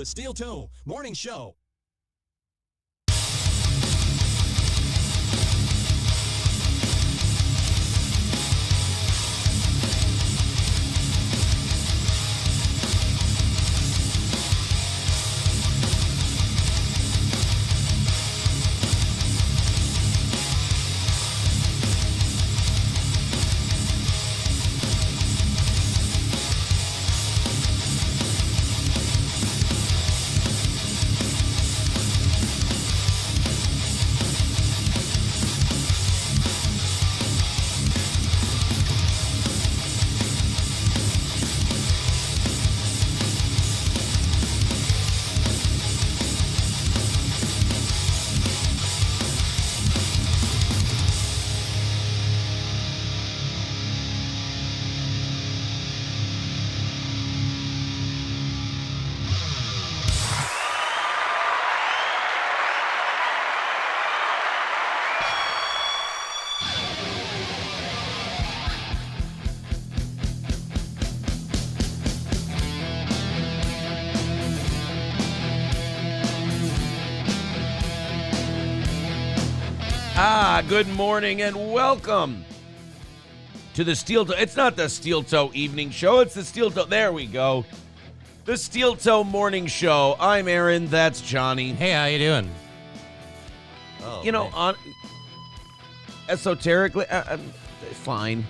Steel Toe Morning Show. Good morning and welcome to the Steel Toe. It's not the Steel Toe Evening Show. It's the Steel Toe. There we go. The Steel Toe Morning Show. I'm Aaron. That's Johnny. Hey, how you doing? Oh, on esoterically, I'm fine.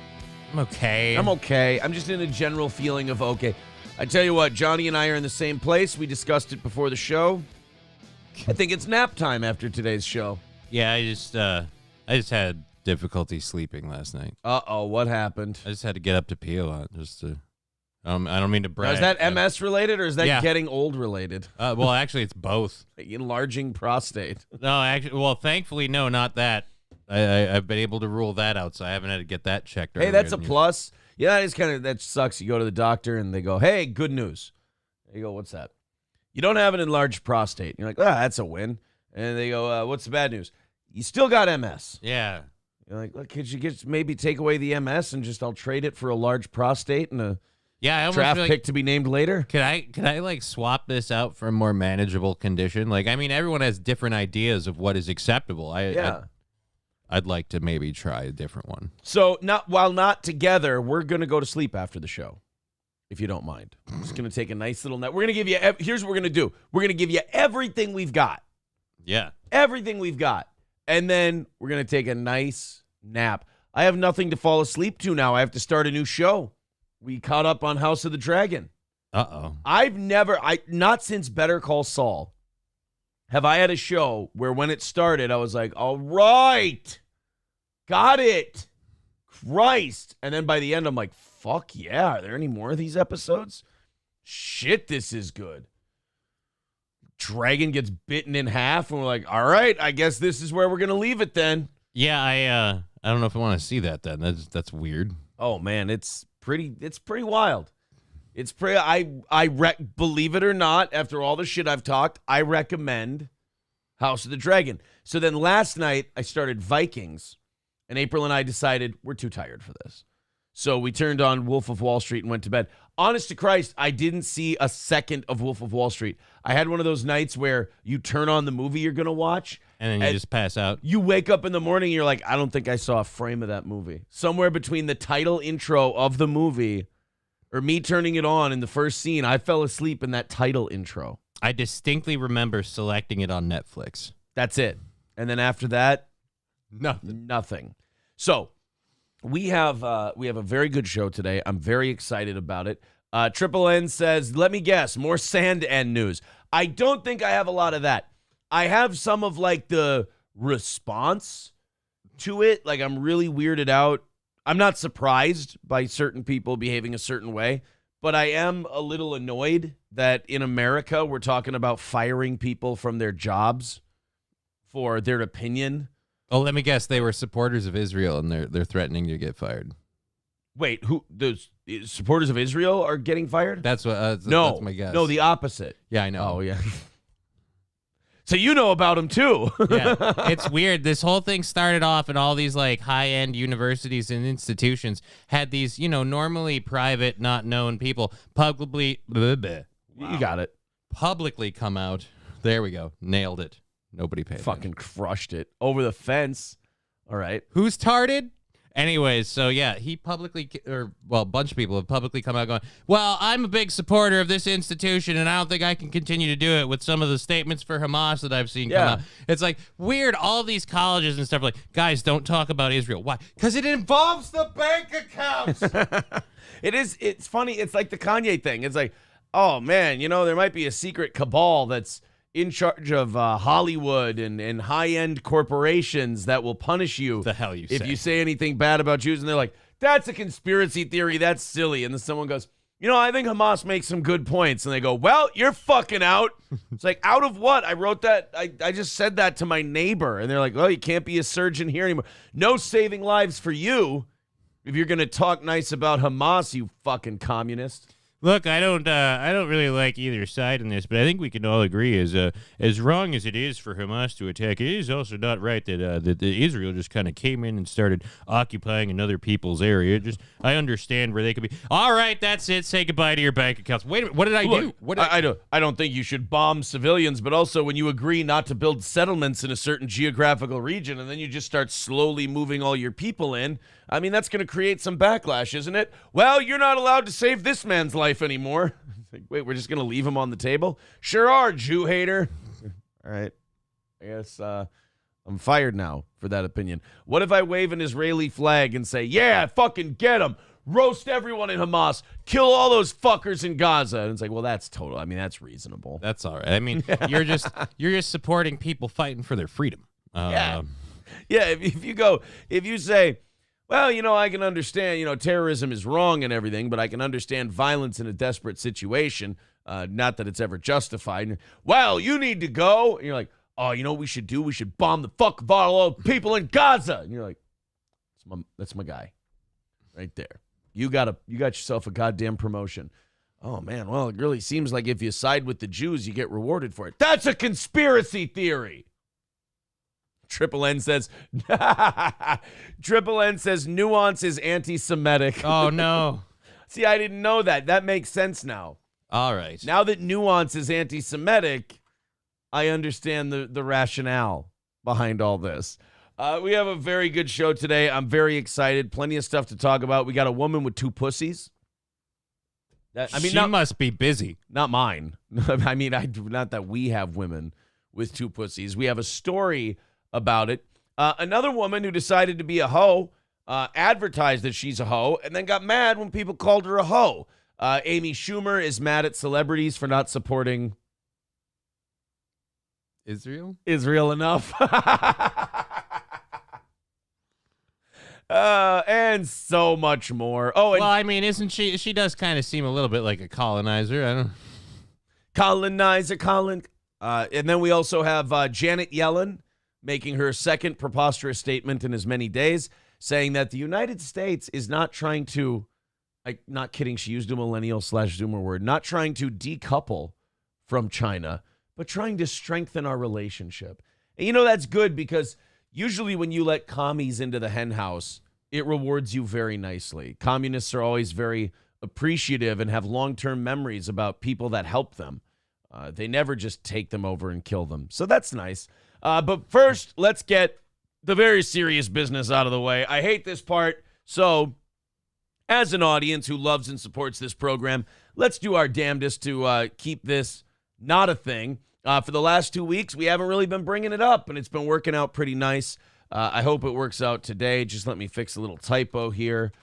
I'm okay. I'm okay. I'm just in a general feeling of okay. I tell you what, Johnny and I are in the same place. We discussed it before the show. I think it's nap time after today's show. Yeah, I just had difficulty sleeping last night. Uh-oh, what happened? I just had to get up to pee a lot. I don't mean to brag. Now, is that MS related or is that Yeah. getting old related? Well, actually, it's both. Enlarging prostate. No, actually, well, thankfully, no, not that. I've been able to rule that out, so I haven't had to get that checked. Hey, that's a plus. Yeah, that sucks. You go to the doctor and they go, hey, good news. You go, what's that? You don't have an enlarged prostate. You're like, that's a win. And they go, what's the bad news? You still got MS. Yeah. You're like, look, could you maybe take away the MS and I'll trade it for a large prostate and a draft pick to be named later? Could I like swap this out for a more manageable condition? Like, I mean, everyone has different ideas of what is acceptable. I'd like to maybe try a different one. So while not together, we're going to go to sleep after the show, if you don't mind. I'm just going to take a nice little nap. We're going to give you, here's what we're going to do. We're going to give you everything we've got. Yeah. Everything we've got. And then we're going to take a nice nap. I have nothing to fall asleep to now. I have to start a new show. We caught up on House of the Dragon. Uh-oh. Not since Better Call Saul, have I had a show where when it started, I was like, all right, got it. Christ. And then by the end, I'm like, fuck yeah. Are there any more of these episodes? Shit, this is good. Dragon gets bitten in half, and we're like, all right, I guess this is where we're going to leave it then. Yeah, I don't know if I want to see that then. That's weird. Oh, man, it's pretty wild. It's pretty, believe it or not, after all the shit I've talked, I recommend House of the Dragon. So then last night, I started Vikings, and April and I decided we're too tired for this. So we turned on Wolf of Wall Street and went to bed. Honest to Christ, I didn't see a second of Wolf of Wall Street. I had one of those nights where you turn on the movie you're going to watch. And then you just pass out. You wake up in the morning and you're like, I don't think I saw a frame of that movie. Somewhere between the title intro of the movie or me turning it on in the first scene, I fell asleep in that title intro. I distinctly remember selecting it on Netflix. That's it. And then after that, nothing. So we have a very good show today. I'm very excited about it. Triple N says, let me guess, more Sand End news. I don't think I have a lot of that. I have some of like the response to it. Like I'm really weirded out. I'm not surprised by certain people behaving a certain way, but I am a little annoyed that in America we're talking about firing people from their jobs for their opinion. Oh, let me guess. They were supporters of Israel, and they're threatening to get fired. Wait, who? Those supporters of Israel are getting fired? That's what. No, that's my guess. No, the opposite. Yeah, I know. Oh, yeah. So you know about them too. Yeah, it's weird. This whole thing started off, and all these like high-end universities and institutions had these, normally private, not known people publicly. You got it. publicly come out. There we go. Nailed it. Nobody paid Fucking crushed it. Over the fence. All right. Who's tarded? Anyways, so yeah, he publicly, a bunch of people have publicly come out going, well, I'm a big supporter of this institution, and I don't think I can continue to do it with some of the statements for Hamas that I've seen come out. It's like weird. All these colleges and stuff are like, guys, don't talk about Israel. Why? Because it involves the bank accounts. It's funny. It's like the Kanye thing. It's like, oh, man, there might be a secret cabal that's in charge of Hollywood and high-end corporations that will punish you the hell if you say anything bad about Jews. And they're like, that's a conspiracy theory. That's silly. And then someone goes, I think Hamas makes some good points. And they go, well, you're fucking out. It's like, out of what? I wrote that. I just said that to my neighbor. And they're like, well, you can't be a surgeon here anymore. No saving lives for you if you're going to talk nice about Hamas, you fucking communist. Look, I don't really like either side in this, but I think we can all agree as wrong as it is for Hamas to attack, it is also not right that Israel just kind of came in and started occupying another people's area. I understand where they could be. All right, that's it. Say goodbye to your bank accounts. Wait a minute, what did I do? I don't think you should bomb civilians, but also when you agree not to build settlements in a certain geographical region, and then you just start slowly moving all your people in. I mean, that's going to create some backlash, isn't it? Well, you're not allowed to save this man's life anymore. Wait, we're just going to leave him on the table? Sure are, Jew hater. All right. I guess I'm fired now for that opinion. What if I wave an Israeli flag and say, yeah, fucking get him. Roast everyone in Hamas. Kill all those fuckers in Gaza. And it's like, well, that's total. I mean, that's reasonable. That's all right. I mean, you're just supporting people fighting for their freedom. Yeah. If you say, well, I can understand, terrorism is wrong and everything, but I can understand violence in a desperate situation. Not that it's ever justified. Well, you need to go. And you're like, oh, you know what we should do? We should bomb the fuck of all those people in Gaza. And you're like, that's my guy right there. You got yourself a goddamn promotion. Oh, man, well, it really seems like if you side with the Jews, you get rewarded for it. That's a conspiracy theory. Triple N says nuance is anti-Semitic. Oh, no. See, I didn't know that. That makes sense now. All right. Now that nuance is anti-Semitic, I understand the rationale behind all this. We have a very good show today. I'm very excited. Plenty of stuff to talk about. We got a woman with two pussies. She must be busy. Not mine. I mean, not that we have women with two pussies. We have a story about it. Another woman who decided to be a hoe, advertised that she's a hoe, and then got mad when people called her a hoe. Amy Schumer is mad at celebrities for not supporting Israel enough. And so much more. Oh, and well, I mean, isn't she? She does kind of seem a little bit like a colonizer. I don't. Colonizer, and then we also have Janet Yellen making her second preposterous statement in as many days, saying that the United States is not trying to, not kidding, she used a millennial/Zoomer word, not trying to decouple from China, but trying to strengthen our relationship. And that's good because usually when you let commies into the hen house, it rewards you very nicely. Communists are always very appreciative and have long-term memories about people that help them. They never just take them over and kill them. So that's nice. But first, let's get the very serious business out of the way. I hate this part. So as an audience who loves and supports this program, let's do our damnedest to keep this not a thing. For the last 2 weeks, we haven't really been bringing it up, and it's been working out pretty nice. I hope it works out today. Just let me fix a little typo here.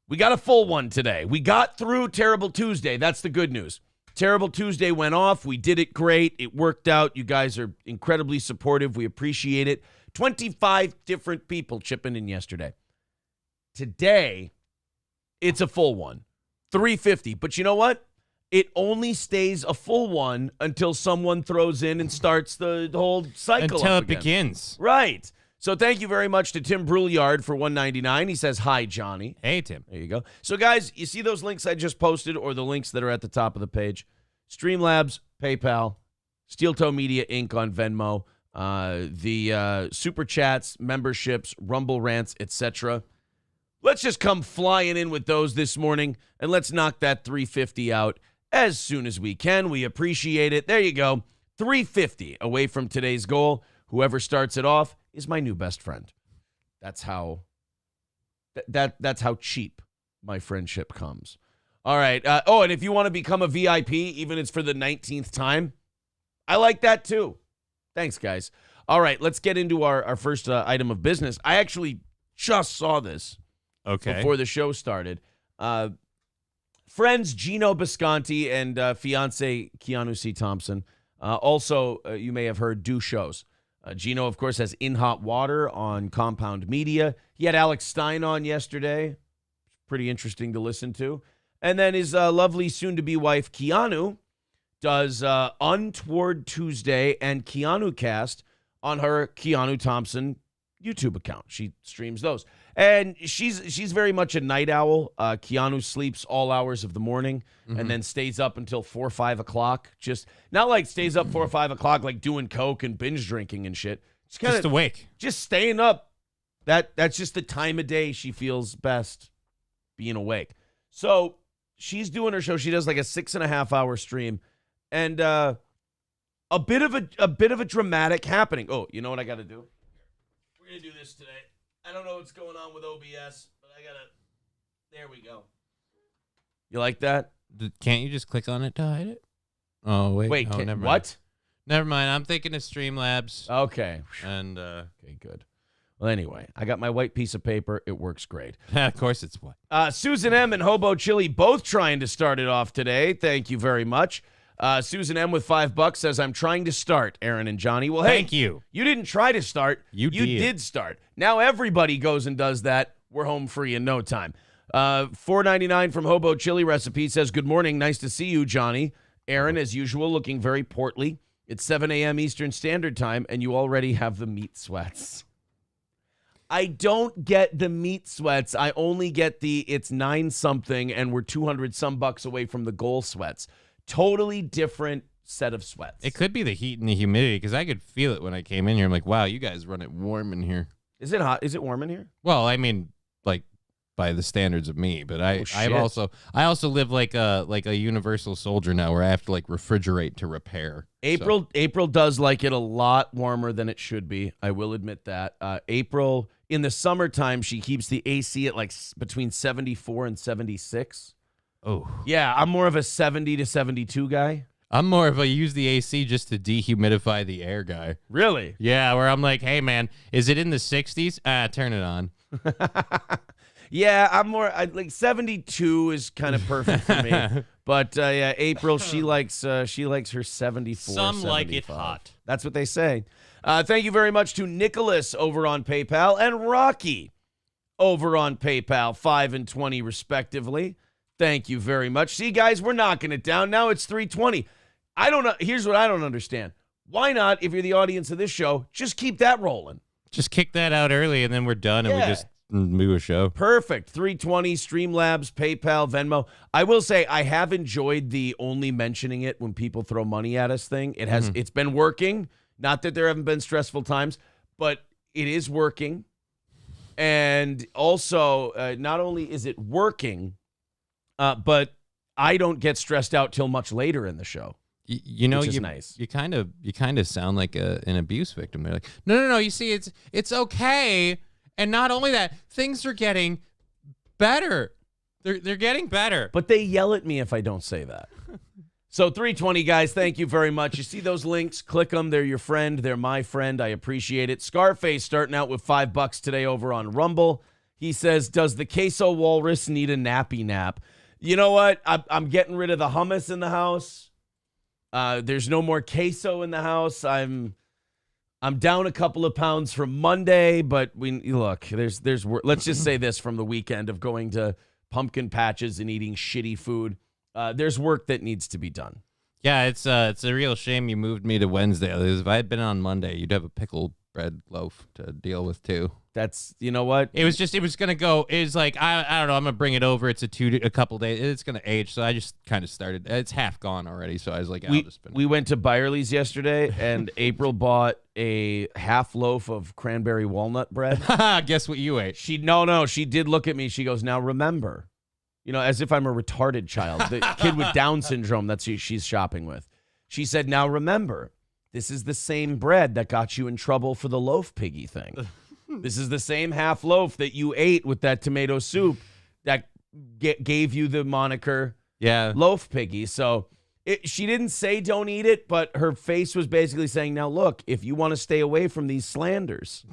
We got a full one today. We got through Terrible Tuesday. That's the good news. Terrible Tuesday went off. We did it great. It worked out. You guys are incredibly supportive. We appreciate it. 25 different people chipping in yesterday. Today, it's a full one. 350. But you know what? It only stays a full one until someone throws in and starts the whole cycle until up it begins. Right. So thank you very much to Tim Brouillard for $1.99. He says, hi, Johnny. Hey, Tim. There you go. So, guys, you see those links I just posted or the links that are at the top of the page? Streamlabs, PayPal, Steel Toe Media Inc. on Venmo, the Super Chats, memberships, Rumble Rants, etc. Let's just come flying in with those this morning, and let's knock that 350 out as soon as we can. We appreciate it. There you go. 350 away from today's goal. Whoever starts it off is my new best friend. That's how that's how cheap my friendship comes. All right. And if you want to become a VIP, even if it's for the 19th time, I like that too. Thanks, guys. All right, let's get into our first item of business. I actually just saw this before the show started. Friends Gino Bisconti and fiance Keanu C. Thompson. Also, you may have heard, do shows. Gino, of course, has In Hot Water on Compound Media. He had Alex Stein on yesterday. Pretty interesting to listen to. And then his lovely soon-to-be wife, Keanu, does Untoward Tuesday and Keanu Cast on her Keanu Thompson YouTube account. She streams those. And she's very much a night owl. Keanu sleeps all hours of the morning and then stays up until 4 or 5 o'clock. Just not like stays up 4 or 5 o'clock like doing coke and binge drinking and shit. Just awake. Just staying up. That's just the time of day she feels best being awake. So she's doing her show. She does like a 6.5 hour stream. And a bit of a dramatic happening. Oh, you know what I got to do? We're going to do this today. I don't know what's going on with OBS, but there we go. You like that? Can't you just click on it to hide it? Oh, wait. Never mind. What? Never mind. I'm thinking of Streamlabs. Okay. And, okay, good. Well, anyway, I got my white piece of paper. It works great. of course it's what? Susan M. and Hobo Chili both trying to start it off today. Thank you very much. Susan M. with $5 says, I'm trying to start, Aaron and Johnny. Well, hey, thank you. You didn't try to start. You did start. Now everybody goes and does that. We're home free in no time. $4.99 from Hobo Chili Recipe says, good morning. Nice to see you, Johnny. Aaron, as usual, looking very portly. It's 7 a.m. Eastern Standard Time, and you already have the meat sweats. I don't get the meat sweats. I only get it's 9-something, and we're 200-some bucks away from the goal sweats. Totally different set of sweats. It could be the heat and the humidity because I could feel it when I came in here. I'm like, wow, you guys run it warm in here. Is it hot? Is it warm in here? Well, I mean, like by the standards of me, but I also live like a universal soldier now where I have to like refrigerate to repair. April does like it a lot warmer than it should be. I will admit that. April in the summertime she keeps the AC at like between 74 and 76. Oh. Yeah, I'm more of a 70 to 72 guy. I'm more of a use the AC just to dehumidify the air guy. Really? Yeah, where I'm like, hey, man, is it in the 60s? Turn it on. Yeah, I'm more like 72 is kind of perfect for me. But yeah, April, she likes her 74. Some 75. like it hot. That's what they say. Thank you very much to Nicholas over on PayPal and Rocky over on PayPal, 5 and 20 respectively. Thank you very much. See, guys, we're knocking it down. Now it's 3:20. I don't know. Here's what I don't understand. Why not, if you're the audience of this show, just keep that rolling? Just kick that out early, and then we're done, and we just do a show. Perfect. 3:20, Streamlabs, PayPal, Venmo. I will say I have enjoyed the only mentioning it when people throw money at us thing. It has. It's been working. Not that there haven't been stressful times, but it is working. And also, not only is it working, but I don't get stressed out till much later in the show. You know, which is nice. You kind of sound like an abuse victim. They're like, no. You see, it's okay, and not only that, things are getting better. They're getting better. But they yell at me if I don't say that. So 3:20, guys, thank you very much. You see those links? Click them. They're your friend. They're my friend. I appreciate it. Scarface starting out with $5 today over on Rumble. He says, does the queso walrus need a nappy nap? You know what? I'm getting rid of the hummus in the house. There's no more queso in the house. I'm down a couple of pounds from Monday, but let's just say this from the weekend of going to pumpkin patches and eating shitty food. There's work that needs to be done. Yeah, it's a real shame you moved me to Wednesday. If I had been on Monday, you'd have a pickle bread loaf to deal with too. That's, you know what? It was going to go, it's like, I don't know, I'm going to bring it over. It's a couple days. It's going to age. So I just kind of started. It's half gone already. So I was like, I'll just finish. We went to Byerly's yesterday and April bought a half loaf of cranberry walnut bread. Guess what you ate? She did look at me. She goes, now remember, as if I'm a retarded child. The kid with Down syndrome, that's who she's shopping with. She said, now remember, this is the same bread that got you in trouble for the loaf piggy thing. This is the same half loaf that you ate with that tomato soup that gave you the moniker loaf piggy. So she didn't say don't eat it, but her face was basically saying, now look, if you want to stay away from these slanders,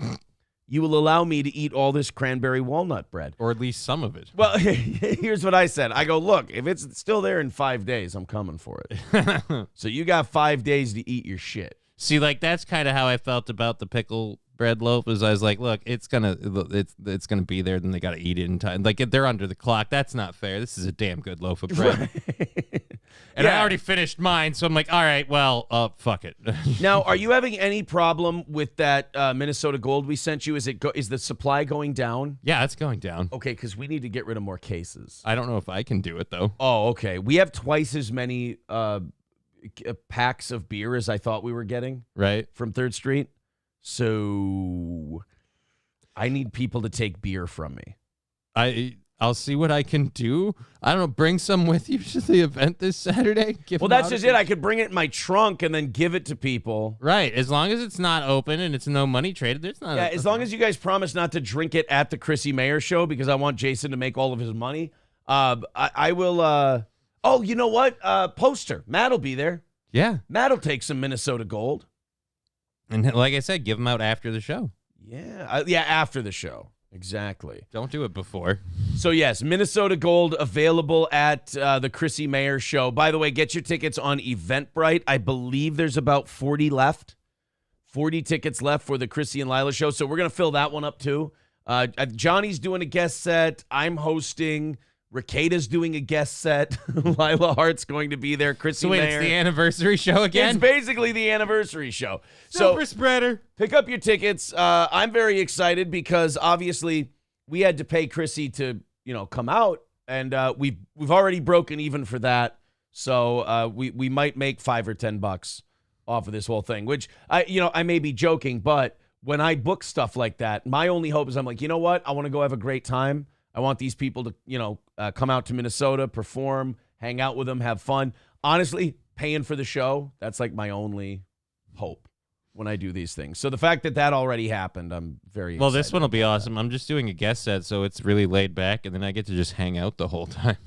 you will allow me to eat all this cranberry walnut bread. Or at least some of it. Well, here's what I said. I go, look, if it's still there in 5 days, I'm coming for it. So you got 5 days to eat your shit. See, like, that's kind of how I felt about the pickle bread loaf. Is I was like, look, it's gonna be there. Then they got to eat it in time. Like, if they're under the clock. That's not fair. This is a damn good loaf of bread. And I already finished mine, so I'm like, all right, well, fuck it. Now, are you having any problem with that Minnesota Gold we sent you? Is the supply going down? Yeah, it's going down. Okay, because we need to get rid of more cases. I don't know if I can do it, though. Oh, okay. We have twice as many packs of beer as I thought we were getting. Right. From 3rd Street. So I need people to take beer from me. I'll see what I can do. I don't know. Bring some with you to the event this Saturday. Well, that's just it. I could bring it in my trunk and then give it to people. Right. As long as it's not open and it's no money traded, there's not. Yeah, as long as you guys promise not to drink it at the Chrissy Mayer show, because I want Jason to make all of his money. I will. Oh, you know what? Poster. Matt will be there. Yeah. Matt will take some Minnesota Gold. And like I said, give them out after the show. Yeah. After the show. Exactly. Don't do it before. So, yes, Minnesota Gold available at the Chrissy Mayer show. By the way, get your tickets on Eventbrite. I believe there's about 40 left. 40 tickets left for the Chrissy and Lila show. So we're going to fill that one up, too. Johnny's doing a guest set. I'm hosting. Ricada's doing a guest set. Lila Hart's going to be there. Chrissy Mayer. It's the anniversary show again? It's basically the anniversary show. Super spreader. Pick up your tickets. I'm very excited because obviously we had to pay Chrissy to, come out, and we've already broken even for that. So we might make $5 or $10 off of this whole thing, which I may be joking, but when I book stuff like that, my only hope is I'm like, you know what? I want to go have a great time. I want these people to, come out to Minnesota, perform, hang out with them, have fun. Honestly, paying for the show, that's like my only hope when I do these things. So the fact that already happened, I'm very excited. Well, this one will be awesome. I'm just doing a guest set, so it's really laid back, and then I get to just hang out the whole time.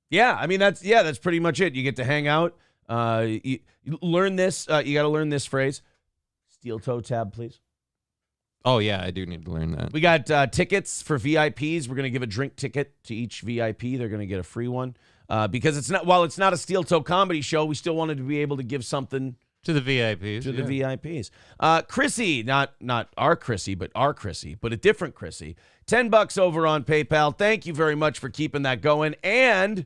Yeah, I mean, that's pretty much it. You get to hang out. You learn this. You got to learn this phrase. Steel toe tab, please. Oh, yeah, I do need to learn that. We got tickets for VIPs. We're going to give a drink ticket to each VIP. They're going to get a free one. Because while it's not a steel toe comedy show, we still wanted to be able to give something to the VIPs. To the VIPs. Chrissy, not our Chrissy, but a different Chrissy. $10 over on PayPal. Thank you very much for keeping that going. And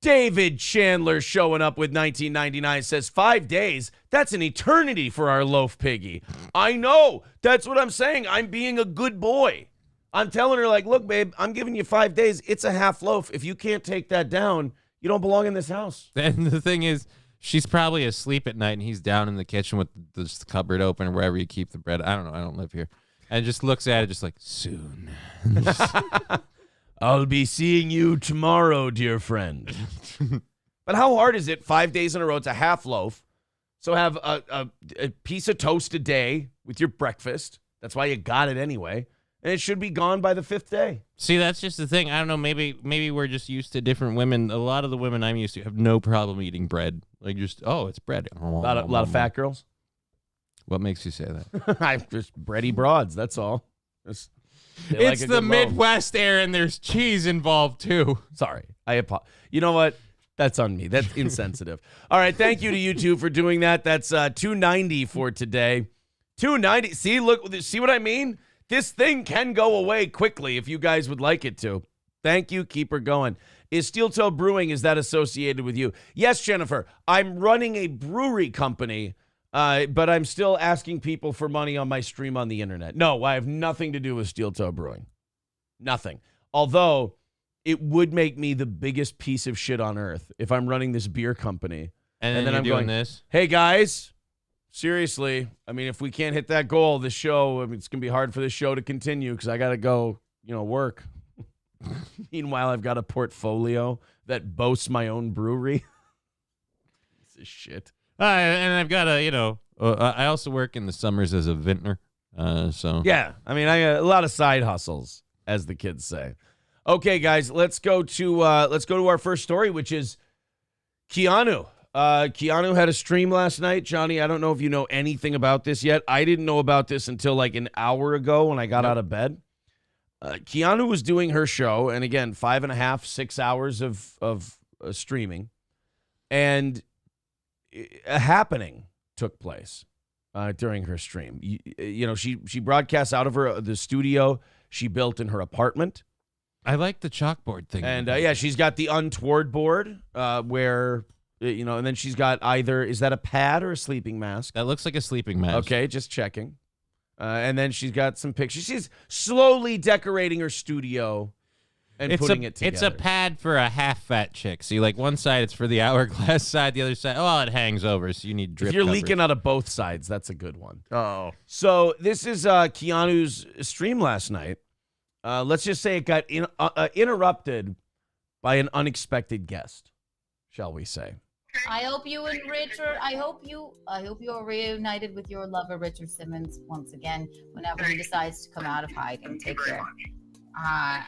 David Chandler showing up with $19.99 says 5 days. That's an eternity for our loaf piggy. I know. That's what I'm saying. I'm being a good boy. I'm telling her, like, look, babe, I'm giving you 5 days. It's a half loaf. If you can't take that down, you don't belong in this house. And the thing is, she's probably asleep at night, and he's down in the kitchen with the cupboard open or wherever you keep the bread. I don't know. I don't live here. And just looks at it just like, soon. I'll be seeing you tomorrow, dear friend. But how hard is it? 5 days in a row. It's a half loaf. So have a piece of toast a day with your breakfast. That's why you got it anyway. And it should be gone by the 5th day. See, that's just the thing. I don't know. Maybe we're just used to different women. A lot of the women I'm used to have no problem eating bread. Like just, it's bread. A lot of fat girls. What makes you say that? I'm just bready broads. That's all. It's the Midwest, Aaron. There's cheese involved, too. Sorry. You know what? That's on me. That's insensitive. All right. Thank you to you two for doing that. That's $2.90 for today. $2.90. See what I mean? This thing can go away quickly if you guys would like it to. Thank you. Keep her going. Is Steel Toe Brewing, is that associated with you? Yes, Jennifer. I'm running a brewery company. But I'm still asking people for money on my stream on the internet. No, I have nothing to do with Steel Toe Brewing. Nothing. Although, it would make me the biggest piece of shit on earth if I'm running this beer company. And then I'm doing this. Hey, guys, seriously, I mean, if we can't hit that goal, this show, it's going to be hard for this show to continue because I got to go, work. Meanwhile, I've got a portfolio that boasts my own brewery. This is shit. And I've got I also work in the summers as a vintner. So yeah, I mean, I got a lot of side hustles, as the kids say. Okay, guys, let's go to our first story, which is Keanu. Keanu had a stream last night. Johnny, I don't know if you know anything about this yet. I didn't know about this until like an hour ago when I got out of bed. Keanu was doing her show, and again, 5.5, 6 hours of streaming, and a happening took place during her stream. She broadcasts out of the studio she built in her apartment. I like the chalkboard thing. And she's got the untoward board where, and then she's got either, is that a pad or a sleeping mask? That looks like a sleeping mask. Okay, just checking. And then she's got some pictures. She's slowly decorating her studio and putting it together. It's a pad for a half-fat chick. See, like one side it's for the hourglass side, the other side, it hangs over, so you need drip If you're coverage. leaking out of both sides, that's a good one. Oh. So this is Keanu's stream last night. Let's just say it got interrupted by an unexpected guest, shall we say. I hope you and Richard. I hope you are reunited with your lover, Richard Simmons, once again. Whenever he decides to come out of hiding, take care. I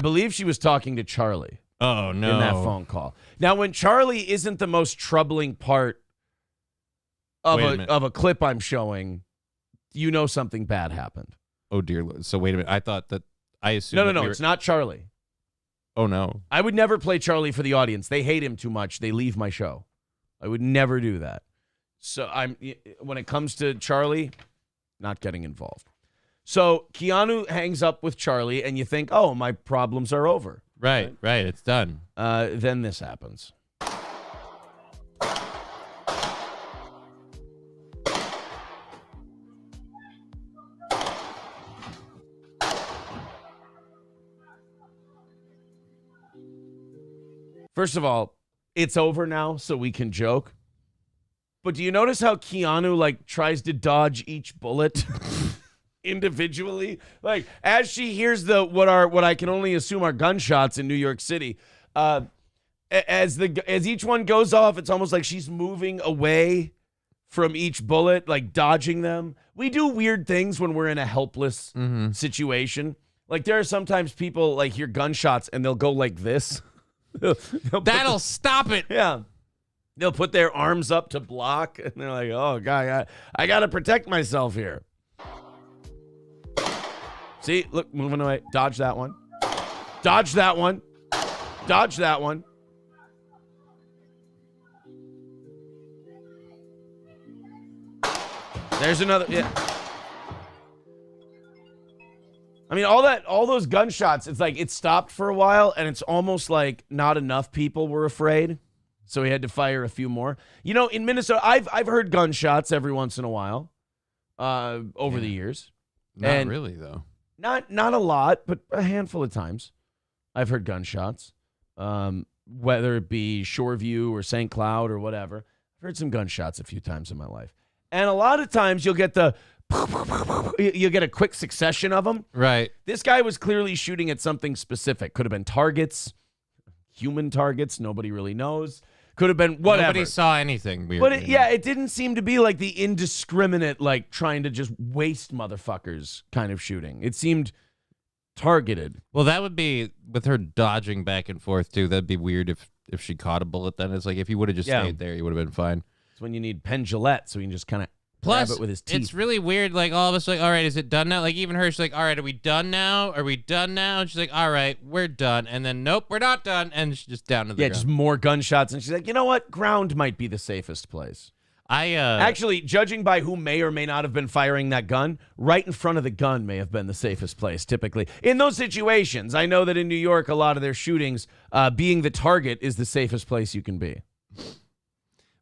believe she was talking to Charlie. Oh no! In that phone call. Now, when Charlie isn't the most troubling part of a clip I'm showing, something bad happened. Oh dear. So wait a minute. I thought that I assumed. No. It's not Charlie. Oh, no. I would never play Charlie for the audience. They hate him too much. They leave my show. I would never do that. So when it comes to Charlie, not getting involved. So Keanu hangs up with Charlie, and you think, oh, my problems are over. Right. It's done. Then this happens. First of all, it's over now, so we can joke. But do you notice how Keanu tries to dodge each bullet individually? Like as she hears what I can only assume are gunshots in New York City, as each one goes off, it's almost like she's moving away from each bullet, like dodging them. We do weird things when we're in a helpless situation. Like there are sometimes people hear gunshots and they'll go like this. That'll stop it. Yeah. They'll put their arms up to block, and they're like, oh, God, I got to protect myself here. See, look, moving away. Dodge that one. Dodge that one. Dodge that one. There's another. Yeah. I mean, all those gunshots, it's like it stopped for a while, and it's almost like not enough people were afraid, so he had to fire a few more. In Minnesota, I've heard gunshots every once in a while over the years. Not really, though. Not a lot, but a handful of times I've heard gunshots, whether it be Shoreview or St. Cloud or whatever. I've heard some gunshots a few times in my life. And a lot of times you'll get you get a quick succession of them. Right. This guy was clearly shooting at something specific. Could have been targets, human targets. Nobody really knows. Could have been whatever. Nobody saw anything weird. But it didn't seem to be like the indiscriminate, trying to just waste motherfuckers kind of shooting. It seemed targeted. Well, that would be with her dodging back and forth too. That'd be weird if she caught a bullet. Then it's like if he would have just stayed there, he would have been fine. It's when you need Penn Jillette, so he can just kind of grab it with his teeth. It's really weird. Like all of us, all right, is it done now? Like even her, she's like, all right, are we done now? Are we done now? And she's like, all right, we're done. And then nope, we're not done. And she's just down to the ground. Just more gunshots. And she's like, you know what? Ground might be the safest place. Actually, judging by who may or may not have been firing that gun, right in front of the gun may have been the safest place, typically. In those situations, I know that in New York, a lot of their shootings, being the target is the safest place you can be.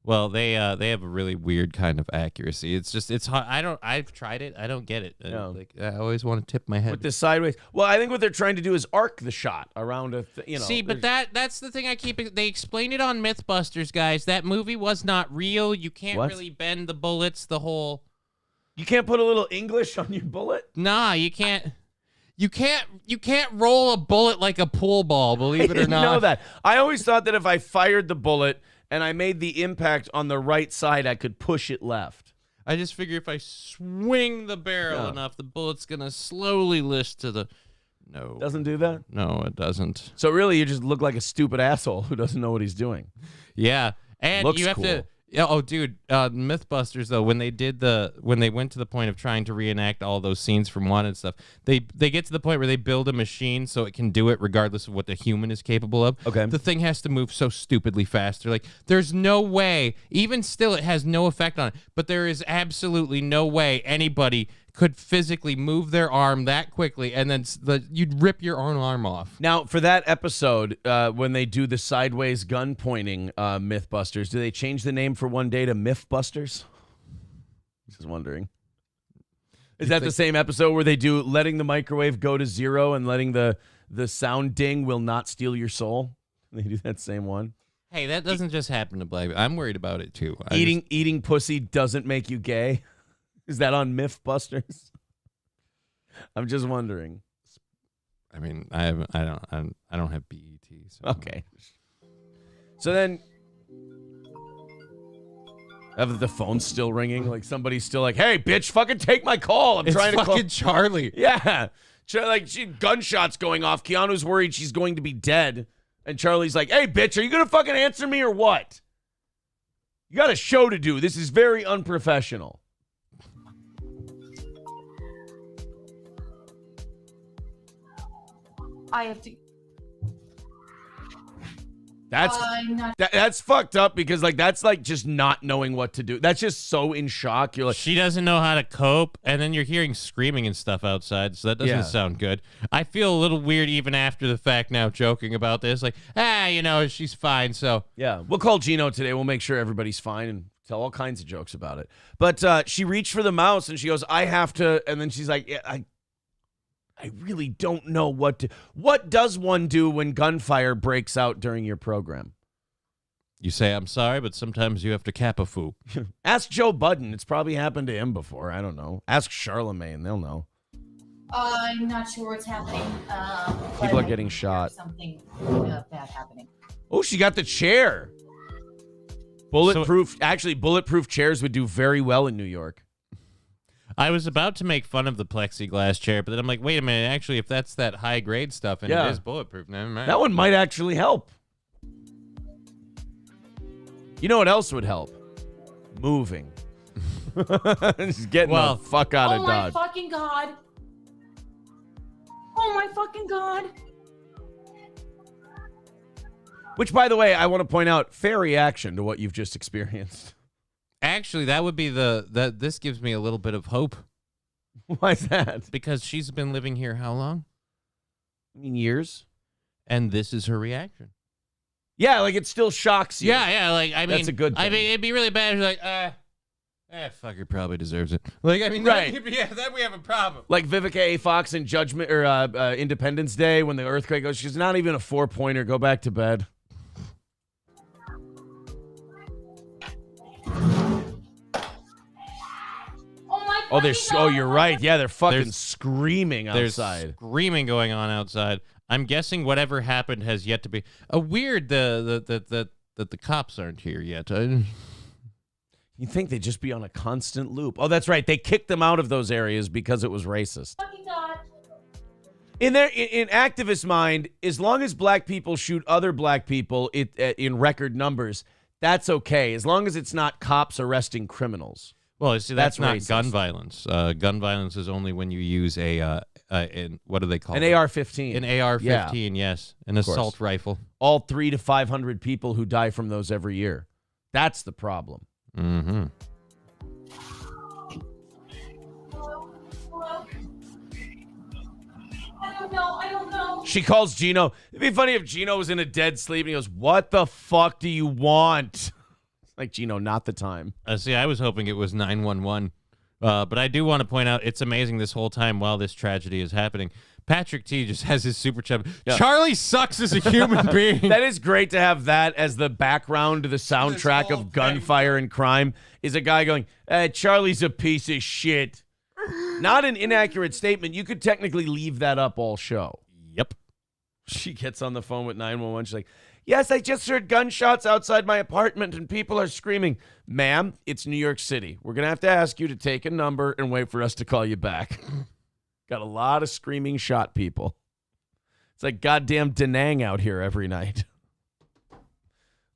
Well, they have a really weird kind of accuracy. It's hard. I've tried it. I don't get it. No. I always want to tip my head with this sideways. Well, I think what they're trying to do is arc the shot around See, but that's the thing I keep. They explain it on MythBusters, guys. That movie was not real. You can't really bend the bullets. The whole. You can't put a little English on your bullet. Nah, you can't. You can't roll a bullet like a pool ball, believe it or not. I know that. I always thought that if I fired the bullet and I made the impact on the right side, I could push it left. I just figure if I swing the barrel enough, the bullet's going to slowly lift to the... No. Doesn't do that? No, it doesn't. So really, you just look like a stupid asshole who doesn't know what he's doing. Yeah. And Looks you have cool. to... Oh, dude, Mythbusters, though, when they went to the point of trying to reenact all those scenes from one and stuff, they get to the point where they build a machine so it can do it regardless of what the human is capable of. Okay. The thing has to move so stupidly fast. They're like, there's no way, even still, it has no effect on it, but there is absolutely no way anybody could physically move their arm that quickly, and then you'd rip your own arm off. Now, for that episode, when they do the sideways gun pointing Mythbusters, do they change the name for one day to Mythbusters? Just wondering. Is that the same episode where they do letting the microwave go to 0 and letting the sound ding will not steal your soul? They do that same one. Hey, that doesn't just happen to black people. I'm worried about it, too. Eating pussy doesn't make you gay? Is that on Mythbusters? I'm just wondering. I mean, I don't have BET. So Okay. So then, the phone's still ringing. Like somebody's still like, "Hey, bitch, fucking take my call. I'm it's trying to call." fucking Charlie. Yeah, gunshots going off. Keanu's worried she's going to be dead, and Charlie's like, "Hey, bitch, are you gonna fucking answer me or what? You got a show to do. This is very unprofessional." I have to. That's fucked up because that's like just not knowing what to do. That's just so in shock. You're like, She doesn't know how to cope, and then you're hearing screaming and stuff outside, so that doesn't sound good. I feel a little weird even after the fact now joking about this. Like, she's fine, so. yeah, we'll call Gino today. We'll make sure everybody's fine and tell all kinds of jokes about it. But she reached for the mouse and she goes, "I have to," and then she's like, "Yeah, I really don't know what to. What does one do when gunfire breaks out during your program?" You say, "I'm sorry, but sometimes you have to cap a foo." Ask Joe Budden. It's probably happened to him before. I don't know. Ask Charlemagne. They'll know. I'm not sure what's happening. People are getting shot. Something bad happening. Oh, she got the chair. Bulletproof chairs would do very well in New York. I was about to make fun of the plexiglass chair, but then I'm like, wait a minute. Actually, if that's that high grade stuff and it is bulletproof, never mind. That one might actually help. You know what else would help? Moving. Just getting the fuck out of Dodge. Oh my fucking God. Oh my fucking God. Which, by the way, I want to point out, fair reaction to what you've just experienced. Actually, that would be this gives me a little bit of hope. Why is that? Because she's been living here how long? I mean, years. And this is her reaction. Yeah, like it still shocks you. Yeah, like, I mean. That's a good thing. I mean, it'd be really bad if you're like, fucker probably deserves it. Like, I mean, right. Then we have a problem. Like Vivica A. Fox in Judgment or Independence Day when the earthquake goes, she's not even a 4-pointer. Go back to bed. You're right. Yeah, they're fucking screaming outside. There's screaming going on outside. I'm guessing whatever happened has yet to be. Weird that the cops aren't here yet. You'd think they'd just be on a constant loop. Oh, that's right. They kicked them out of those areas because it was racist. In activist mind, as long as black people shoot other black people in record numbers, that's okay. As long as it's not cops arresting criminals. Well, see, that's not racist. gun violence. Gun violence is only when you use what do they call it? An AR-15. An AR-15, yes. An assault rifle. All 300 to 500 people who die from those every year. That's the problem. Mm-hmm. I don't know. She calls Gino. It'd be funny if Gino was in a dead sleep and he goes, "What the fuck do you want?" Like, Gino, not the time. See, I was hoping it was 911. But I do want to point out, it's amazing this whole time while this tragedy is happening, Patrick T just has his super chat. Yeah. Charlie sucks as a human being. That is great to have that as the background to the soundtrack of gunfire and crime, is a guy going, Charlie's a piece of shit. Not an inaccurate statement. You could technically leave that up all show. Yep. She gets on the phone with 911. She's like, yes, I just heard gunshots outside my apartment and people are screaming. Ma'am, it's New York City. We're going to have to ask you to take a number and wait for us to call you back. Got a lot of screaming shot people. It's like goddamn Da Nang out here every night.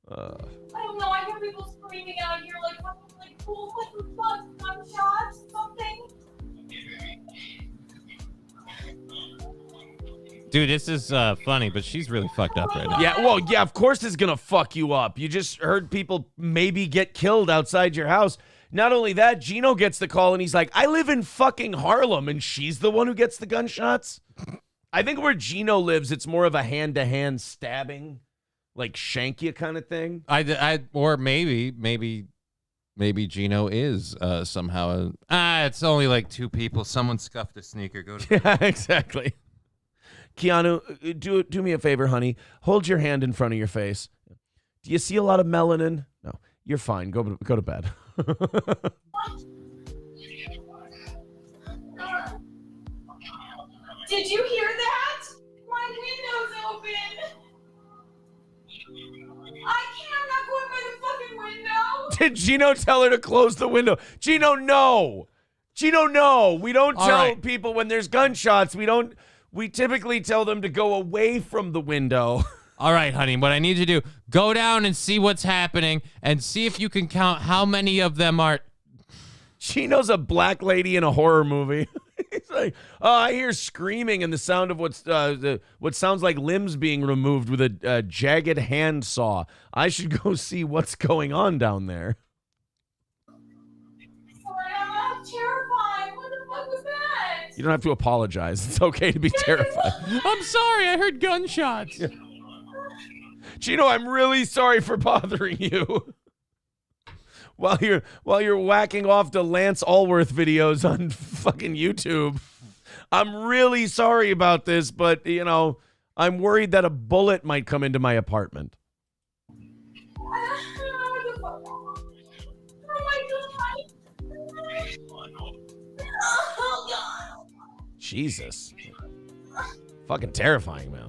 I don't know. I hear people screaming out here like cool, gunshots, something. Dude, this is funny, but she's really fucked up right now. Yeah, well, yeah, of course it's going to fuck you up. You just heard people maybe get killed outside your house. Not only that, Gino gets the call and he's like, I live in fucking Harlem, and she's the one who gets the gunshots. I think where Gino lives, it's more of a hand-to-hand stabbing, like shank you kind of thing. Or maybe Gino is somehow. It's only like two people. Someone scuffed a sneaker. Go to. Yeah, exactly. Keanu, do me a favor, honey. Hold your hand in front of your face. Do you see a lot of melanin? No, you're fine. Go to bed. Did you hear that? My window's open. I can't. I'm not going by the fucking window. Did Gino tell her to close the window? Gino, no. Gino, no. We don't tell people when there's gunshots. We typically tell them to go away from the window. All right, honey, what I need you to do, go down and see what's happening and see if you can count how many of them are. Gino's a black lady in a horror movie. He's like, oh, I hear screaming and the sound of what sounds like limbs being removed with a jagged hand saw. I should go see what's going on down there. Sorry, I'm terrified. What the fuck was that? You don't have to apologize. It's okay to be terrified. I'm sorry, I heard gunshots. Yeah. Gino, I'm really sorry for bothering you. While you're whacking off the Lance Allworth videos on fucking YouTube. I'm really sorry about this, but I'm worried that a bullet might come into my apartment. Jesus. Fucking terrifying, man.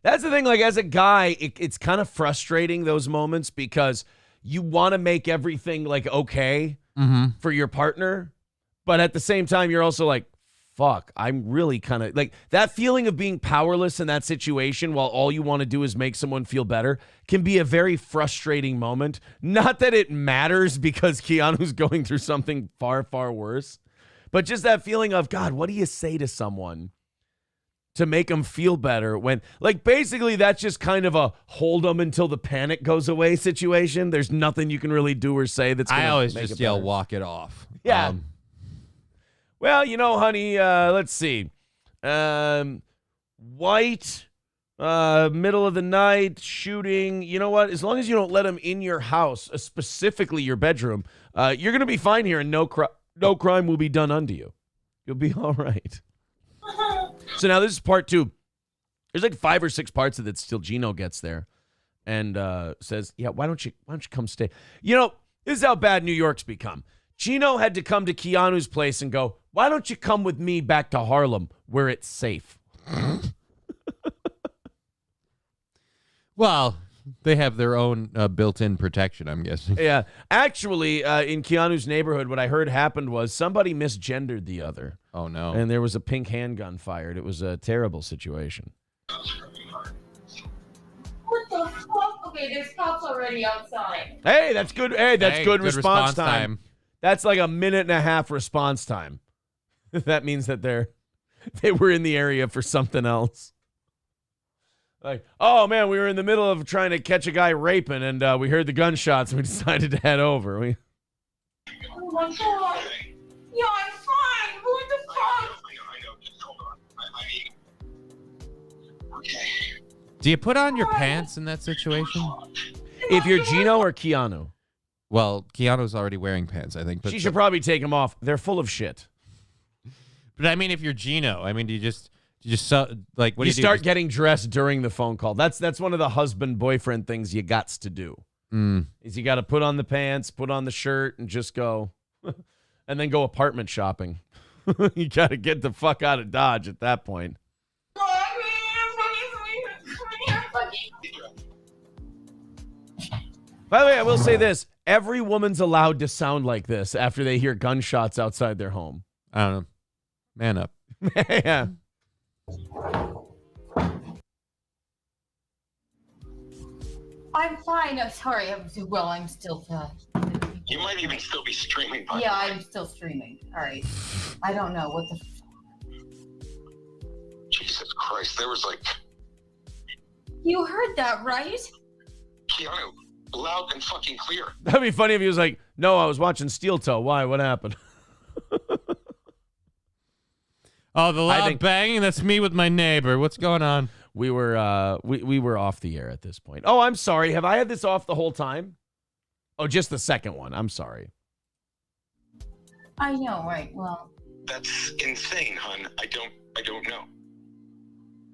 That's the thing, like, as a guy, it's kind of frustrating, those moments, because you want to make everything, like, okay for your partner, but at the same time, you're also like, fuck, I'm really kind of, like, that feeling of being powerless in that situation while all you want to do is make someone feel better can be a very frustrating moment. Not that it matters because Keanu's going through something far, far worse, but just that feeling of, God, what do you say to someone to make them feel better when, like, basically that's just kind of a hold them until the panic goes away situation. There's nothing you can really do or say that's gonna I always make just it yell, better. walk it off. Yeah. Well, honey, let's see. White, middle of the night, shooting. You know what? As long as you don't let them in your house, specifically your bedroom, you're going to be fine here, and no crime will be done unto you. You'll be all right. So now this is part 2. There's like 5 or 6 parts of it still Gino gets there and says, yeah, why don't you come stay? This is how bad New York's become. Gino had to come to Keanu's place and go, why don't you come with me back to Harlem where it's safe? Well, they have their own built-in protection, I'm guessing. Yeah. Actually, in Keanu's neighborhood, what I heard happened was somebody misgendered the other. Oh, no. And there was a pink handgun fired. It was a terrible situation. What the fuck? Okay, there's cops already outside. Hey, that's good. Hey, that's good response time. time. That's like a 1.5 minute response time. That means that they were in the area for something else. Like, oh man, we were in the middle of trying to catch a guy raping, and we heard the gunshots, and we decided to head over. Oh my god. Yeah, I'm fine. What the fuck? Do you put on your pants in that situation? If you're Gino or Keanu, Well, Keanu's already wearing pants, I think. But she should probably take them off. They're full of shit. But I mean, if you're Gino, I mean, do you just like what do You you do? start getting dressed during the phone call. That's one of the husband-boyfriend things you gots to do. Is you got to put on the pants, put on the shirt, and just go, and then go apartment shopping. You got to get the fuck out of Dodge at that point. By the way, I will say this. Every woman's allowed to sound like this after they hear gunshots outside their home. I don't know. Man up. Yeah. I'm fine. I'm sorry. I'm still. You might even still be streaming. Yeah, I'm still streaming. All right. I don't know what the. Jesus Christ, there was like. You heard that, right? Keanu, loud and fucking clear. That'd be funny if he was like, "No, I was watching Steel Toe. Why? What happened?" Oh, the loud banging? That's me with my neighbor. What's going on? We were we were off the air at this point. Oh, I'm sorry. Have I had this off the whole time? Oh, just the second one. I'm sorry. I know, right? Well, That's insane, hun. I don't know.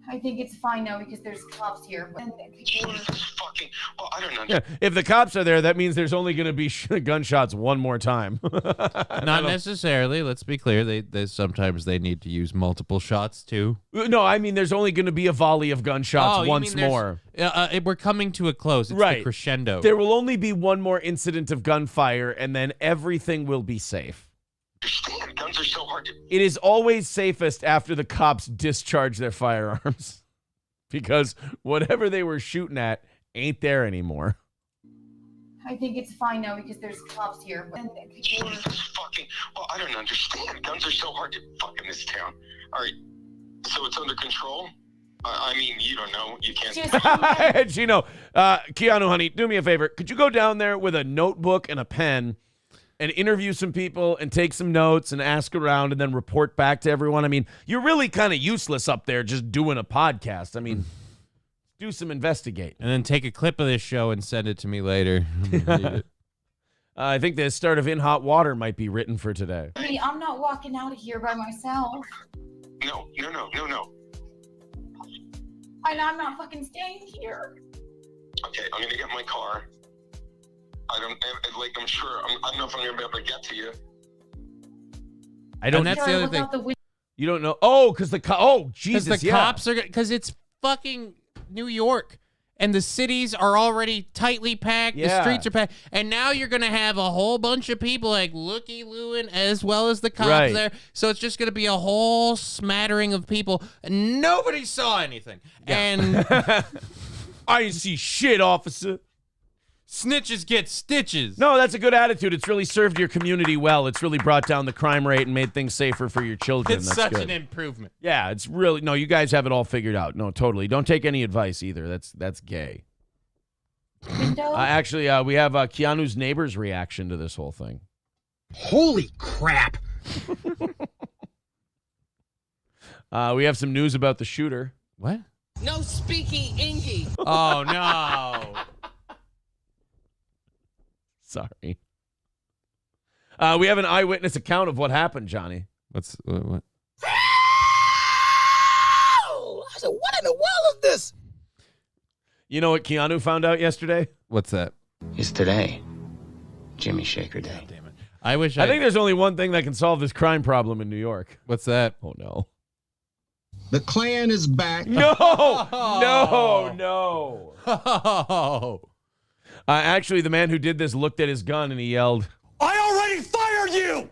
I think it's fine now because there's cops here. And people are... Jesus fucking. Well, I don't know. Yeah, if the cops are there, that means there's only going to be gunshots one more time. Not necessarily. Let's be clear. They sometimes they need to use multiple shots too. No, I mean there's only going to be a volley of gunshots once more. We're coming to a close. It's Right. the crescendo. There will only be one more incident of gunfire, and then everything will be safe. Understand, guns are so hard to. It is always safest after the cops discharge their firearms because whatever they were shooting at ain't there anymore. I think it's fine now because there's cops here. And people are... Jesus fucking. Well, I don't understand. Guns are so hard to fuck in this town. All right, so it's under control. I mean, you don't know. You can't. Gino, Keanu, honey, do me a favor. Could you go down there with a notebook and a pen and interview some people and take some notes and ask around and then report back to everyone? I mean, you're really kind of useless up there just doing a podcast. I mean, do some investigating. And then take a clip of this show and send it to me later. I think the start of In Hot Water might be written for today. Hey, I'm not walking out of here by myself. No. And I'm not fucking staying here. Okay, I'm gonna get my car. I'm sure. I don't know if I'm gonna be able to get to you. I don't. And that's the other thing. You don't know. Oh, because Jesus, Because the cops are. Because it's fucking New York, and the cities are already tightly packed. Yeah. The streets are packed, and now you're gonna have a whole bunch of people like looky-looing as well as the cops there. So it's just gonna be a whole smattering of people, and nobody saw anything. Yeah. And I didn't see shit, officer. snitches get stitches. No, that's a good attitude. It's really served your community well. It's really brought down the crime rate and made things safer for your children. It's That's such good. an improvement. Yeah, it's really no. You guys have it all figured out. No, totally. Don't take any advice either. That's gay. Window? Actually, we have Keanu's neighbor's reaction to this whole thing. Holy crap. We have some news about the shooter. What? No speaky ingy. Oh no. Sorry. We have an eyewitness account of what happened, Johnny. What? I said, what in the world is this? You know what Keanu found out yesterday? What's that? It's today, Jimmy Shaker Day. Damn it. I wish I think there's only one thing that can solve this crime problem in New York. What's that? Oh, no. The Klan is back. No! Oh. No! Oh. Actually, the man who did this looked at his gun and he yelled, I already fired you!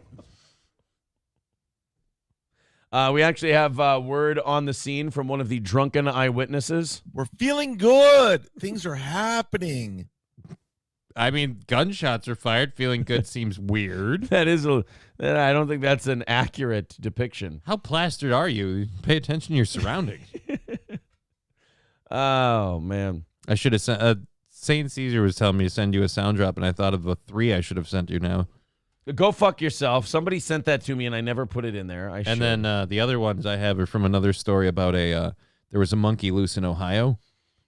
we actually have word on the scene from one of the drunken eyewitnesses. We're feeling good. Things are happening. I mean, gunshots are fired. Feeling good seems weird. That is I don't think that's an accurate depiction. How plastered are you? Pay attention to your surroundings. Oh, man. I should have sent. St. Caesar was telling me to send you a sound drop, and I thought of the 3 I should have sent you now. Go fuck yourself. Somebody sent that to me, and I never put it in there. And then the other ones I have are from another story about there was a monkey loose in Ohio.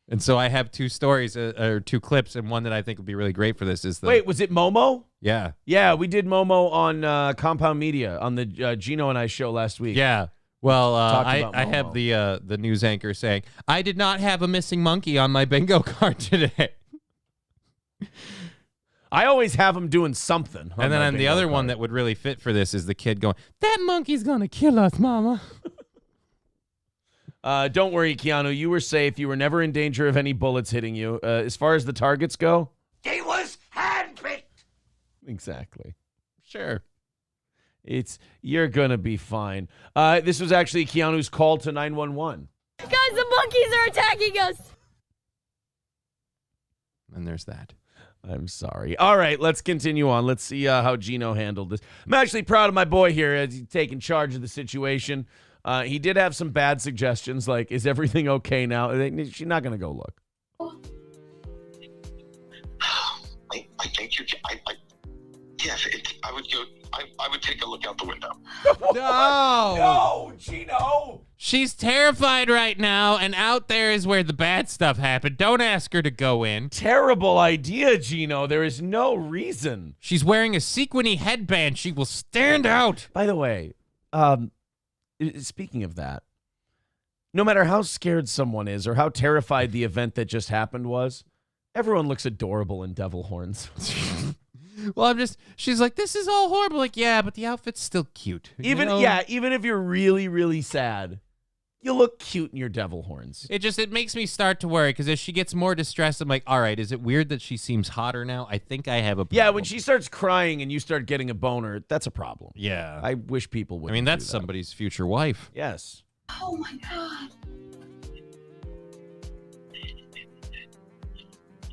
And so I have 2 stories, or 2 clips, and one that I think would be really great for this is the... Wait, was it Momo? Yeah. Yeah, we did Momo on Compound Media on the Gino and I show last week. Yeah. Well, Talked about I have the news anchor saying, I did not have a missing monkey on my bingo card today. I always have them doing something. And then on the other one that would really fit for this is the kid going, "That monkey's gonna kill us, Mama." Don't worry, Keanu. You were safe. You were never in danger of any bullets hitting you. As far as the targets go, He was handpicked. exactly. Sure. You're gonna be fine. This was actually Keanu's call to 911. Guys, the monkeys are attacking us. And there's that. I'm sorry. All right, let's continue on. Let's see how Gino handled this. I'm actually proud of my boy here as he's taking charge of the situation. He did have some bad suggestions, like, is everything okay now? She's not going to go look. I think you can. Yes, I would go. I would take a look out the window. No! No, Gino! She's terrified right now, and out there is where the bad stuff happened. Don't ask her to go in. Terrible idea, Gino. There is no reason. She's wearing a sequiny headband. She will stand out. By the way, speaking of that, no matter how scared someone is or how terrified the event that just happened was, everyone looks adorable in devil horns. Well, she's like, this is all horrible. Like, yeah, but the outfit's still cute. Even if you're really, really sad, you look cute in your devil horns. It makes me start to worry because as she gets more distressed, I'm like, all right, is it weird that she seems hotter now? I think I have a problem. Yeah, when she starts crying and you start getting a boner, that's a problem. Yeah. I wish people would. I mean, that's somebody's future wife. Yes. Oh my God.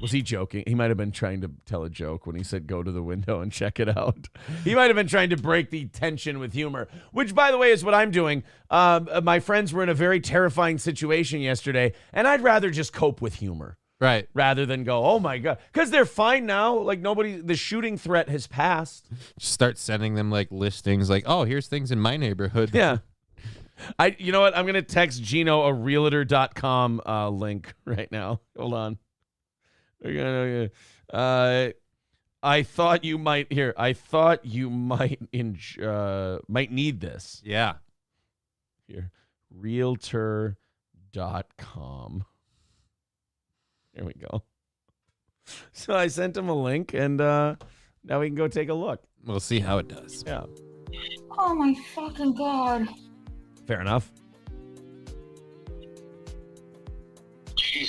Was he joking? He might have been trying to tell a joke when he said go to the window and check it out. He might have been trying to break the tension with humor, which, by the way, is what I'm doing. My friends were in a very terrifying situation yesterday, and I'd rather just cope with humor. Right. Rather than go, oh, my God. Because they're fine now. Like, the shooting threat has passed. Just start sending them, like, listings like, oh, here's things in my neighborhood. Yeah. You know what? I'm going to text Gino a realtor.com link right now. Hold on. I thought you might here. I thought you might need this. Yeah. Here. Realtor.com. There we go. So I sent him a link and now we can go take a look. We'll see how it does. Yeah. Oh my fucking God. Fair enough.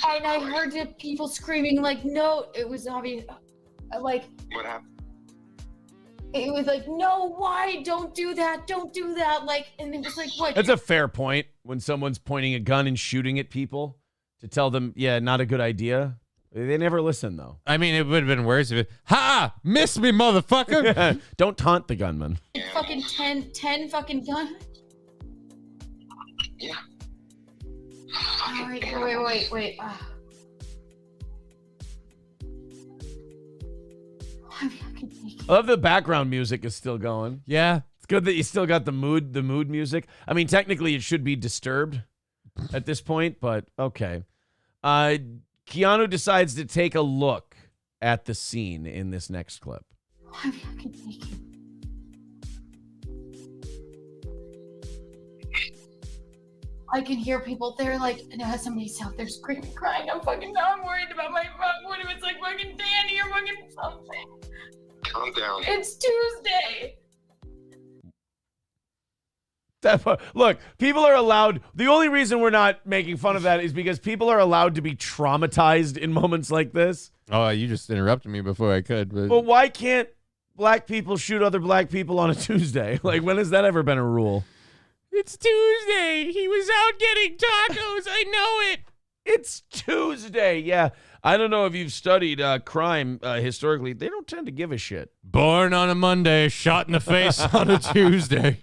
And I heard the people screaming like, no, it was obvious. Like, What happened? it was like, no, why? Don't do that. Don't do that. Like, and it was like, what? That's a fair point when someone's pointing a gun and shooting at people to tell them, yeah, not a good idea. They never listen, though. I mean, it would have been worse if it, ha! Miss me, motherfucker! Don't taunt the gunman. Fucking 10 fucking guns. Yeah. All right, wait. I'm fucking naked. I love the background music is still going. Yeah. It's good that you still got the mood music. I mean, technically it should be disturbed at this point, but okay. Keanu decides to take a look at the scene in this next clip. I'm fucking naked. I can hear people. They're like, no, somebody's out there screaming, crying. I'm worried about my fuck. What if it's like fucking Danny or fucking something? Calm down. It's Tuesday. Look, people are allowed. The only reason we're not making fun of that is because people are allowed to be traumatized in moments like this. Oh, you just interrupted me before I could. But Well, why can't black people shoot other black people on a Tuesday? Like, when has that ever been a rule? it's Tuesday. He was out getting tacos. I know it. It's Tuesday. Yeah. I don't know if you've studied crime historically. They don't tend to give a shit. Born on a Monday, shot in the face on a Tuesday.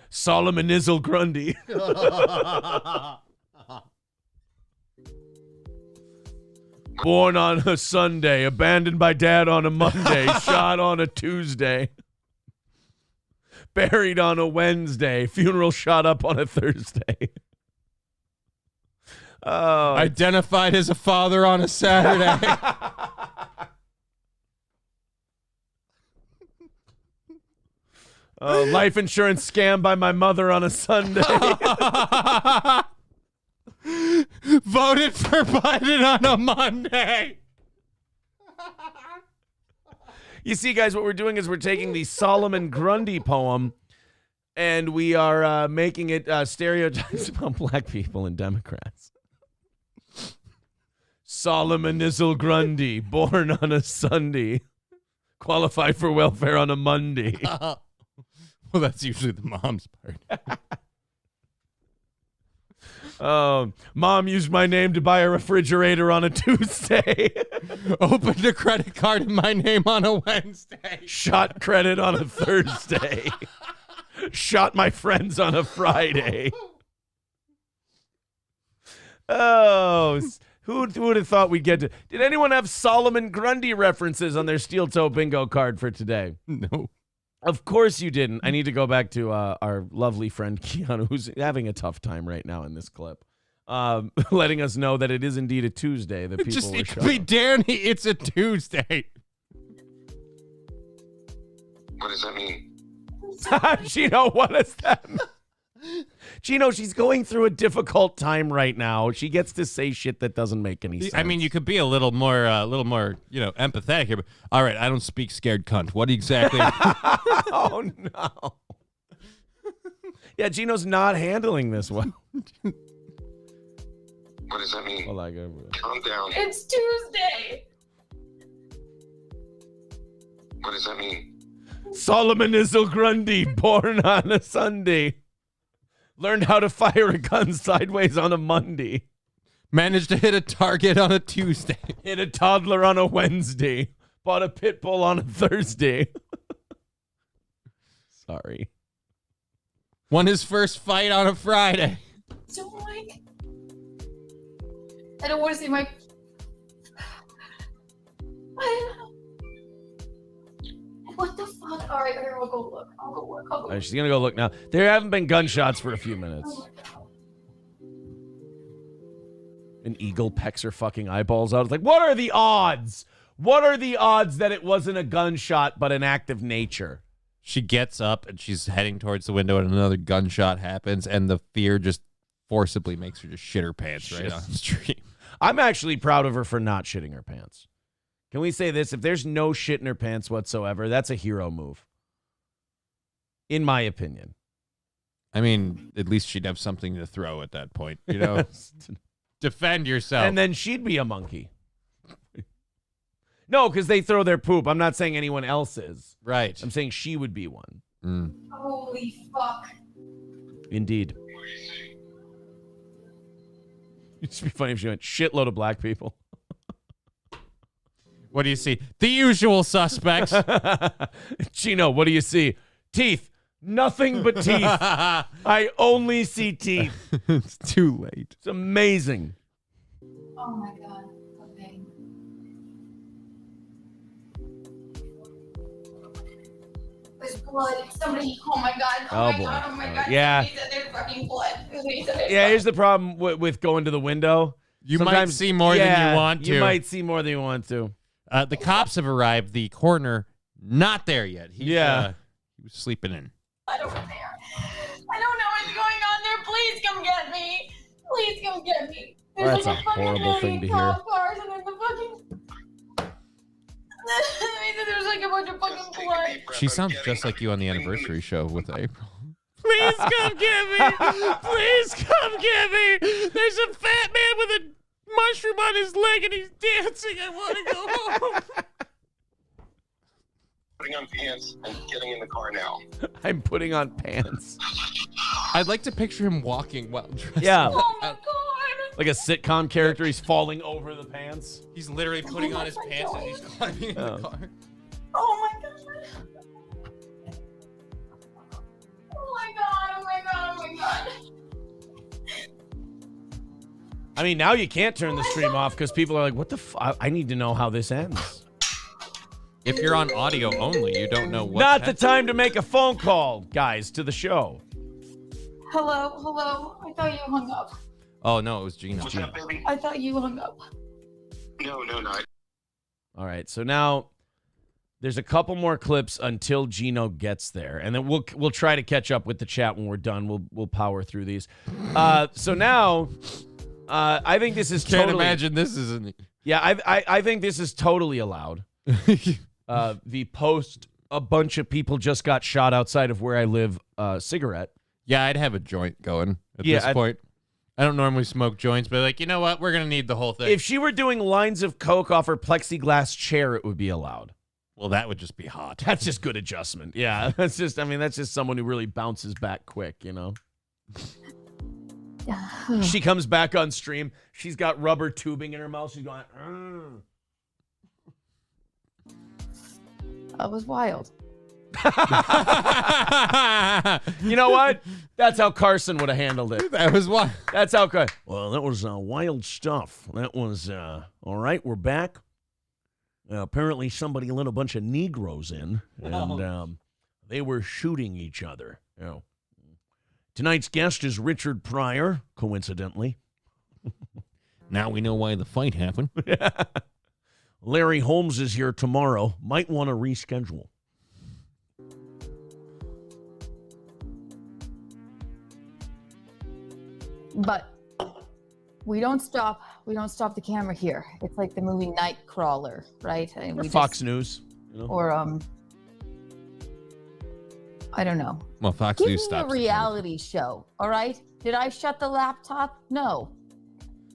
Solomon Izzle Grundy. Born on a Sunday, abandoned by dad on a Monday, shot on a Tuesday. Buried on a Wednesday, funeral shot up on a Thursday. Oh, Identified as a father on a Saturday. life insurance scam by my mother on a Sunday. Voted for Biden on a Monday. You see, guys, what we're doing is we're taking the Solomon Grundy poem and we are making it stereotypes about black people and Democrats. Solomon Nizzle Grundy, born on a Sunday, qualified for welfare on a Monday. Well, that's usually the mom's part. Mom used my name to buy a refrigerator on a Tuesday. Opened a credit card in my name on a Wednesday. Shot credit on a Thursday. Shot my friends on a Friday. Oh, who would have thought we'd get to... Did anyone have Solomon Grundy references on their steel toe bingo card for today? No. Of course you didn't. I need to go back to our lovely friend Keanu, who's having a tough time right now in this clip, letting us know that it is indeed a Tuesday that people were It could showing. be Danny. It's a Tuesday. What does that mean? Gino, what is that? Gino, she's going through a difficult time right now. She gets to say shit that doesn't make any sense. I mean, you could be a little more, empathetic here. But all right, I don't speak scared cunt. What exactly? Oh no. Yeah, Gino's not handling this well. What does that mean? Well, Calm down. It's Tuesday. What does that mean? Solomon Nizzle Grundy, born on a Sunday. Learned how to fire a gun sideways on a Monday. Managed to hit a target on a Tuesday. Hit a toddler on a Wednesday. Bought a pit bull on a Thursday. Sorry. Won his first fight on a Friday. So like, I don't want to see my. What the fuck? All right, I'll go look. I'll go look. All right, she's gonna go look now. There haven't been gunshots for a few minutes. An eagle pecks her fucking eyeballs out. It's like, what are the odds? What are the odds that it wasn't a gunshot but an act of nature? She gets up and she's heading towards the window, and another gunshot happens, and the fear just forcibly makes her just shit her pants right on the street. I'm actually proud of her for not shitting her pants. Can we say this? If there's no shit in her pants whatsoever, that's a hero move. In my opinion. I mean, at least she'd have something to throw at that point, you know? Defend yourself. And then she'd be a monkey. No, because they throw their poop. I'm not saying anyone else is. Right. I'm saying she would be one. Holy fuck. Indeed. It'd just be funny if she went, shitload of black people. What do you see? The usual suspects. Chino, what do you see? Teeth. Nothing but teeth. I only see teeth. It's too late. It's amazing. Oh my god. Okay. There's blood. Somebody. Oh my god. Oh, my boy. god. Oh my god. Yeah. Somebody said there's fucking blood. Yeah, here's the problem with going to the window. You might see more than you want to. You might see more than you want to. The cops have arrived. The coroner, not there yet. He was sleeping in. I don't know there. I don't know what's going on there. Please come get me. Please come get me. There's That's a horrible fucking thing to million hear. cop cars and there's a fucking. There's like a bunch of fucking blood. She sounds just like you on the anniversary show with April. Please come get me. Please come get me. There's a fat man with a mushroom on his leg and he's dancing. I want to go home. Putting on pants and getting in the car now. I'm putting on pants. I'd like to picture him walking while dressed. Yeah. Oh my god. Like a sitcom character, he's falling over the pants. He's literally putting on his pants and he's climbing in the car. Oh my god. Oh my god. Oh my god. Oh my god. I mean, now you can't turn the stream off because people are like, what the fuck? I need to know how this ends. If you're on audio only, you don't know what. Not the time to make a phone call, guys, to the show. Hello. I thought you hung up. Oh, no, it was Gina. What's up, baby? I thought you hung up. No, not. All right, so now there's a couple more clips until Gino gets there, and then we'll try to catch up with the chat when we're done. We'll power through these. So now, I think this is Can't totally. imagine this isn't. Yeah, I think this is totally allowed. the post a bunch of people just got shot outside of where I live cigarette. Yeah, I'd have a joint going at this point. I don't normally smoke joints, but like, you know what? We're going to need the whole thing. If she were doing lines of coke off her plexiglass chair, it would be allowed. Well, that would just be hot. That's just good adjustment. Yeah, that's just someone who really bounces back quick, you know? She comes back on stream. She's got rubber tubing in her mouth. She's going, That was wild. You know what? That's how Carson would have handled it. That was wild. That's how. Well, that was wild stuff. That was all right. We're back. Apparently, somebody let a bunch of Negroes in, and they were shooting each other. You know. Tonight's guest is Richard Pryor, coincidentally. Now we know why the fight happened. Larry Holmes is here tomorrow. Might want to reschedule. But we don't stop the camera here. It's like the movie Nightcrawler, right? I mean, Or Fox News. You know? Or I don't know. Well, Fox Give News me stops. a reality show, all right? Did I shut the laptop? No.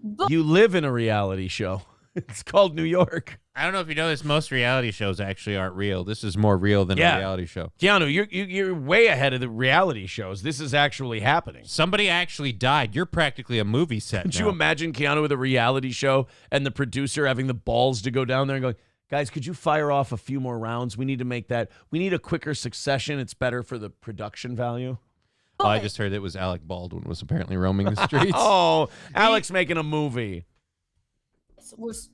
But You live in a reality show. It's called New York. I don't know if you know this. Most reality shows actually aren't real. This is more real than a reality show. Keanu, you're way ahead of the reality shows. This is actually happening. Somebody actually died. You're practically a movie set. Could now. you imagine Keanu with a reality show and the producer having the balls to go down there and go, guys, could you fire off a few more rounds? We need to make that. We need a quicker succession. It's better for the production value. Oh, I just heard it was Alec Baldwin was apparently roaming the streets. Oh, Alex making a movie. was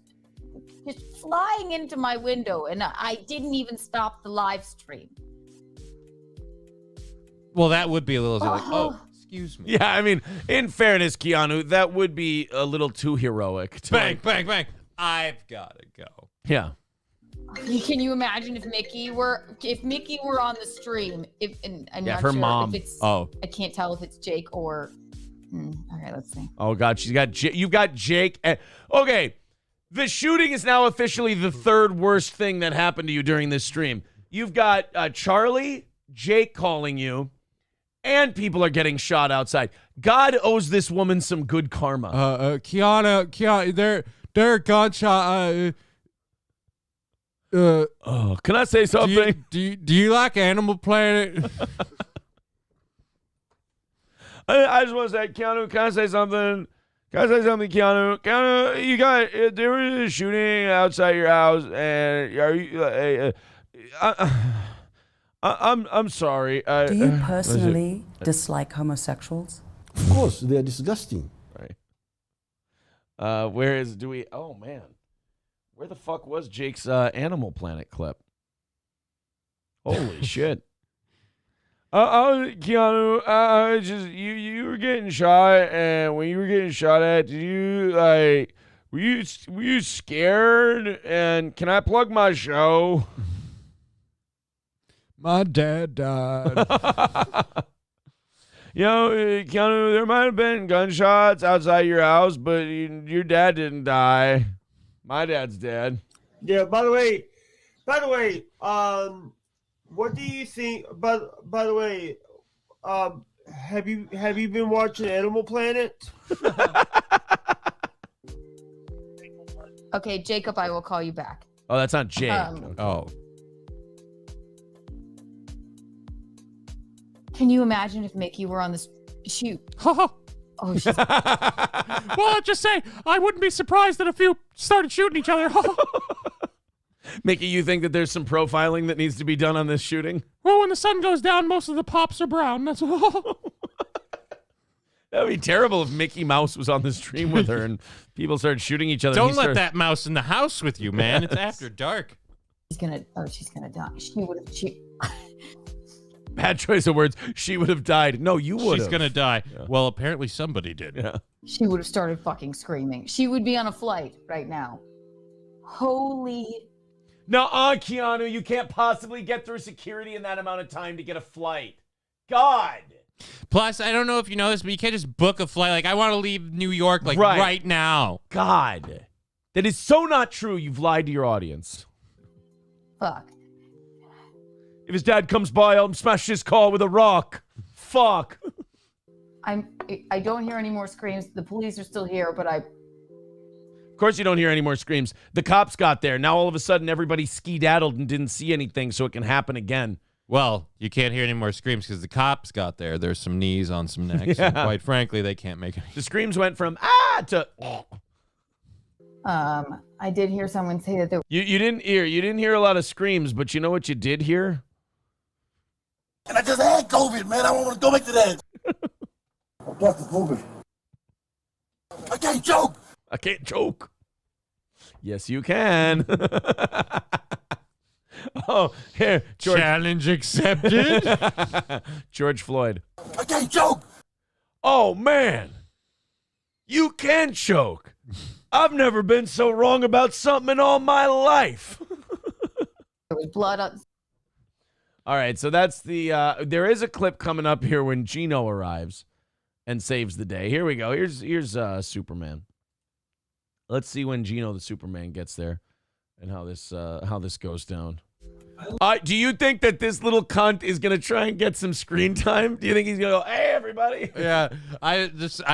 just flying into my window, and I didn't even stop the live stream. Well, that would be a little like, oh, excuse me. Yeah, I mean, in fairness, Keanu, that would be a little too heroic. Bang, bang, bang. I've got to go. Yeah. Can you imagine if Mickey were on the stream? I'm not her sure mom. If it's, Oh. I can't tell if it's Jake or. Okay, let's see. Oh God, you've got Jake. Okay, the shooting is now officially the third worst thing that happened to you during this stream. You've got Charlie, Jake calling you, and people are getting shot outside. God owes this woman some good karma. Kiana, they're gunshot. Can I say something? Do you like Animal Planet? I just want to say, Keanu, can I say something? Can I say something, Keanu? Keanu, there was a shooting outside your house, and are you? I'm sorry. Do you personally dislike homosexuals? Of course, they're disgusting. Right. Oh man, where the fuck was Jake's Animal Planet clip? Holy shit. Keanu, you were getting shot, and when you were getting shot at, did you were you scared? And can I plug my show? My dad died. Keanu, there might have been gunshots outside your house, but your dad didn't die. My dad's dead. Yeah. By the way, what do you think? By the way, have you been watching Animal Planet? Okay, Jacob, I will call you back. Oh, that's not Jake. Oh. Can you imagine if Mickey were on this shoot? Oh, she's... well, I'll just say, I wouldn't be surprised that a few started shooting each other. Mickey, you think that there's some profiling that needs to be done on this shooting? Well, when the sun goes down, most of the pops are brown. That's all. That would be terrible if Mickey Mouse was on the stream with her and people started shooting each other. Don't let that mouse in the house with you, man. It's after dark. She's gonna die. She Bad choice of words. She would have died. No, you would have. She's gonna die. Yeah. Well, apparently somebody did. Yeah. She would have started fucking screaming. She would be on a flight right now. Holy. Keanu, you can't possibly get through security in that amount of time to get a flight. God. Plus, I don't know if you know this, but you can't just book a flight. Like, I want to leave New York, right now. God. That is so not true. You've lied to your audience. Fuck. If his dad comes by, I'll smash his car with a rock. Fuck. I don't hear any more screams. The police are still here, but Of course you don't hear any more screams. The cops got there. Now all of a sudden everybody skedaddled and didn't see anything, so it can happen again. Well, you can't hear any more screams because the cops got there. There's some knees on some necks. Yeah. And quite frankly, they can't make it. The screams went from ah to I did hear someone say that there you didn't hear a lot of screams, but you know what you did hear? And I just had COVID, man. I don't want to go back to that. That's the COVID. I can't joke. I can't joke. Yes, you can. Oh, here, George. Challenge accepted. George Floyd. I can't joke. Oh, man. You can choke. I've never been so wrong about something in all my life. was blood on. All right, so that's the there is a clip coming up here when Gino arrives and saves the day. Here we go. Here's Superman. Let's see when Gino the Superman gets there and how this goes down. Do you think that this little cunt is gonna try and get some screen time? Do you think he's gonna go, "Hey, everybody"? Yeah, I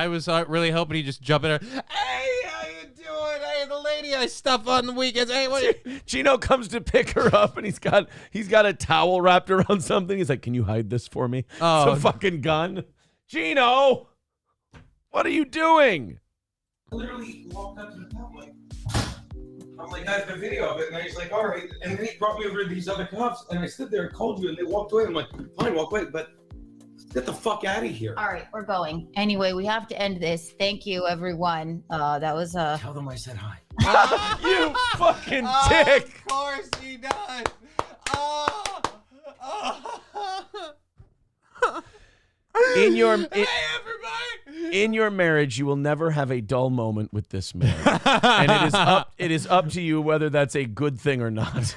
was really hoping he'd just jump in there. Hey, how you doing? Hey, the lady I stuff on the weekends. Hey, what? Gino comes to pick her up and he's got a towel wrapped around something. He's like, "Can you hide this for me?" Oh, it's a fucking gun. Gino, what are you doing? I literally walked up to the cop I'm like, I have a video of it, and he's like, all right. And then he brought me over to these other cops, and I stood there and called you, and they walked away. I'm like, fine, walk away, but get the fuck out of here. All right, we're going. Anyway, we have to end this. Thank you, everyone. That was Tell them I said hi. You fucking dick. Of course he does. In your marriage, you will never have a dull moment with this man, and it is up to you whether that's a good thing or not.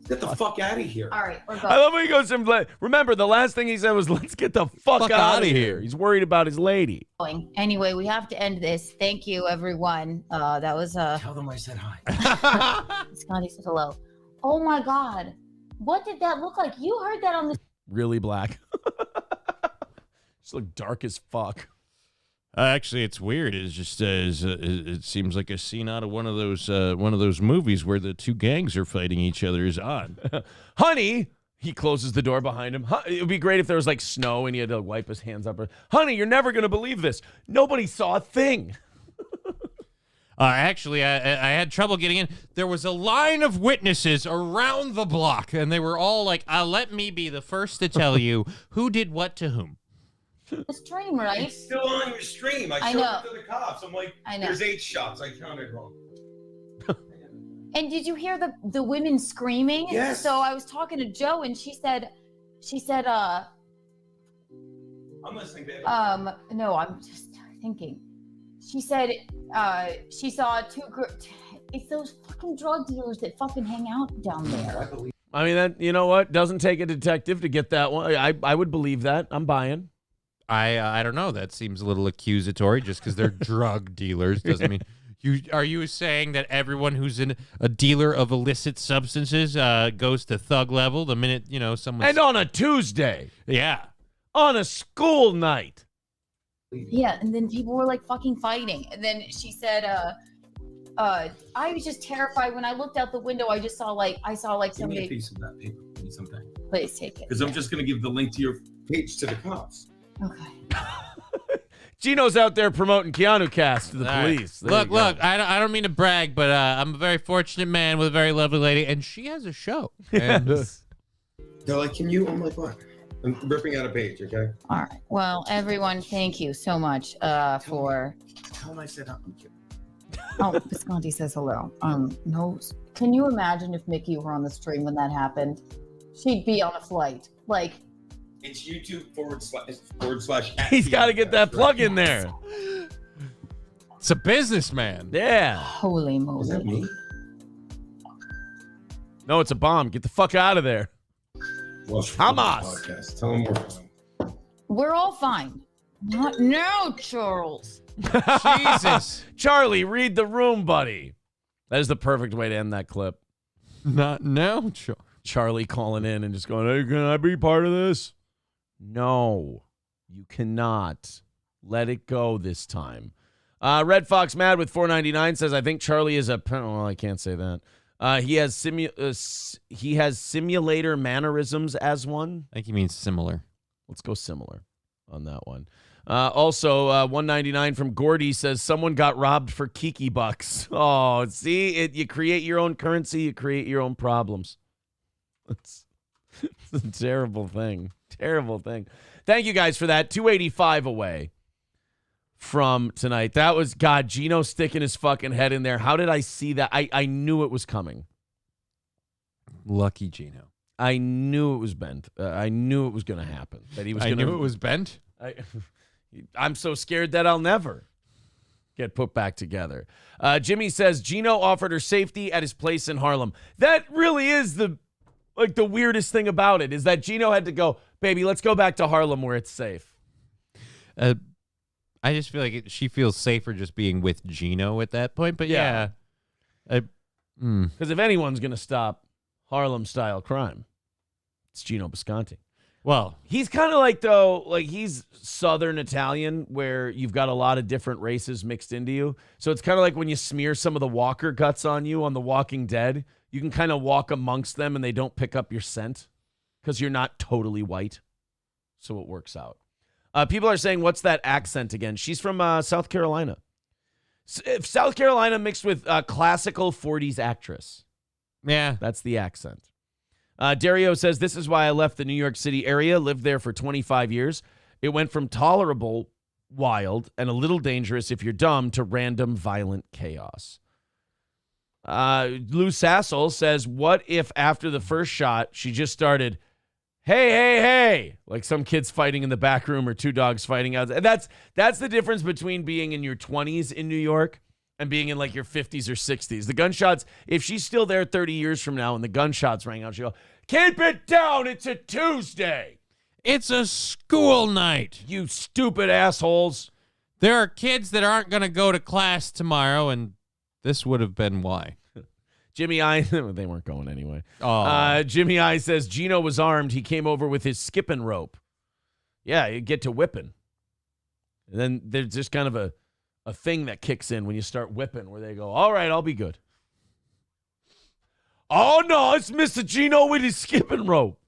Get the fuck out of here. All right, we're going. I love when he goes and remember the last thing he said was, "Let's get the fuck out of here." He's worried about his lady. Anyway, we have to end this. Thank you, everyone. That was Tell them I said hi. Scotty said hello. Oh my God, what did that look like? You heard that on the Really black. Just look dark as fuck. Actually, it's weird. It's just it seems like a scene out of one of those movies where the two gangs are fighting each other. Is on. Honey, he closes the door behind him. It would be great if there was like snow and he had to wipe his hands up. Honey, you're never gonna believe this. Nobody saw a thing. Actually, I had trouble getting in. There was a line of witnesses around the block, and they were all like, "Let me be the first to tell you who did what to whom." The stream, right? It's still on your stream. I showed it to the cops. I'm like, there's 8 shots. I counted wrong. And did you hear the women screaming? Yes. So I was talking to Joe, and she said, I'm listening, baby. no, I'm just thinking. She said, she saw it's those fucking drug dealers that fucking hang out down there. I mean, that, you know what? Doesn't take a detective to get that one. I would believe that. I'm buying. I don't know. That seems a little accusatory. Just because they're drug dealers doesn't mean Are you saying that everyone who's a dealer of illicit substances goes to thug level the minute someone? And on a Tuesday. Yeah. On a school night. Yeah, and then people were like fucking fighting, and then she said, I was just terrified when I looked out the window. I saw somebody. Give me a piece of that paper. I need something. Please take it. Because I'm just going to give the link to your page to the cops. Okay. Gino's out there promoting Keanu Cast to the police. Look, I don't mean to brag, but I'm a very fortunate man with a very lovely lady, and she has a show. And they're like, can you? I'm like, what? I'm ripping out a page, okay? All right. Well, everyone, thank you so much for. Tell them I said I'm kidding. Oh, Visconti says hello. No. Can you imagine if Mickey were on the stream when that happened? She'd be on a flight. Like. It's YouTube // He's got to get that plug in there. It's a businessman. Yeah. Holy moly. Is that me? No, it's a bomb. Get the fuck out of there. Well, Hamas. Tell them we're fine. We're all fine. Not now, Charles. Jesus. Charlie, read the room, buddy. That is the perfect way to end that clip. Not now, Charlie calling in and just going, hey, can I be part of this? No, you cannot. Let it go this time. Red Fox Mad with $4.99 says, I think Charlie is well, I can't say that. He has simulator mannerisms as one. I think he means similar. Let's go similar on that one. Also, $1.99 from Gordy says, someone got robbed for Kiki bucks. Oh, see, you create your own currency, you create your own problems. It's a terrible thing. Terrible thing. Thank you guys for that. 285 away from tonight. That was, God, Gino sticking his fucking head in there. How did I see that? I knew it was coming. Lucky Gino. I knew it was bent. I knew it was going to happen. That he was. I knew it was bent. I'm so scared that I'll never get put back together. Jimmy says Gino offered her safety at his place in Harlem. That really is the weirdest thing about it, is that Gino had to go, baby, let's go back to Harlem where it's safe. I just feel like she feels safer just being with Gino at that point. But yeah. Because if anyone's going to stop Harlem-style crime, it's Gino Bisconti. Well, he's kind of like, though, like he's Southern Italian where you've got a lot of different races mixed into you. So it's kind of like when you smear some of the Walker guts on you on The Walking Dead, you can kind of walk amongst them and they don't pick up your scent because you're not totally white. So it works out. People are saying, what's that accent again? She's from South Carolina. South Carolina mixed with classical 40s actress. Yeah. That's the accent. Dario says, this is why I left the New York City area, lived there for 25 years. It went from tolerable, wild, and a little dangerous if you're dumb to random violent chaos. Lou Sassel says, what if after the first shot, she just started, hey, like some kids fighting in the back room or two dogs fighting outside. That's the difference between being in your 20s in New York and being in like your 50s or 60s. The gunshots, if she's still there 30 years from now and the gunshots rang out, she'll go, keep it down, it's a Tuesday. It's a school night. You stupid assholes. There are kids that aren't going to go to class tomorrow, and this would have been why. Jimmy I, they weren't going anyway. Oh. Jimmy I says, Gino was armed. He came over with his skipping rope. Yeah, you get to whipping. And then there's just kind of a thing that kicks in when you start whipping where they go, all right, I'll be good. Oh, no, it's Mr. Gino with his skipping rope.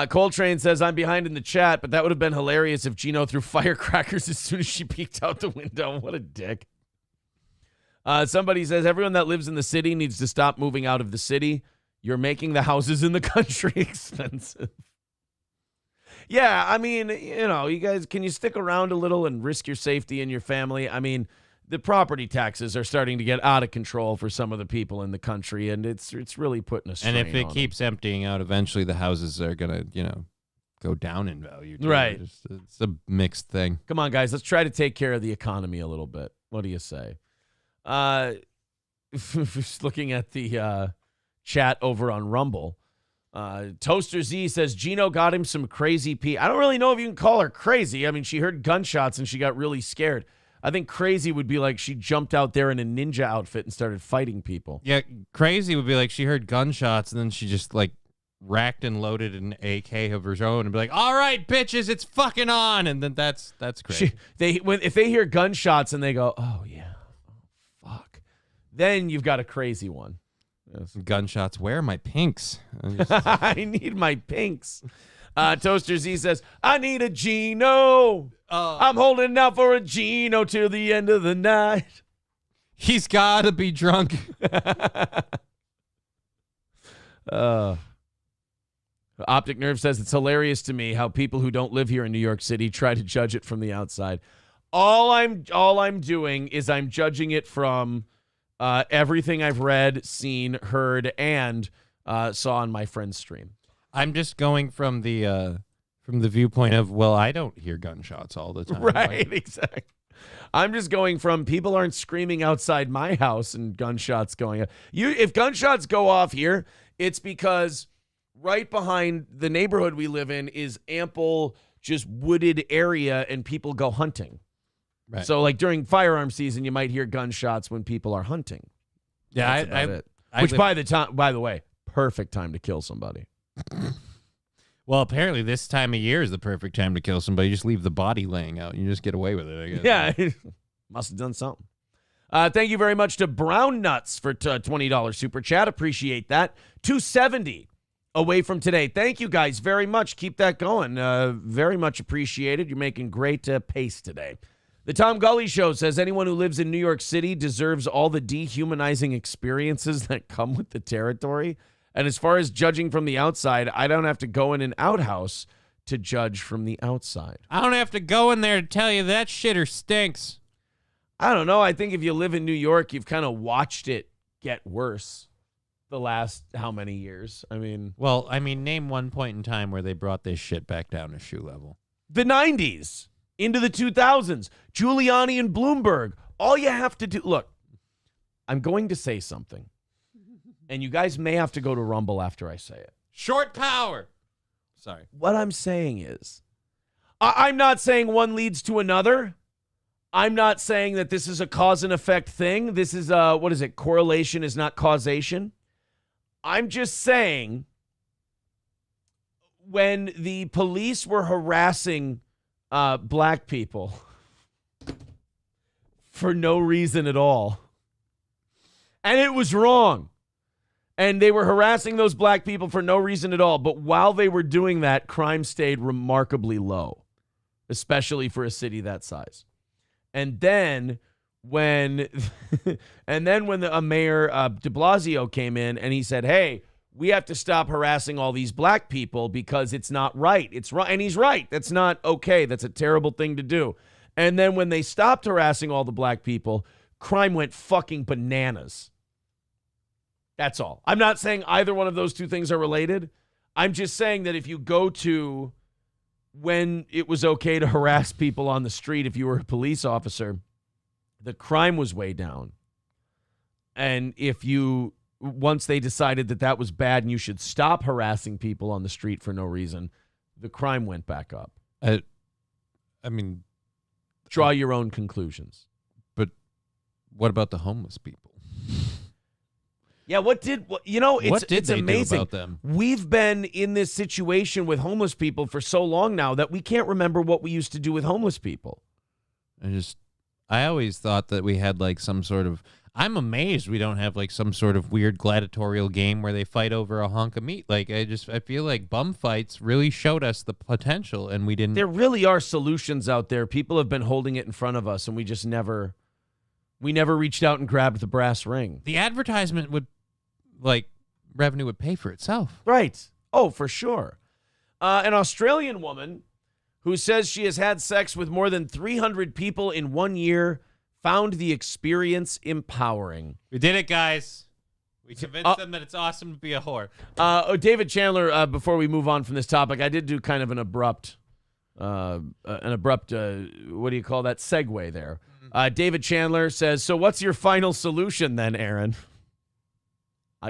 Coltrane says, I'm behind in the chat, but that would have been hilarious if Gino threw firecrackers as soon as she peeked out the window. What a dick. Somebody says, everyone that lives in the city needs to stop moving out of the city. You're making the houses in the country expensive. Yeah, I mean, you guys, can you stick around a little and risk your safety and your family? I mean, the property taxes are starting to get out of control for some of the people in the country, and it's really putting a strain on And if it keeps emptying out, eventually the houses are going to, go down in value, too. Right. It's a mixed thing. Come on, guys, let's try to take care of the economy a little bit. What do you say? Just looking at the chat over on Rumble. Toaster Z says, Gino got him some crazy pee. I don't really know if you can call her crazy. I mean, she heard gunshots and she got really scared. I think crazy would be like she jumped out there in a ninja outfit and started fighting people. Yeah, crazy would be like she heard gunshots and then she just like racked and loaded an AK of her own and be like, all right, bitches, it's fucking on. And then that's crazy. If they hear gunshots and they go, oh, yeah. Then you've got a crazy one. Yes. Gunshots. Where are my pinks? I need my pinks. Toaster Z says, I need a Gino. I'm holding out for a Gino till the end of the night. He's got to be drunk. Optic Nerve says, it's hilarious to me how people who don't live here in New York City try to judge it from the outside. All I'm doing is I'm judging it from everything I've read, seen, heard, and saw on my friend's stream. I'm just going from the viewpoint of, well, I don't hear gunshots all the time. Right, exactly. I'm just going from people aren't screaming outside my house and gunshots going up. If gunshots go off here, it's because right behind the neighborhood we live in is ample, just wooded area, and people go hunting. Right. So, like during firearm season, you might hear gunshots when people are hunting. Yeah, Which, by the way, perfect time to kill somebody. Well, apparently this time of year is the perfect time to kill somebody. You just leave the body laying out. You just get away with it, I guess. Yeah, must have done something. Thank you very much to Brown Nuts for $20 super chat. Appreciate that. 270 away from today. Thank you guys very much. Keep that going. Very much appreciated. You're making great pace today. The Tom Gully Show says anyone who lives in New York City deserves all the dehumanizing experiences that come with the territory. And as far as judging from the outside, I don't have to go in an outhouse to judge from the outside. I don't have to go in there to tell you that shitter stinks. I don't know. I think if you live in New York, you've kind of watched it get worse the last how many years? Name one point in time where they brought this shit back down to shoe level. The 90s into the 2000s. Giuliani and Bloomberg. All you have to do... Look, I'm going to say something. And you guys may have to go to Rumble after I say it. Short power. Sorry. What I'm saying is, I'm not saying one leads to another. I'm not saying that this is a cause and effect thing. This is correlation is not causation. I'm just saying when the police were harassing black people for no reason at all, and it was wrong, and they were harassing those black people for no reason at all, but while they were doing that, crime stayed remarkably low, especially for a city that size. And then when a mayor de Blasio came in and he said, hey, we have to stop harassing all these black people because it's not right. It's right. And he's right. That's not okay. That's a terrible thing to do. And then when they stopped harassing all the black people, crime went fucking bananas. That's all. I'm not saying either one of those two things are related. I'm just saying that if you go to when it was okay to harass people on the street, if you were a police officer, the crime was way down. And once they decided that that was bad and you should stop harassing people on the street for no reason, the crime went back up. Draw your own conclusions. But what about the homeless people? Yeah, it's they amazing. do about them? We've been in this situation with homeless people for so long now that we can't remember what we used to do with homeless people. I always thought that we had like some sort of, I'm amazed we don't have like some sort of weird gladiatorial game where they fight over a hunk of meat. Like I feel like bum fights really showed us the potential and we didn't. There really are solutions out there. People have been holding it in front of us and we just never reached out and grabbed the brass ring. The advertisement revenue would pay for itself. Right. Oh, for sure. An Australian woman who says she has had sex with more than 300 people in 1 year found the experience empowering. We did it, guys. We convinced them that it's awesome to be a whore. David Chandler, before we move on from this topic, I did do kind of an abrupt, what do you call that, segue there. David Chandler says, so what's your final solution then, Aaron?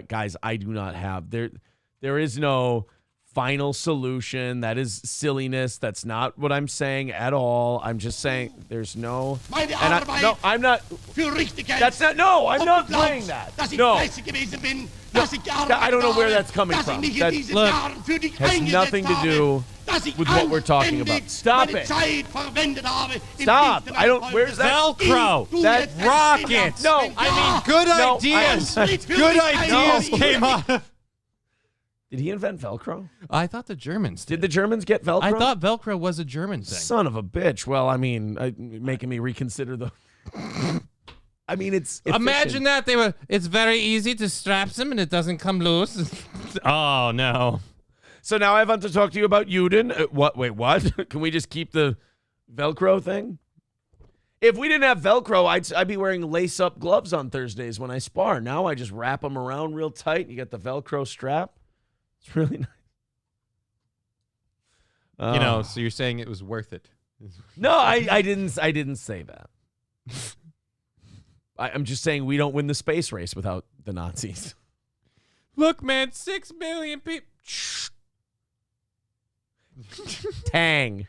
Guys, I do not have. There is no final solution. That is silliness. That's not what I'm saying at all. I'm just saying there's no. I'm not. That's not. No, I'm not playing that. No. I don't know where that's coming from. That has nothing to do with what we're talking about. Stop it. Stop. I don't. Where's that? Velcro. That rocket. No. Good ideas. Good ideas came up. Did he invent Velcro? I thought the Germans did. Did the Germans get Velcro? I thought Velcro was a German thing. Son of a bitch. Well, making me reconsider the... it's efficient. Imagine that. It's very easy to strap them and it doesn't come loose. Oh, no. So now I have to talk to you about Uden. Wait, what? Can we just keep the Velcro thing? If we didn't have Velcro, I'd be wearing lace-up gloves on Thursdays when I spar. Now I just wrap them around real tight. You got the Velcro strap. It's really nice. So you're saying it was worth it? No, I didn't say that. I'm just saying we don't win the space race without the Nazis. Look, man, 6 million people. Tang.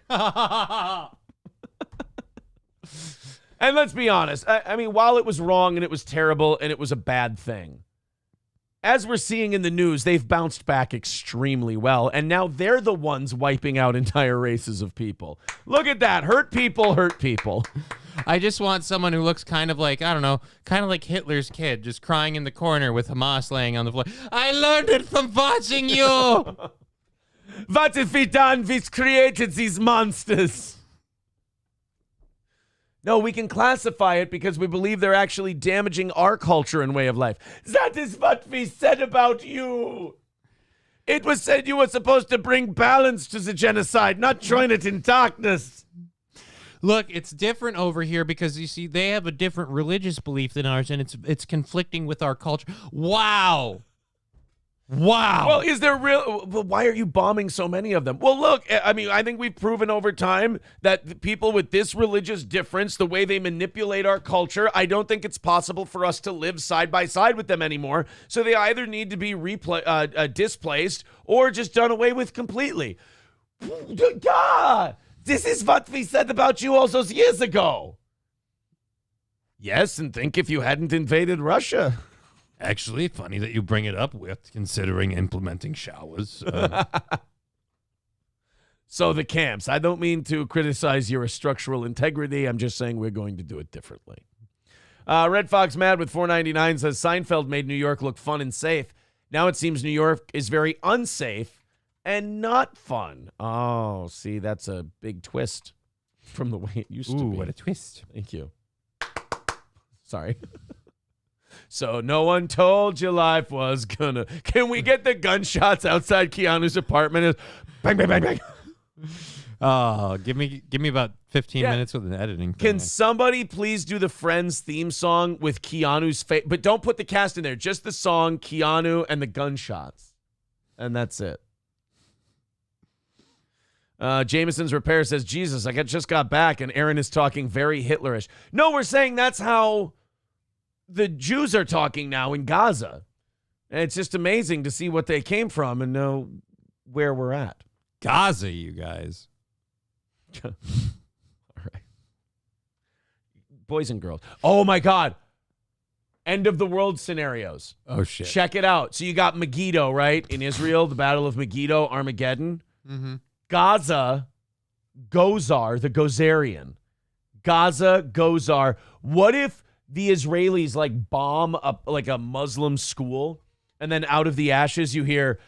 And let's be honest. While it was wrong and it was terrible and it was a bad thing, as we're seeing in the news, they've bounced back extremely well, and now they're the ones wiping out entire races of people. Look at that. Hurt people, hurt people. I just want someone who looks kind of like, I don't know, kind of like Hitler's kid, just crying in the corner with Hamas laying on the floor. I learned it from watching you. What have we done? We've created these monsters. No, we can classify it because we believe they're actually damaging our culture and way of life. That is what we said about you. It was said you were supposed to bring balance to the genocide, not join it in darkness. Look, it's different over here because, you see, they have a different religious belief than ours, and it's conflicting with our culture. Wow. Well, is there real? Well, why are you bombing so many of them? Well, look, I mean, I think we've proven over time that the people with this religious difference, the way they manipulate our culture, I don't think it's possible for us to live side by side with them anymore. So they either need to be displaced or just done away with completely. God, this is what we said about you all those years ago. Yes, and think if you hadn't invaded Russia. Actually, funny that you bring it up with considering implementing showers. So the camps. I don't mean to criticize your structural integrity. I'm just saying we're going to do it differently. Red Fox Mad with $4.99 says Seinfeld made New York look fun and safe. Now it seems New York is very unsafe and not fun. Oh, see, that's a big twist from the way it used to be. What a twist. Thank you. Sorry. So no one told you life was gonna. Can we get the gunshots outside Keanu's apartment? Bang, bang, bang, bang. Oh, give me about 15 minutes with an editing thing. Can somebody please do the Friends theme song with Keanu's face? But don't put the cast in there. Just the song, Keanu, and the gunshots. And that's it. Jameson's Repair says, Jesus, I just got back, and Aaron is talking very Hitlerish. No, we're saying that's how the Jews are talking now in Gaza. And it's just amazing to see what they came from and know where we're at. Gaza, you guys. All right. Boys and girls. Oh, my God. End of the world scenarios. Oh, shit. Check it out. So you got Megiddo, right? In Israel, the Battle of Megiddo, Armageddon. Mm-hmm. Gaza, Gozar, the Gozerian. Gaza, Gozar. What if the Israelis like bomb up like a Muslim school, and then out of the ashes you hear,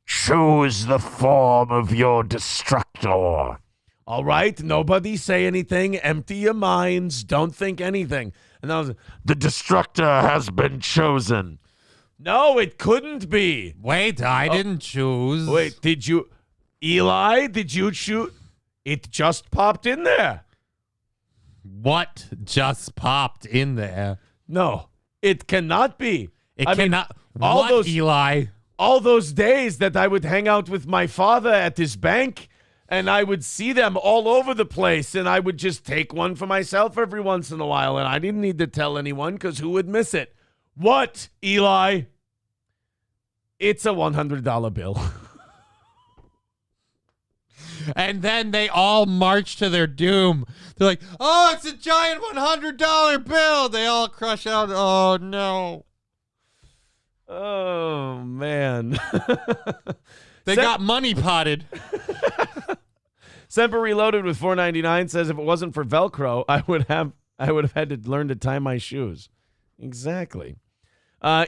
choose the form of your destructor. All right, nobody say anything. Empty your minds. Don't think anything. And that was, the destructor has been chosen. No, it couldn't be. Wait, I didn't choose. Wait, did you, Eli? Did you choose? It just popped in there. What just popped in there? No, it cannot be. I cannot. What, Eli? All those days that I would hang out with my father at his bank, and I would see them all over the place, and I would just take one for myself every once in a while, and I didn't need to tell anyone because who would miss it? What, Eli? It's a $100 bill. And then they all march to their doom. They're like, oh, it's a giant $100 bill. They all crush out. Oh, no. Oh, man. They got money potted. Semper Reloaded with $4.99 says if it wasn't for Velcro, I would have had to learn to tie my shoes. Exactly.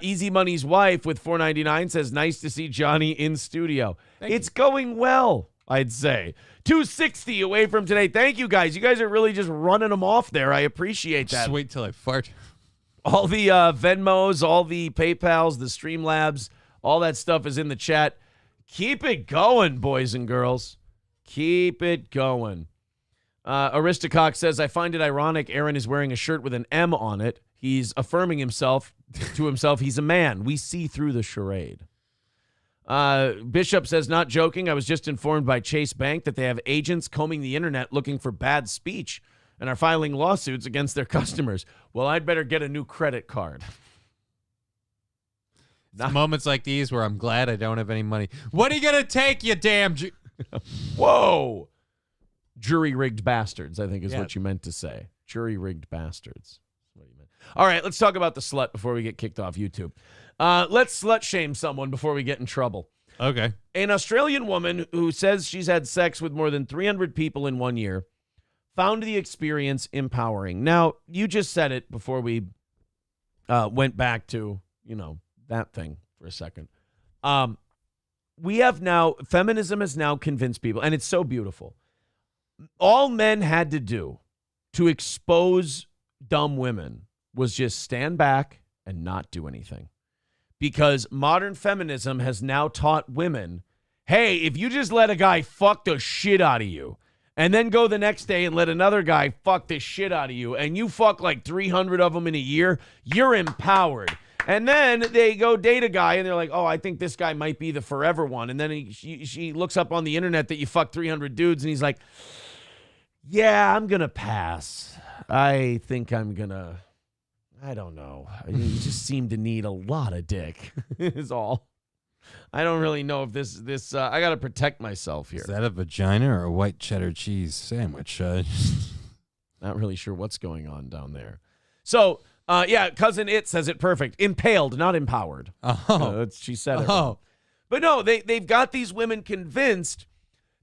Easy Money's wife with $4.99 says nice to see Johnny in studio. It's going well, I'd say. 260 away from today. Thank you, guys. You guys are really just running them off there. I appreciate that. Just wait till I fart. All the Venmos, all the PayPals, the Streamlabs, all that stuff is in the chat. Keep it going, boys and girls. Keep it going. Aristocock says, I find it ironic Aaron is wearing a shirt with an M on it. He's affirming himself to himself. He's a man. We see through the charade. Bishop says, not joking. I was just informed by Chase Bank that they have agents combing the internet looking for bad speech and are filing lawsuits against their customers. Well, I'd better get a new credit card. Moments like these where I'm glad I don't have any money. What are you going to take, you damn... Whoa. Jury-rigged bastards, I think is what you meant to say. Jury-rigged bastards. what he meant. All right, let's talk about the slut before we get kicked off YouTube. Let's slut shame someone before we get in trouble. Okay. An Australian woman who says she's had sex with more than 300 people in 1 year found the experience empowering. Now, you just said it before we went back to, that thing for a second. Feminism has now convinced people, and it's so beautiful. All men had to do to expose dumb women was just stand back and not do anything. Because modern feminism has now taught women, hey, if you just let a guy fuck the shit out of you and then go the next day and let another guy fuck the shit out of you and you fuck like 300 of them in a year, you're empowered. And then they go date a guy and they're like, oh, I think this guy might be the forever one. And then she looks up on the internet that you fuck 300 dudes and he's like, yeah, I'm going to pass. I think I'm going to... I don't know. You just seem to need a lot of dick is all. I don't really know if this I got to protect myself here. Is that a vagina or a white cheddar cheese sandwich? Not really sure what's going on down there. So, Cousin It says it perfect. Impaled, not empowered. Oh. She said it. Oh. But no, they've got these women convinced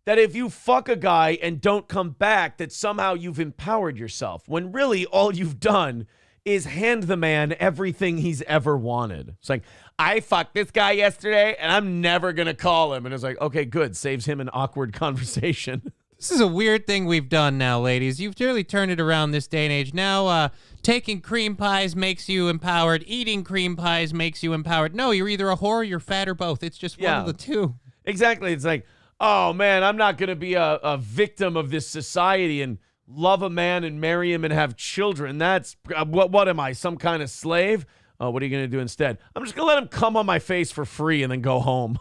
that if you fuck a guy and don't come back, that somehow you've empowered yourself. When really all you've done is hand the man everything he's ever wanted. It's like, I fucked this guy yesterday, and I'm never going to call him. And it's like, okay, good. Saves him an awkward conversation. This is a weird thing we've done now, ladies. You've really turned it around this day and age. Now, taking cream pies makes you empowered. Eating cream pies makes you empowered. No, you're either a whore, you're fat, or both. It's just one of the two. Exactly. It's like, oh, man, I'm not going to be a victim of this society and love a man and marry him and have children. That's what am I, some kind of slave? What are you going to do instead? I'm just going to let him come on my face for free and then go home.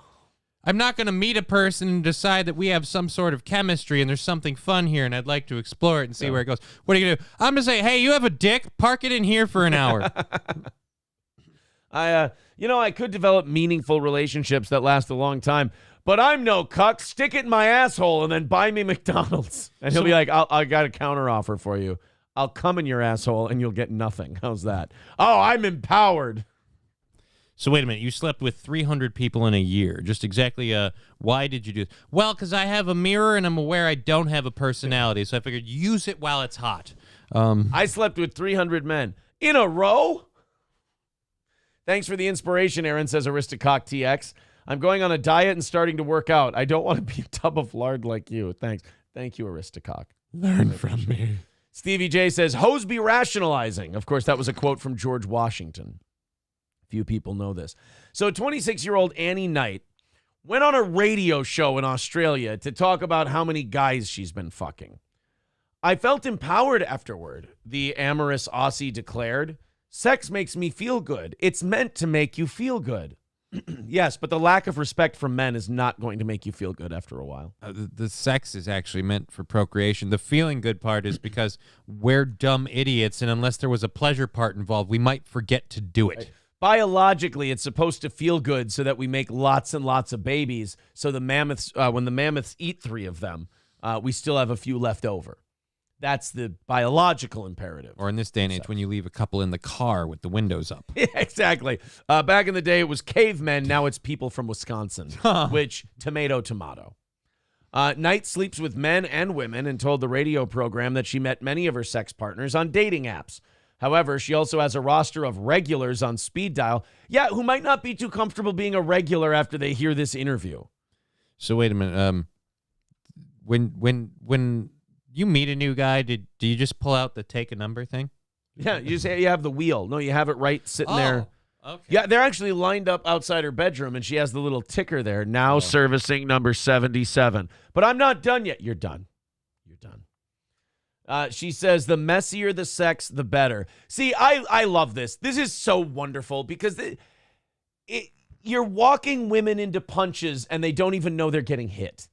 I'm not going to meet a person and decide that we have some sort of chemistry and there's something fun here and I'd like to explore it and see where it goes. What are you going to do? I'm going to say, hey, you have a dick? Park it in here for an hour. I could develop meaningful relationships that last a long time, but I'm no cuck. Stick it in my asshole and then buy me McDonald's. And he'll be like, I got a counter offer for you. I'll come in your asshole and you'll get nothing. How's that? Oh, I'm empowered. So wait a minute. You slept with 300 people in a year. Just exactly why did you do it? Well, because I have a mirror and I'm aware I don't have a personality. So I figured use it while it's hot. I slept with 300 men in a row. Thanks for the inspiration, Aaron, says Aristocock TX. I'm going on a diet and starting to work out. I don't want to be a tub of lard like you. Thanks. Thank you, Aristocock. Learn from me. Stevie J says, hoes be rationalizing. Of course, that was a quote from George Washington. Few people know this. So 26-year-old Annie Knight went on a radio show in Australia to talk about how many guys she's been fucking. I felt empowered afterward, the amorous Aussie declared. Sex makes me feel good. It's meant to make you feel good. Yes, but the lack of respect from men is not going to make you feel good after a while. The sex is actually meant for procreation. The feeling good part is because we're dumb idiots, and unless there was a pleasure part involved, we might forget to do it. Right. Biologically, it's supposed to feel good so that we make lots and lots of babies. So the mammoths, when the mammoths eat 3 of them, we still have a few left over. That's the biological imperative. Or in this day and age, when you leave a couple in the car with the windows up. Yeah, exactly. Back in the day, it was cavemen. Now it's people from Wisconsin, which tomato. Knight sleeps with men and women and told the radio program that she met many of her sex partners on dating apps. However, she also has a roster of regulars on speed dial, who might not be too comfortable being a regular after they hear this interview. So wait a minute. When you meet a new guy, do you just pull out the take a number thing? Yeah, you have the wheel. No, you have it right sitting there. Okay. Yeah, they're actually lined up outside her bedroom, and she has the little ticker there, now servicing number 77. But I'm not done yet. You're done. You're done. She says, the messier the sex, the better. See, I love this. This is so wonderful because you're walking women into punches, and they don't even know they're getting hit.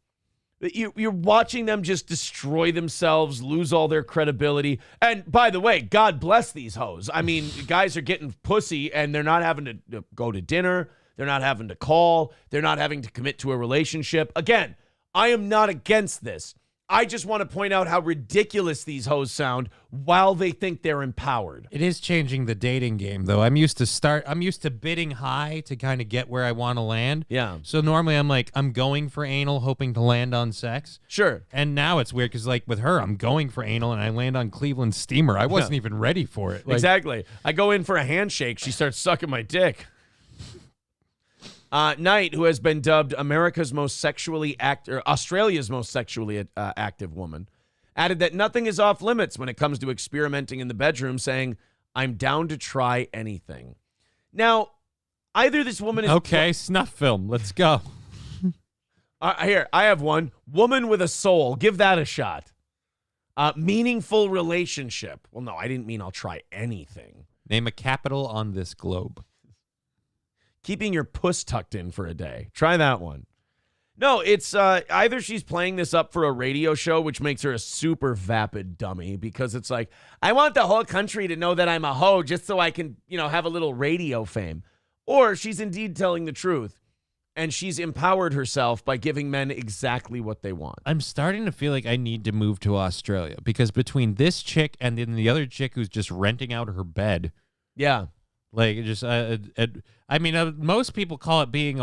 You're watching them just destroy themselves, lose all their credibility. And by the way, God bless these hoes. I mean, guys are getting pussy and they're not having to go to dinner. They're not having to call. They're not having to commit to a relationship. Again, I am not against this. I just want to point out how ridiculous these hoes sound while they think they're empowered. It is changing the dating game, though. I'm used to bidding high to kind of get where I want to land. Yeah. So normally I'm going for anal, hoping to land on sex. Sure. And now it's weird because, like, with her, I'm going for anal and I land on Cleveland Steamer. I wasn't even ready for it. Like, Exactly. I go in for a handshake. She starts sucking my dick. Knight, who has been dubbed Australia's most sexually active woman, added that nothing is off limits when it comes to experimenting in the bedroom, saying, "I'm down to try anything." Now, either this woman is okay, snuff film. Let's go. Here, I have one. Woman with a soul. Give that a shot. Meaningful relationship. Well, no, I didn't mean I'll try anything. Name a capital on this globe. Keeping your puss tucked in for a day. Try that one. No, it's either she's playing this up for a radio show, which makes her a super vapid dummy, because it's like, I want the whole country to know that I'm a hoe just so I can, have a little radio fame. Or she's indeed telling the truth, and she's empowered herself by giving men exactly what they want. I'm starting to feel like I need to move to Australia, because between this chick and then the other chick who's just renting out her bed. Yeah. Like, just, most people call it being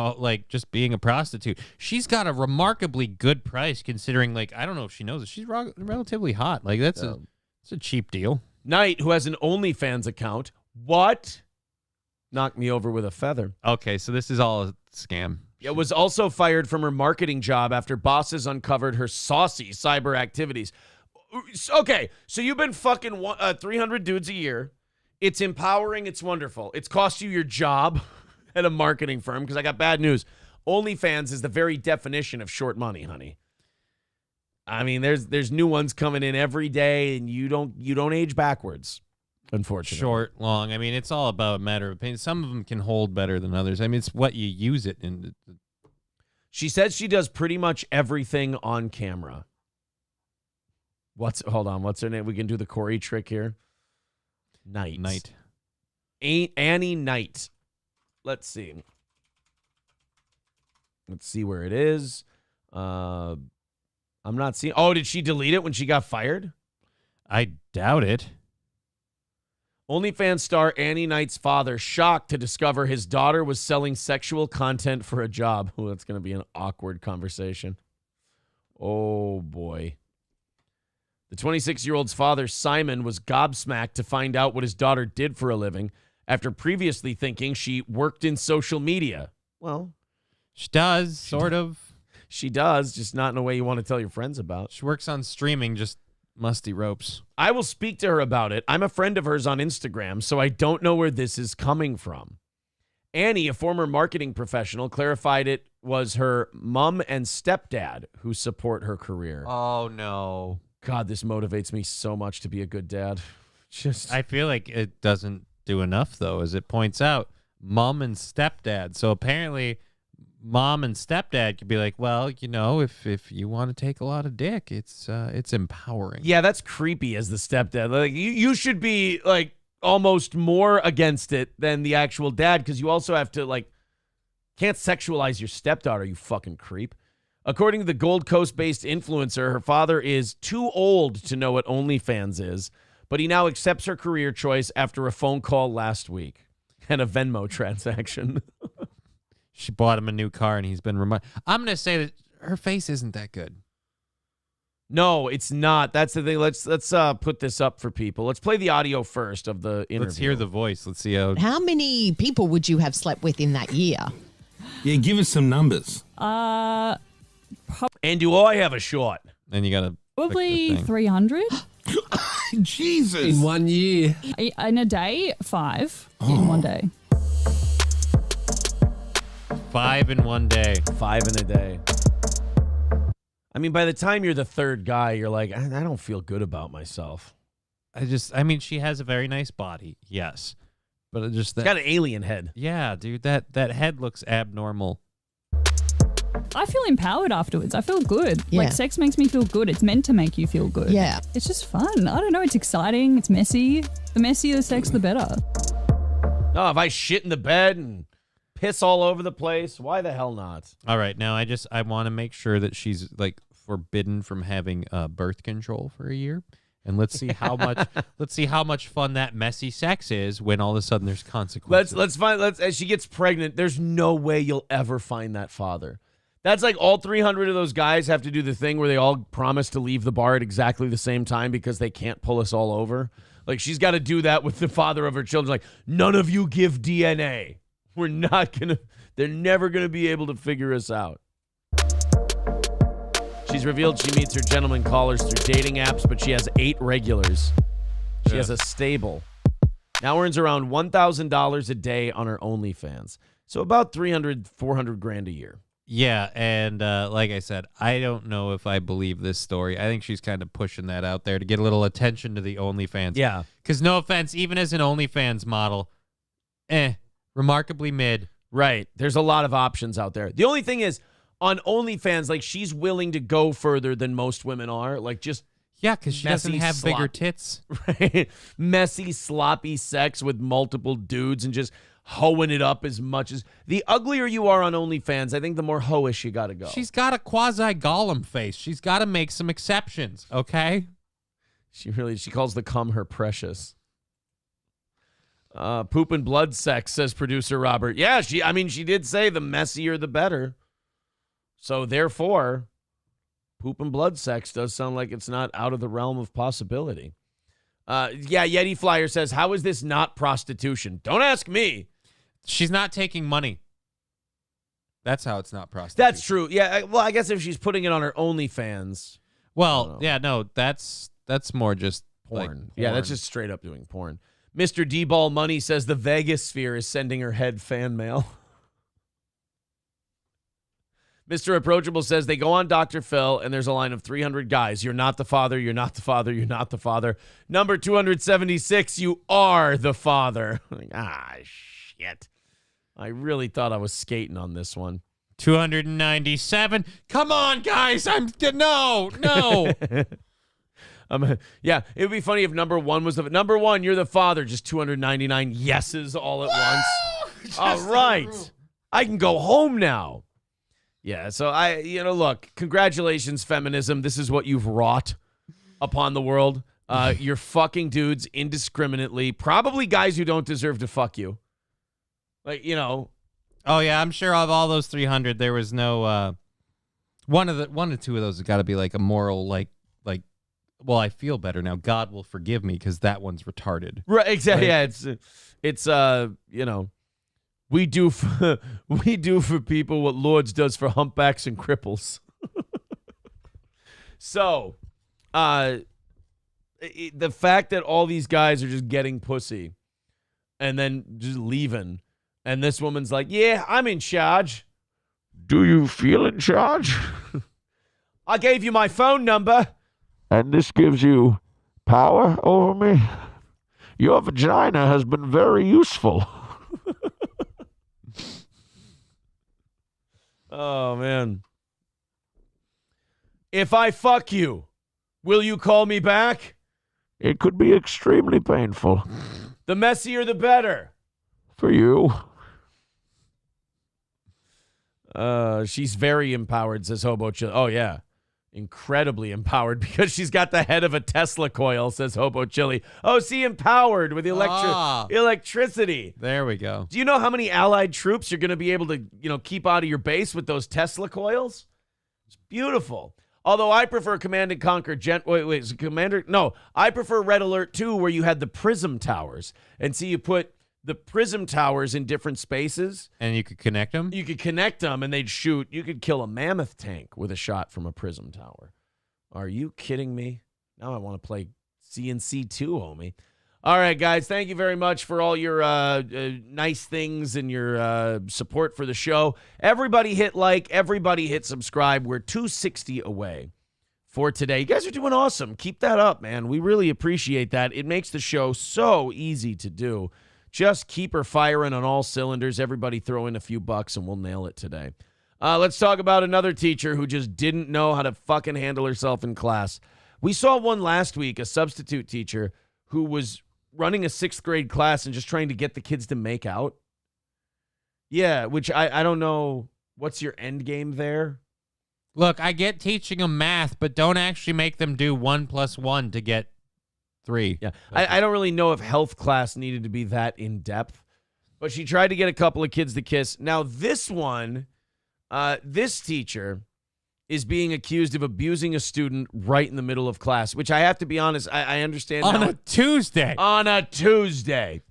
just being a prostitute. She's got a remarkably good price considering, like, I don't know if she knows it. She's relatively hot. Like, it's a cheap deal. Knight, who has an OnlyFans account. What? Knocked me over with a feather. Okay, so this is all a scam. It was also fired from her marketing job after bosses uncovered her saucy cyber activities. Okay, so you've been fucking 300 dudes a year. It's empowering. It's wonderful. It's cost you your job at a marketing firm, because I got bad news. OnlyFans is the very definition of short money, honey. I mean, there's new ones coming in every day, and you don't age backwards, unfortunately. Short, long. I mean, it's all about a matter of opinion. Some of them can hold better than others. I mean, it's what you use it in. She says she does pretty much everything on camera. Hold on. What's her name? We can do the Corey trick here. Knight. Annie Knight. Let's see. Let's see where it is. I'm not seeing. Oh, did she delete it when she got fired? I doubt it. OnlyFans star Annie Knight's father shocked to discover his daughter was selling sexual content for a job. Oh, that's going to be an awkward conversation. Oh, boy. The 26-year-old's father, Simon, was gobsmacked to find out what his daughter did for a living after previously thinking she worked in social media. Well, she does, sort of. She does, just not in a way you want to tell your friends about. She works on streaming, just musty ropes. I will speak to her about it. I'm a friend of hers on Instagram, so I don't know where this is coming from. Annie, a former marketing professional, clarified it was her mom and stepdad who support her career. Oh, no. God, this motivates me so much to be a good dad. I feel like it doesn't do enough, though, as it points out. Mom and stepdad. So apparently, mom and stepdad could be like, well, if you want to take a lot of dick, it's empowering. Yeah, that's creepy as the stepdad. Like you should be like almost more against it than the actual dad, because you also have to can't sexualize your stepdaughter, you fucking creep. According to the Gold Coast-based influencer, her father is too old to know what OnlyFans is, but he now accepts her career choice after a phone call last week and a Venmo transaction. She bought him a new car, and he's been reminded. I'm going to say that her face isn't that good. No, it's not. That's the thing. Let's put this up for people. Let's play the audio first of the interview. Let's hear the voice. Let's see how. How many people would you have slept with in that year? Yeah, give us some numbers. And do I have a shot? And you got to probably 300. Jesus. In 1 year. In a day, 5 in 1 day. 5 in 1 day. 5 in a day. I mean, by the time you're the third guy, you're like, I don't feel good about myself. She has a very nice body. Yes. But it just She's got an alien head. Yeah, dude, that head looks abnormal. I feel empowered afterwards. I feel good. Yeah. Like, sex makes me feel good. It's meant to make you feel good. Yeah. It's just fun. I don't know. It's exciting. It's messy. The messier the sex, the better. No, if I shit in the bed and piss all over the place, why the hell not? All right, now I want to make sure that she's forbidden from having birth control for a year. And let's see how much fun that messy sex is when all of a sudden there's consequences. As she gets pregnant, there's no way you'll ever find that father. That's like all 300 of those guys have to do the thing where they all promise to leave the bar at exactly the same time because they can't pull us all over. Like, she's got to do that with the father of her children. Like, none of you give DNA. They're never going to be able to figure us out. She's revealed she meets her gentleman callers through dating apps, but she has 8 regulars. She has a stable. Now earns around $1,000 a day on her OnlyFans. So about $300-400 grand a year. Yeah, and like I said, I don't know if I believe this story. I think she's kind of pushing that out there to get a little attention to the OnlyFans. Yeah. Because no offense, even as an OnlyFans model, remarkably mid. Right. There's a lot of options out there. The only thing is, on OnlyFans, like, she's willing to go further than most women are. Like, just because she doesn't have bigger tits. Right. Messy, sloppy sex with multiple dudes and just hoeing it up as much as... The uglier you are on OnlyFans, I think the more hoish you got to go. She's got a quasi-Gollum face. She's got to make some exceptions, okay? She calls the cum her precious. Poop and blood sex, says producer Robert. Yeah, she did say the messier the better. So therefore, poop and blood sex does sound like it's not out of the realm of possibility. Yeti Flyer says, how is this not prostitution? Don't ask me. She's not taking money. That's how it's not prostitution. That's true. Yeah, well, I guess if she's putting it on her OnlyFans. Well, yeah, no, that's more just porn. like porn. Yeah, that's just straight up doing porn. Mr. D-Ball Money says the Vegas sphere is sending her head fan mail. Mr. Approachable says they go on Dr. Phil and there's a line of 300 guys. You're not the father. You're not the father. You're not the father. Number 276, you are the father. Shit. I really thought I was skating on this one. 297. Come on, guys. No. Yeah, it would be funny if number 1 was number 1, you're the father. Just 299 yeses all at once. All right. I can go home now. Yeah, so look, congratulations, feminism. This is what you've wrought upon the world. You're fucking dudes indiscriminately, probably guys who don't deserve to fuck you. Like, Oh, yeah, I'm sure of all those 300, there was no, one or two of those have got to be like a moral, well, I feel better now. God will forgive me because that one's retarded. Right, exactly. Right? Yeah, it's we do for people what Lourdes does for humpbacks and cripples. So, the fact that all these guys are just getting pussy and then just leaving, and this woman's like, yeah, I'm in charge. Do you feel in charge? I gave you my phone number. And this gives you power over me? Your vagina has been very useful. Oh, man. If I fuck you, will you call me back? It could be extremely painful. The messier, the better. For you. She's very empowered, says Hobo Chili. Oh, yeah. Incredibly empowered because she's got the head of a Tesla coil, says Hobo Chili. Oh, see, empowered with electricity. There we go. Do you know how many Allied troops you're going to be able to, keep out of your base with those Tesla coils? It's beautiful. Although I prefer Command & Conquer is it Commander? No, I prefer Red Alert 2 where you had the prism towers. And see, you put the prism towers in different spaces. And you could connect them? You could connect them and they'd shoot. You could kill a mammoth tank with a shot from a prism tower. Are you kidding me? Now I want to play CNC 2, homie. All right, guys, thank you very much for all your nice things and your support for the show. Everybody hit like. Everybody hit subscribe. We're 260 away for today. You guys are doing awesome. Keep that up, man. We really appreciate that. It makes the show so easy to do. Just keep her firing on all cylinders. Everybody throw in a few bucks and we'll nail it today. Let's talk about another teacher who just didn't know how to fucking handle herself in class. We saw one last week, a substitute teacher who was running a 6th grade class and just trying to get the kids to make out. Yeah, which I don't know. What's your end game there? Look, I get teaching them math, but don't actually make them do 1 + 1 to get 3. Yeah, I don't really know if health class needed to be that in depth, but she tried to get a couple of kids to kiss. Now this one, this teacher is being accused of abusing a student right in the middle of class, which I have to be honest, I understand. On a Tuesday. On a Tuesday.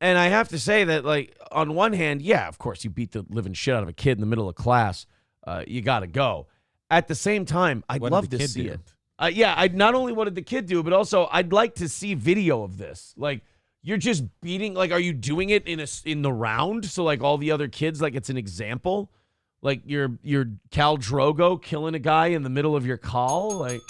And I have to say that, like, on one hand, yeah, of course, you beat the living shit out of a kid in the middle of class. You got to go. At the same time, I'd love to see it. Yeah, not only what did the kid do, but also I'd like to see video of this. Like, you're just beating, like, are you doing it in the round? So, like, all the other kids, like, it's an example? Like, you're Khal Drogo killing a guy in the middle of your call? Like,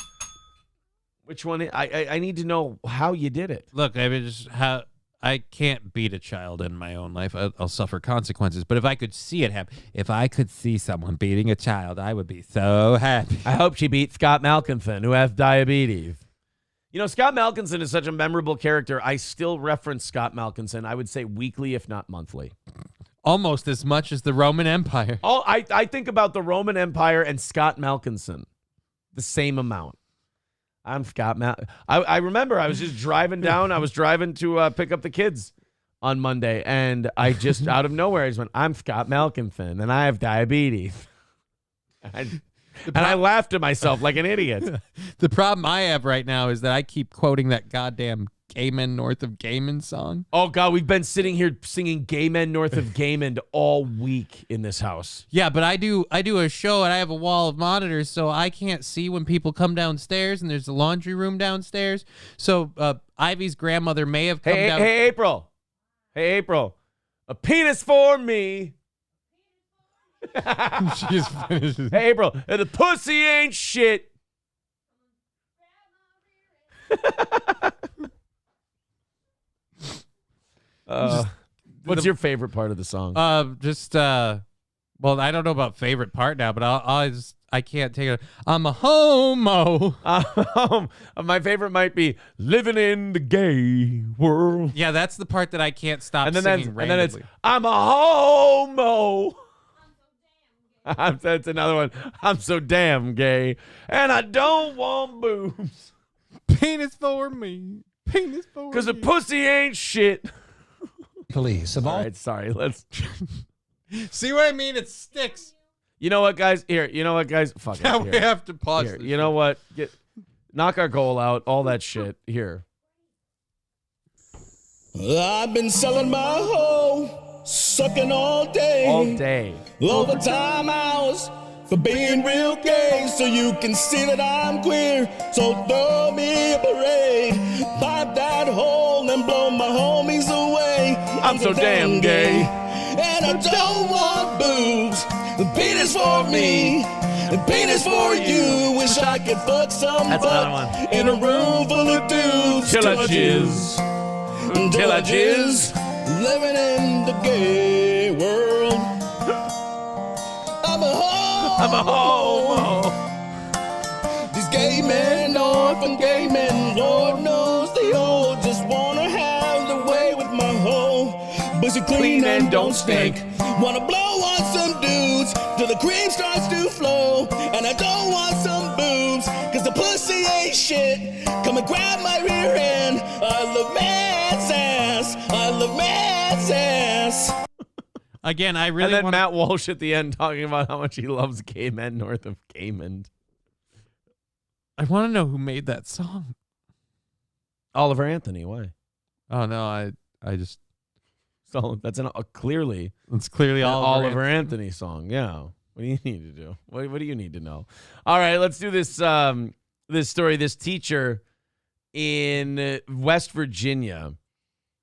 which one? I need to know how you did it. Look, I mean, just how I can't beat a child in my own life. I'll suffer consequences. But if I could see it happen, if I could see someone beating a child, I would be so happy. I hope she beats Scott Malkinson, who has diabetes. You know, Scott Malkinson is such a memorable character. I still reference Scott Malkinson, I would say weekly, if not monthly. Almost as much as the Roman Empire. I think about the Roman Empire and Scott Malkinson the same amount. I'm Scott I remember I was just driving down. I was driving to pick up the kids on Monday, and I just, out of nowhere, I just went, I'm Scott Malkinson, and I have diabetes. And I laughed to myself like an idiot. The problem I have right now is that I keep quoting that goddamn Gay Men North of Gaiman song. Oh, God, we've been sitting here singing Gay Men North of Gaiman all week in this house. Yeah, but I do a show, and I have a wall of monitors, so I can't see when people come downstairs, and there's a laundry room downstairs. So Ivy's grandmother may have come down. Hey, April. Hey, April. A penis for me. She just finishes. Hey, April. The pussy ain't shit. What's your favorite part of the song? Well, I don't know about favorite part now, but I can't take it. I'm a homo. My favorite might be living in the gay world. Yeah, that's the part that I can't stop singing randomly. And then it's I'm a homo. That's another one. I'm so damn gay, and I don't want boobs. Penis for me. Penis for me. Because the pussy ain't shit. Police of all right, sorry. Let's see what I mean. It sticks. You know what, guys? Here. You know what, guys? Fuck now it. We have to pause. Here. You know what? Knock our goal out. All that shit. Here. I've been selling my hoe, sucking all day. All day. Overtime hours for being real gay, so you can see that I'm queer. So throw me a parade, pipe that hole and blow my homies away. I'm so damn gay, and I don't want boobs. The penis for me, the penis for you. Wish I could fuck some butt in a room full of dudes. Till I jizz, till I jizz. Living in the gay world. I'm a homo. These gay men, orphan gay men, Lord knows they all just wanna have the way with my hoe. But you clean and don't stink. Wanna blow on some dudes till the cream starts to flow. And I don't want some boobs, cause the pussy ain't shit. Come and grab my rear end. I love man's ass. I love man's ass. Again, I really and then Matt Walsh at the end talking about how much he loves Gay Men North of Gaiman. I want to know who made that song. Oliver Anthony. Why? Oh no, I just. So that's clearly. It's clearly an Oliver Anthony song. Yeah. What do you need to do? What do you need to know? All right, let's do this. This story. This teacher in West Virginia,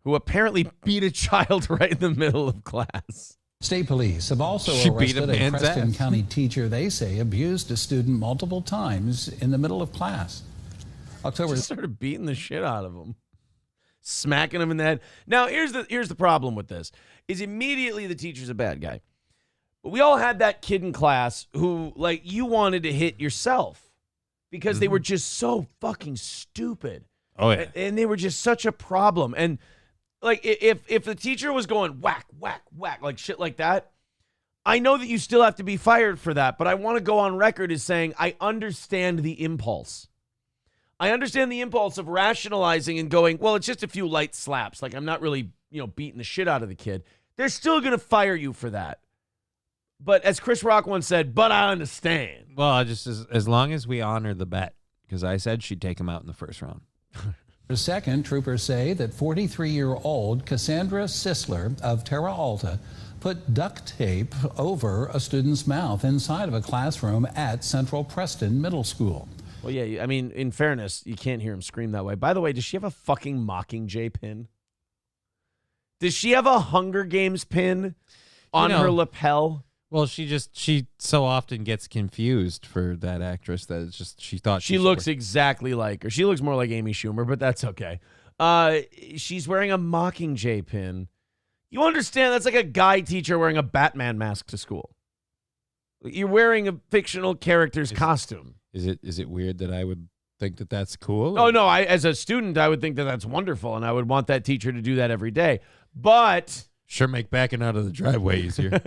who apparently beat a child right in the middle of class. State police have also arrested a Preston County teacher they say abused a student multiple times in the middle of class. Just started beating the shit out of him, smacking him in the head. Now, here's the problem with this, is immediately the teacher's a bad guy. But we all had that kid in class who, like, you wanted to hit yourself because they were just so fucking stupid. Oh, yeah. And they were just such a problem. And like, if the teacher was going whack, whack, whack, like shit like that, I know that you still have to be fired for that, but I want to go on record as saying I understand the impulse. I understand the impulse of rationalizing and going, well, it's just a few light slaps. Like, I'm not really, beating the shit out of the kid. They're still going to fire you for that. But as Chris Rock once said, but I understand. Well, just as long as we honor the bet, because I said she'd take him out in the first round. For second, troopers say that 43-year-old Cassandra Sisler of Terra Alta put duct tape over a student's mouth inside of a classroom at Central Preston Middle School. Well, yeah, I mean, in fairness, you can't hear him scream that way. By the way, does she have a fucking Mockingjay pin? Does she have a Hunger Games pin on her lapel? Well, she so often gets confused for that actress that it's just she thought she looks exactly like her. She looks more like Amy Schumer, but that's okay. She's wearing a Mockingjay pin. You understand? That's like a guy teacher wearing a Batman mask to school. You're wearing a fictional character's costume. Is it weird that I would think that that's cool? Oh, no. As a student, I would think that that's wonderful, and I would want that teacher to do that every day. But sure make backing out of the driveway easier.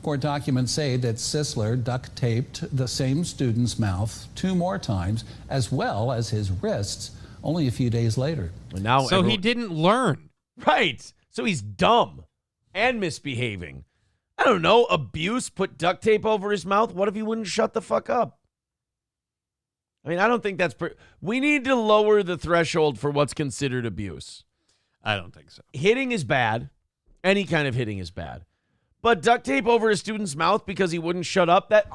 Court documents say that Sisler duct taped the same student's mouth 2 more times, as well as his wrists, only a few days later. So he didn't learn. Right. So he's dumb and misbehaving. I don't know. Abuse, put duct tape over his mouth. What if he wouldn't shut the fuck up? I mean, I don't think that's... we need to lower the threshold for what's considered abuse. I don't think so. Hitting is bad. Any kind of hitting is bad. But duct tape over a student's mouth because he wouldn't shut up, that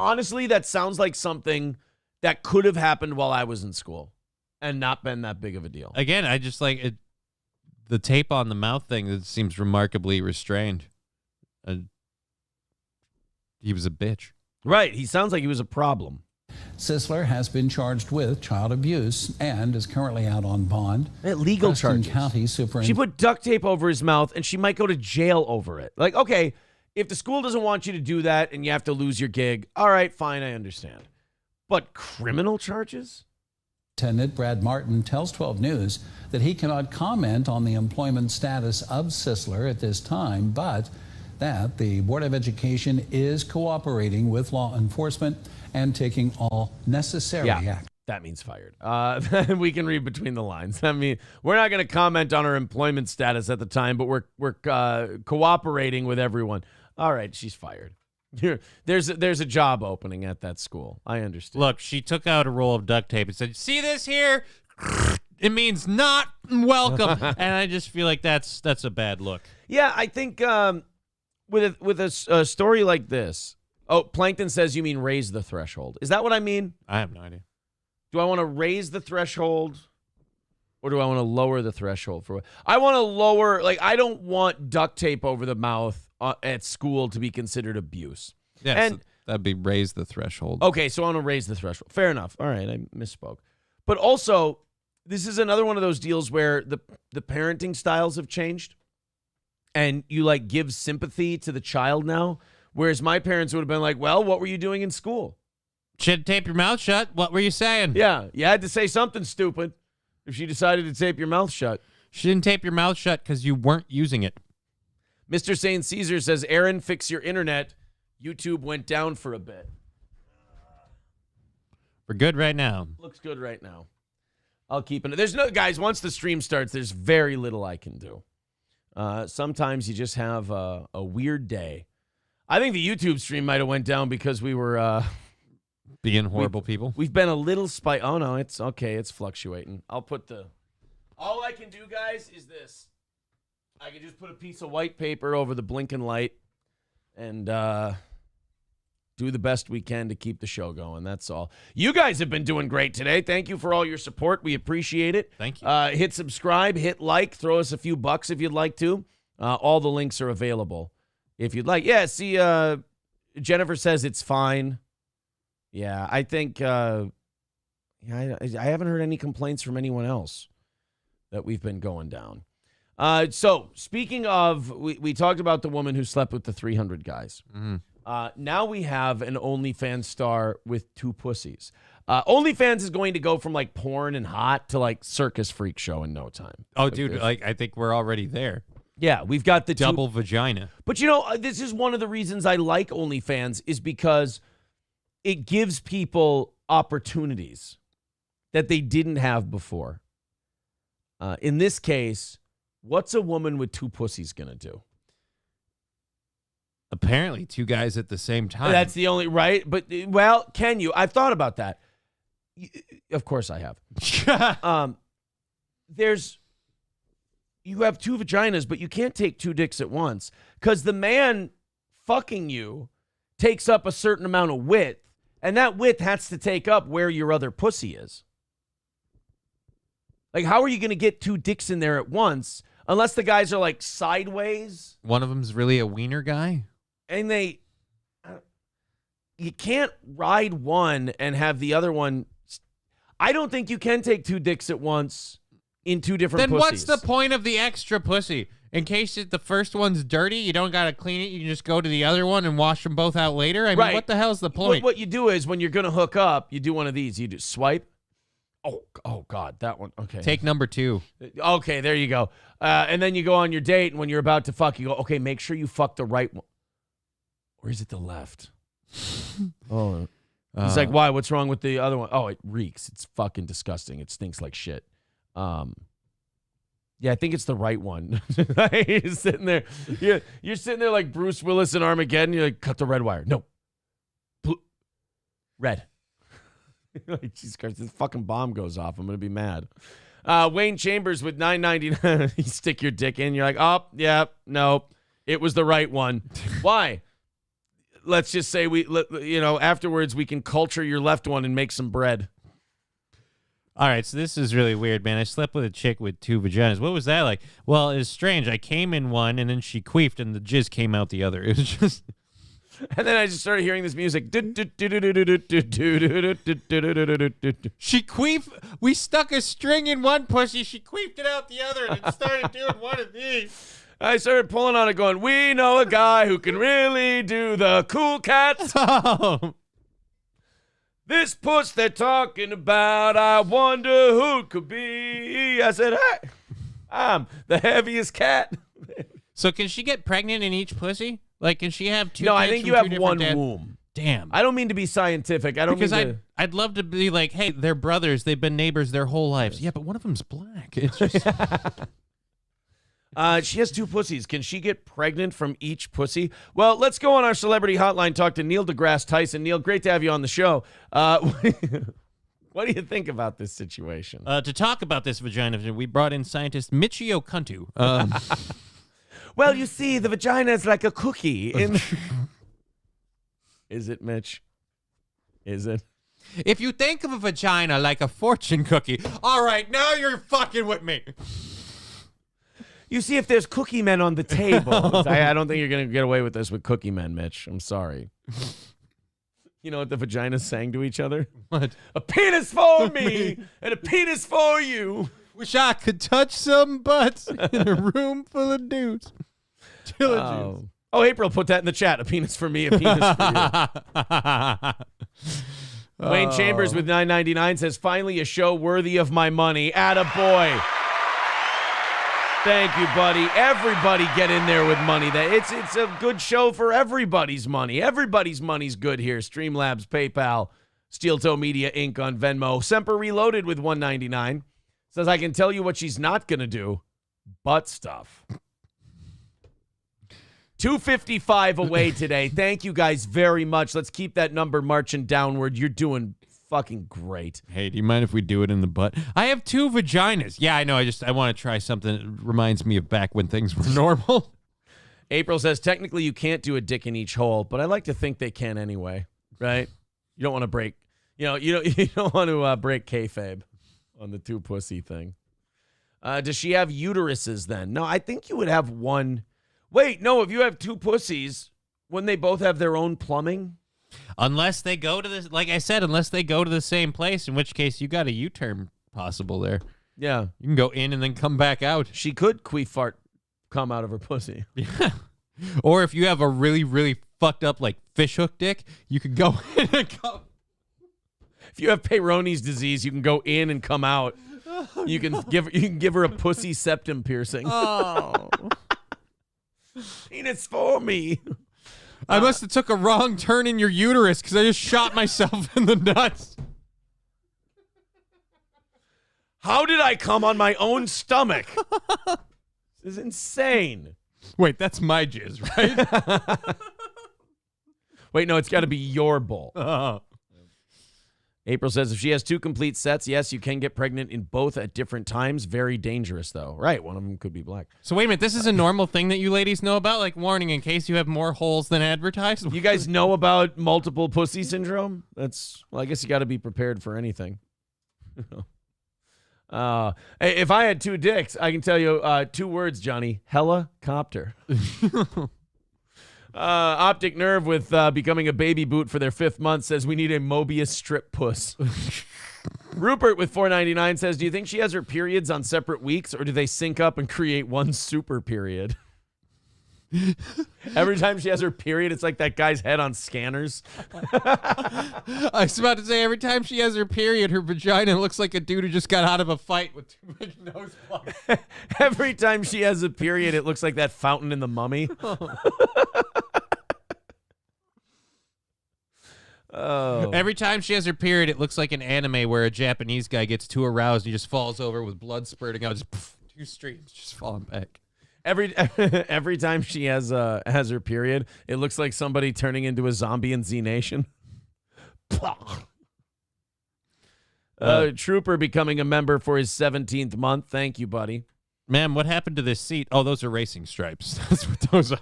sounds like something that could have happened while I was in school and not been that big of a deal. Again, I just like it. The tape on the mouth thing, that seems remarkably restrained. He was a bitch. Right. He sounds like he was a problem. Sisler has been charged with child abuse and is currently out on bond. Legal Preston charges. County Superintendent. She put duct tape over his mouth, and she might go to jail over it. Like, okay, if the school doesn't want you to do that and you have to lose your gig, all right, fine, I understand. But criminal charges? Superintendent Brad Martin tells 12 News that he cannot comment on the employment status of Sisler at this time, but that the Board of Education is cooperating with law enforcement and taking all necessary action. That means fired. We can read between the lines. I mean, we're not going to comment on her employment status at the time, but we're cooperating with everyone. All right, she's fired. There's a job opening at that school. I understand. Look, she took out a roll of duct tape and said, "See this here? It means not welcome." And I just feel like that's a bad look. Yeah, I think with a story like this. Oh, Plankton says you mean raise the threshold. Is that what I mean? I have no idea. Do I want to raise the threshold or do I want to lower the threshold for? I want to lower, like, I don't want duct tape over the mouth at school to be considered abuse. Yeah, and so that'd be raise the threshold. Okay, so I want to raise the threshold. Fair enough. All right, I misspoke. But also, this is another one of those deals where the parenting styles have changed and you like give sympathy to the child now. Whereas my parents would have been like, well, what were you doing in school? Should tape your mouth shut. What were you saying? Yeah, you had to say something stupid if she decided to tape your mouth shut. She didn't tape your mouth shut because you weren't using it. Mr. St. Caesar says, Aaron, fix your internet. YouTube went down for a bit. We're good right now. Looks good right now. I'll keep it. There's no, guys, once the stream starts, there's very little I can do. Sometimes you just have a weird day. I think the YouTube stream might have went down because we were being horrible people. We've been a little Oh no, it's okay. It's fluctuating. All I can do, guys, is this. I can just put a piece of white paper over the blinking light and do the best we can to keep the show going. That's all. You guys have been doing great today. Thank you for all your support. We appreciate it. Thank you. Hit subscribe, hit like, throw us a few bucks if you'd like to. All the links are available if you'd like. Yeah, see, Jennifer says it's fine. Yeah, I think I haven't heard any complaints from anyone else that we've been going down. So, speaking of, we talked about the woman who slept with the 300 guys. Mm-hmm. Now we have an OnlyFans star with 2 pussies. OnlyFans is going to go from like porn and hot to like circus freak show in no time. Oh, dude, like I think we're already there. Yeah, we've got the double vagina. But this is one of the reasons I like OnlyFans is because it gives people opportunities that they didn't have before. In this case, what's a woman with 2 pussies going to do? Apparently 2 guys at the same time. That's the only, right? But, well, can you? I've thought about that. Of course I have. You have 2 vaginas, but you can't take 2 dicks at once because the man fucking you takes up a certain amount of width, and that width has to take up where your other pussy is. Like, how are you going to get 2 dicks in there at once unless the guys are, like, sideways? One of them's really a wiener guy? And you can't ride one and have the other one. I don't think you can take 2 dicks at once in 2 different pussies. Then what's the point of the extra pussy? In case the first one's dirty, you don't got to clean it. You can just go to the other one and wash them both out later. I mean, what the hell's the point? What you do is when you're going to hook up, you do one of these. You do swipe. Oh, God, that one. Okay. Take number 2. Okay, there you go. And then you go on your date, and when you're about to fuck, you go, okay, make sure you fuck the right one. Or is it the left? Oh. He's like, why? What's wrong with the other one? Oh, it reeks. It's fucking disgusting. It stinks like shit. Yeah, I think it's the right one. You're sitting there. You're sitting there like Bruce Willis in Armageddon. You're like, cut the red wire. No. Blue. Red. Like, Jesus Christ, this fucking bomb goes off. I'm going to be mad. Wayne Chambers with $9.99. You stick your dick in. You're like, oh, yeah, no. It was the right one. Why? Let's just say afterwards we can culture your left one and make some bread. All right, so this is really weird, man. I slept with a chick with 2 vaginas. What was that like? Well, it was strange. I came in one, and then she queefed, and the jizz came out the other. It was just... And then I just started hearing this music. She queefed. We stuck a string in one pussy. She queefed it out the other, and it started doing one of these. I started pulling on it going, we know a guy who can really do the cool cats. This puss they're talking about, I wonder who it could be. I said, hey, I'm the heaviest cat. So can she get pregnant in each pussy? Like, can she have 2 No, kids I think from you 2 have different one dads? womb. Damn. I don't mean to be scientific. I'd love to be like, hey, they're brothers. They've been neighbors their whole lives. Yeah, but one of them's black. It's just... She has 2 pussies. Can she get pregnant from each pussy? Well, let's go on our celebrity hotline, talk to Neil deGrasse Tyson. Neil, great to have you on the show. What do you think about this situation? To talk about this vagina, we brought in scientist Michio Kaku. Well, you see, the vagina is like a cookie. Is it, Mitch? Is it? If you think of a vagina like a fortune cookie, all right, now you're fucking with me. You see, if there's cookie men on the table, I don't think you're going to get away with this with cookie men, Mitch. I'm sorry. You know what the vaginas sang to each other? What? A penis for me and a penis for you. Wish I could touch some butts in a room full of dudes. Oh, April put that in the chat. A penis for me, a penis for you. Wayne Chambers with $9.99 says, finally a show worthy of my money. Attaboy. Thank you, buddy. Everybody get in there with money. It's a good show for everybody's money. Everybody's money's good here. Streamlabs, PayPal, Steel Toe Media Inc. on Venmo. Semper Reloaded with $1.99 says, I can tell you what she's not going to do. Butt stuff. 255 away today. Thank you guys very much. Let's keep that number marching downward. You're doing fucking great. Hey, do you mind if we do it in the butt? I have 2 vaginas. Yeah, I know. I want to try something that reminds me of back when things were normal. April says, technically you can't do a dick in each hole, but I like to think they can anyway, right? You don't want to break, you don't want to break kayfabe on the 2 pussy thing. Does she have uteruses then? No, I think you would have one. Wait, no, if you have 2 pussies, wouldn't they both have their own plumbing? Unless they go to this, like I said, unless they go to the same place, in which case you got a U-turn possible there. Yeah. You can go in and then come back out. She could queef fart come out of her pussy. Yeah. Or if you have a really, really fucked up like fishhook dick, you could go in and come. If you have Peyronie's disease, you can go in and come out. You can give her a pussy septum piercing. Oh. penis for me. I must have took a wrong turn in your uterus because I just shot myself in the nuts. How did I come on my own stomach? This is insane. Wait, that's my jizz, right? Wait, no, it's got to be your bowl. Oh. April says if she has 2 complete sets, yes, you can get pregnant in both at different times. Very dangerous, though. Right, one of them could be black. So wait a minute, this is a normal thing that you ladies know about? Like, warning, in case you have more holes than advertised? You guys know about multiple pussy syndrome? Well, I guess you got to be prepared for anything. If I had 2 dicks, I can tell you 2 words, Johnny. Helicopter. Optic Nerve with becoming a baby boot for their 5th month says we need a Mobius strip puss. Rupert with $4.99 says, do you think she has her periods on separate weeks or do they sync up and create one super period? Every time she has her period, it's like that guy's head on scanners. I was about to say, every time she has her period, her vagina looks like a dude who just got out of a fight with 2 big nose plugs. Every time she has a period, it looks like that fountain in The Mummy. Oh. Every time she has her period, it looks like an anime where a Japanese guy gets too aroused and he just falls over with blood spurting out, just 2 streams just falling back. Every time she has her period, it looks like somebody turning into a zombie in Z Nation. Trooper becoming a member for his 17th month. Thank you, buddy. Ma'am, what happened to this seat? Oh, those are racing stripes. That's what those are.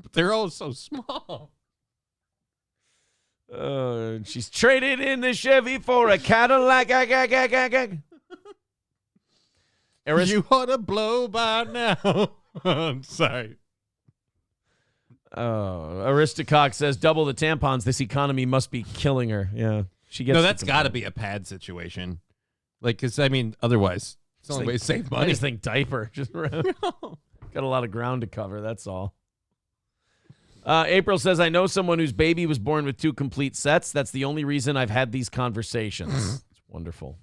But they're all so small. She's traded in the Chevy for a Cadillac. You ought to blow by now. I'm sorry. Aristocock says double the tampons. This economy must be killing her. Yeah, she gets. No, that's got to be a pad situation. Like, because I mean, otherwise, it's the only way to save money. I just think diaper. Just got a lot of ground to cover. That's all. April says, I know someone whose baby was born with 2 complete sets. That's the only reason I've had these conversations. It's wonderful.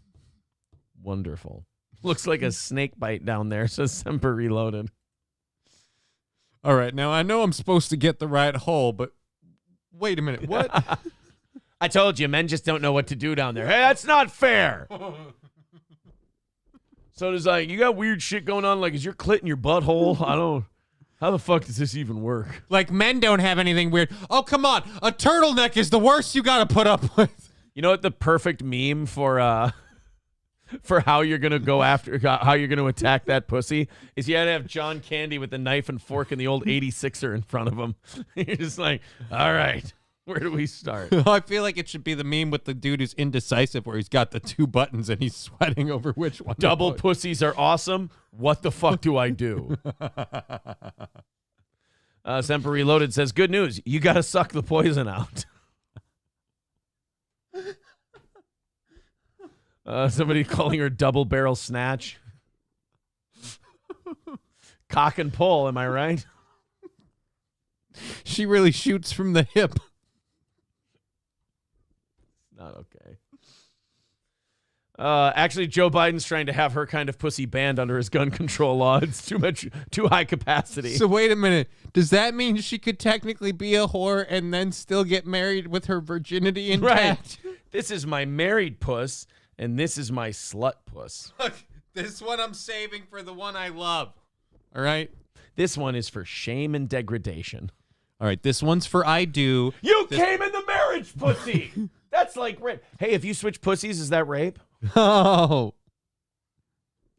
Wonderful. Looks like a snake bite down there, says Semper Reloaded. All right, now I know I'm supposed to get the right hole, but wait a minute, what? I told you, men just don't know what to do down there. Hey, that's not fair. So there's like, you got weird shit going on, like, is your clit in your butthole? How the fuck does this even work? Like, men don't have anything weird. Oh, come on. A turtleneck is the worst you got to put up with. You know what the perfect meme for how you're going to go after, how you're going to attack that pussy is you got to have John Candy with the knife and fork and the old 86er in front of him. You're just like, all right, where do we start? I feel like it should be the meme with the dude who's indecisive where he's got the 2 buttons and he's sweating over which one. Double pussies are awesome. What the fuck do I do? Semper Reloaded says, good news. You got to suck the poison out. Somebody calling her double barrel snatch. Cock and pull, am I right? She really shoots from the hip. Not okay. Actually, Joe Biden's trying to have her kind of pussy banned under his gun control law. It's too high capacity. So wait a minute. Does that mean she could technically be a whore and then still get married with her virginity intact? Right. This is my married puss, and this is my slut puss. Look, this one I'm saving for the one I love. All right? This one is for shame and degradation. All right, this one's for I do. You came in the marriage, pussy! That's like rape. Hey, if you switch pussies, is that rape? Oh.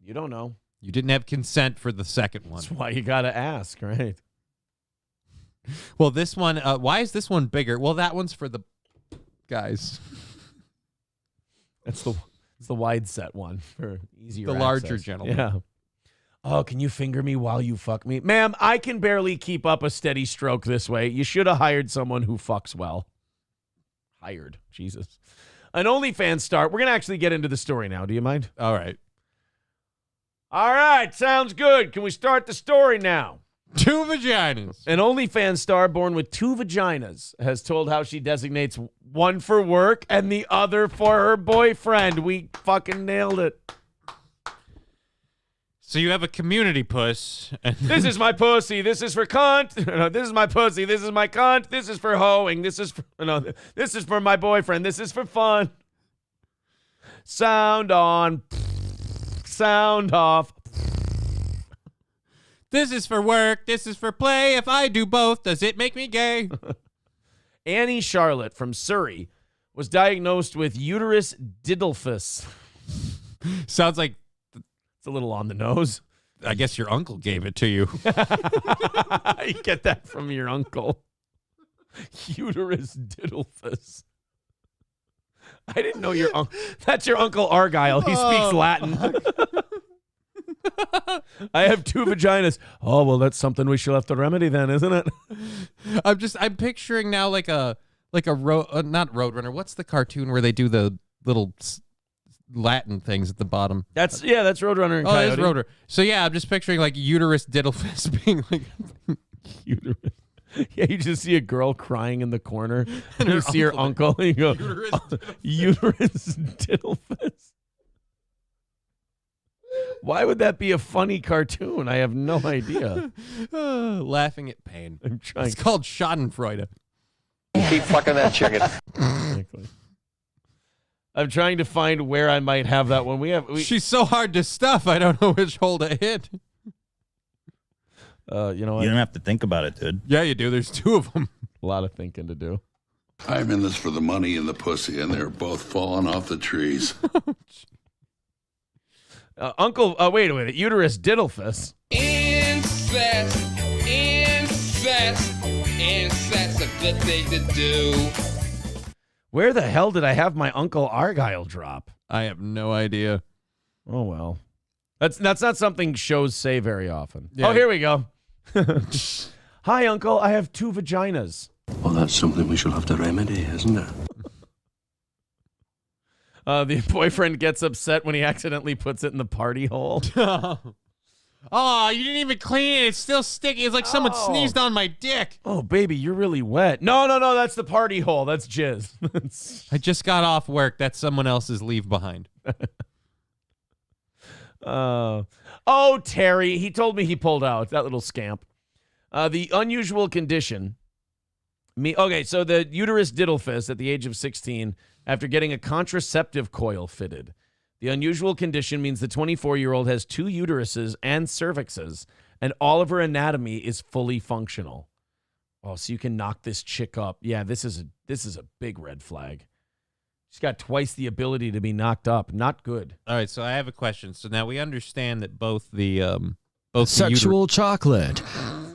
You don't know. You didn't have consent for the second one. That's why you got to ask, right? Well, this one, why is this one bigger? Well, that one's for the guys. It's the wide set one for easier The larger access. gentleman. Yeah. Oh, can you finger me while you fuck me? Ma'am, I can barely keep up a steady stroke this way. You should have hired someone who fucks well. Hired. Jesus. An OnlyFans star. We're going to actually get into the story now. Do you mind? All right. All right. Sounds good. Can we start the story now? 2 vaginas. An OnlyFans star born with 2 vaginas has told how she designates one for work and the other for her boyfriend. We fucking nailed it. So you have a community puss. And This is my pussy. This is for cunt. No, this is my pussy. This is my cunt. This is for hoeing. This is for my boyfriend. This is for fun. Sound on. Sound off. This is for work. This is for play. If I do both, does it make me gay? Annie Charlotte from Surrey was diagnosed with uterus didelphus. Sounds like it's a little on the nose. I guess your uncle gave it to you. You get that from your uncle. Uterus didelphus. I didn't know your uncle. That's your Uncle Argyle. He speaks Latin. I have 2 vaginas. Oh, well, that's something we shall have to remedy then, isn't it? I'm picturing now like a not Roadrunner. What's the cartoon where they do the little Latin things at the bottom? That's Roadrunner and Oh, Coyote. that's Roadrunner. So yeah, I'm just picturing like uterus diddlefist being like uterus. Yeah, you just see a girl crying in the corner, and you see her uncle, and you go, uterus diddlefist. Why would that be a funny cartoon? I have no idea. Laughing at pain. I'm trying. It's called Schadenfreude. Keep fucking that chicken. Exactly. I'm trying to find where I might have that one. She's so hard to stuff. I don't know which hole to hit. You know what? You don't have to think about it, dude. Yeah, you do. There's 2 of them. A lot of thinking to do. I'm in this for the money and the pussy, and they're both falling off the trees. Uncle, wait a minute. Uterus diddlefus. Incest, a good thing to do. Where the hell did I have my Uncle Argyle drop? I have no idea. Oh, well. That's not something shows say very often. Yeah. Oh, here we go. Hi, Uncle. I have 2 vaginas. Well, that's something we shall have to remedy, isn't it? The boyfriend gets upset when he accidentally puts it in the party hole. Oh, you didn't even clean it. It's still sticky. It's like someone sneezed on my dick. Oh, baby, you're really wet. No, that's the party hole. That's jizz. I just got off work. That's someone else's leave behind. Oh, Terry. He told me he pulled out. That little scamp. The unusual condition. So the uterus diddlefist at the age of 16 after getting a contraceptive coil fitted. The unusual condition means the 24-year-old has 2 uteruses and cervixes, and all of her anatomy is fully functional. Oh, so you can knock this chick up. Yeah, this is a big red flag. She's got twice the ability to be knocked up. Not good. All right, so I have a question. So now we understand that both the sexual chocolate.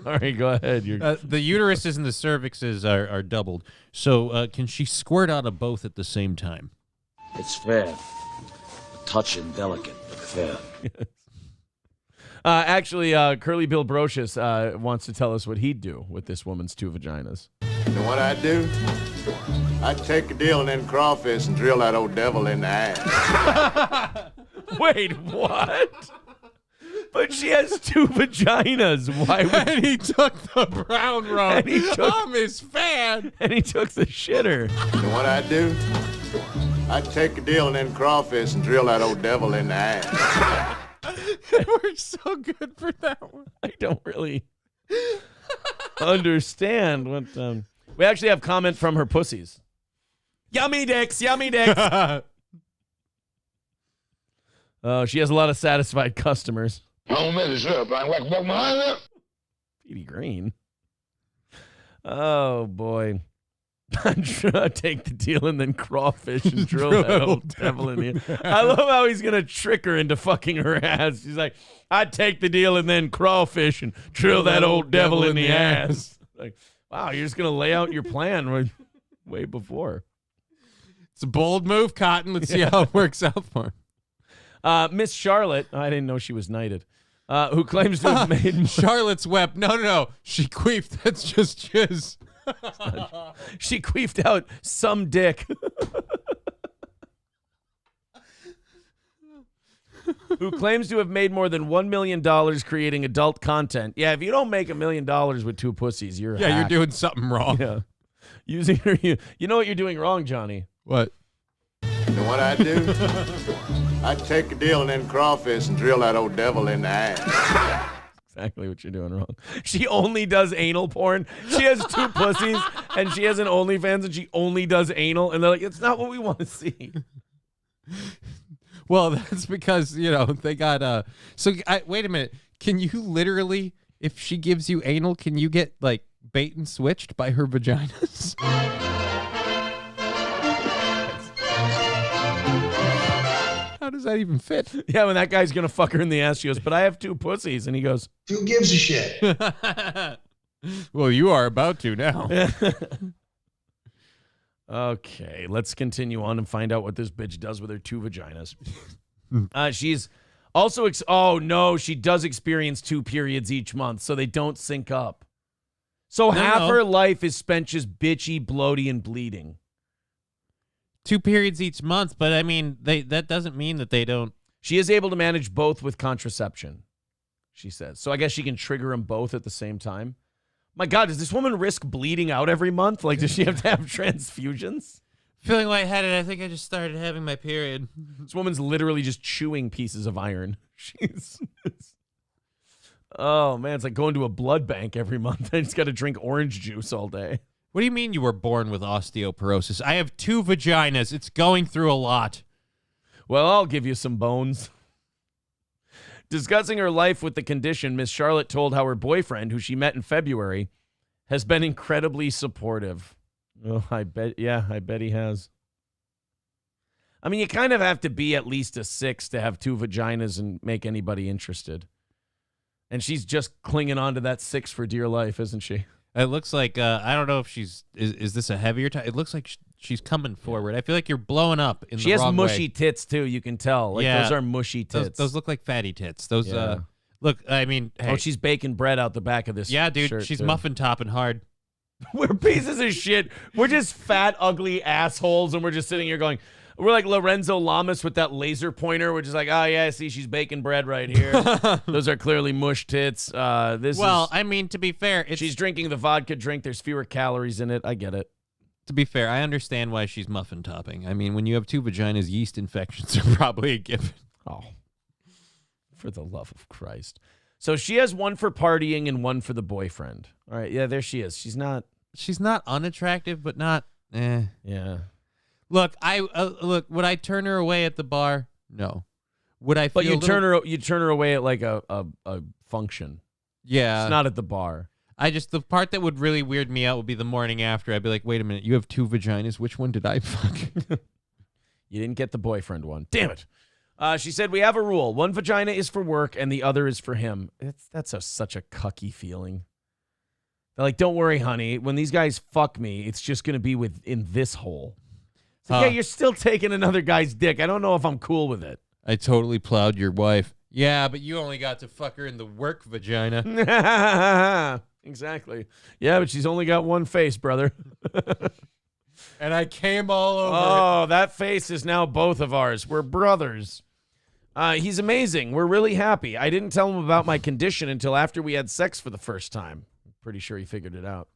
All right, go ahead. The uteruses and the cervixes are doubled. So can she squirt out of both at the same time? It's fair. Touching, delicate, but fair. Actually, Curly Bill Brocious wants to tell us what he'd do with this woman's 2 vaginas. You know what I'd do? I'd take a deal and then crawfish and drill that old devil in the ass. Wait, what? But she has 2 vaginas. Why would And he took the brown road. And he took- I'm his fan. And he took the shitter. You know what I'd do? I'd take a deal and then crawfish and drill that old devil in the ass. It works so good for that one. I don't really understand what. We actually have comment from her pussies. Yummy dicks, yummy dicks. She has a lot of satisfied customers. Petey Green. Oh boy. Take the deal and then crawfish and drill that old devil in the. I love how he's gonna trick her into fucking her ass. She's like, I'd take the deal and then crawfish and drill that old devil in the ass. Like, wow, you're just gonna lay out your plan way before. It's a bold move, Cotton. Let's see how it works out for him. Miss Charlotte, I didn't know she was knighted. Who claims to have made Charlotte's wept. No. She queefed. That's just jizz. She queefed out some dick. Who claims to have made more than $1 million creating adult content. Yeah, if you don't make $1 million with 2 pussies, you're a hack. You're doing something wrong. Yeah, using her. You know what you're doing wrong, Johnny. What? You know what I'd do? I'd take a deal and then crawfish and drill that old devil in the ass. Exactly what you're doing wrong. She only does anal porn. She has 2 pussies, and she has an OnlyFans, and she only does anal. And they're like, it's not what we want to see. Well, that's because, they got... wait a minute. Can you literally, if she gives you anal, can you get, bait and switched by her vaginas? How does that even fit? Yeah, when that guy's going to fuck her in the ass, she goes, but I have 2 pussies. And he goes, Who gives a shit? Well, you are about to now. Okay, let's continue on and find out what this bitch does with her 2 vaginas. She's also, she does experience 2 periods each month, so they don't sync up. So half her life is spent just bitchy, bloaty, and bleeding. 2 periods each month, but I mean, that doesn't mean that they don't. She is able to manage both with contraception, she says. So I guess she can trigger them both at the same time. My God, does this woman risk bleeding out every month? Does she have to have transfusions? Feeling lightheaded, I think I just started having my period. This woman's literally just chewing pieces of iron. Oh, man, it's like going to a blood bank every month. I just got to drink orange juice all day. What do you mean you were born with osteoporosis? I have 2 vaginas. It's going through a lot. Well, I'll give you some bones. Discussing her life with the condition, Miss Charlotte told how her boyfriend, who she met in February, has been incredibly supportive. Oh, I bet he has. I mean, you kind of have to be at least a 6 to have 2 vaginas and make anybody interested. And she's just clinging on to that 6 for dear life, isn't she? It looks like, I don't know if is this a heavier type? It looks like she's coming forward. I feel like you're blowing up in the wrong way. She has mushy tits, too, you can tell. Those are mushy tits. Those look like fatty tits. Those, look, I mean, hey. Oh, she's baking bread out the back of this dude, she's too. muffin topping hard. We're pieces of shit. We're just fat, ugly assholes, and we're just sitting here going, we're like Lorenzo Lamas with that laser pointer. We're just like, oh, yeah, see, she's baking bread right here. Those are clearly mush tits. I mean, to be fair, she's drinking the vodka drink. There's fewer calories in it. I get it. To be fair, I understand why she's muffin topping. I mean, when you have 2 vaginas, yeast infections are probably a given. Oh, for the love of Christ. So she has 1 for partying and 1 for the boyfriend. All right, yeah, there she is. She's not unattractive, but not, Yeah. Look, would I turn her away at the bar? No. Would I feel But you turn her away at like a function. Yeah. It's not at the bar. The part that would really weird me out would be the morning after. I'd be like, wait a minute, you have 2 vaginas. Which one did I fuck? You didn't get the boyfriend one. Damn it. She said, we have a rule. 1 vagina is for work and the other is for him. That's such a cucky feeling. They're like, don't worry, honey. When these guys fuck me, it's just going to be in this hole. It's like, yeah, you're still taking another guy's dick. I don't know if I'm cool with it. I totally plowed your wife. Yeah, but you only got to fuck her in the work vagina. Exactly. Yeah, but she's only got 1 face, brother. And I came all over Oh, that face is now both of ours. We're brothers. He's amazing. We're really happy. I didn't tell him about my condition until after we had sex for the first time. I'm pretty sure he figured it out.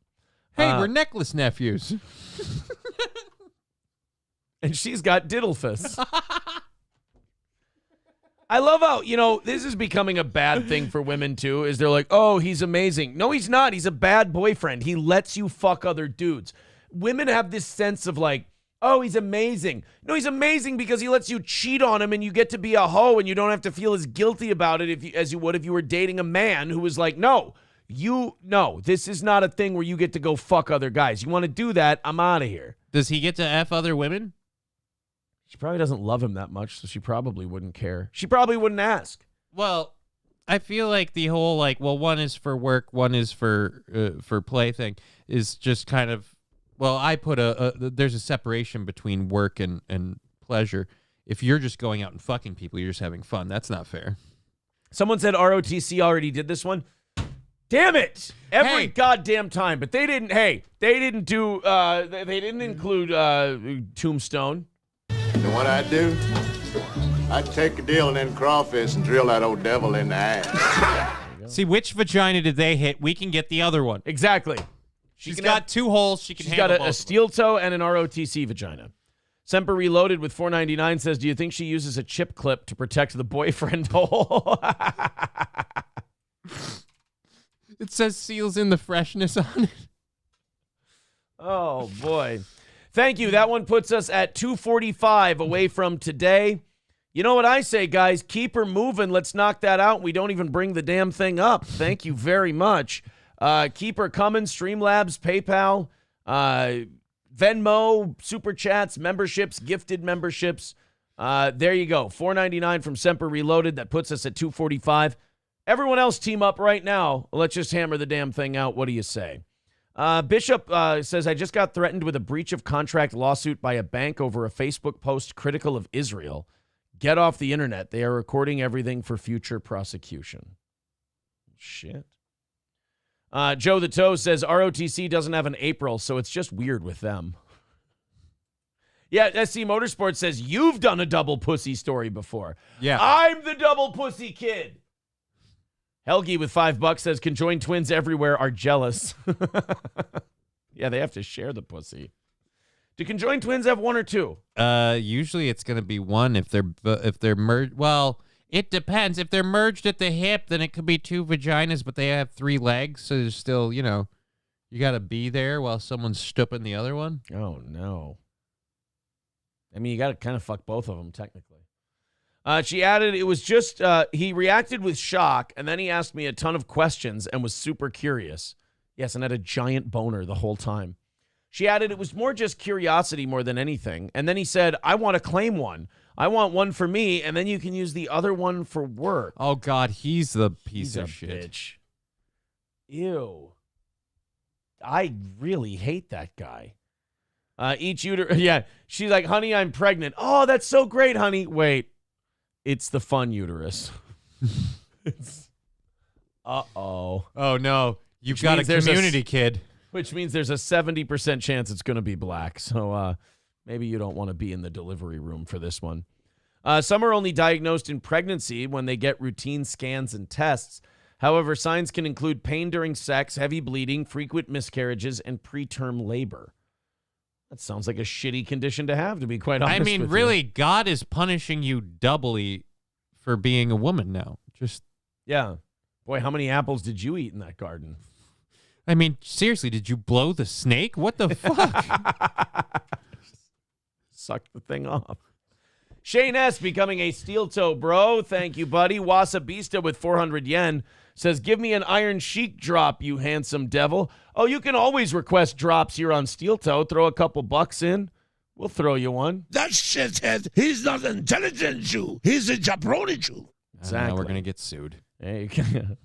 Hey, we're necklace nephews. And she's got diddlefuss. I love how, this is becoming a bad thing for women, too, is they're like, oh, he's amazing. No, he's not. He's a bad boyfriend. He lets you fuck other dudes. Women have this sense of like, oh, he's amazing. No, he's amazing because he lets you cheat on him and you get to be a hoe and you don't have to feel as guilty about it as you would if you were dating a man who was like, no, this is not a thing where you get to go fuck other guys. You want to do that, I'm out of here. Does he get to F other women? She probably doesn't love him that much, so she probably wouldn't care. She probably wouldn't ask. Well, I feel like the whole one is for work, one is for play thing is just kind of, I put there's a separation between work and pleasure. If you're just going out and fucking people, you're just having fun. That's not fair. Someone said ROTC already did this one. Damn it! Every goddamn time, but they didn't. Hey, they didn't do. They didn't include Tombstone. You know what I'd do? I'd take a deal and then crawfish and drill that old devil in the ass. See, which vagina did they hit? We can get the other one. Exactly. She's got 2 holes. She's got a steel toe and an ROTC vagina. Semper Reloaded with $4.99 says, do you think she uses a chip clip to protect the boyfriend hole? It says seals in the freshness on it. Oh, boy. Thank you. That one puts us at 2:45 away from today. You know what I say, guys? Keep her moving. Let's knock that out. We don't even bring the damn thing up. Thank you very much. Keep her coming. Streamlabs, PayPal, Venmo, Super Chats, memberships, gifted memberships. There you go. $4.99 from Semper Reloaded. That puts us at 2:45. Everyone else team up right now. Let's just hammer the damn thing out. What do you say? Bishop says, I just got threatened with a breach of contract lawsuit by a bank over a Facebook post critical of Israel. Get off the internet. They are recording everything for future prosecution. Shit. Joe the Toe says, ROTC doesn't have an April, so it's just weird with them. Yeah, SC Motorsports says, you've done a double pussy story before. Yeah. I'm the double pussy kid. Helgi with $5 says, conjoined twins everywhere are jealous. Yeah, they have to share the pussy. Do conjoined twins have one or two? Usually it's going to be one if they're merged. Well, it depends. If they're merged at the hip, then it could be two vaginas, but they have 3 legs, so there's still, you got to be there while someone's stooping the other one. Oh, no. I mean, you got to kind of fuck both of them, technically. She added, it was just, he reacted with shock, and then he asked me a ton of questions and was super curious. Yes, and had a giant boner the whole time. She added, it was more just curiosity more than anything. And then he said, I want to claim one. I want one for me, and then you can use the other one for work. Oh, God, he's the piece of shit. Bitch. Ew. I really hate that guy. Each uterus, yeah. She's like, honey, I'm pregnant. Oh, that's so great, honey. Wait. It's the fun uterus. Uh-oh. Oh, no. You've got a community kid. Which means there's a 70% chance it's going to be black. So maybe you don't want to be in the delivery room for this one. Some are only diagnosed in pregnancy when they get routine scans and tests. However, signs can include pain during sex, heavy bleeding, frequent miscarriages, and preterm labor. That sounds like a shitty condition to have, to be quite honest. I mean, with really, you. God is punishing you doubly for being a woman now. Yeah. Boy, how many apples did you eat in that garden? I mean, seriously, did you blow the snake? What the fuck? Suck the thing off. Shane S. becoming a steel toe bro. Thank you, buddy. Wasabista with 400 yen says, give me an Iron Sheik drop, you handsome devil. Oh, you can always request drops here on Steel Toe. Throw a couple bucks in. We'll throw you one. That shithead, he's not an intelligent Jew. He's a jabroni Jew. Exactly. We're going to get sued. There you go.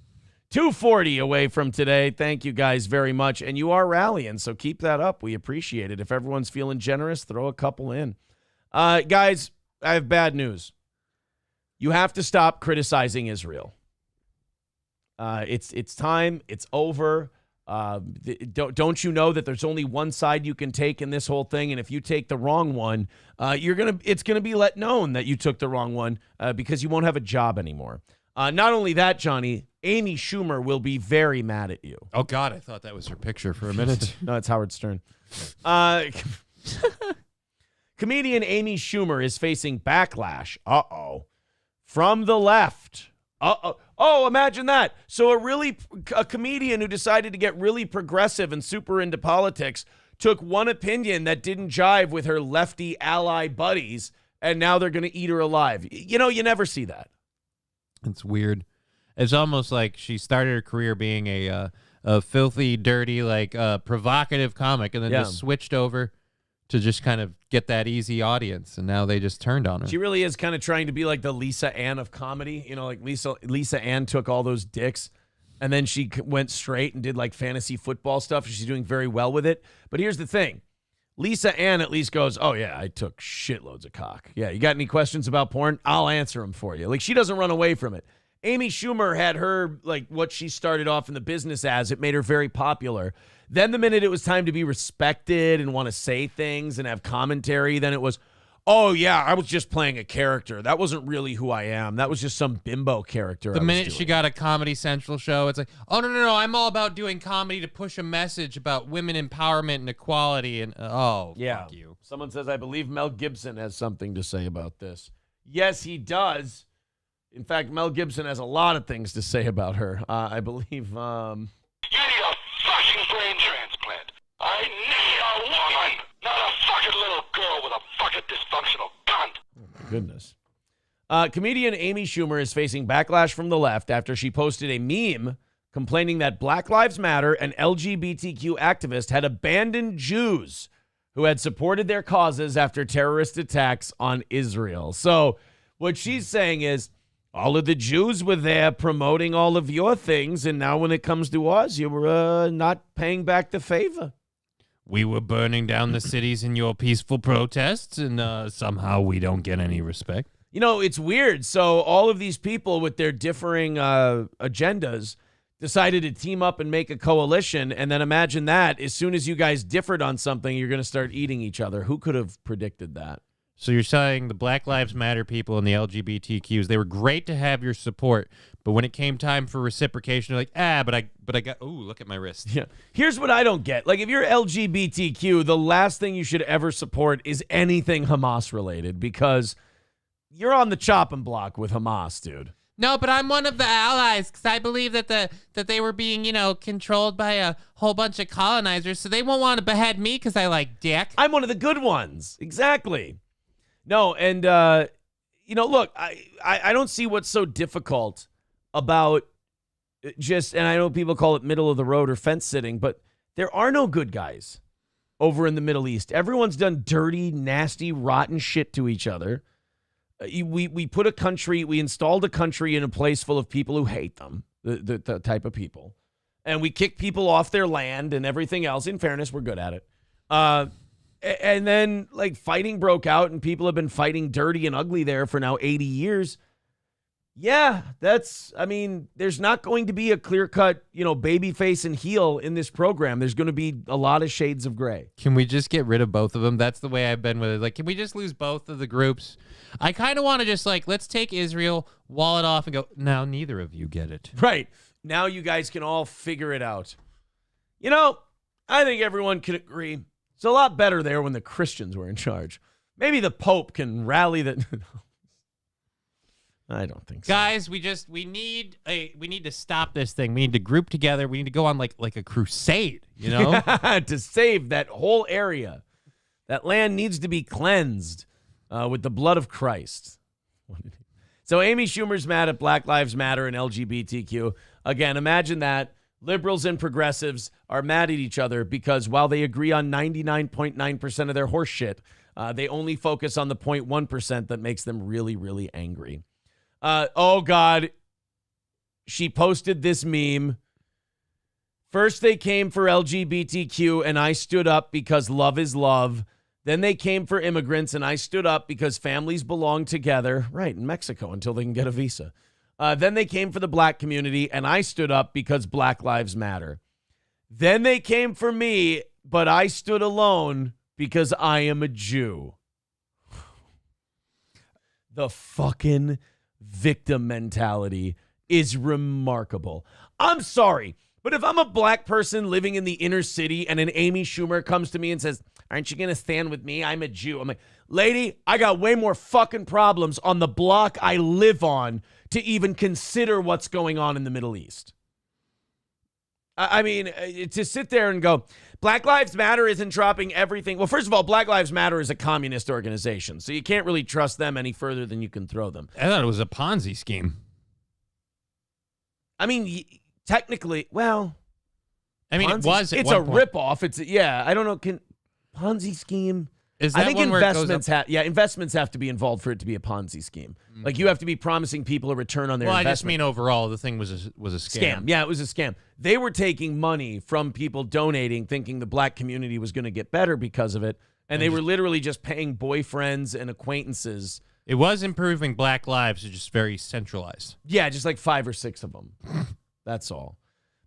240 away from today. Thank you guys very much. And you are rallying, so keep that up. We appreciate it. If everyone's feeling generous, throw a couple in. Guys, I have bad news. You have to stop criticizing Israel. It's time. It's over. Don't you know that there's only one side you can take in this whole thing, and if you take the wrong one, it's gonna be let known that you took the wrong one because you won't have a job anymore. Not only that, Johnny, Amy Schumer will be very mad at you. Oh God, I thought that was her picture for a minute. No, it's Howard Stern. Comedian Amy Schumer is facing backlash. From the left. Oh, imagine that. So a comedian who decided to get really progressive and super into politics took one opinion that didn't jive with her lefty ally buddies, and now they're going to eat her alive. You know, you never see that. It's weird. It's almost like she started her career being a filthy, dirty, provocative comic, and then just switched over to just kind of get that easy audience, and now they just turned on her. She really is kind of trying to be like the Lisa Ann of comedy. You know, like Lisa Ann took all those dicks, and then she went straight and did like fantasy football stuff. She's doing very well with it. But here's the thing. Lisa Ann at least goes, oh, yeah, I took shitloads of cock. Yeah, you got any questions about porn? I'll answer them for you. Like, she doesn't run away from it. Amy Schumer had her, like, what she started off in the business as. It made her very popular. Then the minute it was time to be respected and want to say things and have commentary, then it was, oh, yeah, I was just playing a character. That wasn't really who I am. That was just some bimbo character. The minute she got a Comedy Central show, it's like, oh, no, I'm all about doing comedy to push a message about women empowerment and equality. And, fuck you. Someone says, I believe Mel Gibson has something to say about this. Yes, he does. In fact, Mel Gibson has a lot of things to say about her. I believe... You need a fucking brain transplant. I need a woman, not a fucking little girl with a fucking dysfunctional cunt. Oh, my goodness. Comedian Amy Schumer is facing backlash from the left after she posted a meme complaining that Black Lives Matter and LGBTQ activists had abandoned Jews who had supported their causes after terrorist attacks on Israel. So what she's saying is, all of the Jews were there promoting all of your things, and now when it comes to us, you were not paying back the favor. We were burning down the cities in your peaceful protests, and somehow we don't get any respect. You know, it's weird. So all of these people with their differing agendas decided to team up and make a coalition, and then imagine that as soon as you guys differed on something, you're going to start eating each other. Who could have predicted that? So you're saying the Black Lives Matter people and the LGBTQs, they were great to have your support, but when it came time for reciprocation, you're like, but I got, ooh, look at my wrist. Yeah. Here's what I don't get. Like, if you're LGBTQ, the last thing you should ever support is anything Hamas related, because you're on the chopping block with Hamas, dude. No, but I'm one of the allies because I believe that they were being, controlled by a whole bunch of colonizers, so they won't want to behead me because I like dick. I'm one of the good ones. Exactly. No, and, look, I don't see what's so difficult about and I know people call it middle of the road or fence sitting, but there are no good guys over in the Middle East. Everyone's done dirty, nasty, rotten shit to each other. We installed a country in a place full of people who hate them, the type of people, and we kick people off their land and everything else. In fairness, we're good at it. And then, fighting broke out, and people have been fighting dirty and ugly there for now 80 years. Yeah, there's not going to be a clear-cut, baby face and heel in this program. There's going to be a lot of shades of gray. Can we just get rid of both of them? That's the way I've been with it. Like, can we just lose both of the groups? I kind of want to just, let's take Israel, wall it off, and go, now neither of you get it. Right. Now you guys can all figure it out. I think everyone can agree. It's a lot better there when the Christians were in charge. Maybe the Pope can rally the... I don't think so. Guys, we need to stop this thing. We need to group together. We need to go on like a crusade, to save that whole area. That land needs to be cleansed with the blood of Christ. So Amy Schumer's mad at Black Lives Matter and LGBTQ. Again, imagine that. Liberals and progressives are mad at each other because while they agree on 99.9% of their horse shit, they only focus on the 0.1% that makes them really, really angry. Oh, God. She posted this meme. First, they came for LGBTQ, and I stood up because love is love. Then they came for immigrants, and I stood up because families belong together. Right, in Mexico, until they can get a visa. Then they came for the black community, and I stood up because Black Lives Matter. Then they came for me, but I stood alone because I am a Jew. The fucking victim mentality is remarkable. I'm sorry, but if I'm a black person living in the inner city and an Amy Schumer comes to me and says, aren't you going to stand with me? I'm a Jew. I'm like, lady, I got way more fucking problems on the block I live on to even consider what's going on in the Middle East. To sit there and go, Black Lives Matter isn't dropping everything. Well, first of all, Black Lives Matter is a communist organization, so you can't really trust them any further than you can throw them. I thought it was a Ponzi scheme. Technically, well... Ponzi, it was. It's a ripoff. I don't know. Ponzi scheme... I think investments have to be involved for it to be a Ponzi scheme. Mm-hmm. Like, you have to be promising people a return on their investment. Well, I just mean overall, the thing was a scam. Yeah, it was a scam. They were taking money from people donating, thinking the black community was going to get better because of it, and they were literally just paying boyfriends and acquaintances. It was improving black lives, it's just very centralized. Yeah, just like 5 or 6 of them. That's all.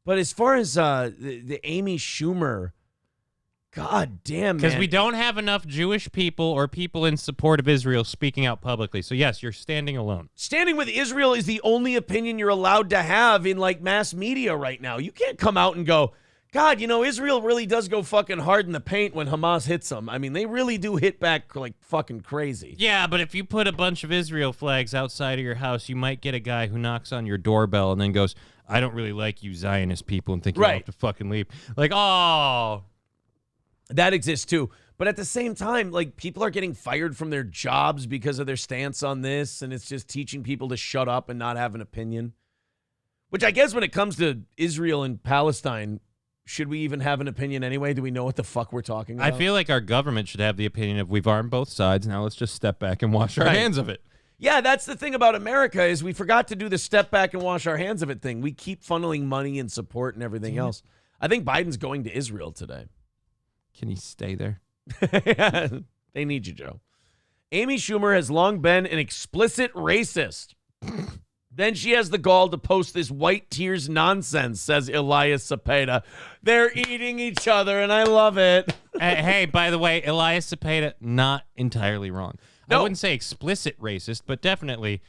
But as far as the Amy Schumer God damn, man. Because we don't have enough Jewish people or people in support of Israel speaking out publicly. So, yes, you're standing alone. Standing with Israel is the only opinion you're allowed to have in, like, mass media right now. You can't come out and go, God, you know, Israel really does go fucking hard in the paint when Hamas hits them. I mean, they really do hit back like fucking crazy. Yeah, but if you put a bunch of Israel flags outside of your house, you might get a guy who knocks on your doorbell and then goes, I don't really like you Zionist people, and think you have to fucking leave. Like, oh. That exists too. But at the same time, like, people are getting fired from their jobs because of their stance on this, and it's just teaching people to shut up and not have an opinion. Which I guess when it comes to Israel and Palestine, should we even have an opinion anyway? Do we know what the fuck we're talking about? I feel like our government should have the opinion of we've armed both sides. Now let's just step back and wash our hands of it. Yeah, that's the thing about America is we forgot to do the step back and wash our hands of it thing. We keep funneling money and support and everything else. I think Biden's going to Israel today. Can he stay there? They need you, Joe. Amy Schumer has long been an explicit racist. Then she has the gall to post this white tears nonsense, says Elias Cepeda. They're eating each other, and I love it. Hey, by the way, Elias Cepeda, not entirely wrong. No. I wouldn't say explicit racist, but definitely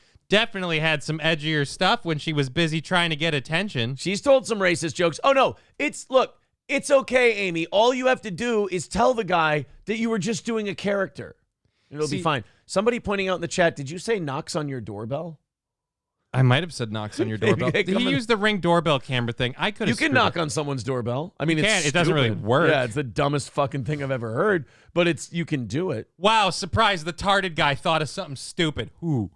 had some edgier stuff when she was busy trying to get attention. She's told some racist jokes. Oh, no. Look, it's okay, Amy. All you have to do is tell the guy that you were just doing a character. It'll be fine. Somebody pointing out in the chat, did you say knocks on your doorbell? I might have said knocks on your doorbell. Did he use the Ring doorbell camera thing? I could. You can knock on someone's doorbell. I mean, it doesn't really work. Yeah, it's the dumbest fucking thing I've ever heard, but you can do it. Wow, surprise! The tarded guy thought of something stupid. Ooh.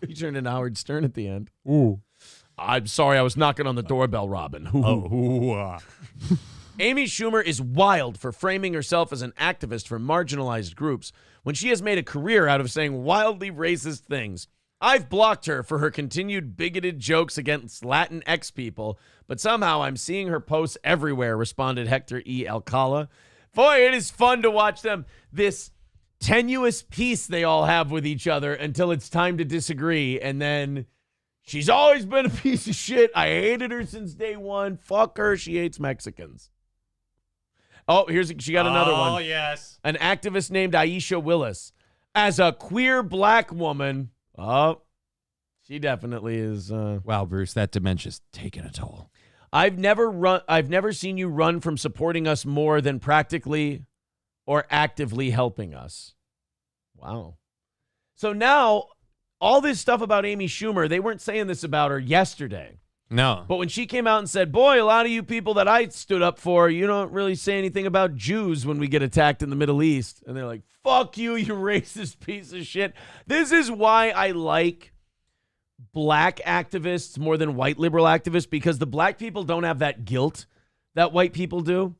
He turned into Howard Stern at the end. Ooh. I'm sorry, I was knocking on the doorbell, Robin. Amy Schumer is wild for framing herself as an activist for marginalized groups when she has made a career out of saying wildly racist things. I've blocked her for her continued bigoted jokes against Latinx people, but somehow I'm seeing her posts everywhere, responded Hector E. Alcala. Boy, it is fun to watch them. This tenuous peace they all have with each other until it's time to disagree, and then she's always been a piece of shit. I hated her since day one. Fuck her. She hates Mexicans. Oh, she got another one. Oh, yes. An activist named Aisha Willis. As a queer black woman... Oh, she definitely is. Wow, Bruce, that dementia's taking a toll. I've never seen you run from supporting us more than practically or actively helping us. Wow. So now, all this stuff about Amy Schumer, they weren't saying this about her yesterday. No. But when she came out and said, boy, a lot of you people that I stood up for, you don't really say anything about Jews when we get attacked in the Middle East. And they're like, fuck you, you racist piece of shit. This is why I like black activists more than white liberal activists, because the black people don't have that guilt that white people do.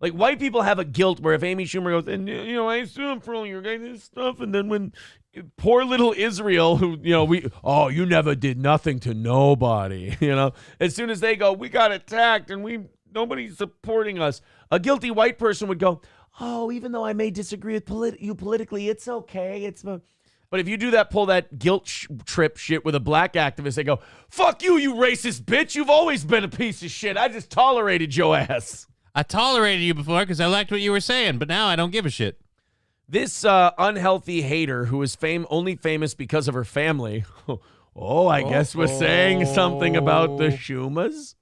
Like, white people have a guilt where if Amy Schumer goes, and, you know, I stood up for all your guys' stuff, and then when poor little Israel, who, you know, you never did nothing to nobody, you know, as soon as they go, we got attacked and nobody's supporting us, a guilty white person would go, oh, even though I may disagree with you politically, it's okay. But if you do that, pull that guilt trip shit with a black activist, they go, fuck you, you racist bitch. You've always been a piece of shit. I just tolerated your ass. I tolerated you before because I liked what you were saying, but now I don't give a shit. This unhealthy hater who is only famous because of her family. I guess we're saying something about the Schumers.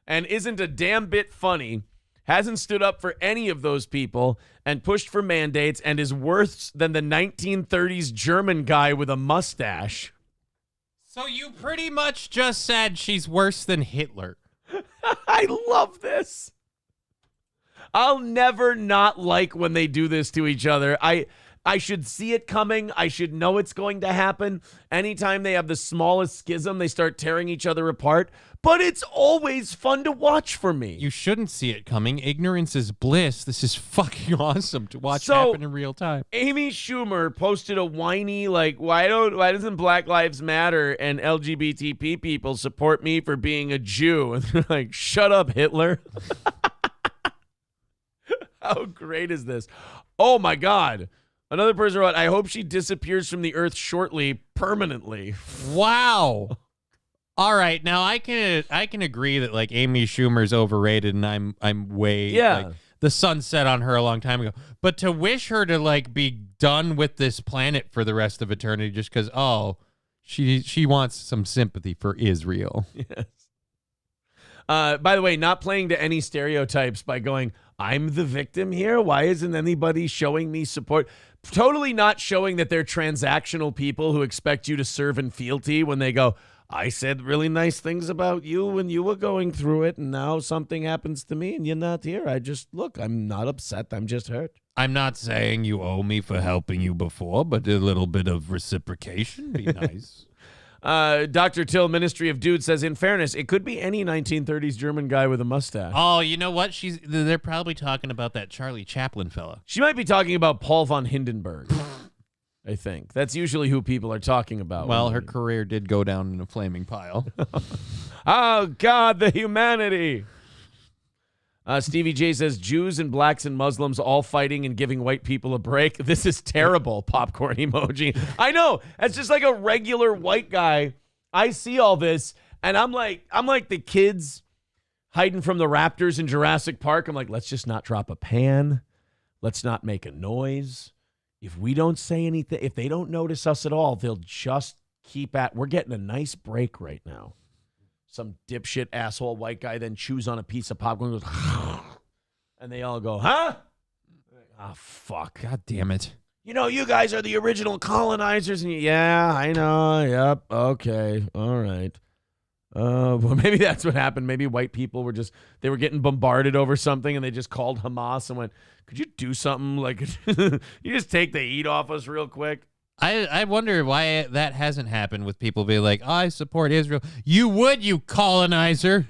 And isn't a damn bit funny. Hasn't stood up for any of those people and pushed for mandates and is worse than the 1930s German guy with a mustache. So you pretty much just said she's worse than Hitler. I love this. I'll never not like when they do this to each other. I should see it coming. I should know it's going to happen. Anytime they have the smallest schism, they start tearing each other apart. But it's always fun to watch for me. You shouldn't see it coming. Ignorance is bliss. This is fucking awesome to watch happen in real time. Amy Schumer posted a whiny, like, why doesn't Black Lives Matter and LGBTP people support me for being a Jew? And they're like, shut up, Hitler. How great is this? Oh, my God. Another person wrote, I hope she disappears from the earth shortly, permanently. Wow. All right, now I can agree that like Amy Schumer's overrated, and I'm way the sun set on her a long time ago. But to wish her to like be done with this planet for the rest of eternity just because, she wants some sympathy for Israel. Yes. By the way, not playing to any stereotypes by going, I'm the victim here. Why isn't anybody showing me support? Totally not showing that they're transactional people who expect you to serve in fealty when they go, I said really nice things about you when you were going through it, and now something happens to me and you're not here. I'm not upset. I'm just hurt. I'm not saying you owe me for helping you before, but a little bit of reciprocation would be nice. Dr. Till, Ministry of Dude, says, in fairness, it could be any 1930s German guy with a mustache. Oh, you know what? They're probably talking about that Charlie Chaplin fella. She might be talking about Paul von Hindenburg. I think that's usually who people are talking about. Well, her career did go down in a flaming pile. Oh, God, the humanity. Stevie J says, Jews and blacks and Muslims all fighting and giving white people a break. This is terrible. Popcorn emoji. I know. It's just like a regular white guy. I see all this, and I'm like the kids hiding from the raptors in Jurassic Park. I'm like, let's just not drop a pan. Let's not make a noise. If we don't say anything, if they don't notice us at all, they'll just keep at. We're getting a nice break right now. Some dipshit asshole white guy then chews on a piece of popcorn and goes, and they all go, huh? Ah, fuck. God damn it. You know, you guys are the original colonizers. And yeah, I know. Yep. Okay. All right. Well, maybe that's what happened. Maybe white people were they were getting bombarded over something and they just called Hamas and went, could you do something? Like, you just take the heat off us real quick. I wonder why that hasn't happened with people being like, I support Israel. You would, you colonizer.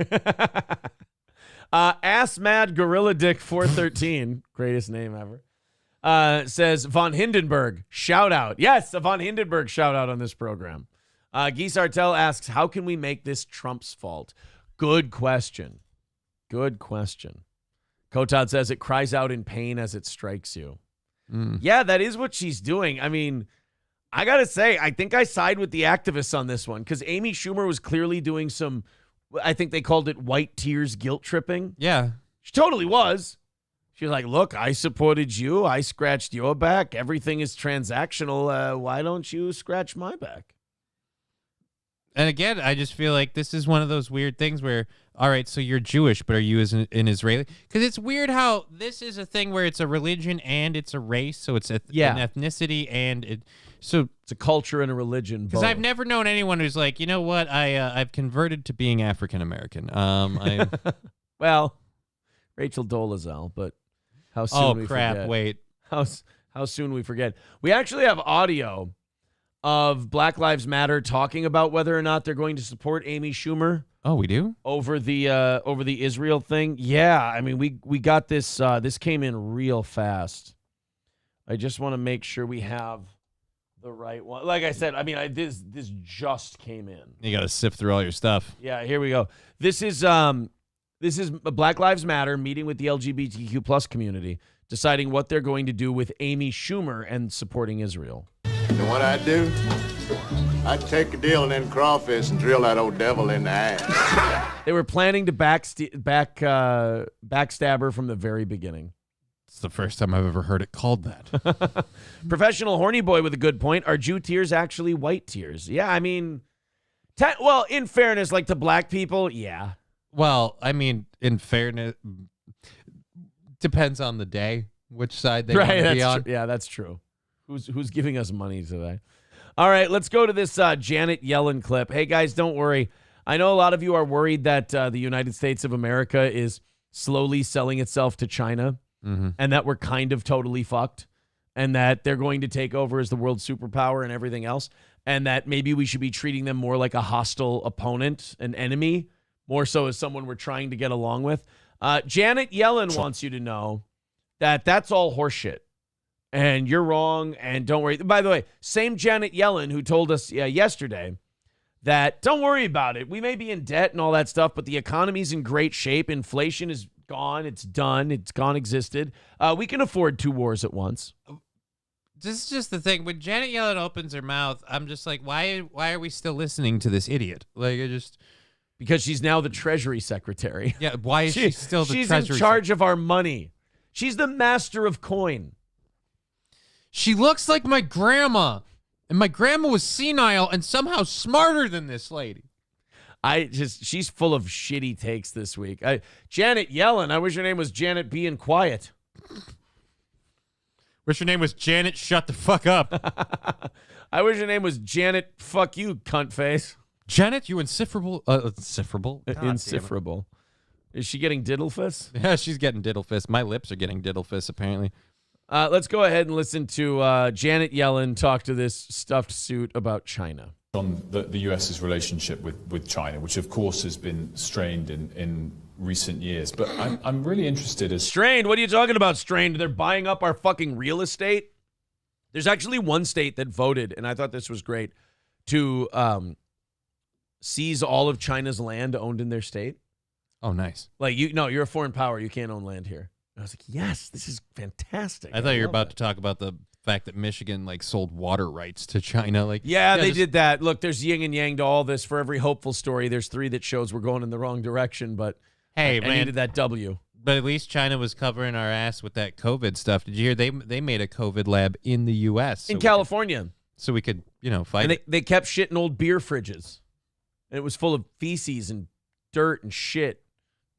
Ass Mad Gorilla Dick 413, greatest name ever, says von Hindenburg, shout out. Yes, a von Hindenburg shout out on this program. Guy Sartell asks, how can we make this Trump's fault? Good question. Good question. Kotad says it cries out in pain as it strikes you. Yeah, that is what she's doing. I mean, I got to say, I think I side with the activists on this one because Amy Schumer was clearly doing some, I think they called it white tears guilt tripping. Yeah. She totally was. She was like, look, I supported you. I scratched your back. Everything is transactional. Why don't you scratch my back? And again, I just feel like this is one of those weird things where, all right, so you're Jewish, but are you an Israeli? Because it's weird how this is a thing where it's a religion and it's a race. So it's an ethnicity and so it's a culture and a religion. Because I've never known anyone who's like, you know what, I've converted to being African American. Well, Rachel Dolezal, but how soon we forget. Oh crap! Wait, how soon we forget. We actually have audio of Black Lives Matter talking about whether or not they're going to support Amy Schumer. Oh, we do? Over the Israel thing. Yeah, I mean, we got this. This came in real fast. I just want to make sure we have the right one. Like I said, I mean, this just came in. You got to sift through all your stuff. Yeah, here we go. This is Black Lives Matter meeting with the LGBTQ plus community, deciding what they're going to do with Amy Schumer and supporting Israel. And what I do, I take a deal and then crawfish and drill that old devil in the ass. They were planning to backstab her from the very beginning. It's the first time I've ever heard it called that. Professional horny boy with a good point. Are Jew tears actually white tears? Yeah, I mean, well, in fairness, like to black people, yeah. Well, I mean, in fairness, depends on the day, which side they want to be on. Yeah, that's true. Who's giving us money today? All right, let's go to this Janet Yellen clip. Hey, guys, don't worry. I know a lot of you are worried that the United States of America is slowly selling itself to China and that we're kind of totally fucked and that they're going to take over as the world superpower and everything else and that maybe we should be treating them more like a hostile opponent, an enemy, more so as someone we're trying to get along with. Janet Yellen wants you to know that that's all horseshit. And you're wrong, and don't worry. By the way, same Janet Yellen who told us yesterday that don't worry about it. We may be in debt and all that stuff, but the economy's in great shape. Inflation is gone. It's done. It's gone existed. We can afford 2 wars at once. This is just the thing. When Janet Yellen opens her mouth, I'm just like, why are we still listening to this idiot? Like, because she's now the Treasury Secretary. Yeah, why is she still the Treasury She's in charge of our money. She's the master of coin. She looks like my grandma. And my grandma was senile and somehow smarter than this lady. She's full of shitty takes this week. Janet Yellen, I wish her name was Janet Being Quiet. Wish her name was Janet Shut the Fuck Up. I wish her name was Janet Fuck You, cunt face. Janet, you insufferable. Insufferable? Insufferable. Is she getting diddlefist? Yeah, she's getting diddlefist. My lips are getting diddlefist, apparently. Let's go ahead and listen to Janet Yellen talk to this stuffed suit about China. On the U.S.'s relationship with China, which of course has been strained in recent years. But I'm really interested as... Strained? What are you talking about, strained? They're buying up our fucking real estate? There's actually one state that voted, and I thought this was great, to seize all of China's land owned in their state. Oh, nice. Like, you're a foreign power. You can't own land here. And I was like, yes, this is fantastic. I thought you were about to talk about the fact that Michigan sold water rights to China. They did that. Look, there's yin and yang to all this. For every hopeful story, there's 3 that shows we're going in the wrong direction. But hey, I needed that W. But at least China was covering our ass with that COVID stuff. Did you hear they made a COVID lab in the U.S. In California, so we could fight. And they kept shit in old beer fridges, and it was full of feces and dirt and shit.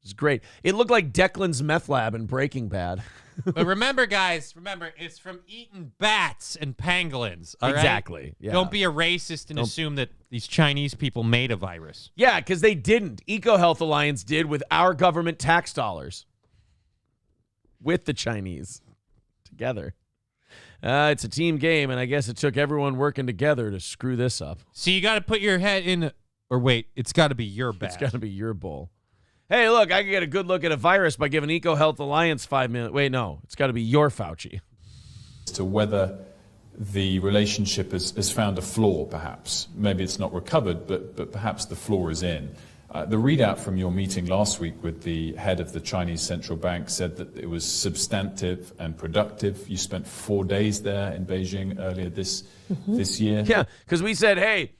It was great. It looked like Declan's meth lab in Breaking Bad. But remember, guys, it's from eating bats and pangolins. All right? Exactly. Yeah. Don't be a racist and assume that these Chinese people made a virus. Yeah, because they didn't. EcoHealth Alliance did with our government tax dollars. With the Chinese. Together. It's a team game, and I guess it took everyone working together to screw this up. So you got to put your head in... Or wait, it's got to be your bat. It's got to be your bowl. Hey, look, I can get a good look at a virus by giving EcoHealth Alliance 5 minutes. Wait, no, it's got to be your Fauci. As to whether the relationship has found a flaw, perhaps. Maybe it's not recovered, but perhaps the flaw is in. The readout from your meeting last week with the head of the Chinese central bank said that it was substantive and productive. You spent 4 days there in Beijing earlier this year. Yeah, because we said, hey,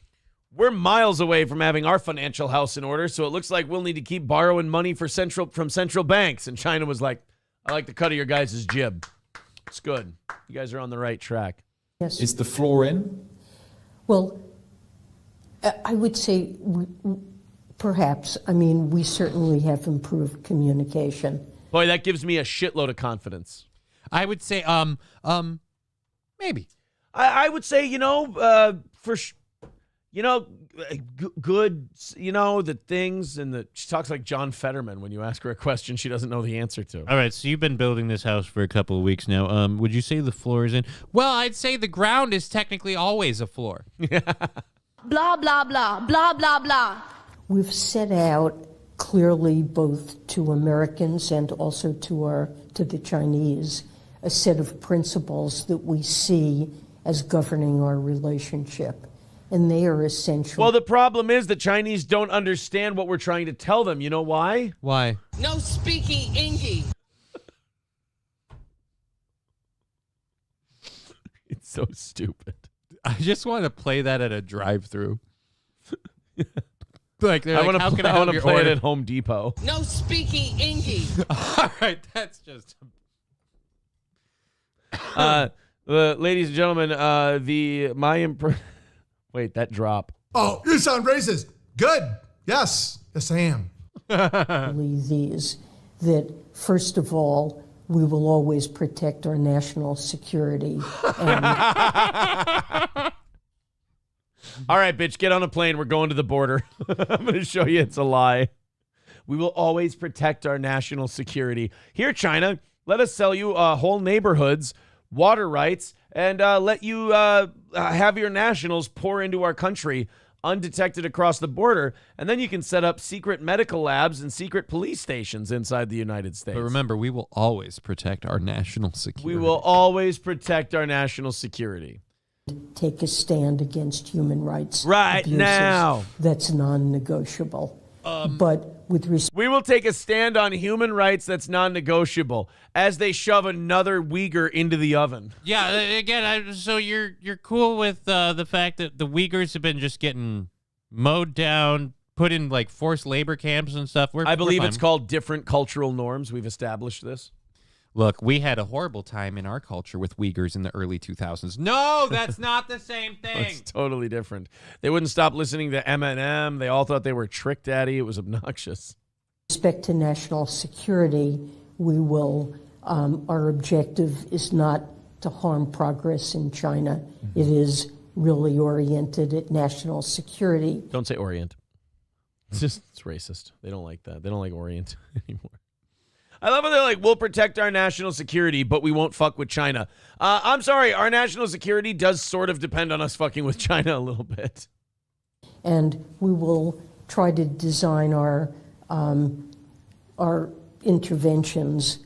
we're miles away from having our financial house in order, so it looks like we'll need to keep borrowing money from central banks. And China was like, I like the cut of your guys' jib. It's good. You guys are on the right track. Yes. Is the flaw in? Well, I would say perhaps. I mean, we certainly have improved communication. Boy, that gives me a shitload of confidence. I would say, maybe. I would say, good, the things and she talks like John Fetterman when you ask her a question she doesn't know the answer to. All right, so you've been building this house for a couple of weeks now. Would you say the floor is in? Well, I'd say the ground is technically always a floor. Blah, blah, blah, blah, blah, blah. We've set out clearly both to Americans and also to the Chinese a set of principles that we see as governing our relationship. And they are essential. Well, the problem is the Chinese don't understand what we're trying to tell them. You know why? Why? No speaky ingy. It's so stupid. I just want to play that at a drive-through. I want to play it at Home Depot. No speaky ingy. All right, that's just... ladies and gentlemen, Wait, that drop. Oh, you sound racist. Good. Yes. Yes, I am. These that, first of all, we will always protect our national security. And all right, bitch, get on a plane. We're going to the border. I'm going to show you it's a lie. We will always protect our national security. Here, China, let us sell you whole neighborhoods, water rights, and let you have your nationals pour into our country undetected across the border, and then you can set up secret medical labs and secret police stations inside the United States. But remember, we will always protect our national security. We will always protect our national security. Take a stand against human rights right abuses. Now. That's non-negotiable. But with respect, we will take a stand on human rights that's non-negotiable as they shove another Uyghur into the oven. Yeah, again, so you're cool with the fact that the Uyghurs have been just getting mowed down, put in like forced labor camps and stuff. I believe it's called different cultural norms. We've established this. Look, we had a horrible time in our culture with Uyghurs in the early 2000s. No, that's not the same thing. It's totally different. They wouldn't stop listening to Eminem. They all thought they were Trick Daddy. It was obnoxious. With respect to national security, we will, our objective is not to harm progress in China. It is really oriented at national security. Don't say Orient. It's racist. They don't like that. They don't like Orient anymore. I love how they're like, we'll protect our national security, but we won't fuck with China. I'm sorry, our national security does sort of depend on us fucking with China a little bit. And we will try to design our interventions,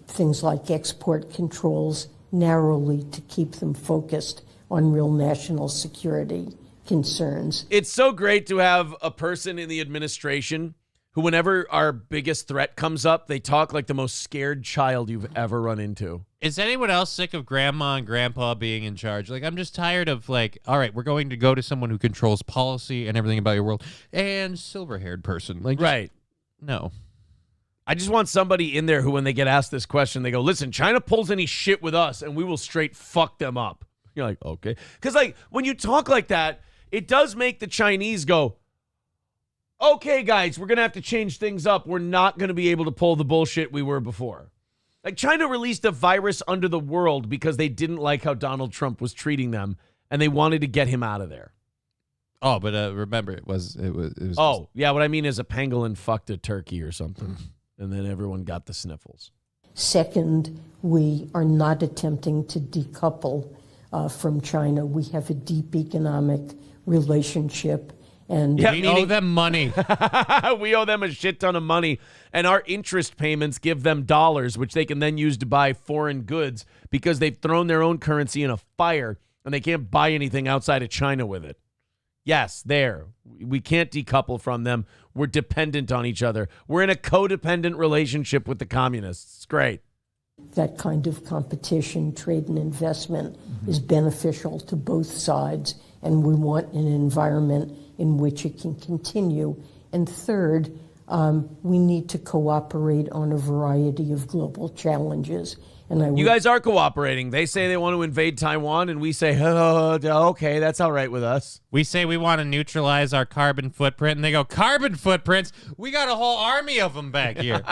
things like export controls, narrowly to keep them focused on real national security concerns. It's so great to have a person in the administration who, whenever our biggest threat comes up, they talk like the most scared child you've ever run into. Is anyone else sick of grandma and grandpa being in charge? Like, I'm just tired of, like, all right, we're going to go to someone who controls policy and everything about your world, and silver-haired person. Like, right. No. I just want somebody in there who, when they get asked this question, they go, listen, China pulls any shit with us, and we will straight fuck them up. You're like, okay. Because, like, when you talk like that, it does make the Chinese go, okay, guys, we're going to have to change things up. We're not going to be able to pull the bullshit we were before. Like, China released a virus under the world because they didn't like how Donald Trump was treating them, and they wanted to get him out of there. Oh, but remember, it was. Oh, yeah, what I mean is a pangolin fucked a turkey or something, and then everyone got the sniffles. Second, we are not attempting to decouple from China. We have a deep economic relationship. And we owe them money. We owe them a shit ton of money, and our interest payments give them dollars, which they can then use to buy foreign goods because they've thrown their own currency in a fire, and they can't buy anything outside of China with it. Yes, there. We can't decouple from them. We're dependent on each other. We're in a codependent relationship with the communists. It's great. That kind of competition, trade and investment is beneficial to both sides, and we want an environment in which it can continue. And third, we need to cooperate on a variety of global challenges. And you guys are cooperating. They say they want to invade Taiwan, and we say, oh, okay, that's all right with us. We say we want to neutralize our carbon footprint, and they go, carbon footprints? We got a whole army of them back here.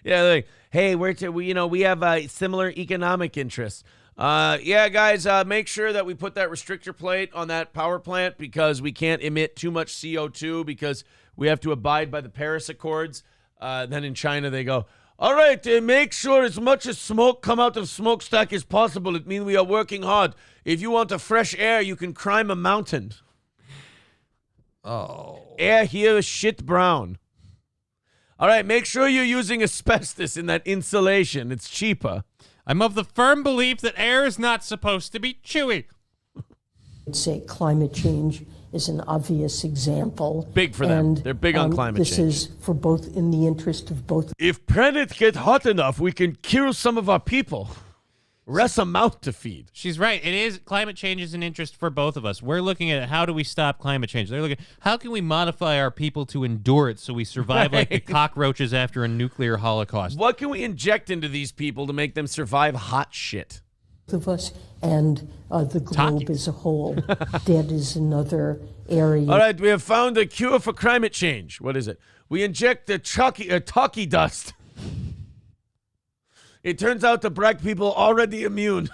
Yeah, like, hey, we have similar economic interests. Yeah, guys, make sure that we put that restrictor plate on that power plant because we can't emit too much CO2 because we have to abide by the Paris Accords. Then in China, they go, all right, make sure as much as smoke come out of smokestack as possible. It means we are working hard. If you want a fresh air, you can climb a mountain. Oh. Air here is shit brown. All right, make sure you're using asbestos in that insulation. It's cheaper. I'm of the firm belief that air is not supposed to be chewy. I'd say climate change is an obvious example. Big for them. They're big on climate change. This is for both in the interest of both. If planets get hot enough, we can kill some of our people. Rest a mouth to feed. She's right. It is. Climate change is an interest for both of us. We're looking at how do we stop climate change. They're looking how can we modify our people to endure it so we survive like the cockroaches after a nuclear holocaust. What can we inject into these people to make them survive hot shit? Of us and the globe as a whole. That is another area. All right, we have found a cure for climate change. What is it? We inject the talkie dust. It turns out the black people already immune.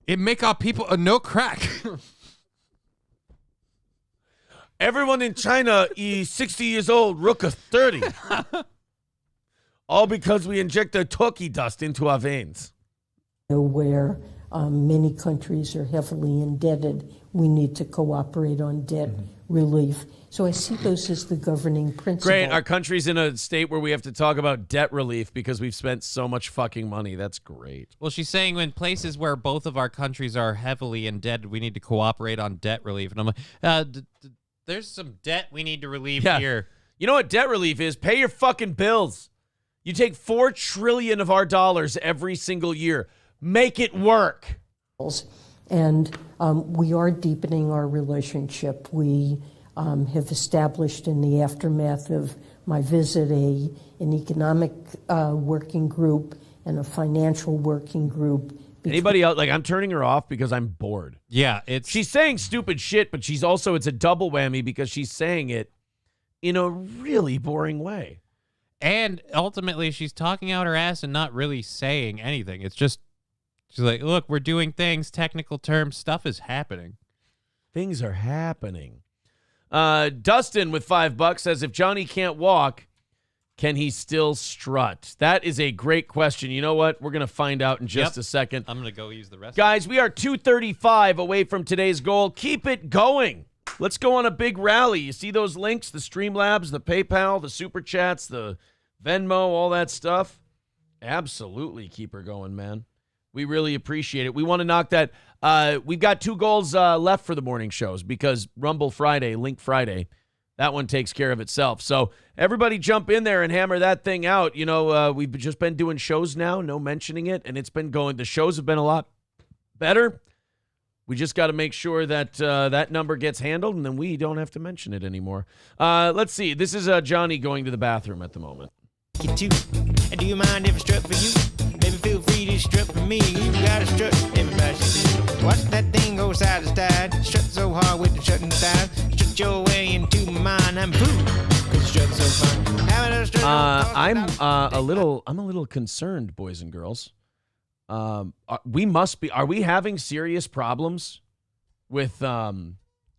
It make our people a no crack. Everyone in China is 60 years old, Rook of 30. All because we inject the talkie dust into our veins. Where many countries are heavily indebted, we need to cooperate on debt relief. So I see those as the governing principle. Great. Our country's in a state where we have to talk about debt relief because we've spent so much fucking money. That's great. Well, she's saying in places where both of our countries are heavily indebted, we need to cooperate on debt relief. And I'm like, there's some debt we need to relieve here. You know what debt relief is? Pay your fucking bills. You take $4 trillion of our dollars every single year. Make it work. And we are deepening our relationship. We have established in the aftermath of my visit, an economic working group and a financial working group. Anybody else? Like, I'm turning her off because I'm bored. Yeah, she's saying stupid shit, but she's also, it's a double whammy because she's saying it in a really boring way. And ultimately, she's talking out her ass and not really saying anything. It's just, she's like, look, we're doing things, technical terms, stuff is happening. Things are happening. Dustin with $5 says, if Johnny can't walk, can he still strut? That is a great question. You know what? We're going to find out in just a second. I'm going to go use the rest. Guys, we are 2:35 away from today's goal. Keep it going. Let's go on a big rally. You see those links? The Streamlabs, the PayPal, the Super Chats, the Venmo, all that stuff? Absolutely keep her going, man. We really appreciate it. We want to knock that. We've got 2 goals left for the morning shows because Rumble Friday, Link Friday, that one takes care of itself. So everybody jump in there and hammer that thing out. You know, we've just been doing shows now, no mentioning it, and it's been going. The shows have been a lot better. We just got to make sure that that number gets handled, and then we don't have to mention it anymore. Let's see. This is Johnny going to the bathroom at the moment. Do you mind if I strut for you? Maybe feel free to strut for me. You gotta strut, everybody should do. Watch that thing go side to side. Strut so hard with the strutting style. Strut your way into my mind. I'm boom. Strut so fun. I'm a little concerned, boys and girls. Are we having serious problems with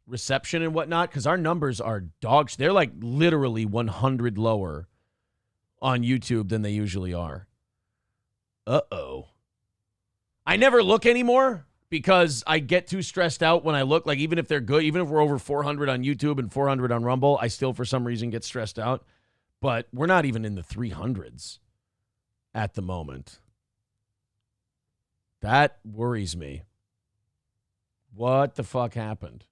reception and whatnot? Because our numbers are dogs. They're like literally 100 lower on YouTube than they usually are. Uh-oh. I never look anymore because I get too stressed out when I look. Like, even if they're good, even if we're over 400 on YouTube and 400 on Rumble, I still, for some reason, get stressed out. But we're not even in the 300s at the moment. That worries me. What the fuck happened?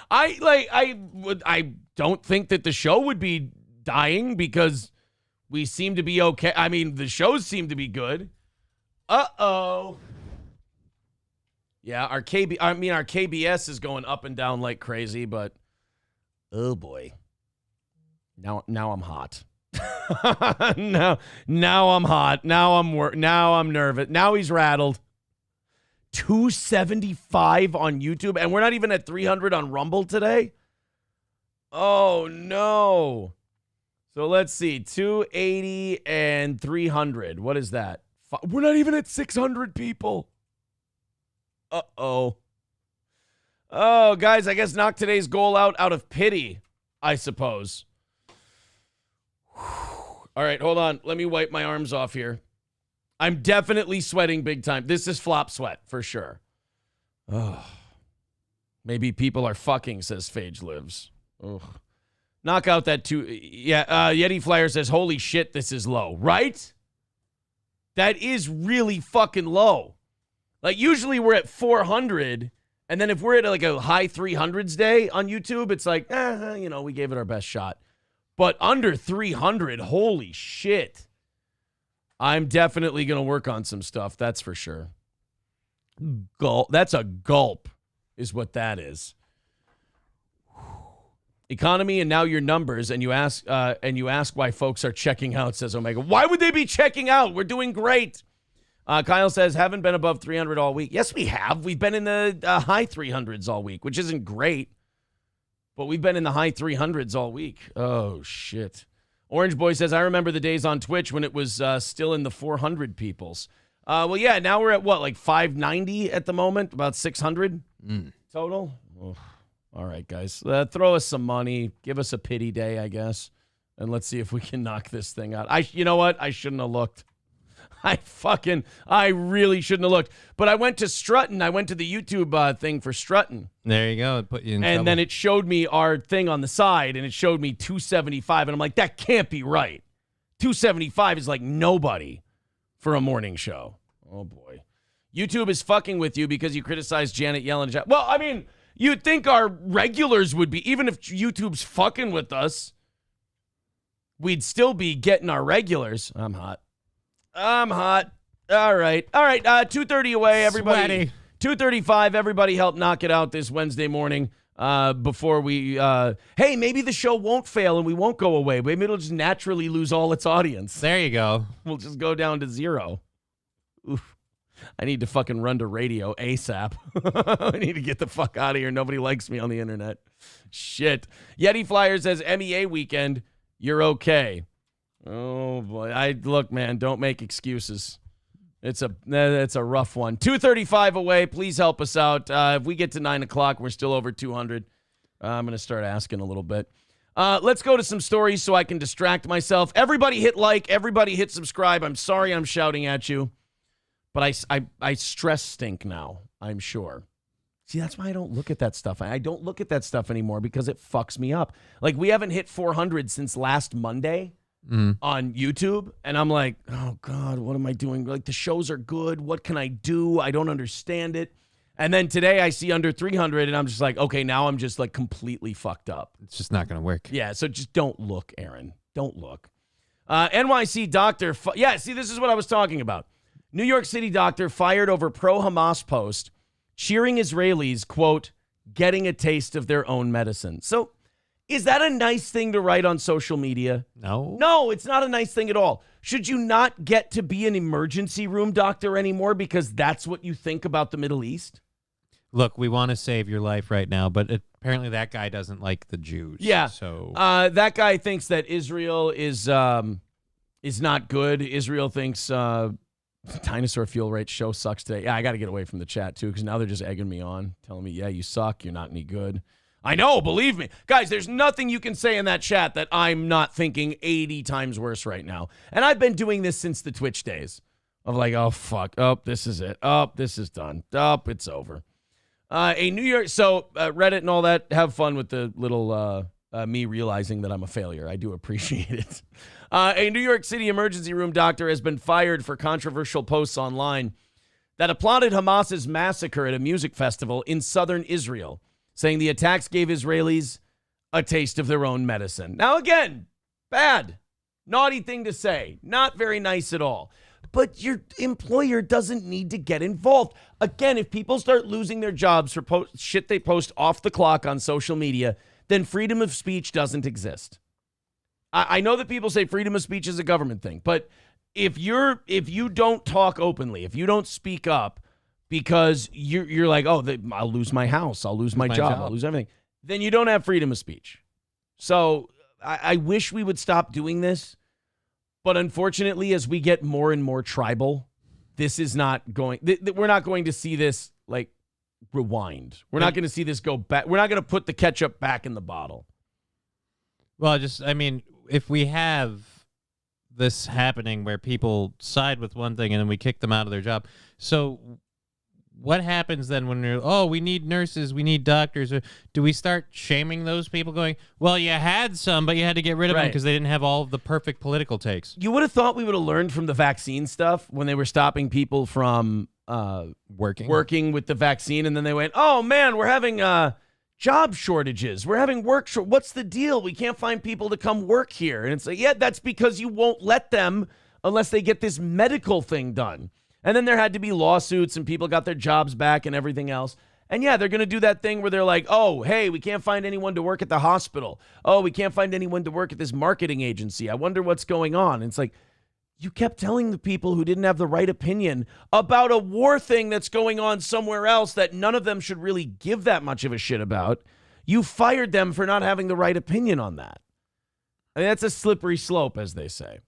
I don't think that the show would be dying because we seem to be okay. I mean, the shows seem to be good. Uh-oh. Yeah, our KBS is going up and down like crazy, but oh boy. Now I'm hot. now I'm hot. Now I'm nervous. Now he's rattled. 275 on YouTube, and we're not even at 300 on Rumble today. Oh no. So let's see, 280 and 300. What is that? We're not even at 600 people. Uh-oh. Oh, guys, I guess knock today's goal out of pity, I suppose. All right, hold on. Let me wipe my arms off here. I'm definitely sweating big time. This is flop sweat for sure. Oh. Maybe people are fucking, says Phage Lives. Ugh. Knock out that 2. Yeah, Yeti Flyer says, holy shit, this is low. Right? That is really fucking low. Like, usually we're at 400, and then if we're at like a high 300s day on YouTube, it's like, we gave it our best shot. But under 300, holy shit. I'm definitely going to work on some stuff, that's for sure. Gulp. That's a gulp, is what that is. Economy and now your numbers, and you ask why folks are checking out, says Omega. Why would they be checking out? We're doing great. Kyle says, haven't been above 300 all week. Yes, we have. We've been in the high 300s all week, which isn't great, but we've been in the high 300s all week. Oh, shit. Orange Boy says, I remember the days on Twitch when it was still in the 400 peoples. Well, yeah, now we're at what, like 590 at the moment? About 600 total? Oh. All right, guys. Throw us some money. Give us a pity day, I guess. And let's see if we can knock this thing out. You know what? I shouldn't have looked. I really shouldn't have looked. But I went to Struttin'. I went to the YouTube thing for Struttin'. There you go. It put you in and trouble. Then it showed me our thing on the side, and it showed me 275. And I'm like, that can't be right. 275 is like nobody for a morning show. Oh, boy. YouTube is fucking with you because you criticized Janet Yellen. Well, I mean, you'd think our regulars would be, even if YouTube's fucking with us, we'd still be getting our regulars. I'm hot. All right. 2:30 away, everybody. Sweaty. 2:35. Everybody help knock it out this Wednesday morning. before we, hey, maybe the show won't fail and we won't go away. Maybe it'll just naturally lose all its audience. There you go. We'll just go down to 0. Oof. I need to fucking run to radio ASAP. I need to get the fuck out of here. Nobody likes me on the internet. Shit. Yeti Flyer says, MEA weekend, you're okay. Oh, boy. Look, man, don't make excuses. It's a rough one. 2:35 away. Please help us out. If we get to 9 o'clock, we're still over 200. I'm going to start asking a little bit. Let's go to some stories so I can distract myself. Everybody hit like. Everybody hit subscribe. I'm sorry I'm shouting at you. But I stress stink now, I'm sure. See, that's why I don't look at that stuff. I don't look at that stuff anymore because it fucks me up. Like, we haven't hit 400 since last Monday on YouTube. And I'm like, oh, God, what am I doing? Like, the shows are good. What can I do? I don't understand it. And then today I see under 300, and I'm just like, okay, now I'm just, like, completely fucked up. It's just not going to work. Yeah, so just don't look, Aaron. Don't look. NYC doctor. See, this is what I was talking about. New York City doctor fired over pro-Hamas post, cheering Israelis, quote, getting a taste of their own medicine. So is that a nice thing to write on social media? No. No, it's not a nice thing at all. Should you not get to be an emergency room doctor anymore because that's what you think about the Middle East? Look, we want to save your life right now, but apparently that guy doesn't like the Jews. Yeah. So that guy thinks that Israel is not good. Israel thinks Dinosaur Fuel Rate show sucks today. Yeah, I got to get away from the chat, too, because now they're just egging me on, telling me, yeah, you suck. You're not any good. I know, believe me. Guys, there's nothing you can say in that chat that I'm not thinking 80 times worse right now. And I've been doing this since the Twitch days of like, oh, fuck. Oh, this is it. Oh, this is done. Oh, it's over. Reddit and all that, have fun with the little me realizing that I'm a failure. I do appreciate it. A New York City emergency room doctor has been fired for controversial posts online that applauded Hamas's massacre at a music festival in southern Israel, saying the attacks gave Israelis a taste of their own medicine. Now, again, bad, naughty thing to say, not very nice at all. But your employer doesn't need to get involved. Again, if people start losing their jobs for shit they post off the clock on social media, then freedom of speech doesn't exist. I know that people say freedom of speech is a government thing, but if you don't talk openly, if you don't speak up because you're like, oh, I'll lose my house, I'll lose my job, I'll lose everything, then you don't have freedom of speech. So I wish we would stop doing this, but unfortunately, as we get more and more tribal, this is not going. We're not going to see this like rewind. We're not going to see this go back. We're not going to put the ketchup back in the bottle. Well, if we have this happening where people side with one thing and then we kick them out of their job, so what happens then when we need nurses, we need doctors? Or do we start shaming those people going, well, you had some, but you had to get rid of them because they didn't have all of the perfect political takes? You would have thought we would have learned from the vaccine stuff when they were stopping people from working with the vaccine, and then they went, oh, man, we're having job shortages. We're having what's the deal? We can't find people to come work here. And it's like, yeah, that's because you won't let them unless they get this medical thing done. And then there had to be lawsuits and people got their jobs back and everything else. And yeah, they're going to do that thing where they're like, oh, hey, we can't find anyone to work at the hospital. Oh, we can't find anyone to work at this marketing agency. I wonder what's going on. And it's like, you kept telling the people who didn't have the right opinion about a war thing that's going on somewhere else that none of them should really give that much of a shit about. You fired them for not having the right opinion on that. I mean, that's a slippery slope, as they say.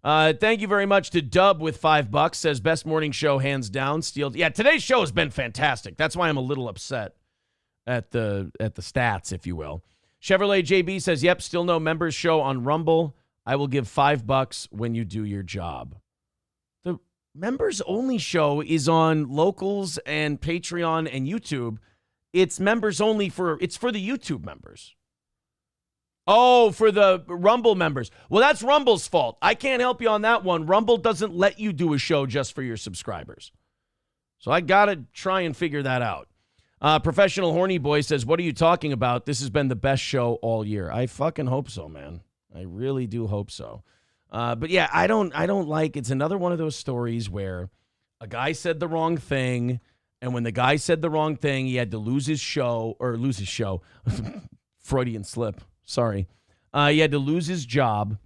Thank you very much to Dub with $5. Says best morning show hands down. Yeah, today's show has been fantastic. That's why I'm a little upset at the stats, if you will. Chevrolet JB says, yep, still no members show on Rumble. I will give $5 when you do your job. The members only show is on Locals and Patreon and YouTube. It's members only it's for the YouTube members. Oh, for the Rumble members. Well, that's Rumble's fault. I can't help you on that one. Rumble doesn't let you do a show just for your subscribers. So I got to try and figure that out. Professional Horny Boy says, what are you talking about? This has been the best show all year. I fucking hope so, man. I really do hope so. But yeah, I don't like, it's another one of those stories where a guy said the wrong thing And when the guy said the wrong thing, he had to lose his show. Freudian slip. Sorry. He had to lose his job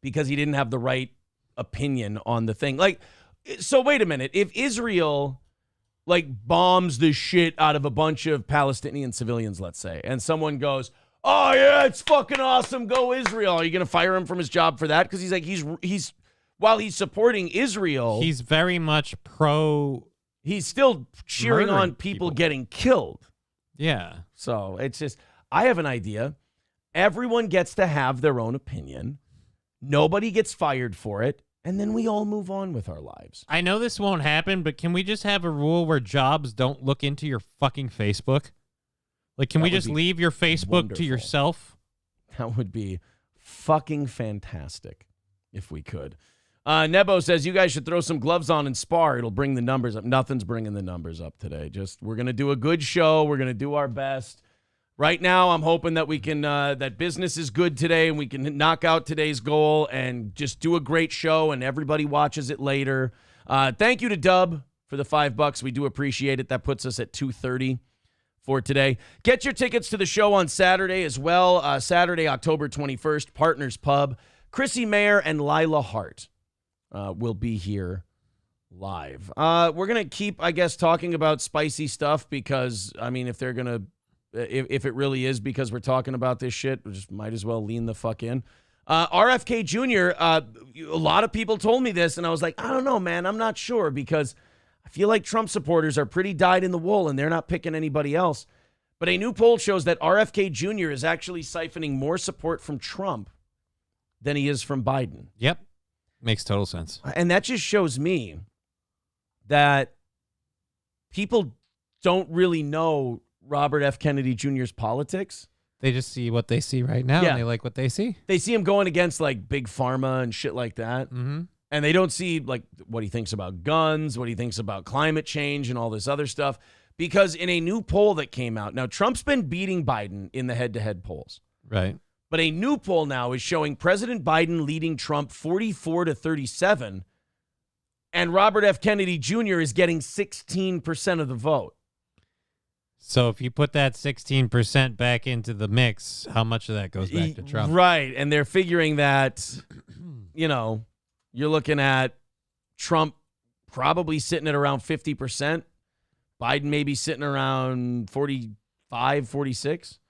because he didn't have the right opinion on the thing. Like, so wait a minute. If Israel bombs the shit out of a bunch of Palestinian civilians, let's say, and someone goes, "Oh yeah, it's fucking awesome, go Israel," are you gonna fire him from his job for that? Because he's while he's supporting Israel, he's very much pro. He's still cheering on people getting killed. Yeah. So it's just, I have an idea. Everyone gets to have their own opinion. Nobody gets fired for it. And then we all move on with our lives. I know this won't happen, but can we just have a rule where jobs don't look into your fucking Facebook? Like, can we just leave your Facebook to yourself? That would be fucking fantastic if we could. Nebo says, you guys should throw some gloves on and spar. It'll bring the numbers up. Nothing's bringing the numbers up today. Just, we're going to do a good show. We're going to do our best. Right now, I'm hoping that we can, that business is good today and we can knock out today's goal and just do a great show and everybody watches it later. Thank you to Dub for the $5. We do appreciate it. That puts us at 2:30 for today. Get your tickets to the show on Saturday as well. Saturday, October 21st, Partners Pub. Chrissy Mayer and Lila Hart will be here live. We're going to keep, I guess, talking about spicy stuff because, I mean, if they're going to, if it really is because we're talking about this shit, we just might as well lean the fuck in. RFK Jr., a lot of people told me this, and I was like, I don't know, man. I'm not sure because I feel like Trump supporters are pretty dyed in the wool, and they're not picking anybody else. But a new poll shows that RFK Jr. is actually siphoning more support from Trump than he is from Biden. Yep. Makes total sense. And that just shows me that people don't really know Robert F. Kennedy Jr.'s politics. They just see what they see right now, and they like what they see. They see him going against, like, big pharma and shit like that. Mm-hmm. And they don't see, like, what he thinks about guns, what he thinks about climate change and all this other stuff. Because in a new poll that came out, now Trump's been beating Biden in the head-to-head polls. Right. But a new poll now is showing President Biden leading Trump 44-37, and Robert F. Kennedy Jr. is getting 16% of the vote. So if you put that 16% back into the mix, how much of that goes back to Trump? Right, and they're figuring that, you know, you're looking at Trump probably sitting at around 50%, Biden maybe sitting around 45, 46.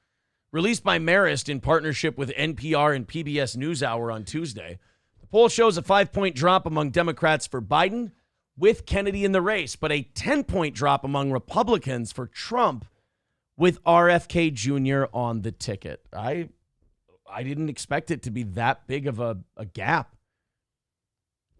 Released by Marist in partnership with NPR and PBS NewsHour on Tuesday, the poll shows a 5-point drop among Democrats for Biden with Kennedy in the race, but a 10-point drop among Republicans for Trump with RFK Jr. on the ticket. I didn't expect it to be that big of a gap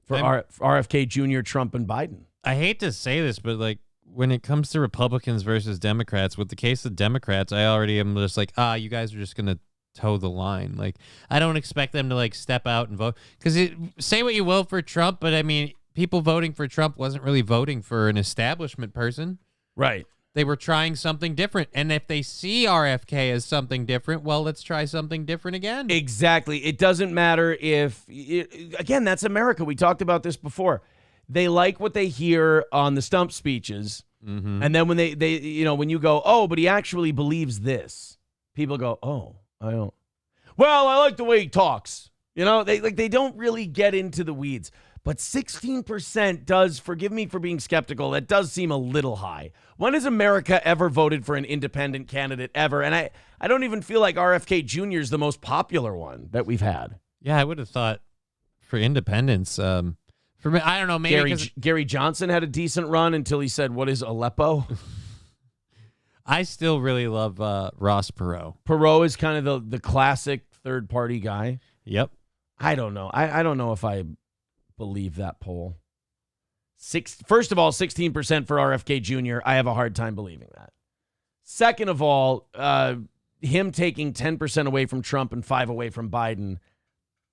for RFK Jr., Trump, and Biden. I hate to say this, but like when it comes to Republicans versus Democrats, with the case of Democrats, I already am just like, you guys are just going to toe the line. Like, I don't expect them to like step out and vote. Because say what you will for Trump, but I mean, people voting for Trump wasn't really voting for an establishment person. Right. They were trying something different. And if they see RFK as something different, well, let's try something different again. Exactly. It doesn't matter if, again, that's America. We talked about this before. They like what they hear on the stump speeches. Mm-hmm. And then when they you know, when you go, oh, but he actually believes this, people go, oh, I don't. Well, I like the way he talks. You know, they don't really get into the weeds. But 16% does, forgive me for being skeptical, that does seem a little high. When has America ever voted for an independent candidate ever? And I don't even feel like RFK Jr. is the most popular one that we've had. Yeah, I would have thought for independence, for me, I don't know, maybe Gary Johnson had a decent run until he said, what is Aleppo? I still really love Ross Perot. Perot is kind of the classic third-party guy. Yep. I don't know. I don't know if I believe that poll. First of all, 16% for RFK Jr. I have a hard time believing that. Second of all, him taking 10% away from Trump and 5 away from Biden,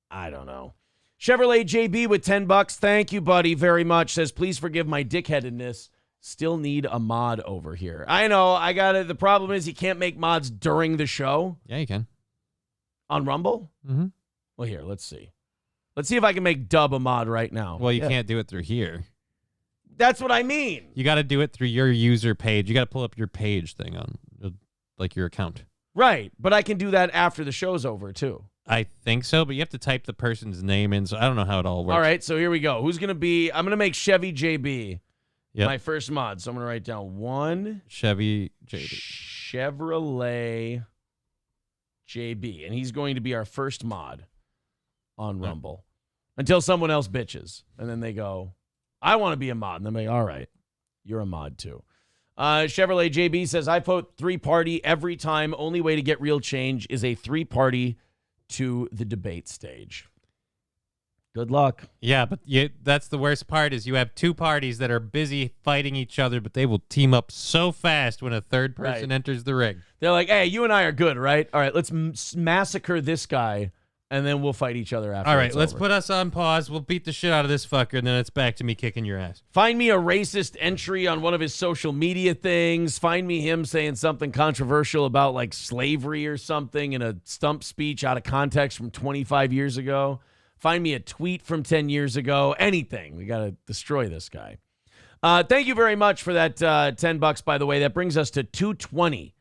I don't know. Chevrolet JB with $10. Thank you, buddy, very much. Says, please forgive my dickheadedness. Still need a mod over here. I know. I got it. The problem is you can't make mods during the show. Yeah, you can. On Rumble? Mm-hmm. Well, here, let's see. Let's see if I can make Dub a mod right now. Well, you can't do it through here. That's what I mean. You got to do it through your user page. You got to pull up your page thing on, like, your account. Right, but I can do that after the show's over, too. I think so, but you have to type the person's name in, so I don't know how it all works. All right, so here we go. Who's going to be... I'm going to make Chevy JB Yep. my first mod. So I'm going to write down one... Chevy JB. Chevrolet JB. And he's going to be our first mod on Rumble. Until someone else bitches. And then they go, I want to be a mod. And then they go, all right, you're a mod too. Chevrolet JB says, I vote 3-party every time. Only way to get real change is a 3-party to the debate stage. Good luck. Yeah, but that's the worst part is you have 2 parties that are busy fighting each other, but they will team up so fast when a third person enters the ring. They're like, hey, you and I are good, right? All right, let's massacre this guy, and then we'll fight each other after. All right, let's put us on pause. We'll beat the shit out of this fucker, and then it's back to me kicking your ass. Find me a racist entry on one of his social media things. Find me him saying something controversial about, like, slavery or something in a stump speech out of context from 25 years ago. Find me a tweet from 10 years ago. Anything. We got to destroy this guy. Thank you very much for that $10, by the way. That brings us to $220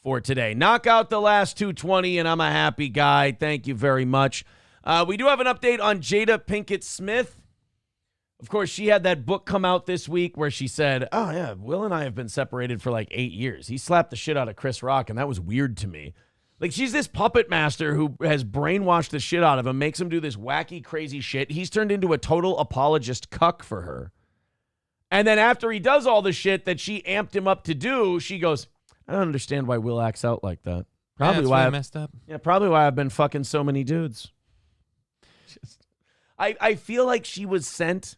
for today. Knock out the last $220, and I'm a happy guy. Thank you very much. We do have an update on Jada Pinkett Smith. Of course, she had that book come out this week where she said, oh, yeah, Will and I have been separated for like 8 years. He slapped the shit out of Chris Rock, and that was weird to me. Like, she's this puppet master who has brainwashed the shit out of him, makes him do this wacky, crazy shit. He's turned into a total apologist cuck for her. And then after he does all the shit that she amped him up to do, she goes, I don't understand why Will acts out like that. Probably why I messed up. Yeah, probably why I've been fucking so many dudes. I feel like she was sent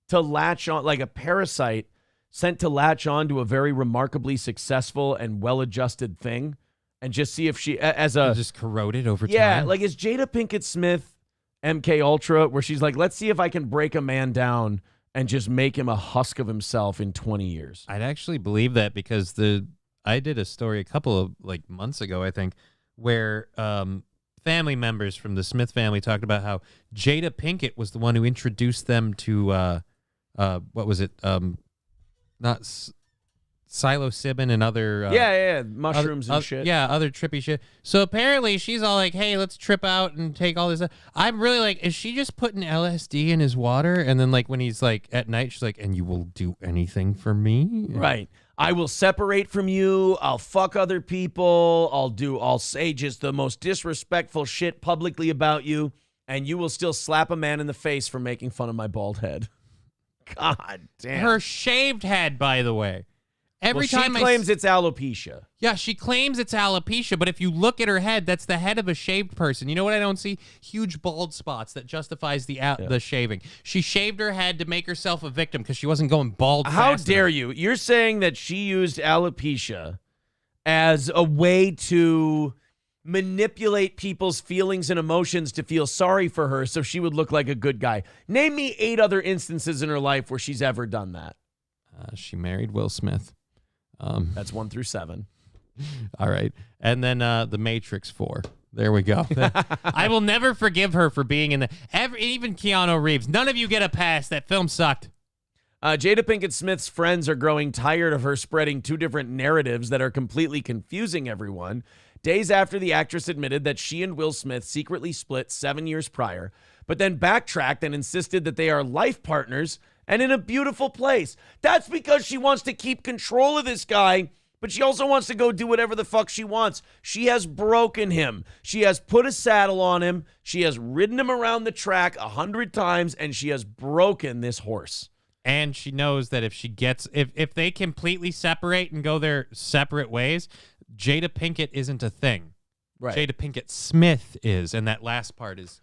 to latch on, like a parasite, sent to latch on to a very remarkably successful and well-adjusted thing. And just see if she, just corroded over time. Yeah, like is Jada Pinkett Smith MK Ultra, where she's like, let's see if I can break a man down and just make him a husk of himself in 20 years. I'd actually believe that because I did a story a couple of like months ago, I think, where family members from the Smith family talked about how Jada Pinkett was the one who introduced them to what was it? Not psilocybin and other mushrooms and shit. Yeah, other trippy shit. So apparently she's all like, hey, let's trip out and take all this. I'm really like, is she just putting LSD in his water? And then like when he's like at night, she's like, and you will do anything for me? Right. I will separate from you. I'll fuck other people. I'll say just the most disrespectful shit publicly about you. And you will still slap a man in the face for making fun of my bald head. God damn. Her shaved head, by the way. Every time she claims it's alopecia. Yeah, she claims it's alopecia, but if you look at her head, that's the head of a shaved person. You know what I don't see? Huge bald spots that justifies the shaving. She shaved her head to make herself a victim because she wasn't going bald. How dare you? You're saying that she used alopecia as a way to manipulate people's feelings and emotions to feel sorry for her so she would look like a good guy. Name me 8 other instances in her life where she's ever done that. She married Will Smith. That's 1 through 7. All right. And then The Matrix 4. There we go. I will never forgive her for being in even Keanu Reeves. None of you get a pass. That film sucked. Jada Pinkett Smith's friends are growing tired of her spreading 2 different narratives that are completely confusing everyone. Days after the actress admitted that she and Will Smith secretly split 7 years prior, but then backtracked and insisted that they are life partners and in a beautiful place. That's because she wants to keep control of this guy, but she also wants to go do whatever the fuck she wants. She has broken him. She has put a saddle on him. She has ridden him around the track 100 times, and she has broken this horse. And she knows that if they completely separate and go their separate ways, Jada Pinkett isn't a thing. Right. Jada Pinkett Smith is, and that last part is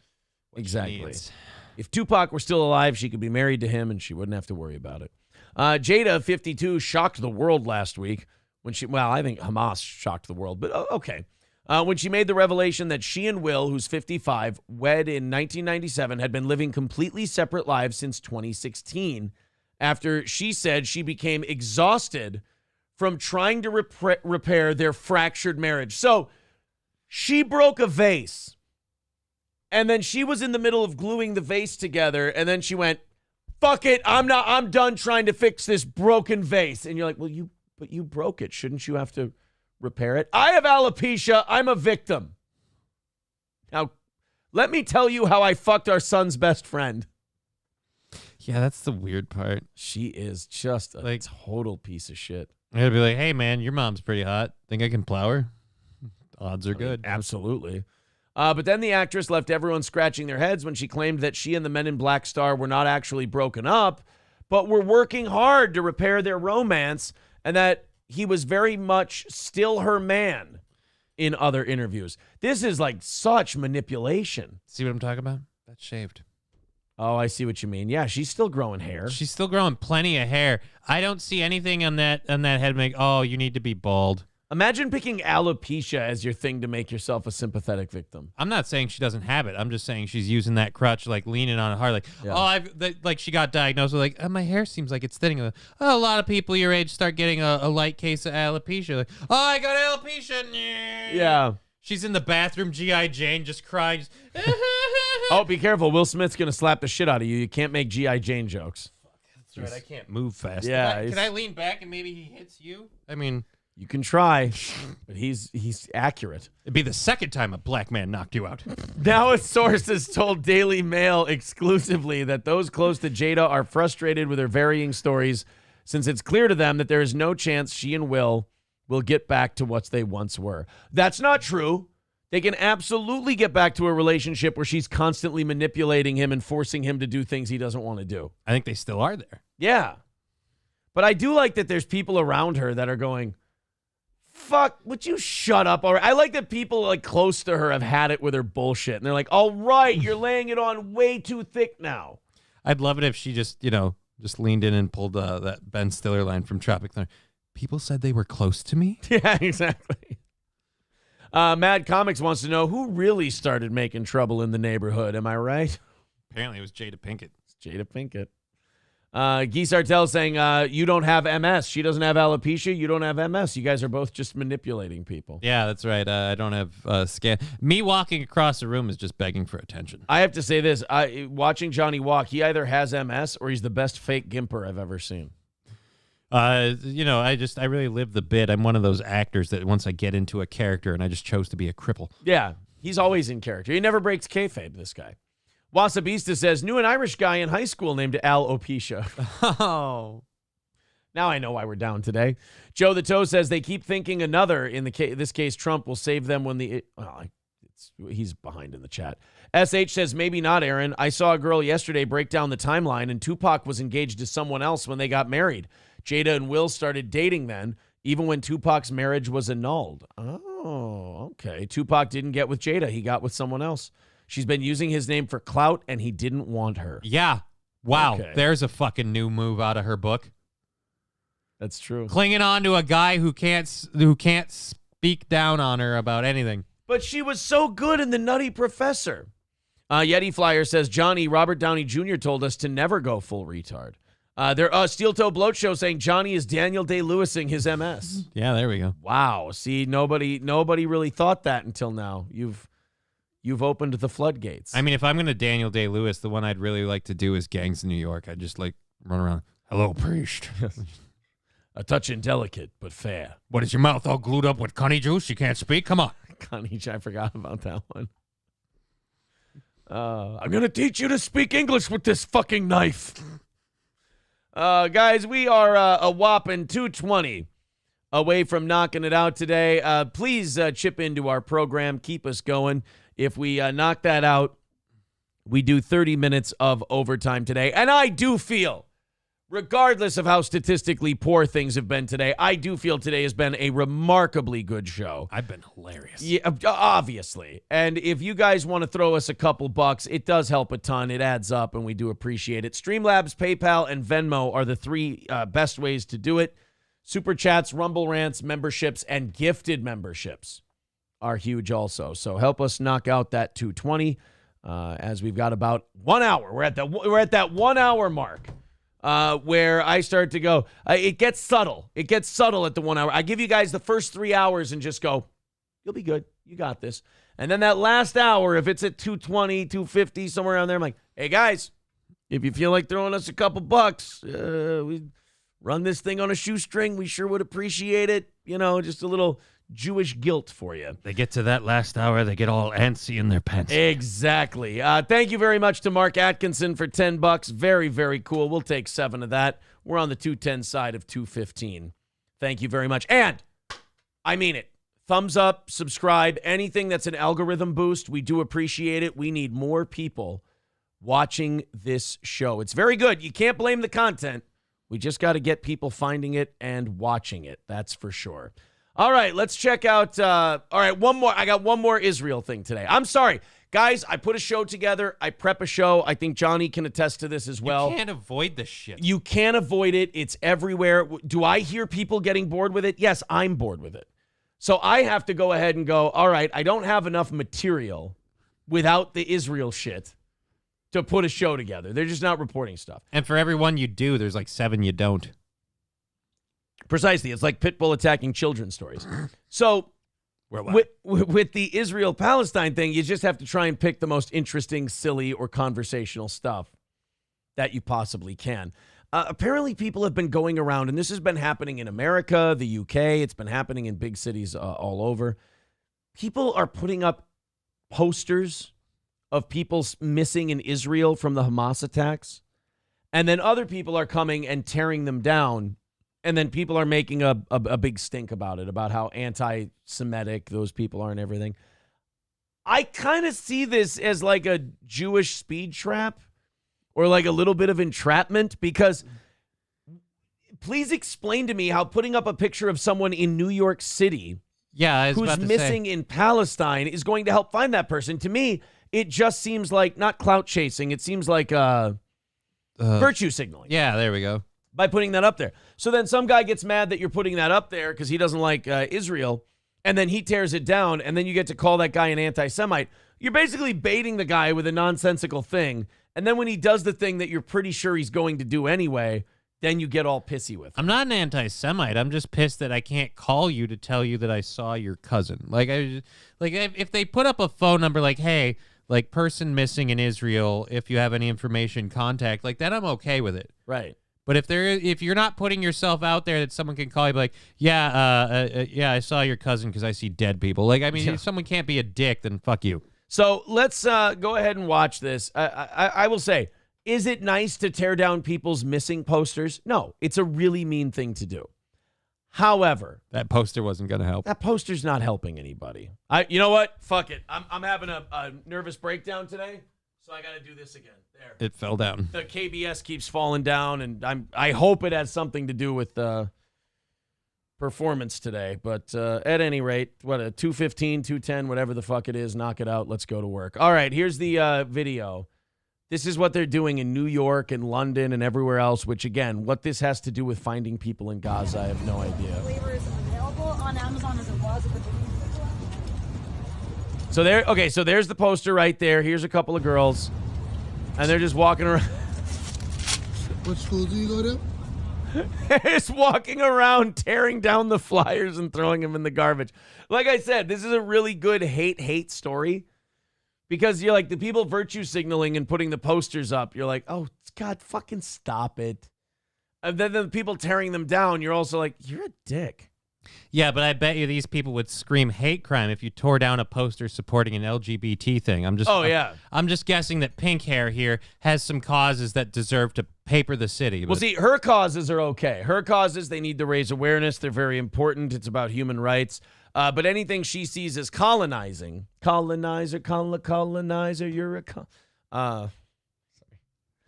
what exactly. She needs. If Tupac were still alive, she could be married to him and she wouldn't have to worry about it. Jada, 52, shocked the world last week when I think Hamas shocked the world, but okay. When she made the revelation that she and Will, who's 55, wed in 1997, had been living completely separate lives since 2016, after she said she became exhausted from trying to repair their fractured marriage. So she broke a vase. And then she was in the middle of gluing the vase together, and then she went, fuck it, I'm done trying to fix this broken vase. And you're like, well, you broke it. Shouldn't you have to repair it? I have alopecia. I'm a victim. Now, let me tell you how I fucked our son's best friend. Yeah, that's the weird part. She is just a total piece of shit. I'm going to be like, hey, man, your mom's pretty hot. Think I can plow her? Odds are good. Absolutely. But then the actress left everyone scratching their heads when she claimed that she and the Men in Black star were not actually broken up, but were working hard to repair their romance, and that he was very much still her man in other interviews. This is like such manipulation. See what I'm talking about? That's shaved. Oh, I see what you mean. Yeah, she's still growing hair. She's still growing plenty of hair. I don't see anything on that head make, oh, you need to be bald. Imagine picking alopecia as your thing to make yourself a sympathetic victim. I'm not saying she doesn't have it. I'm just saying she's using that crutch, like leaning on it hard. Like, like she got diagnosed with like, my hair seems like it's thinning. A lot of people your age start getting a light case of alopecia. Like, oh, I got alopecia. Yeah. She's in the bathroom, G.I. Jane, just crying. Oh, be careful. Will Smith's going to slap the shit out of you. You can't make G.I. Jane jokes. That's right. I can't move fast. Yeah. Can I lean back and maybe he hits you? I mean... You can try, but he's accurate. It'd be the second time a black man knocked you out. Now a source has told Daily Mail exclusively that those close to Jada are frustrated with her varying stories, since it's clear to them that there is no chance she and Will get back to what they once were. That's not true. They can absolutely get back to a relationship where she's constantly manipulating him and forcing him to do things he doesn't want to do. I think they still are there. Yeah. But I do like that there's people around her that are going, fuck, would you shut up already? I like that people like close to her have had it with her bullshit. And they're like, all right, you're laying it on way too thick now. I'd love it if she just leaned in and pulled that Ben Stiller line from Tropic Thunder. People said they were close to me? Yeah, exactly. Mad Comics wants to know who really started making trouble in the neighborhood. Am I right? Apparently it was Jada Pinkett. It's Jada Pinkett. Guy Sartell saying, you don't have MS. She doesn't have alopecia. You don't have MS. You guys are both just manipulating people. Yeah, that's right. I don't have scan. Me walking across the room is just begging for attention. I have to say this. Watching Johnny walk, he either has MS or he's the best fake gimper I've ever seen. I really live the bit. I'm one of those actors that once I get into a character and I just chose to be a cripple. Yeah, he's always in character. He never breaks kayfabe, this guy. Wasabista says, knew an Irish guy in high school named Alopecia. Oh. Now I know why we're down today. Joe the Toe says they keep thinking another. In this case, Trump will save them when he's behind in the chat. SH says, maybe not, Aaron. I saw a girl yesterday break down the timeline, and Tupac was engaged to someone else when they got married. Jada and Will started dating then, even when Tupac's marriage was annulled. Oh, okay. Tupac didn't get with Jada. He got with someone else. She's been using his name for clout, and he didn't want her. Yeah. Wow. Okay. There's a fucking new move out of her book. That's true. Clinging on to a guy who can't speak down on her about anything. But she was so good in The Nutty Professor. Yeti Flyer says, Johnny, Robert Downey Jr. told us to never go full retard. Steel Toe Bloat Show saying Johnny is Daniel Day-Lewising his MS. Yeah, there we go. Wow. See, nobody really thought that until now. You've opened the floodgates. I mean, if I'm going to Daniel Day-Lewis, the one I'd really like to do is Gangs in New York. I'd just like run around. Hello, priest. A touch indelicate, but fair. What, is your mouth all glued up with cunny juice? You can't speak? Come on. Cunny, I forgot about that one. I'm going to teach you to speak English with this fucking knife. Guys, we are a whopping 2:20 away from knocking it out today. Please chip into our program. Keep us going. If we knock that out, we do 30 minutes of overtime today. And I do feel, regardless of how statistically poor things have been today, I do feel today has been a remarkably good show. I've been hilarious. Yeah, obviously. And if you guys want to throw us a couple bucks, it does help a ton. It adds up, and we do appreciate it. Streamlabs, PayPal, and Venmo are the three best ways to do it. Super Chats, Rumble Rants, memberships, and gifted memberships are huge also. So help us knock out that 220 as we've got about 1 hour. We're at that 1 hour mark where I start to go. It gets subtle. It gets subtle at the 1 hour. I give you guys the first 3 hours and just go, you'll be good. You got this. And then that last hour, if it's at 220, 250, somewhere around there, I'm like, hey, guys, If you feel like throwing us a couple bucks, we run this thing on a shoestring. We sure would appreciate it. You know, just a little Jewish guilt for you. They get to that last hour, they get all antsy in their pants. Exactly. Thank you very much to Mark Atkinson for $10. Very, very cool. We'll take 7 of that. We're on the 210 side of 215. Thank you very much. And I mean it. Thumbs up, subscribe, anything that's an algorithm boost. We do appreciate it. We need more people watching this show. It's very good. You can't blame the content. We just got to get people finding it and watching it. That's for sure. All right, let's check out. All right, one more. I got one more Israel thing today. I'm sorry. Guys, I put a show together. I prep a show. I think Johnny can attest to this as well. You can't avoid this shit. You can't avoid it. It's everywhere. Do I hear people getting bored with it? Yes, I'm bored with it. So I have to go ahead and go, all right, I don't have enough material without the Israel shit to put a show together. They're just not reporting stuff. And for every one you do, there's like 7 you don't. Precisely. It's like Pitbull attacking children's stories. So with the Israel-Palestine thing, you just have to try and pick the most interesting, silly, or conversational stuff that you possibly can. Apparently, people have been going around, and this has been happening in America, the UK. It's been happening in big cities all over. People are putting up posters of people missing in Israel from the Hamas attacks. And then other people are coming and tearing them down. And then people are making a big stink about it, about how anti-Semitic those people are and everything. I kind of see this as like a Jewish speed trap or like a little bit of entrapment, because please explain to me how putting up a picture of someone in New York City who's missing in Palestine is going to help find that person. To me, it just seems like not clout chasing. It seems like virtue signaling. Yeah, there we go. By putting that up there. So then some guy gets mad that you're putting that up there because he doesn't like Israel, and then he tears it down, and then you get to call that guy an anti-Semite. You're basically baiting the guy with a nonsensical thing, and then when he does the thing that you're pretty sure he's going to do anyway, then you get all pissy with him. I'm not an anti-Semite. I'm just pissed that I can't call you to tell you that I saw your cousin. Like if they put up a phone number like, hey, like person missing in Israel, if you have any information, contact, like that, I'm okay with it. Right. But if you're not putting yourself out there that someone can call you, be like, yeah, I saw your cousin because I see dead people. Like, I mean, if someone can't be a dick, then fuck you. So let's go ahead and watch this. I will say, is it nice to tear down people's missing posters? No, it's a really mean thing to do. However, that poster wasn't going to help. That poster's not helping anybody. You know what? Fuck it. I'm having a nervous breakdown today, so I got to do this again. There. It fell down. The KBS keeps falling down, and I hope it has something to do with performance today. But at any rate, what, a 215, 210, whatever the fuck it is, knock it out. Let's go to work. All right, here's the video. This is what they're doing in New York and London and everywhere else, which, again, what this has to do with finding people in Gaza, I have no idea. Available on Amazon as it was. So there's the poster right there. Here's a couple of girls, and they're just walking around. What school do you go to? Just walking around, tearing down the flyers and throwing them in the garbage. Like I said, this is a really good hate story. Because you're like, the people virtue signaling and putting the posters up, you're like, oh, God, fucking stop it. And then the people tearing them down, you're also like, you're a dick. Yeah, but I bet you these people would scream hate crime if you tore down a poster supporting an LGBT thing. I'm just guessing that pink hair here has some causes that deserve to paper the city. Well, see, her causes are okay. Her causes, they need to raise awareness. They're very important. It's about human rights. But anything she sees as colonizing, colonizer, you're a sorry.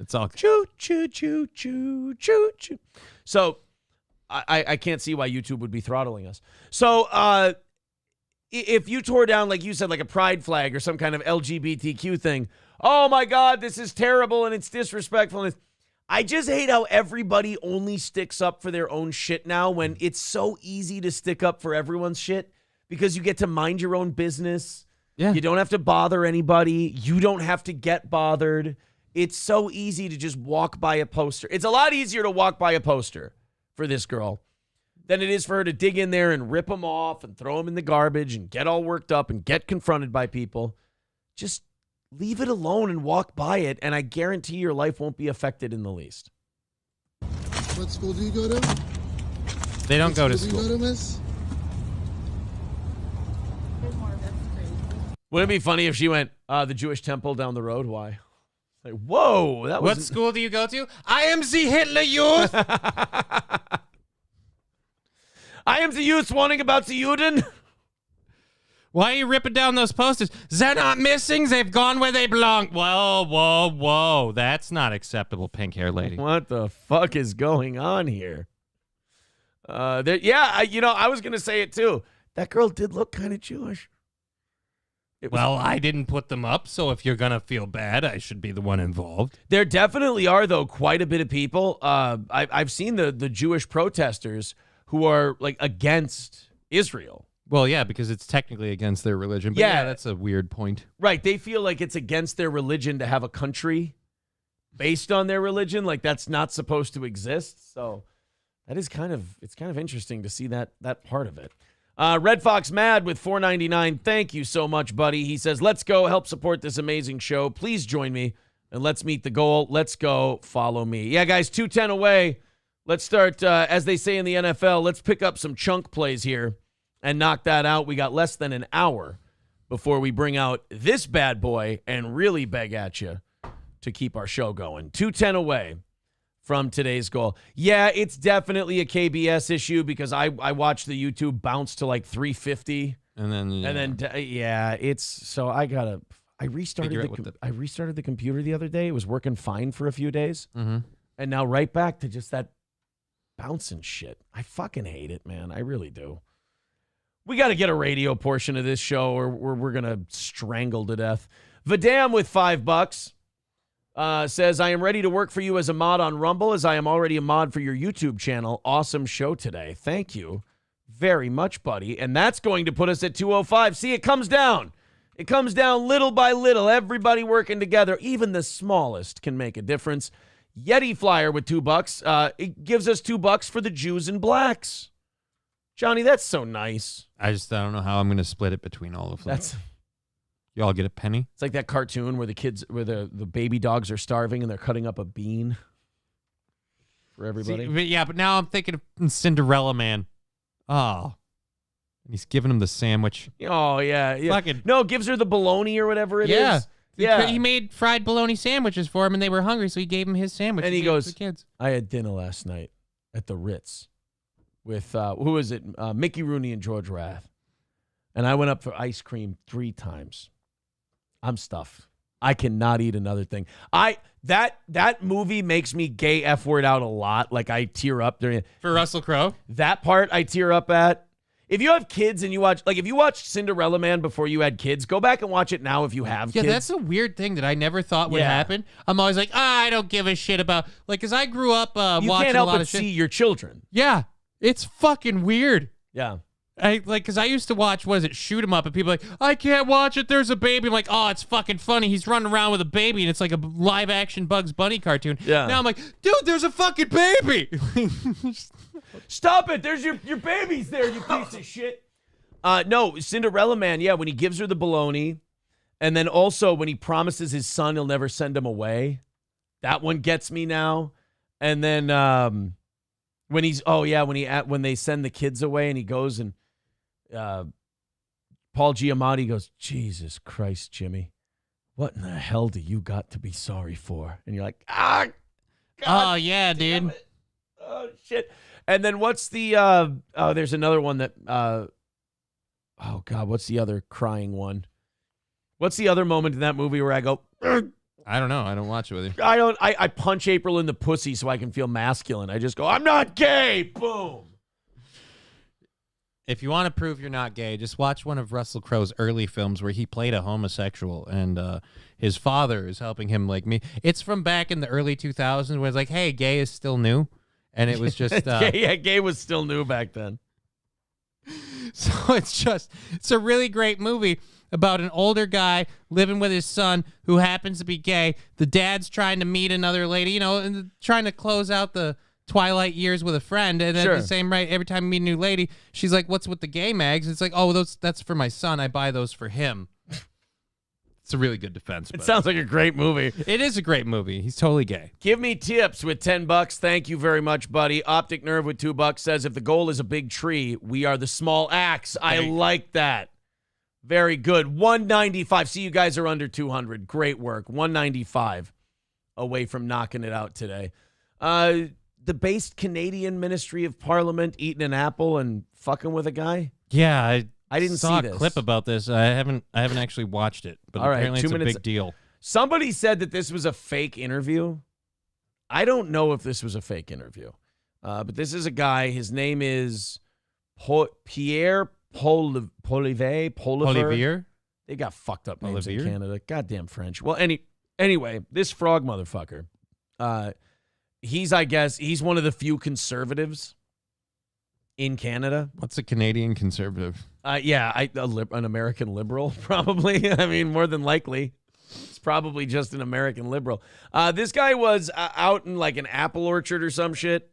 It's all choo, choo, choo, choo, choo, choo. So I can't see why YouTube would be throttling us. So if you tore down, like you said, like a pride flag or some kind of LGBTQ thing, oh my God, this is terrible and it's disrespectful. And I just hate how everybody only sticks up for their own shit now when it's so easy to stick up for everyone's shit because you get to mind your own business. Yeah. You don't have to bother anybody. You don't have to get bothered. It's so easy to just walk by a poster. It's a lot easier to walk by a poster for this girl than it is for her to dig in there and rip them off and throw them in the garbage and get all worked up and get confronted by people. Just leave it alone and walk by it, and I guarantee your life won't be affected in the least. What school do you go to? They don't go to school. Do you go to, miss? Wouldn't it be funny if she went, the Jewish temple down the road? Why? Like, whoa. That was. What school do you go to? I am the Hitler Youth. I am the youth warning about the Juden. Why are you ripping down those posters? They're not missing. They've gone where they belong. Whoa, whoa, whoa. That's not acceptable, pink hair lady. What the fuck is going on here? I was going to say it too. That girl did look kind of Jewish. Well, I didn't put them up, so if you're going to feel bad, I should be the one involved. There definitely are, though, quite a bit of people. I've seen the Jewish protesters who are, like, against Israel. Well, yeah, because it's technically against their religion. But yeah, that's a weird point. Right. They feel like it's against their religion to have a country based on their religion. Like, that's not supposed to exist. So that is kind of interesting to see that part of it. Red Fox Mad with $4.99. Thank you so much, buddy. He says, let's go help support this amazing show. Please join me and let's meet the goal. Let's go. Follow me. Yeah, guys, 2:10 away. Let's start, as they say in the NFL, let's pick up some chunk plays here and knock that out. We got less than an hour before we bring out this bad boy and really beg at you to keep our show going. 2:10 away from today's goal. Yeah, it's definitely a KBS issue because I watched the YouTube bounce to like 350. And then it's so I restarted the computer the other day. It was working fine for a few days. Mm-hmm. And now right back to just that bouncing shit. I fucking hate it, man. I really do. We got to get a radio portion of this show or we're going to strangle to death. Vidam with $5 says, I am ready to work for you as a mod on Rumble as I am already a mod for your YouTube channel. Awesome show today. Thank you very much, buddy. And that's going to put us at 205. See, it comes down. It comes down little by little. Everybody working together. Even the smallest can make a difference. Yeti Flyer with $2. It gives us $2 for the Jews and blacks. Johnny, that's so nice. I don't know how I'm going to split it between all of them. You all get a penny? It's like that cartoon where the baby dogs are starving and they're cutting up a bean for everybody. But now I'm thinking of Cinderella Man. Oh. And he's giving him the sandwich. Oh, yeah. No, gives her the bologna or whatever it is. Yeah. He made fried bologna sandwiches for him and they were hungry, so he gave him his sandwich. And he goes, the kids. I had dinner last night at the Ritz with, who is it? Mickey Rooney and George Rath. And I went up for ice cream 3 times. I'm stuffed. I cannot eat another thing. That movie makes me gay F word out a lot. Like I tear up during for Russell Crowe. That part I tear up at. If you have kids and you watch, like if you watched Cinderella Man before you had kids, go back and watch it now if you have kids. Yeah, that's a weird thing that I never thought would happen. I'm always like, I don't give a shit about, like, because I grew up you watching can't help a lot but of shit. see your children. Yeah, it's fucking weird. Yeah. Because I used to watch, what is it, Shoot 'em Up, and people are like, I can't watch it, there's a baby. I'm like, oh, it's fucking funny. He's running around with a baby, and it's like a live-action Bugs Bunny cartoon. Yeah. Now I'm like, dude, there's a fucking baby. Stop it. There's your baby's there, you piece of shit. No, Cinderella Man, yeah, when he gives her the bologna, and then also when he promises his son he'll never send him away. That one gets me now. And then when they send the kids away and he goes and Paul Giamatti goes, Jesus Christ, Jimmy, what in the hell do you got to be sorry for? And you're like, God, oh yeah, dude. Oh shit. And then what's the there's another one that oh God, what's the other crying one? What's the other moment in that movie where I go, I don't know. I don't watch it with you. I punch April in the pussy so I can feel masculine. I just go, I'm not gay. Boom. If you want to prove you're not gay, just watch one of Russell Crowe's early films where he played a homosexual and his father is helping him like me. It's from back in the early 2000s where it's like, hey, gay is still new. And it was just... gay was still new back then. So it's a really great movie about an older guy living with his son who happens to be gay. The dad's trying to meet another lady, and trying to close out the twilight years with a friend. And then at the same right, every time you meet a new lady, she's like, what's with the gay mags? It's like, oh, that's for my son. I buy those for him. It's a really good defense. It sounds like a great movie. It is a great movie. He's totally gay. Give me tips with $10. Thank you very much, buddy. Optic Nerve with $2 says, if the goal is a big tree, we are the small axe. I like that. Very good. 195. See, you guys are under 200. Great work. 195 away from knocking it out today. The based Canadian Ministry of Parliament eating an apple and fucking with a guy? Yeah, I didn't saw see a this. clip about this. I haven't actually watched it, but All right, apparently 2 it's a minutes. big deal. Somebody said that this was a fake interview. I don't know if this was a fake interview, but this is a guy. His name is Pierre Polivier. They got fucked up names in Canada. Goddamn French. Well, anyway, this frog motherfucker, I guess he's one of the few conservatives in Canada. What's a Canadian conservative? An American liberal, probably. I mean, more than likely. It's probably just an American liberal. This guy was out in like an apple orchard or some shit,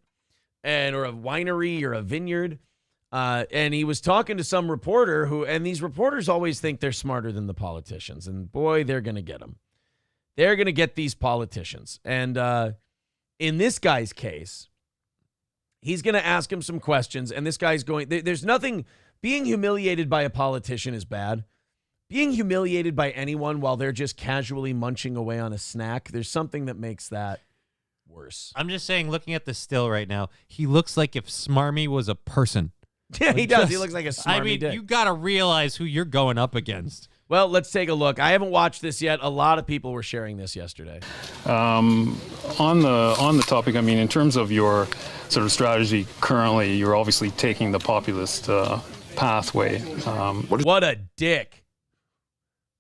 or a winery or a vineyard. And he was talking to some reporter and these reporters always think they're smarter than the politicians. And boy, they're going to get them. They're going to get these politicians. And in this guy's case, he's going to ask him some questions. And this guy's there's nothing, being humiliated by a politician is bad. Being humiliated by anyone while they're just casually munching away on a snack, there's something that makes that worse. I'm just saying, looking at the still right now, he looks like if Smarmy was a person. Yeah, he does. He looks like a smarmy I mean, dick. you got to realize who you're going up against. Well, let's take a look. I haven't watched this yet. A lot of people were sharing this yesterday. On the topic, I mean, in terms of your sort of strategy currently, you're obviously taking the populist pathway. What a dick.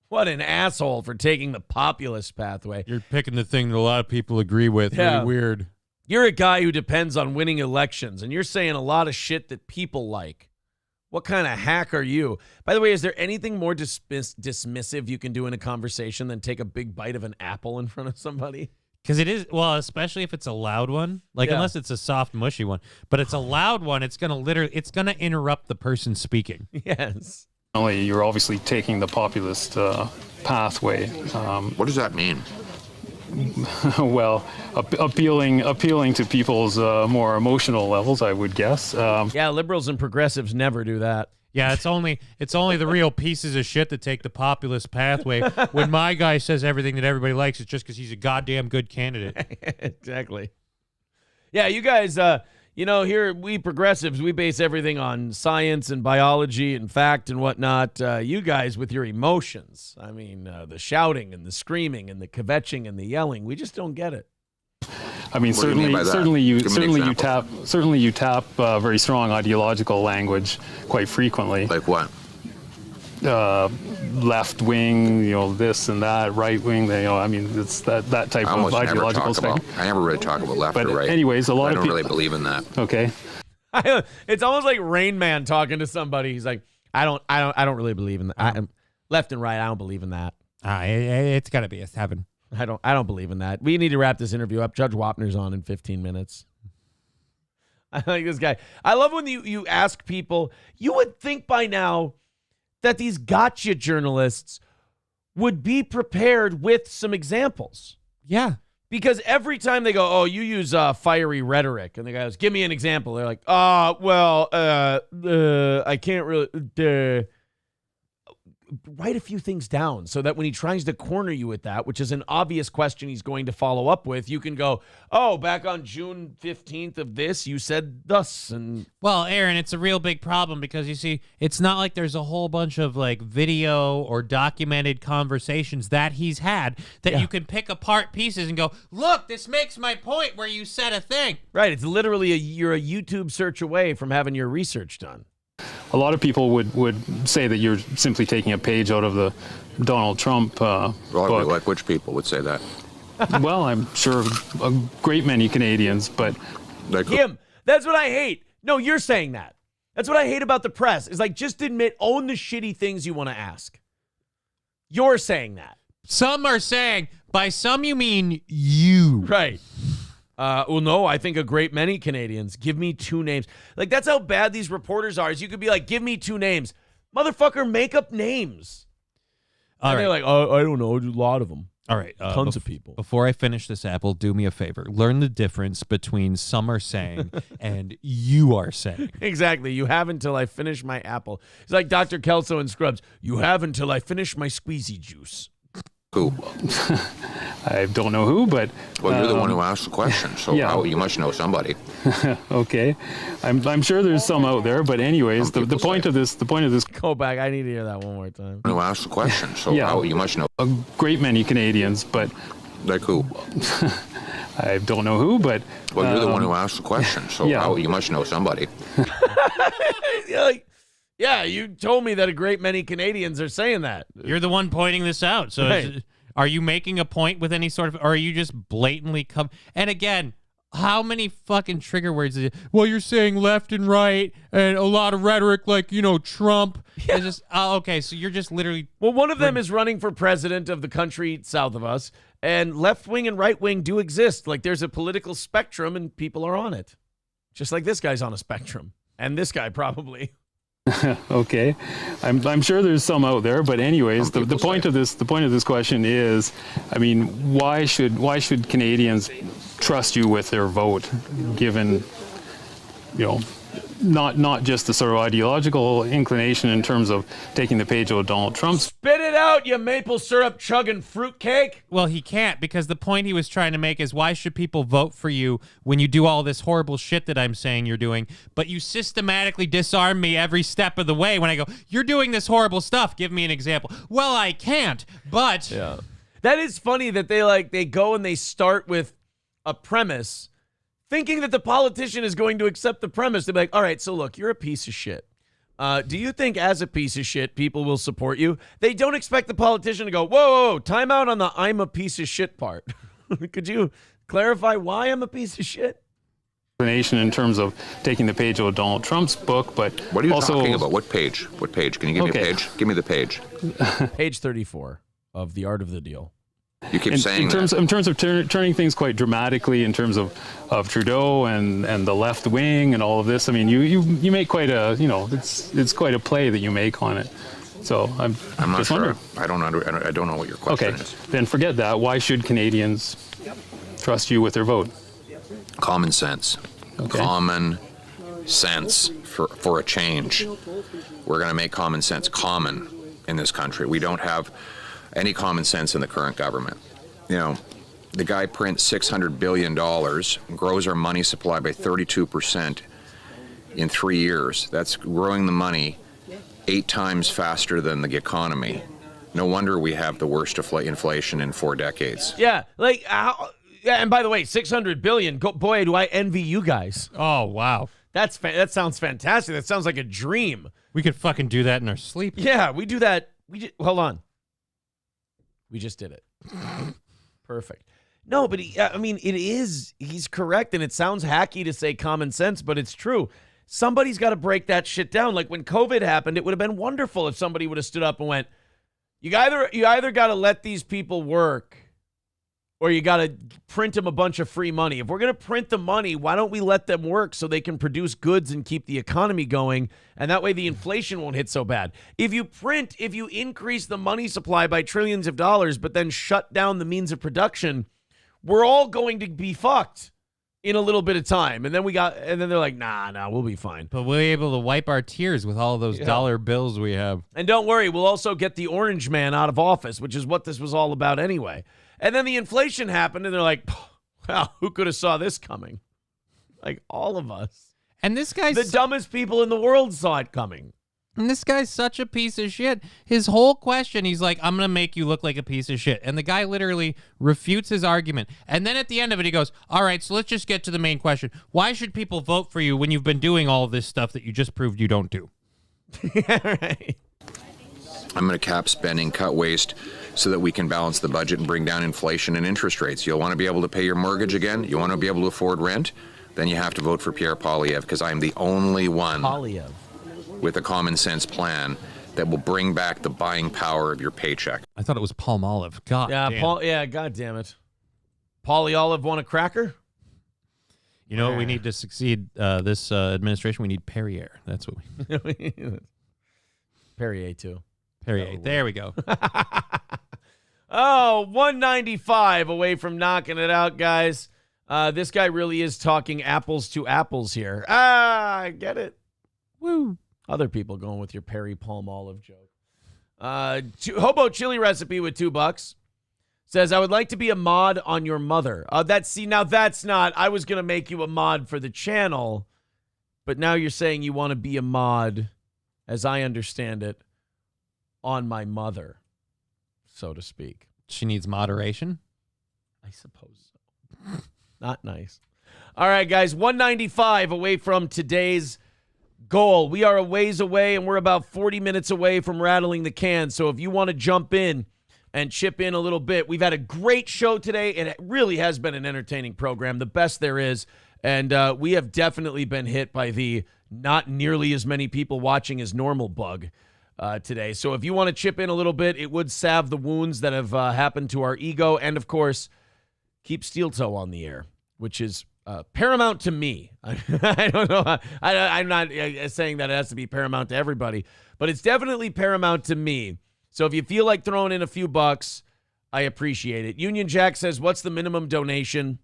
What an asshole for taking the populist pathway. You're picking the thing that a lot of people agree with. Yeah. Really weird. You're a guy who depends on winning elections, and you're saying a lot of shit that people like. What kind of hack are you? By the way, is there anything more dismissive you can do in a conversation than take a big bite of an apple in front of somebody? Because it is, well, especially if it's a loud one. Like, unless it's a soft, mushy one. But it's a loud one, it's going to interrupt the person speaking. Yes. You're obviously taking the populist pathway. What does that mean? Well, appealing to people's more emotional levels, I would guess. Yeah, liberals and progressives never do that. Yeah, it's only the real pieces of shit that take the populist pathway. When my guy says everything that everybody likes, it's just because he's a goddamn good candidate. Exactly. Yeah, you guys, here we progressives, we base everything on science and biology and fact and whatnot. You guys with your emotions, I mean, the shouting and the screaming and the kvetching and the yelling, we just don't get it. I mean, certainly you tap very strong ideological language quite frequently. Like what? Left wing, this and that, right wing. I mean, it's that type of ideological thing. I never really talk about left or right. Anyways, a lot of people really believe in that. Okay. It's almost like Rain Man talking to somebody. He's like, I don't really believe in that. Left and right, I don't believe in that. It's got to be a 7. I don't believe in that. We need to wrap this interview up. Judge Wapner's on in 15 minutes. I like this guy. I love when you ask people, you would think by now that these gotcha journalists would be prepared with some examples. Yeah. Because every time they go, oh, you use fiery rhetoric, and the guy goes, give me an example. They're like, I can't really... Write a few things down so that when he tries to corner you with that, which is an obvious question he's going to follow up with, you can go, oh, back on June 15th of this, you said thus. And well, Aaron, it's a real big problem because you see, it's not like there's a whole bunch of like video or documented conversations that he's had that you can pick apart pieces and go, look, this makes my point where you said a thing. Right. It's literally you're a YouTube search away from having your research done. A lot of people would say that you're simply taking a page out of the Donald Trump book. Like which people would say that? Well, I'm sure a great many Canadians, but... Him. That's what I hate. No, you're saying that. That's what I hate about the press. Is like, just own the shitty things you want to ask. You're saying that. Some are saying, by some you mean you. Right. Well, no, I think a great many Canadians. Give me 2 names. Like, that's how bad these reporters are. Is you could be like, give me 2 names. Motherfucker, make up names. And they're like, oh, I don't know, a lot of them. All right. Tons of people. Before I finish this apple, do me a favor. Learn the difference between some are saying and you are saying. Exactly. You have until I finish my apple. It's like Dr. Kelso in Scrubs. You have until I finish my squeezy juice. Who? I don't know who, but... Well, you're the one who asked the question, so you must know somebody. Okay. I'm sure there's some out there, but anyways, the point of this... Go back. I need to hear that one more time. Who asked the question, so you must know. A great many Canadians, but... Like who? I don't know who, but... Well, you're the one who asked the question, so you must know somebody. Yeah, you told me that a great many Canadians are saying that. You're the one pointing this out. So Right. Are you making a point with any sort of, or are you just blatantly And again, how many fucking trigger words is it? Well, you're saying left and right and a lot of rhetoric like, Trump. Yeah. It's just, okay, so you're just literally... Well, one of them is running for president of the country south of us, and left wing and right wing do exist. Like, there's a political spectrum, and people are on it. Just like this guy's on a spectrum. And this guy probably... Okay, I'm sure there's some out there, but anyways, the point of this question is, I mean, why should Canadians trust you with their vote, given, not just the sort of ideological inclination in terms of taking the page out of Donald Trump's. Spit it out, you maple syrup chugging fruitcake. Well, he can't, because the point he was trying to make is, why should people vote for you when you do all this horrible shit that I'm saying you're doing, but you systematically disarm me every step of the way when I go, you're doing this horrible stuff, give me an example. Well, I can't, but... Yeah. That is funny that they go and they start with a premise, thinking that the politician is going to accept the premise. They'll be like, all right, so look, you're a piece of shit. Do you think as a piece of shit, people will support you? They don't expect the politician to go, whoa, time out on the I'm a piece of shit part. Could you clarify why I'm a piece of shit? In terms of taking the page out of Donald Trump's book, but what are you also talking about? What page? What page? Can you give me a page? Give me the page. Page 34 of The Art of the Deal. You keep saying in terms of turning things quite dramatically in terms of Trudeau and the left wing and all of this. I mean, you make quite a it's quite a play that you make on it. So I'm not just sure. wondering. I don't know what your question is. Then forget that. Why should Canadians trust you with their vote? Common sense. Okay. Common sense for a change. We're going to make common sense common in this country. We don't have any common sense in the current government. The guy prints $600 billion, grows our money supply by 32% in 3 years. That's growing the money 8 times faster than the economy. No wonder we have the worst inflation in 4 decades. Yeah, and by the way, $600 billion. Boy, do I envy you guys. Oh, wow. That sounds fantastic. That sounds like a dream. We could fucking do that in our sleep. Yeah, we do that. Hold on. We just did it. Perfect. No, but he's correct, and it sounds hacky to say common sense, but it's true. Somebody's got to break that shit down. Like when COVID happened, it would have been wonderful if somebody would have stood up and went, you either got to let these people work or you got to print them a bunch of free money. If we're going to print the money, why don't we let them work so they can produce goods and keep the economy going? And that way the inflation won't hit so bad. If you increase the money supply by trillions of dollars, but then shut down the means of production, we're all going to be fucked in a little bit of time. And then they're like, nah, we'll be fine. But we'll be able to wipe our tears with all those dollar bills we have. And don't worry, we'll also get the orange man out of office, which is what this was all about anyway. And then the inflation happened, and they're like, well, who could have saw this coming? Like, all of us. And this guy's... The dumbest people in the world saw it coming. And this guy's such a piece of shit. His whole question, he's like, I'm going to make you look like a piece of shit. And the guy literally refutes his argument. And then at the end of it, he goes, all right, so let's just get to the main question. Why should people vote for you when you've been doing all this stuff that you just proved you don't do? Yeah, right. I'm going to cap spending, cut waste, so that we can balance the budget and bring down inflation and interest rates. You'll want to be able to pay your mortgage again? You want to be able to afford rent? Then you have to vote for Pierre Poilievre, because I'm the only one with a common sense plan that will bring back the buying power of your paycheck. I thought it was Palmolive. God damn. God damn it. Poilievre want a cracker? You know what we need to succeed this administration? We need Perrier. That's what we need. Perrier, too. Perrier. There we go. Oh, 195 away from knocking it out, guys. This guy really is talking apples to apples here. I get it. Woo. Other people going with your Perry Palm Olive joke. Hobo chili recipe with $2 says, I would like to be a mod on your mother. Now that's not, I was going to make you a mod for the channel, but now you're saying you want to be a mod, as I understand it, on my mother, so to speak. She needs moderation? I suppose so. Not nice. All right, guys, 195 away from today's goal. We are a ways away, and we're about 40 minutes away from rattling the can. So if you want to jump in and chip in a little bit, we've had a great show today, and it really has been an entertaining program, the best there is. And we have definitely been hit by the not nearly as many people watching as normal bug today. So if you want to chip in a little bit, it would salve the wounds that have happened to our ego. And, of course, keep Steel Toe on the air, which is paramount to me. I don't know. I'm not saying that it has to be paramount to everybody, but it's definitely paramount to me. So if you feel like throwing in a few bucks, I appreciate it. Union Jack says, what's the minimum donation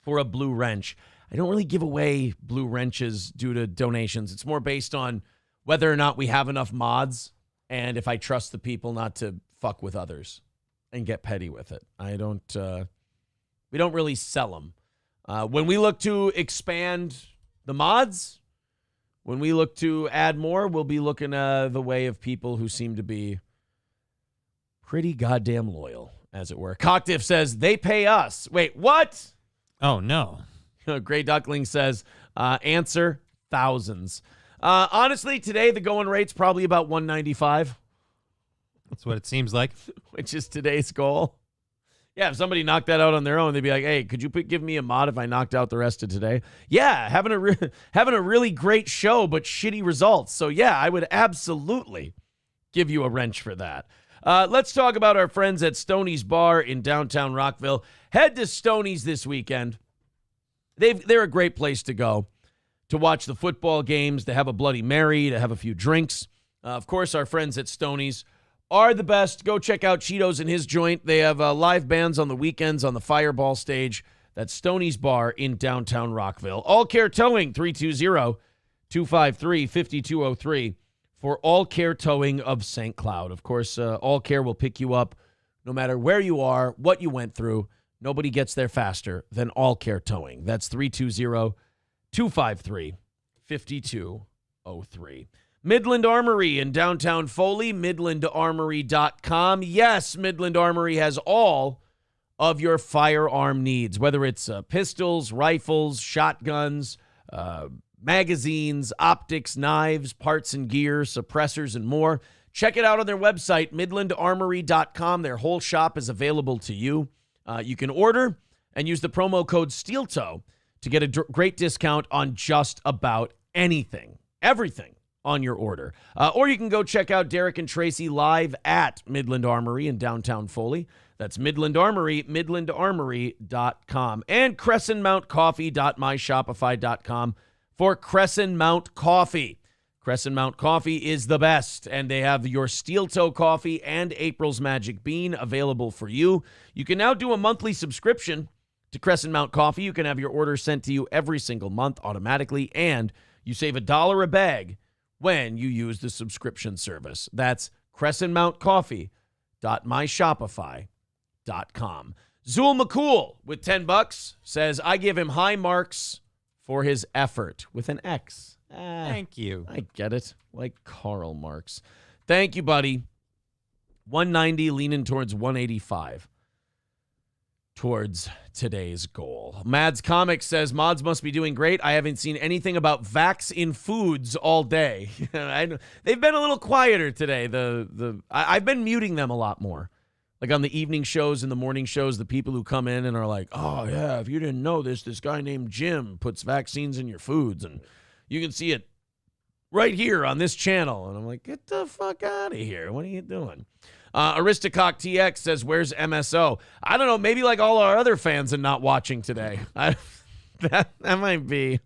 for a blue wrench? I don't really give away blue wrenches due to donations. It's more based on whether or not we have enough mods and if I trust the people not to fuck with others and get petty with it. We don't really sell them. When we look to expand the mods, when we look to add more, we'll be looking the way of people who seem to be pretty goddamn loyal, as it were. Cocktiff says, they pay us. Wait, what? Oh, no. Gray Duckling says, answer, thousands. Honestly, today the going rate's probably about 195. That's what it seems like. Which is today's goal. Yeah, if somebody knocked that out on their own, they'd be like, hey, could you give me a mod if I knocked out the rest of today? Yeah, having a really great show, but shitty results. So, yeah, I would absolutely give you a wrench for that. Let's talk about our friends at Stoney's Bar in downtown Rockville. Head to Stoney's this weekend. They're a great place to go to watch the football games, to have a Bloody Mary, to have a few drinks. Of course, our friends at Stoney's are the best. Go check out Cheetos and his joint. They have live bands on the weekends on the Fireball stage. That's Stoney's Bar in downtown Rockville. All Care Towing, 320-253-5203 for All Care Towing of St. Cloud. Of course, All Care will pick you up no matter where you are, what you went through. Nobody gets there faster than All Care Towing. That's 320-253-5203. Midland Armory in downtown Foley, midlandarmory.com. Yes, Midland Armory has all of your firearm needs, whether it's pistols, rifles, shotguns, magazines, optics, knives, parts and gear, suppressors, and more. Check it out on their website, midlandarmory.com. Their whole shop is available to you. You can order and use the promo code SteelToe to get a great discount on just about anything, everything on your order. Or you can go check out Derek and Tracy live at Midland Armory in downtown Foley. That's Midland Armory, midlandarmory.com. And crescentmountcoffee.myshopify.com for Crescent Mount Coffee. Crescent Mount Coffee is the best, and they have your Steel Toe Coffee and April's Magic Bean available for you. You can now do a monthly subscription to Crescent Mount Coffee. You can have your order sent to you every single month automatically, and you save $1 a bag when you use the subscription service. That's crescentmountcoffee.myshopify.com. Zool McCool with $10 says, I give him high marks for his effort with an X. Thank you. I get it. Like Karl Marx. Thank you, buddy. 190 leaning towards 185 towards today's goal. Mads Comics says, mods must be doing great. I haven't seen anything about vax in foods all day. They've been a little quieter today. I've been muting them a lot more. Like on the evening shows and the morning shows, the people who come in and are like, oh, yeah, if you didn't know this guy named Jim puts vaccines in your foods, and you can see it right here on this channel. And I'm like, get the fuck out of here. What are you doing? Aristocock TX says, where's MSO? I don't know. Maybe like all our other fans are not watching today. That might be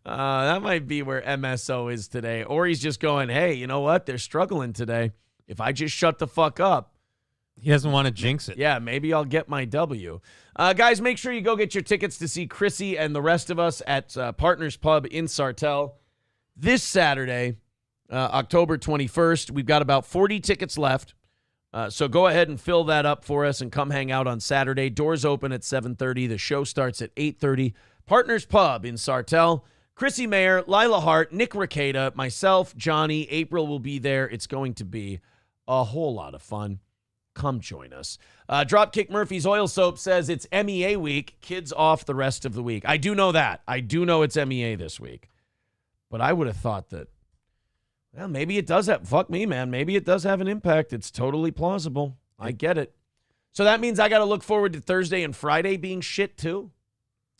That might be where MSO is today. Or he's just going, hey, you know what? They're struggling today. If I just shut the fuck up. He doesn't want to jinx it. Yeah, maybe I'll get my W. Guys, make sure you go get your tickets to see Chrissy and the rest of us at Partners Pub in Sartell this Saturday, October 21st. We've got about 40 tickets left. So go ahead and fill that up for us and come hang out on Saturday. Doors open at 7:30. The show starts at 8:30. Partners Pub in Sartell. Chrissy Mayer, Lila Hart, Nick Ricada, myself, Johnny, April will be there. It's going to be a whole lot of fun. Come join us. Dropkick Murphy's Oil Soap says it's MEA week. Kids off the rest of the week. I do know that. I do know it's MEA this week. But I would have thought that, well, maybe it does have, fuck me, man. Maybe it does have an impact. It's totally plausible. I get it. So that means I got to look forward to Thursday and Friday being shit too?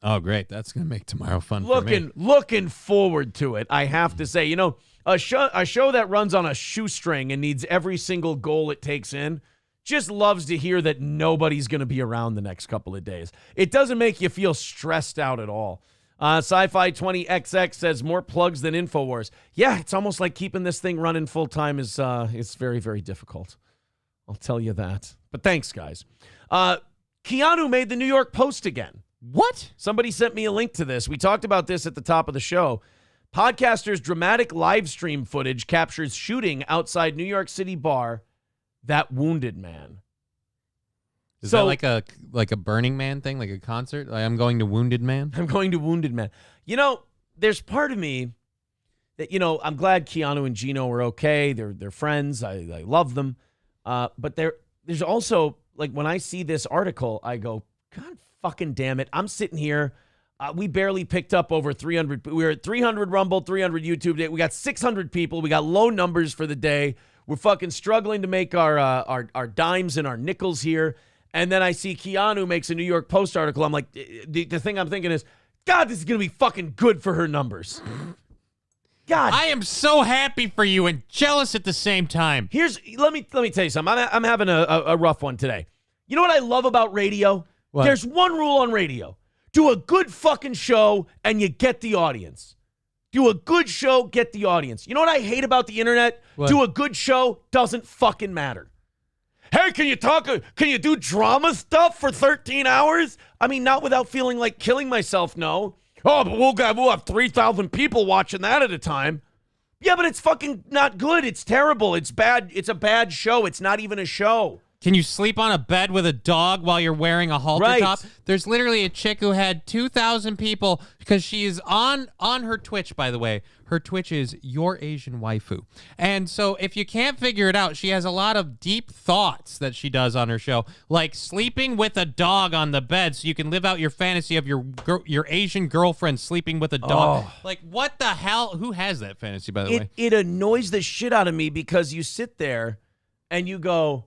Oh, great. That's going to make tomorrow fun for me. Looking forward to it, I have to say. You know, a show that runs on a shoestring and needs every single goal it takes in just loves to hear that nobody's going to be around the next couple of days. It doesn't make you feel stressed out at all. Sci-Fi 20XX says more plugs than InfoWars. Yeah, it's almost like keeping this thing running full-time is very, very difficult. I'll tell you that. But thanks, guys. Keanu made the New York Post again. What? Somebody sent me a link to this. We talked about this at the top of the show. Podcaster's dramatic live stream footage captures shooting outside New York City bar that wounded man. Is that like a Burning Man thing, like a concert? Like I'm going to Wounded Man? I'm going to Wounded Man. You know, there's part of me that, you know, I'm glad Keanu and Gino are okay. They're friends. I love them. But there's also, like, when I see this article, I go, God fucking damn it. I'm sitting here. We barely picked up over 300. We were at 300 Rumble, 300 YouTube. We got 600 people. We got low numbers for the day. We're fucking struggling to make our dimes and our nickels here. And then I see Keanu makes a New York Post article. I'm like, the thing I'm thinking is, God, this is going to be fucking good for her numbers. God. I am so happy for you and jealous at the same time. Let me tell you something. I'm having a rough one today. You know what I love about radio? What? There's one rule on radio. Do a good fucking show and you get the audience. Do a good show, get the audience. You know what I hate about the internet? What? Do a good show, doesn't fucking matter. Hey, can you do drama stuff for 13 hours? I mean, not without feeling like killing myself, no. Oh, but we'll have 3,000 people watching that at a time. Yeah, but it's fucking not good. It's terrible. It's bad. It's a bad show. It's not even a show. Can you sleep on a bed with a dog while you're wearing a halter Right. top? There's literally a chick who had 2,000 people because she is on her Twitch, by the way. Her Twitch is Your Asian Waifu. And so if you can't figure it out, she has a lot of deep thoughts that she does on her show, like sleeping with a dog on the bed so you can live out your fantasy of your Asian girlfriend sleeping with a dog. Oh. Like, what the hell? Who has that fantasy, by the way? It annoys the shit out of me because you sit there and you go,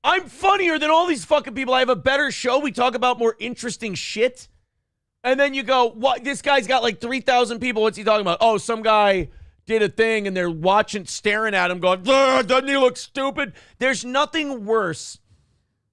I'm funnier than all these fucking people. I have a better show. We talk about more interesting shit. And then you go, what? This guy's got like 3,000 people. What's he talking about? Oh, some guy did a thing and they're watching, staring at him going, doesn't he look stupid? There's nothing worse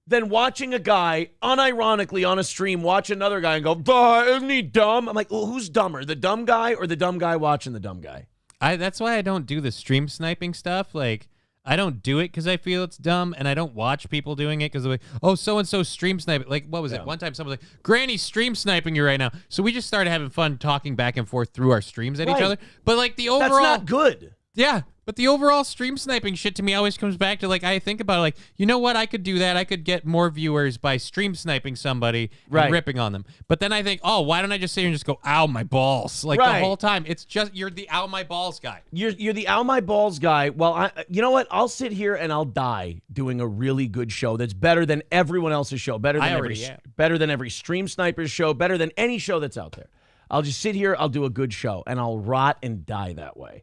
than watching a guy unironically on a stream watch another guy and go, isn't he dumb? I'm like, well, who's dumber, the dumb guy or the dumb guy watching the dumb guy? That's why I don't do the stream sniping stuff. Like, I don't do it because I feel it's dumb, and I don't watch people doing it because they're like, oh, so-and-so stream sniping. Like, what was it? One time someone was like, Granny's stream sniping you right now. So we just started having fun talking back and forth through our streams at each other. But, like, the overall... That's not good. Yeah, but the overall stream sniping shit to me always comes back to, like, I think about it, like, you know what? I could do that. I could get more viewers by stream sniping somebody and ripping on them. But then I think, oh, why don't I just sit here and just go, ow, my balls? Like, the whole time. It's just, you're the ow, my balls guy. You're the ow, my balls guy. Well, you know what? I'll sit here and I'll die doing a really good show that's better than everyone else's show, better than every stream sniper's show, better than any show that's out there. I'll just sit here, I'll do a good show, and I'll rot and die that way.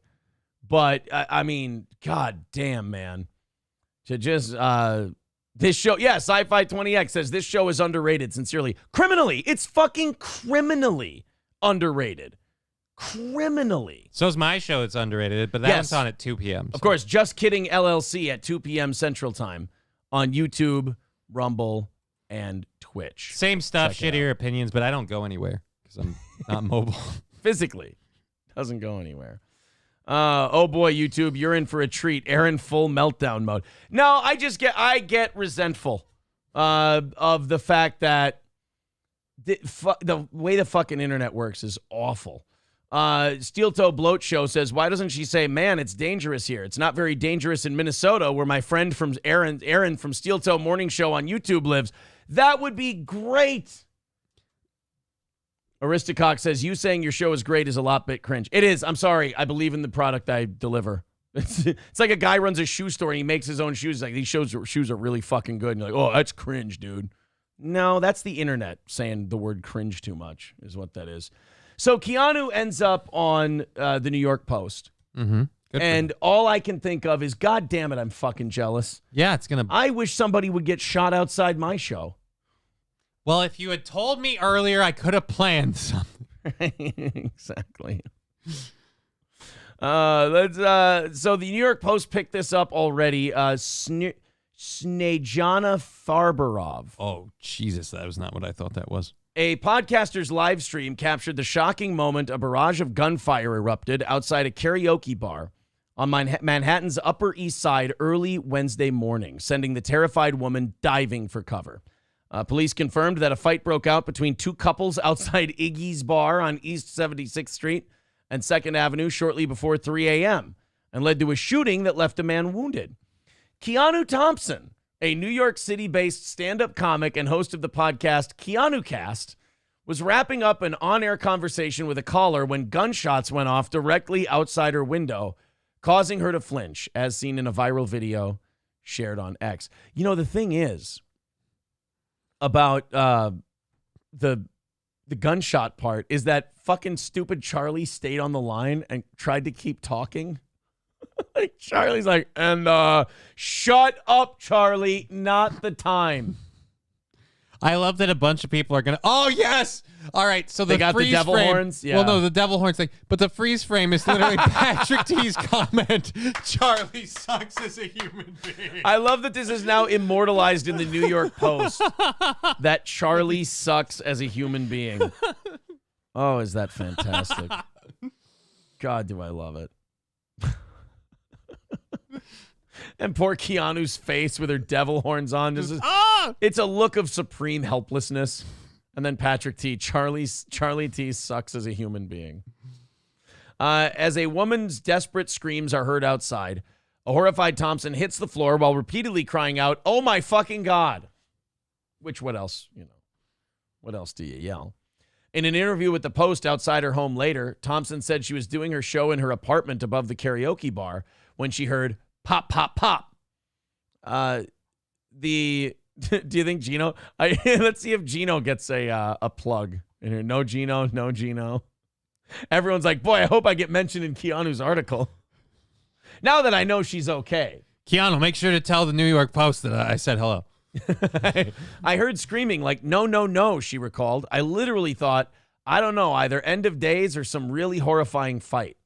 But, I mean, god damn, man. To just, this show, yeah, Sci-Fi 20X says this show is underrated, sincerely. Criminally. It's fucking criminally underrated. Criminally. So's my show, it's underrated, but that one's on at 2 p.m. Of course, Just Kidding LLC at 2 p.m. Central Time on YouTube, Rumble, and Twitch. Same stuff, shittier opinions, but I don't go anywhere because I'm not mobile. Physically. Doesn't go anywhere. Oh boy, YouTube, you're in for a treat. Aaron full meltdown mode. No, I get resentful of the fact that the way the fucking internet works is awful. Steel Toe Bloat Show says, why doesn't she say, man, it's dangerous here? It's not very dangerous in Minnesota, where my friend from Aaron from Steel Toe Morning Show on YouTube lives. That would be great. Aristocock says, you saying your show is great is a lot bit cringe. It is. I'm sorry. I believe in the product I deliver. It's like a guy runs a shoe store and he makes his own shoes. Like, these shoes are really fucking good. And you're like, oh, that's cringe, dude. No, that's the internet saying the word cringe too much is what that is. So Keanu ends up on the New York Post. Mm-hmm. And all I can think of is, God damn it, I'm fucking jealous. Yeah, it's going to... I wish somebody would get shot outside my show. Well, if you had told me earlier, I could have planned something. Exactly. So the New York Post picked this up already. Snejana Farberov. Oh, Jesus, that was not what I thought that was. A podcaster's live stream captured the shocking moment a barrage of gunfire erupted outside a karaoke bar on Manhattan's Upper East Side early Wednesday morning, sending the terrified woman diving for cover. Police confirmed that a fight broke out between two couples outside Iggy's Bar on East 76th Street and 2nd Avenue shortly before 3 a.m. and led to a shooting that left a man wounded. Keanu Thompson, a New York City-based stand-up comic and host of the podcast Keanu Cast, was wrapping up an on-air conversation with a caller when gunshots went off directly outside her window, causing her to flinch, as seen in a viral video shared on X. You know, the thing is about the gunshot part is that fucking stupid Charlie stayed on the line and tried to keep talking. Like, Charlie's like, and shut up, Charlie, not the time. I love that a bunch of people are going to, oh, yes. All right, so they got the devil frame, horns? Yeah. Well, no, the devil horns thing. But the freeze frame is literally Patrick T's comment, Charlie sucks as a human being. I love that this is now immortalized in the New York Post, that Charlie sucks as a human being. Oh, is that fantastic. God, do I love it. And poor Keanu's face with her devil horns on. It's a look of supreme helplessness. And then Patrick T. Charlie T. sucks as a human being. As a woman's desperate screams are heard outside, a horrified Thompson hits the floor while repeatedly crying out, "Oh my fucking God!" Which, what else? What else do you yell? In an interview with the Post outside her home later, Thompson said she was doing her show in her apartment above the karaoke bar when she heard pop, pop, pop. Do you think Gino? Let's see if Gino gets a plug in here. No Gino, no Gino. Everyone's like, boy, I hope I get mentioned in Keanu's article. Now that I know she's okay. Keanu, make sure to tell the New York Post that I said hello. I heard screaming like, no, no, no, she recalled. I literally thought, I don't know, either end of days or some really horrifying fight.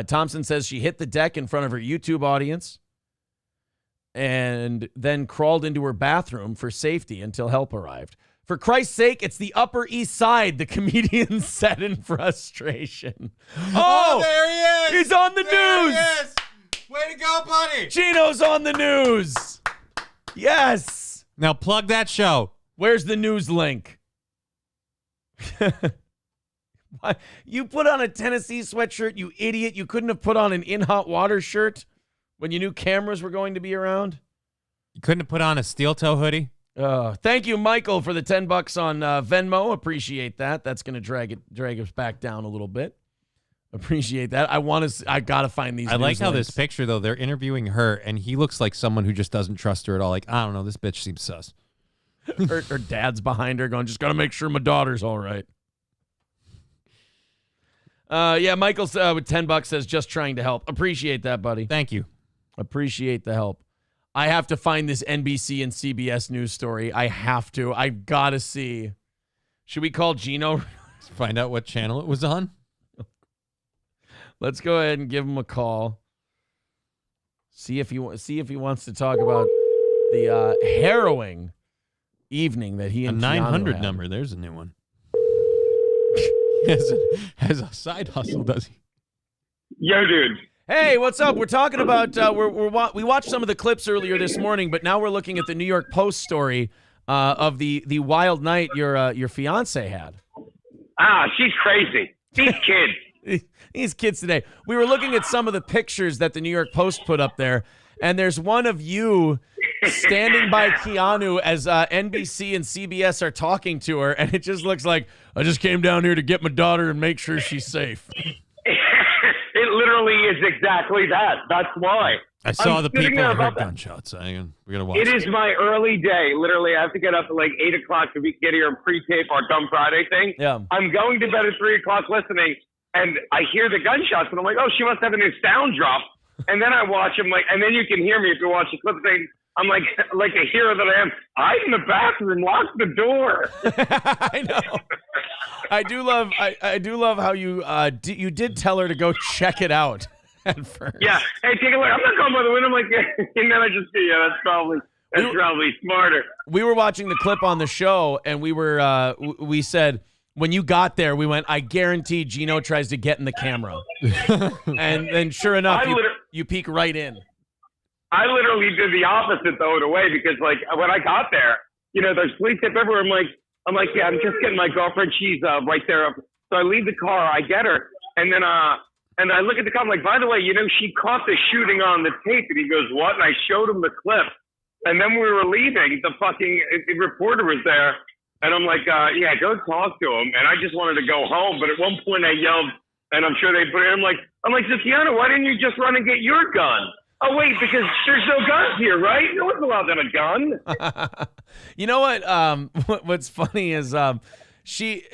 Thompson says she hit the deck in front of her YouTube audience and then crawled into her bathroom for safety until help arrived. For Christ's sake, it's the Upper East Side, the comedian said in frustration. Oh, there he is! He's on the news! He is! Way to go, buddy! Gino's on the news! Yes! Now plug that show. Where's the news link? You put on a Tennessee sweatshirt, you idiot. You couldn't have put on an In Hot Water shirt when you knew cameras were going to be around. You couldn't have put on a steel toe hoodie. Thank you, Michael, for the $10 on Venmo. Appreciate that. That's going to drag us back down a little bit. Appreciate that. I gotta find these. I like how links. this picture though. They're interviewing her, and he looks like someone who just doesn't trust her at all. Like, I don't know, this bitch seems sus. her dad's behind her, going, just gotta make sure my daughter's all right. Yeah, Michael with $10 says just trying to help. Appreciate that, buddy. Thank you. Appreciate the help. I have to find this NBC and CBS news story. I have to. I gotta see. Should we call Gino? Find out what channel it was on. Let's go ahead and give him a call. See if he wants to talk about the harrowing evening that he and a 900 Keanu had. number. There's a new one. Has a side hustle, does he? Yo, dude. Hey, what's up? We're talking about we watched some of the clips earlier this morning, but now we're looking at the New York Post story of the wild night your fiance had. She's crazy. These kids. These kids today. We were looking at some of the pictures that the New York Post put up there, and there's one of you standing by Keanu as NBC and CBS are talking to her, and it just looks like, I just came down here to get my daughter and make sure she's safe. It literally is exactly that. That's why. I saw the people who heard gunshots. We gotta watch. It is my early day. Literally, I have to get up at like 8 o'clock to get here and pre-tape our Dumb Friday thing. Yeah. I'm going to bed at 3 o'clock listening, and I hear the gunshots, and I'm like, oh, she must have a new sound drop. And then I watch them, and then you can hear me if you watch the clip thing. I'm like a hero that I am. I'm in the bathroom, lock the door. I know. I do love how you you did tell her to go check it out at first. Yeah. Hey, take a look. I'm not going by the window. I'm like, and then I just see, that's probably smarter. We were watching the clip on the show, and we said, when you got there, we went, I guarantee Gino tries to get in the camera. And then sure enough, you peek right in. I literally did the opposite, though, in a way, because, like, when I got there, there's police tape everywhere. I'm like, yeah, I'm just getting my girlfriend. She's right there. So I leave the car. I get her. And then and I look at the cop. I'm like, by the way, she caught the shooting on the tape. And he goes, what? And I showed him the clip. And then we were leaving. The reporter was there. And I'm like, yeah, go talk to him. And I just wanted to go home. But at one point I yelled, and I'm sure they put it in. I'm like, Tiana, why didn't you just run and get your gun? Oh, wait, because there's no guns here, right? No one's allowed to have a gun. You know what? What's funny is she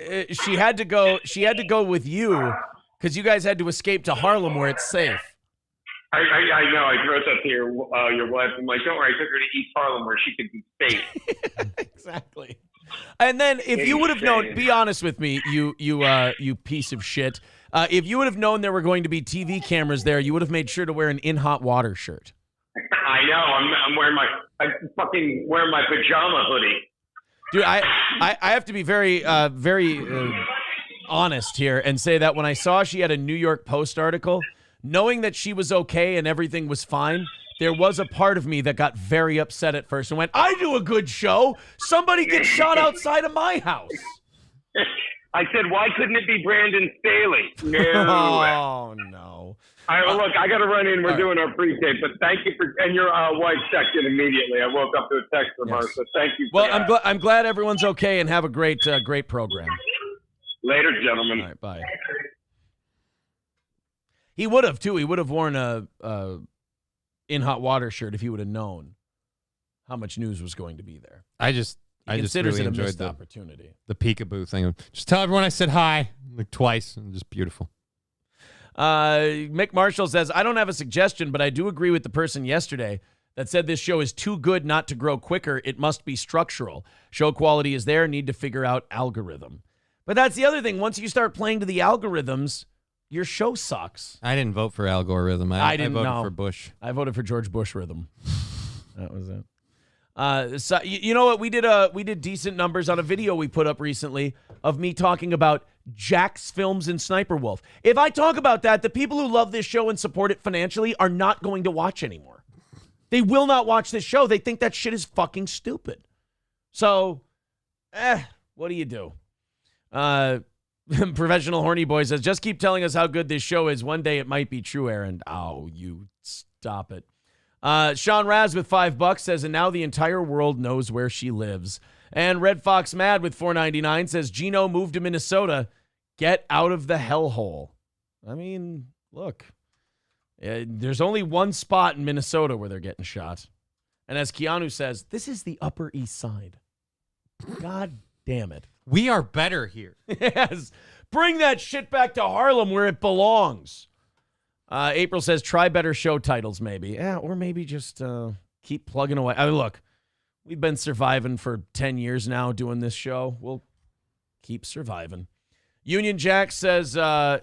had to go with you because you guys had to escape to Harlem where it's safe. I know. I wrote that to your wife. I'm like, don't worry. I took her to East Harlem where she could be safe. Exactly. And then if you would have known, be honest with me, you piece of shit. If you would have known there were going to be TV cameras there, you would have made sure to wear an In Hot Water shirt. I know. I'm fucking wearing my pajama hoodie. Dude, I have to be very, very honest here and say that when I saw she had a New York Post article, knowing that she was okay and everything was fine, there was a part of me that got very upset at first and went, I do a good show. Somebody gets shot outside of my house. I said, why couldn't it be Brandon Staley? No. Oh, no. All right, well, look, I got to run in. We're doing our pre-tape, but thank you for, and your wife checked in immediately. I woke up to a text from her, so thank you for that. I'm glad everyone's okay and have a great program. Later, gentlemen. All right, bye. He would have, too. He would have worn a In Hot Water shirt if he would have known how much news was going to be there. I just really enjoyed the opportunity. The peekaboo thing. Just tell everyone I said hi like twice. Just beautiful. Mick Marshall says, I don't have a suggestion, but I do agree with the person yesterday that said this show is too good not to grow quicker. It must be structural. Show quality is there. Need to figure out algorithm. But that's the other thing. Once you start playing to the algorithms, your show sucks. I didn't vote for algorithm. I voted for Bush. I voted for George Bush rhythm. That was it. So you know what? We did decent numbers on a video we put up recently of me talking about Jack's Films and Sniper Wolf. If I talk about that, the people who love this show and support it financially are not going to watch anymore. They will not watch this show. They think that shit is fucking stupid. So, what do you do? Professional Horny Boy says, just keep telling us how good this show is. One day it might be true, Aaron. Oh, you stop it. Sean Raz with $5 says, and now the entire world knows where she lives. And Red Fox Mad with $4.99 says, Gino moved to Minnesota. Get out of the hellhole. I mean, look, there's only one spot in Minnesota where they're getting shot. And as Keanu says, this is the Upper East Side. God damn it. We are better here. Yes. Bring that shit back to Harlem where it belongs. April says, try better show titles, maybe. Yeah, or maybe just keep plugging away. I mean, look, we've been surviving for 10 years now doing this show. We'll keep surviving. Union Jack says,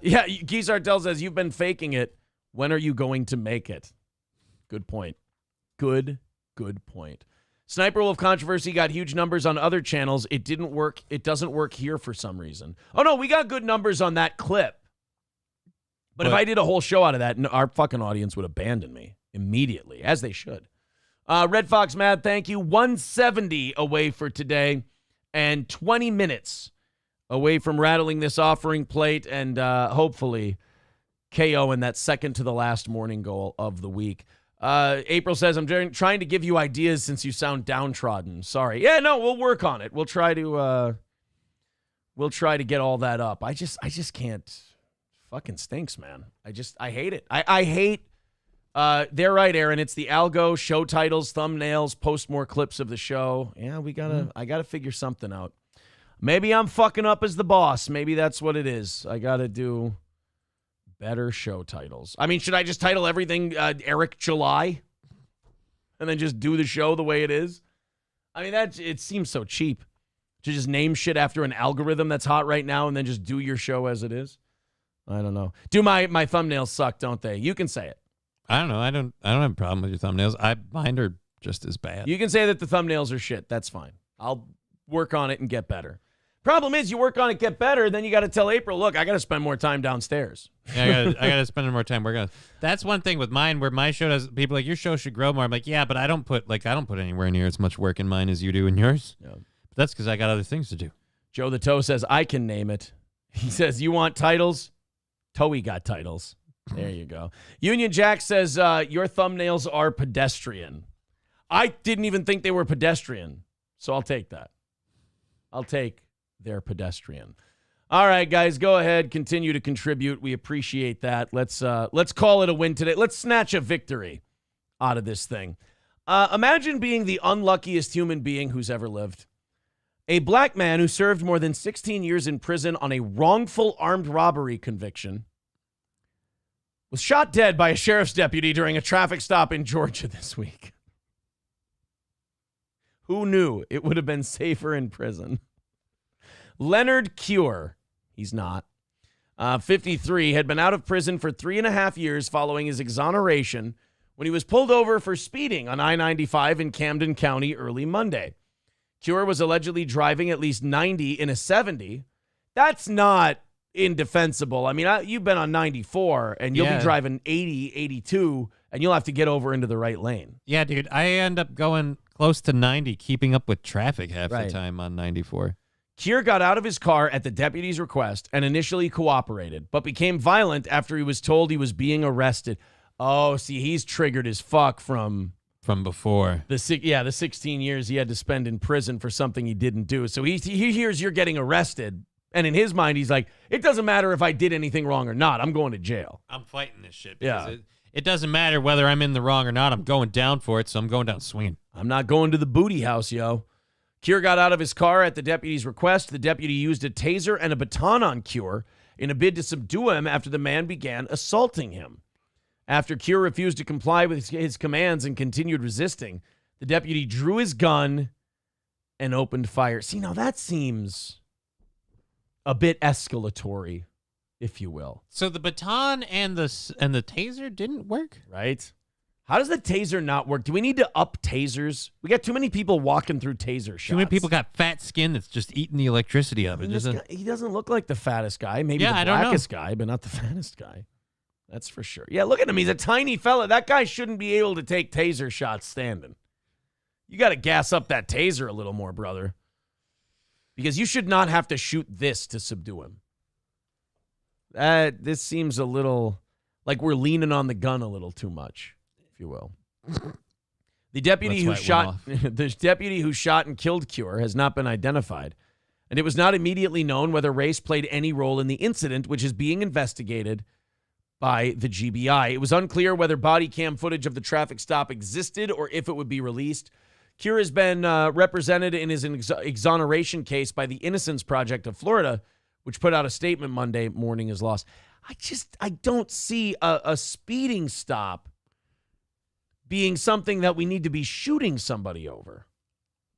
Geese Artel says, you've been faking it. When are you going to make it? Good point. Good point. Sniper Wolf controversy got huge numbers on other channels. It didn't work. It doesn't work here for some reason. Oh, no, we got good numbers on that clip. But if I did a whole show out of that, our fucking audience would abandon me immediately, as they should. Red Fox Mad, thank you. 170 away for today and 20 minutes away from rattling this offering plate and hopefully KO in that second to the last morning goal of the week. April says, I'm trying to give you ideas since you sound downtrodden. Sorry. Yeah, no, we'll work on it. We'll try to get all that up. I just can't. Fucking stinks, man. I hate it. I hate. They're right, Aaron. It's the algo, show titles, thumbnails, post more clips of the show. Yeah, I gotta figure something out. Maybe I'm fucking up as the boss. Maybe that's what it is. I gotta do better show titles. I mean, should I just title everything Eric July and then just do the show the way it is? I mean, it seems so cheap to just name shit after an algorithm that's hot right now and then just do your show as it is. I don't know. Do my thumbnails suck, don't they? You can say it. I don't know. I don't have a problem with your thumbnails. Mine are just as bad. You can say that the thumbnails are shit. That's fine. I'll work on it and get better. Problem is, you work on it, get better, then you got to tell April, look, I got to spend more time downstairs. Yeah, I got to spend more time working on it. That's one thing with mine, where my show does. People are like, your show should grow more. I'm like, yeah, but I don't put anywhere near as much work in mine as you do in yours. Yeah. But that's because I got other things to do. Joe the Toe says, I can name it. He says, you want titles? Toey got titles. There you go. Union Jack says, your thumbnails are pedestrian. I didn't even think they were pedestrian, so I'll take that. I'll take their pedestrian. All right, guys, go ahead. Continue to contribute. We appreciate that. Let's call it a win today. Let's snatch a victory out of this thing. Imagine being the unluckiest human being who's ever lived. A black man who served more than 16 years in prison on a wrongful armed robbery conviction was shot dead by a sheriff's deputy during a traffic stop in Georgia this week. Who knew it would have been safer in prison? Leonard Cure, he's not, 53, had been out of prison for 3.5 years following his exoneration when he was pulled over for speeding on I-95 in Camden County early Monday. Cure was allegedly driving at least 90 in a 70. That's not indefensible. I mean, you've been on 94, and you'll be driving 80, 82, and you'll have to get over into the right lane. Yeah, dude, I end up going close to 90, keeping up with traffic half the time on 94. Cure got out of his car at the deputy's request and initially cooperated, but became violent after he was told he was being arrested. Oh, see, he's triggered as fuck from before. The 16 years he had to spend in prison for something he didn't do. So he hears you're getting arrested, and in his mind, he's like, it doesn't matter if I did anything wrong or not. I'm going to jail. I'm fighting this shit. Because it doesn't matter whether I'm in the wrong or not. I'm going down for it, so I'm going down swinging. I'm not going to the booty house, yo. Cure got out of his car at the deputy's request. The deputy used a taser and a baton on Cure in a bid to subdue him after the man began assaulting him. After Cure refused to comply with his commands and continued resisting, the deputy drew his gun and opened fire. See, now that seems a bit escalatory, if you will. So the baton and the taser didn't work? Right. How does the taser not work? Do we need to up tasers? We got too many people walking through taser shots. Too many people got fat skin that's just eating the electricity of it. He doesn't look like the fattest guy. Maybe the blackest guy, but not the fattest guy. That's for sure. Yeah, look at him. He's a tiny fella. That guy shouldn't be able to take taser shots standing. You got to gas up that taser a little more, brother. Because you should not have to shoot this to subdue him. This seems a little like we're leaning on the gun a little too much, if you will. The deputy who shot and killed Cure has not been identified, and it was not immediately known whether race played any role in the incident, which is being investigated by the GBI. It was unclear whether body cam footage of the traffic stop existed or if it would be released. Cure has been represented in his exoneration case by the Innocence Project of Florida, which put out a statement Monday morning his loss. I don't see a speeding stop being something that we need to be shooting somebody over.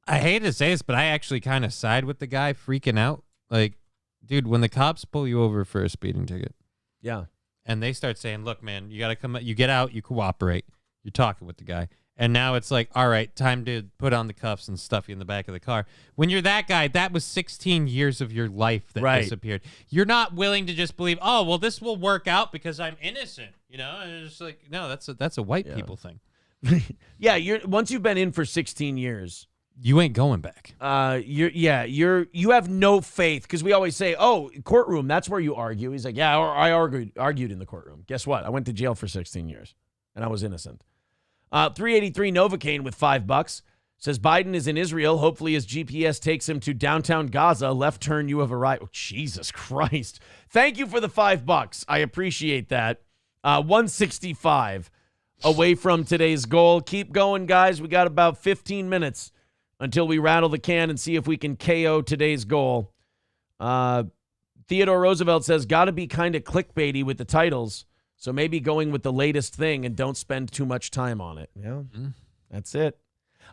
I hate to say this, but I actually kind of side with the guy freaking out. Like, dude, when the cops pull you over for a speeding ticket. Yeah. And they start saying, look, man, you got to come, you get out, you cooperate. You're talking with the guy. And now it's like, all right, time to put on the cuffs and stuff you in the back of the car. When you're that guy, that was 16 years of your life that disappeared. You're not willing to just believe, oh, well, this will work out because I'm innocent. You know, and it's like, no, that's a white people thing. Yeah, once you've been in for 16 years, you ain't going back. You have no faith, because we always say, oh, courtroom, that's where you argue. He's like, yeah, I argued in the courtroom. Guess what? I went to jail for 16 years, and I was innocent. 383 Novocaine with $5 says Biden is in Israel. Hopefully his GPS takes him to downtown Gaza. Left turn, you have arrived. Oh, Jesus Christ. Thank you for the $5. I appreciate that. 165 away from today's goal. Keep going, guys. We got about 15 minutes until we rattle the can and see if we can KO today's goal. Theodore Roosevelt says, got to be kind of clickbaity with the titles. So maybe going with the latest thing and don't spend too much time on it. Yeah, that's it.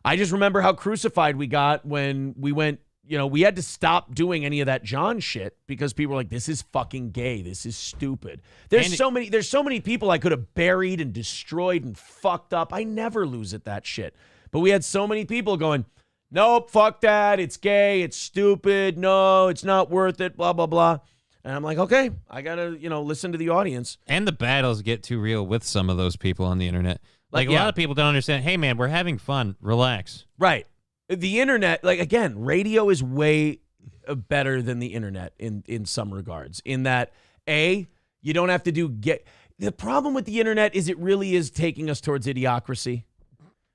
I just remember how crucified we got when we went, we had to stop doing any of that John shit because people were like, this is fucking gay. This is stupid. There's so many people I could have buried and destroyed and fucked up. I never lose at that shit. But we had so many people going, nope, fuck that. It's gay. It's stupid. No, it's not worth it. Blah, blah, blah. And I'm like, okay, I got to, listen to the audience. And the battles get too real with some of those people on the internet. Like, a lot of people don't understand, hey, man, we're having fun. Relax. Right. The internet, again, radio is way better than the internet in some regards. In that, you don't have to the problem with the internet is it really is taking us towards idiocracy.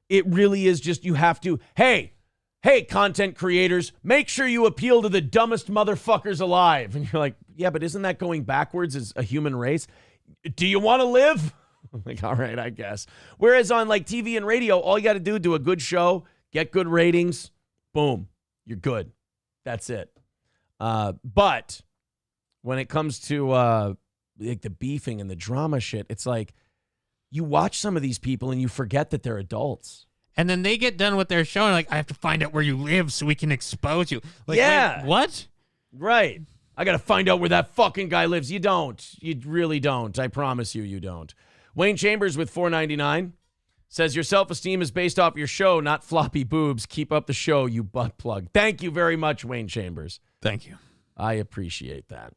It really is just, you have to, hey, content creators, make sure you appeal to the dumbest motherfuckers alive. And you're like, yeah, but isn't that going backwards as a human race? Do you want to live? I'm like, all right, I guess. Whereas on TV and radio, all you got to do a good show, get good ratings, boom, you're good. That's it. But when it comes to the beefing and the drama shit, it's like you watch some of these people and you forget that they're adults. And then they get done with their show and I have to find out where you live so we can expose you. Wait, what? Right. I got to find out where that fucking guy lives. You don't. You really don't. I promise you don't. Wayne Chambers with $4.99 says your self-esteem is based off your show, not floppy boobs. Keep up the show, you butt plug. Thank you very much, Wayne Chambers. Thank you. I appreciate that.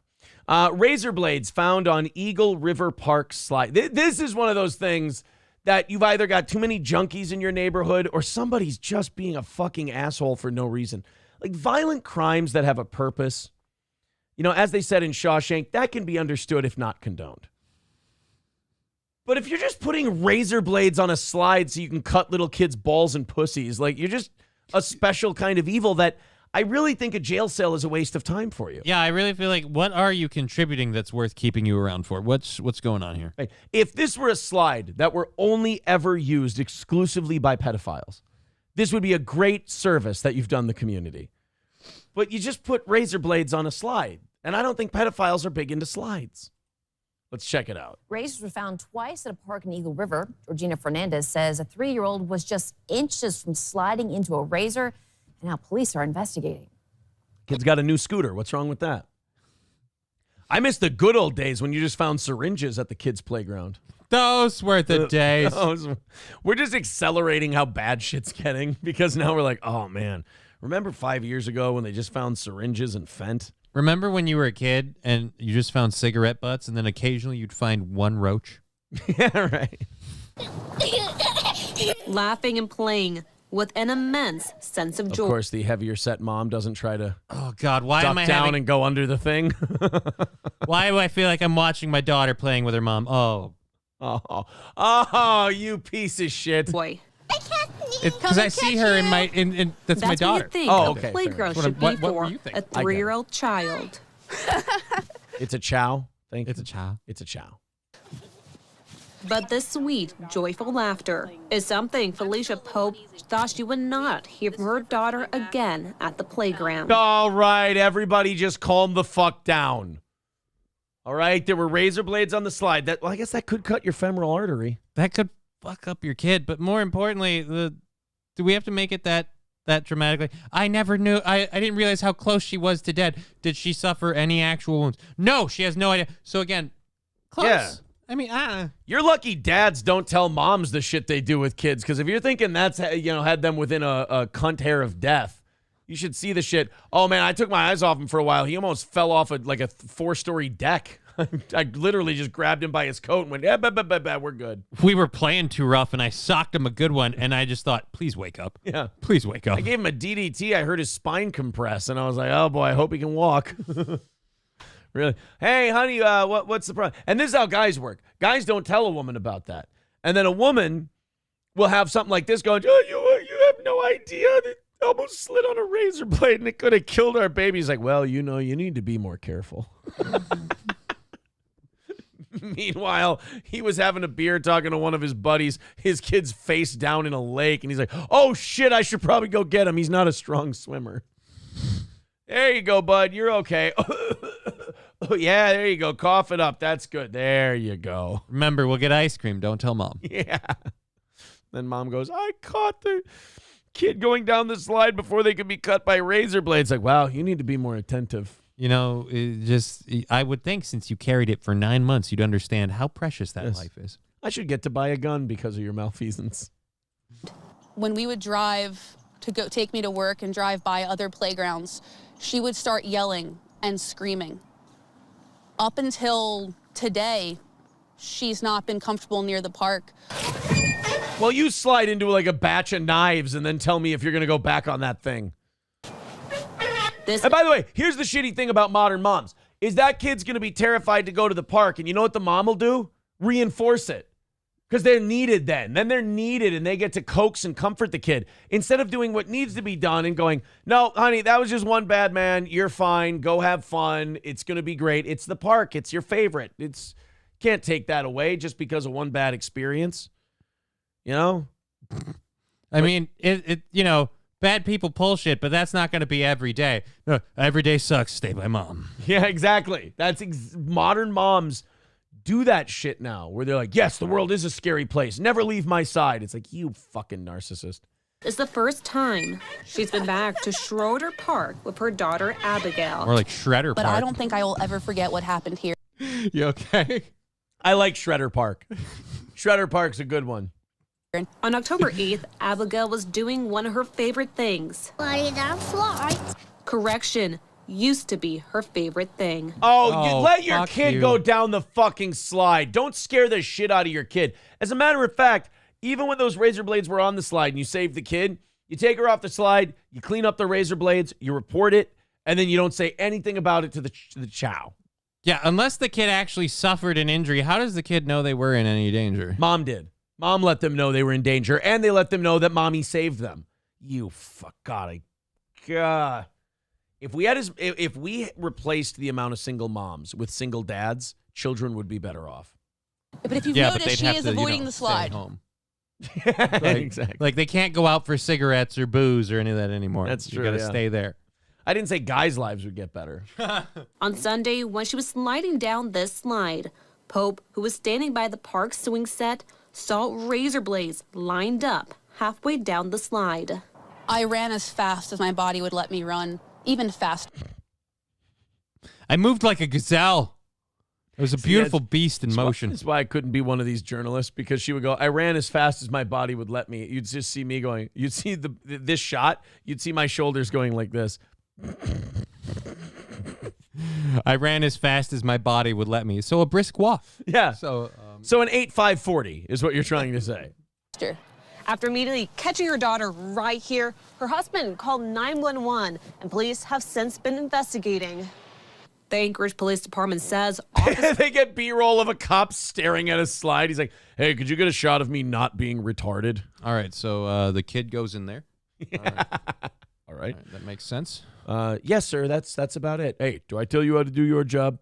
Razor blades found on Eagle River Park slide. This is one of those things that you've either got too many junkies in your neighborhood or somebody's just being a fucking asshole for no reason. Like violent crimes that have a purpose, as they said in Shawshank, that can be understood if not condoned. But if you're just putting razor blades on a slide so you can cut little kids' balls and pussies, you're just a special kind of evil that I really think a jail cell is a waste of time for you. Yeah, I really feel like, what are you contributing that's worth keeping you around for? What's going on here? Right. If this were a slide that were only ever used exclusively by pedophiles, this would be a great service that you've done the community. But you just put razor blades on a slide, and I don't think pedophiles are big into slides. Let's check it out. Razors were found twice at a park in Eagle River. Georgina Fernandez says a 3-year-old was just inches from sliding into a razor, and now police are investigating. Kid's got a new scooter. What's wrong with that? I miss the good old days when you just found syringes at the kids' playground. Those were the days. We're just accelerating how bad shit's getting because now we're like, oh, man. Remember 5 years ago when they just found syringes and Fent? Remember when you were a kid and you just found cigarette butts and then occasionally you'd find one roach? Yeah, right. Laughing and playing with an immense sense of joy. Of course, the heavier set mom doesn't try to why am I down having... and go under the thing. Why do I feel like I'm watching my daughter playing with her mom? Oh, you piece of shit. Boy. Because I see her in that's my daughter. What you think okay. A playground should be for a 3-year-old child. It's a chow. Thank you. It's a chow. It's a chow. But this sweet, joyful laughter is something Felicia Pope thought she would not hear from her daughter again at the playground. All right, everybody just calm the fuck down. All right, there were razor blades on the slide. I guess that could cut your femoral artery. That could fuck up your kid, but more importantly, do we have to make it that dramatically? I never knew. I didn't realize how close she was to dead. Did she suffer any actual wounds? No, she has no idea. So again, close. Yeah. I mean, you're lucky dads don't tell moms the shit they do with kids, because if you're thinking that's, had them within a cunt hair of death, you should see the shit. Oh, man, I took my eyes off him for a while. He almost fell off a 4-story deck. I literally just grabbed him by his coat and went, yeah, we're good. We were playing too rough, and I socked him a good one, and I just thought, please wake up. Yeah. Please wake up. I gave him a DDT. I heard his spine compress, and I was like, oh, boy, I hope he can walk. Really? Hey, honey, what's the problem? And this is how guys work. Guys don't tell a woman about that. And then a woman will have something like this going, oh, you have no idea. It almost slid on a razor blade, and it could have killed our baby. He's like, well, you need to be more careful. Meanwhile, he was having a beer talking to one of his buddies, his kid's face down in a lake, and he's like, oh, shit, I should probably go get him. He's not a strong swimmer. There you go, bud. You're okay. Oh, yeah, there you go. Cough it up. That's good. There you go. Remember, we'll get ice cream. Don't tell mom. Yeah. Then mom goes, I caught the kid going down the slide before they could be cut by razor blades. Like, wow, you need to be more attentive. I would think since you carried it for 9 months, you'd understand how precious that life is. I should get to buy a gun because of your malfeasance. When we would drive to go take me to work and drive by other playgrounds, she would start yelling and screaming. Up until today, she's not been comfortable near the park. Well, you slide into like a batch of knives and then tell me if you're going to go back on that thing. And by the way, here's the shitty thing about modern moms, is that kid's going to be terrified to go to the park. And you know what the mom will do? Reinforce it. Because they're needed then. Then they're needed and they get to coax and comfort the kid. Instead of doing what needs to be done and going, no, honey, that was just one bad man. You're fine. Go have fun. It's going to be great. It's the park. It's your favorite. Can't take that away just because of one bad experience. I mean, bad people pull shit, but that's not going to be every day. No, every day sucks. Stay by mom. Yeah, exactly. That's modern moms do that shit now where they're like, yes, the world is a scary place. Never leave my side. It's like, you fucking narcissist. It's the first time she's been back to Schroeder Park with her daughter, Abigail. Or like Shredder Park. But I don't think I will ever forget what happened here. You okay? I like Shredder Park. Shredder Park's a good one. On October 8th, Abigail was doing one of her favorite things. Sliding down slide. Correction used to be her favorite thing. Oh, let your kid go down the fucking slide. Don't scare the shit out of your kid. As a matter of fact, even when those razor blades were on the slide and you saved the kid, you take her off the slide, you clean up the razor blades, you report it, and then you don't say anything about it to the chow. Yeah, unless the kid actually suffered an injury, how does the kid know they were in any danger? Mom did. Mom let them know they were in danger, and they let them know that mommy saved them. God. If we replaced the amount of single moms with single dads, children would be better off. But if you've noticed, she is avoiding the slide. Home. Exactly. Like they can't go out for cigarettes or booze or any of that anymore. That's true. You got to stay there. I didn't say guys' lives would get better. On Sunday, when she was sliding down this slide, Pope, who was standing by the park swing set, saw razor blades lined up halfway down the slide. I ran as fast as my body would let me run, even faster. I moved like a gazelle. It was a beautiful beast in motion. That's why I couldn't be one of these journalists, because she would go, I ran as fast as my body would let me. You'd just see me going, you'd see this shot, you'd see my shoulders going like this. I ran as fast as my body would let me. So a brisk walk. Yeah. So an 8.540 is what you're trying to say. After immediately catching her daughter right here, her husband called 911, and police have since been investigating. The Anchorage Police Department says they get B-roll of a cop staring at a slide. He's like, hey, could you get a shot of me not being retarded? All right, so the kid goes in there. Yeah. All right. That makes sense. Yes, sir, that's about it. Hey, do I tell you how to do your job?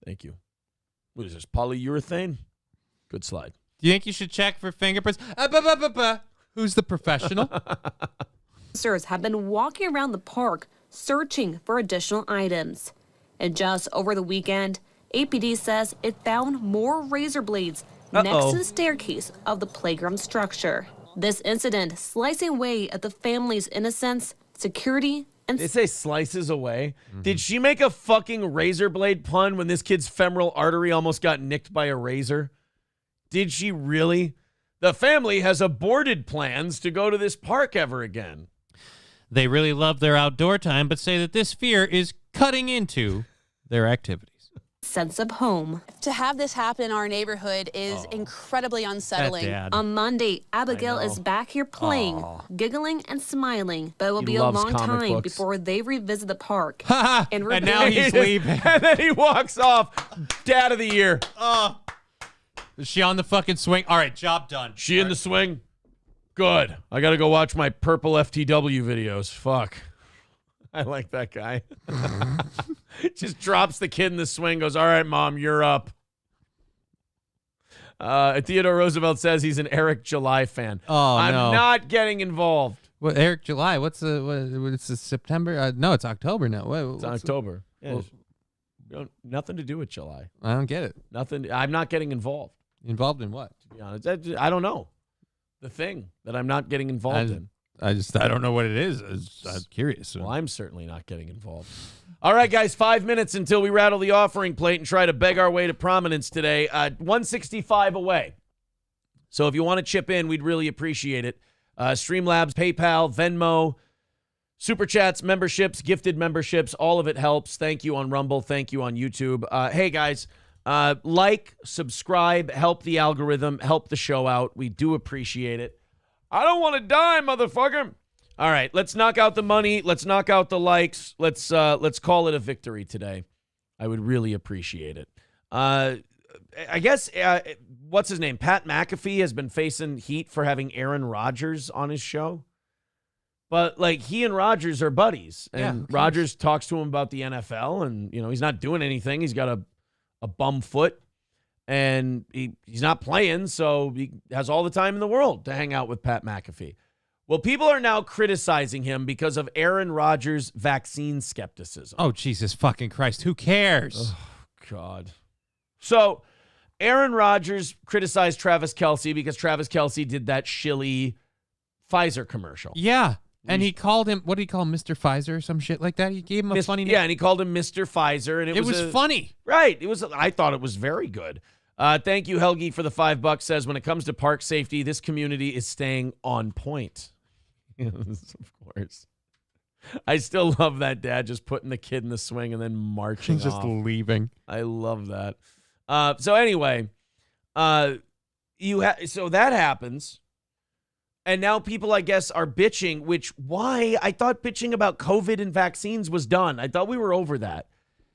Thank you. What is this, polyurethane? Good slide. Do you think you should check for fingerprints? Who's the professional? Officers have been walking around the park searching for additional items. And just over the weekend, APD says it found more razor blades next to the staircase of the playground structure. This incident slicing away at the family's innocence, security, and they say slices away. Did she make a fucking razor blade pun when this kid's femoral artery almost got nicked by a razor? Did she really? The family has aborted plans to go to this park ever again. They really love their outdoor time, but say that this fear is cutting into their activities. sense of home. To have this happen in our neighborhood is incredibly unsettling. On Monday, Abigail is back here playing, giggling and smiling, but it will be a long time before they revisit the park. And now he's leaving. And then he walks off. Dad of the year. Is she on the fucking swing? All right, job done. She in the swing? Good. I got to go watch my purple FTW videos. Fuck. I like that guy. Just drops the kid in the swing, goes, all right, Mom, you're up. Theodore Roosevelt says he's an Eric July fan. I'm not getting involved. What, Eric July? What's the September? No, it's October now. It's October. Yeah, nothing to do with July. I don't get it. Nothing. I'm not getting involved. Involved in what? To be honest, I don't know. The thing that I'm not getting involved in. I don't know what it is. I'm curious. Well, I'm certainly not getting involved. All right, guys, 5 minutes until we rattle the offering plate and try to beg our way to prominence today. 165 away. So if you want to chip in, we'd really appreciate it. Streamlabs, PayPal, Venmo, Super Chats, memberships, gifted memberships, all of it helps. Thank you on Rumble. Thank you on YouTube. Hey, guys, like, subscribe, help the algorithm, help the show out. We do appreciate it. I don't want to die, motherfucker. All right, let's knock out the money. Let's knock out the likes. Let's call it a victory today. I would really appreciate it. I guess, what's his name? Pat McAfee has been facing heat for having Aaron Rodgers on his show. But, like, he and Rodgers are buddies. And Rodgers talks to him about the NFL, and, you know, he's not doing anything. He's got a bum foot. And he's not playing, so he has all the time in the world to hang out with Pat McAfee. Well, people are now criticizing him because of Aaron Rodgers' vaccine skepticism. Oh, Jesus fucking Christ. Who cares? Oh, God. So, Aaron Rodgers criticized Travis Kelce because Travis Kelce did that shilly Pfizer commercial. Yeah. And he called him, what did he call him, Mr. Pfizer or some shit like that? He gave him a funny name. Yeah, and he called him Mr. Pfizer. And it was funny. Right. I thought it was very good. Thank you, Helgi, for the $5. Says, when it comes to park safety, this community is staying on point. Yes, of course. I still love that dad just putting the kid in the swing and then marching just off. Leaving. I love that. So anyway, so that happens. And now people, I guess, are bitching, why? I thought bitching about COVID and vaccines was done. I thought we were over that.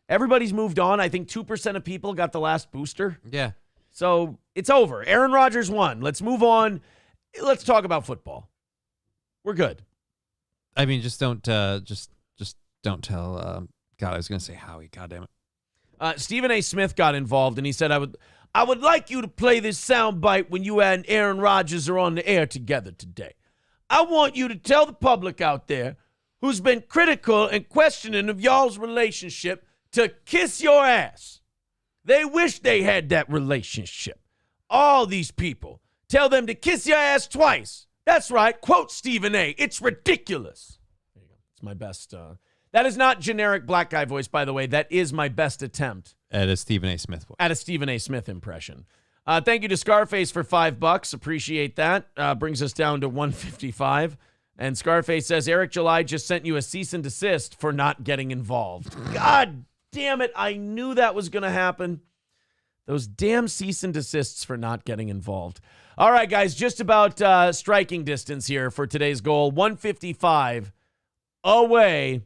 Everybody's moved on. I think 2% of people got the last booster. Yeah. So it's over. Aaron Rodgers won. Let's move on. Let's talk about football. We're good. I mean, just don't tell. God, I was going to say Howie. God damn it. Stephen A. Smith got involved, and he said, I would like you to play this soundbite when you and Aaron Rodgers are on the air together today. I want you to tell the public out there who's been critical and questioning of y'all's relationship to kiss your ass. They wish they had that relationship. All these people. Tell them to kiss your ass twice. That's right. Quote Stephen A. It's ridiculous. There you go. It's my best. That is not generic black guy voice, by the way. That is my best attempt. At a Stephen A. Smith voice. At a Stephen A. Smith impression. Thank you to Scarface for $5. Appreciate that. Brings us down to 155. And Scarface says, Eric July just sent you a cease and desist for not getting involved. God damn it. I knew that was going to happen. Those damn cease and desists for not getting involved. All right, guys, just about striking distance here for today's goal. 155 away.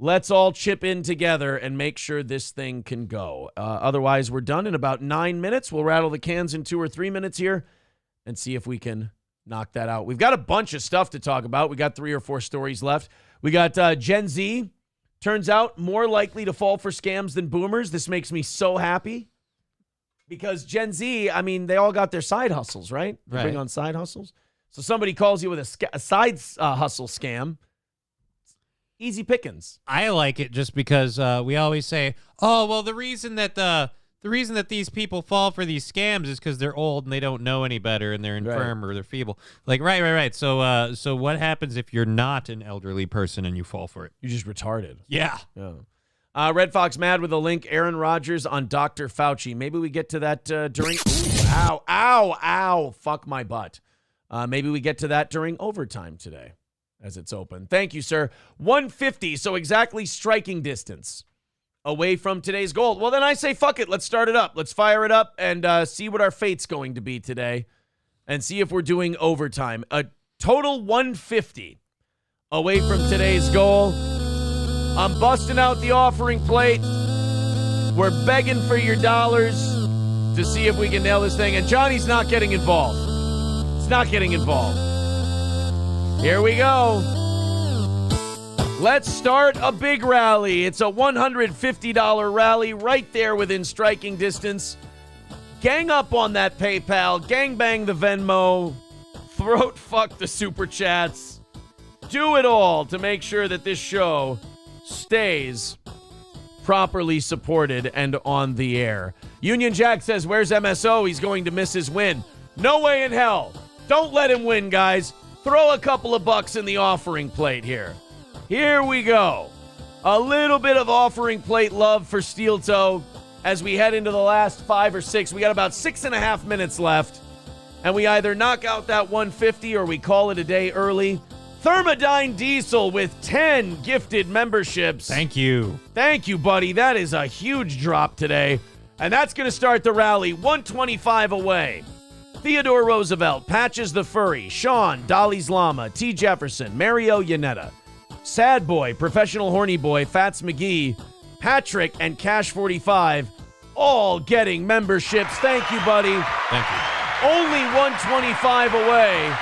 Let's all chip in together and make sure this thing can go. Otherwise, we're done in about 9 minutes. We'll rattle the cans in 2 or 3 minutes here and see if we can knock that out. We've got a bunch of stuff to talk about. We got 3 or 4 stories left. We got Gen Z. Turns out more likely to fall for scams than boomers. This makes me so happy because Gen Z, I mean, they all got their side hustles, right? They bring on side hustles. So somebody calls you with a side hustle scam. Easy pickings. I like it just because we always say, oh, well, the reason that the The reason that these people fall for these scams is because they're old and they don't know any better and they're infirm or they're feeble. Like, right. So what happens if you're not an elderly person and you fall for it? You're just retarded. Yeah. Red Fox mad with a link. Aaron Rodgers on Dr. Fauci. Maybe we get to that during. Ooh, ow. Fuck my butt. Maybe we get to that during overtime today as it's open. Thank you, sir. 150, so exactly striking distance away from today's goal. Well, then I say fuck it. Let's start it up. Let's fire it up and see what our fate's going to be today and see if we're doing overtime. A total 150 away from today's goal. I'm busting out the offering plate. We're begging for your dollars to see if we can nail this thing. And Johnny's not getting involved. It's not getting involved. Here we go. Let's start a big rally. It's a $150 rally right there within striking distance. Gang up on that PayPal. Gang bang the Venmo. Throat fuck the Super Chats. Do it all to make sure that this show stays properly supported and on the air. Union Jack says, where's MSO? He's going to miss his win. No way in hell. Don't let him win, guys. Throw a couple of bucks in the offering plate here. Here we go. A little bit of offering plate love for Steel Toe as we head into the last 5 or 6. We got about 6.5 minutes left. And we either knock out that 150 or we call it a day early. Thermodyne Diesel with 10 gifted memberships. Thank you. Thank you, buddy. That is a huge drop today. And that's going to start the rally. 125 away. Theodore Roosevelt, Patches the Furry, Sean, Dolly's Llama, T. Jefferson, Mario Yanetta, Sad Boy, Professional Horny Boy, Fats McGee, Patrick, and Cash 45, all getting memberships. Thank you, buddy. Thank you. Only 125 away.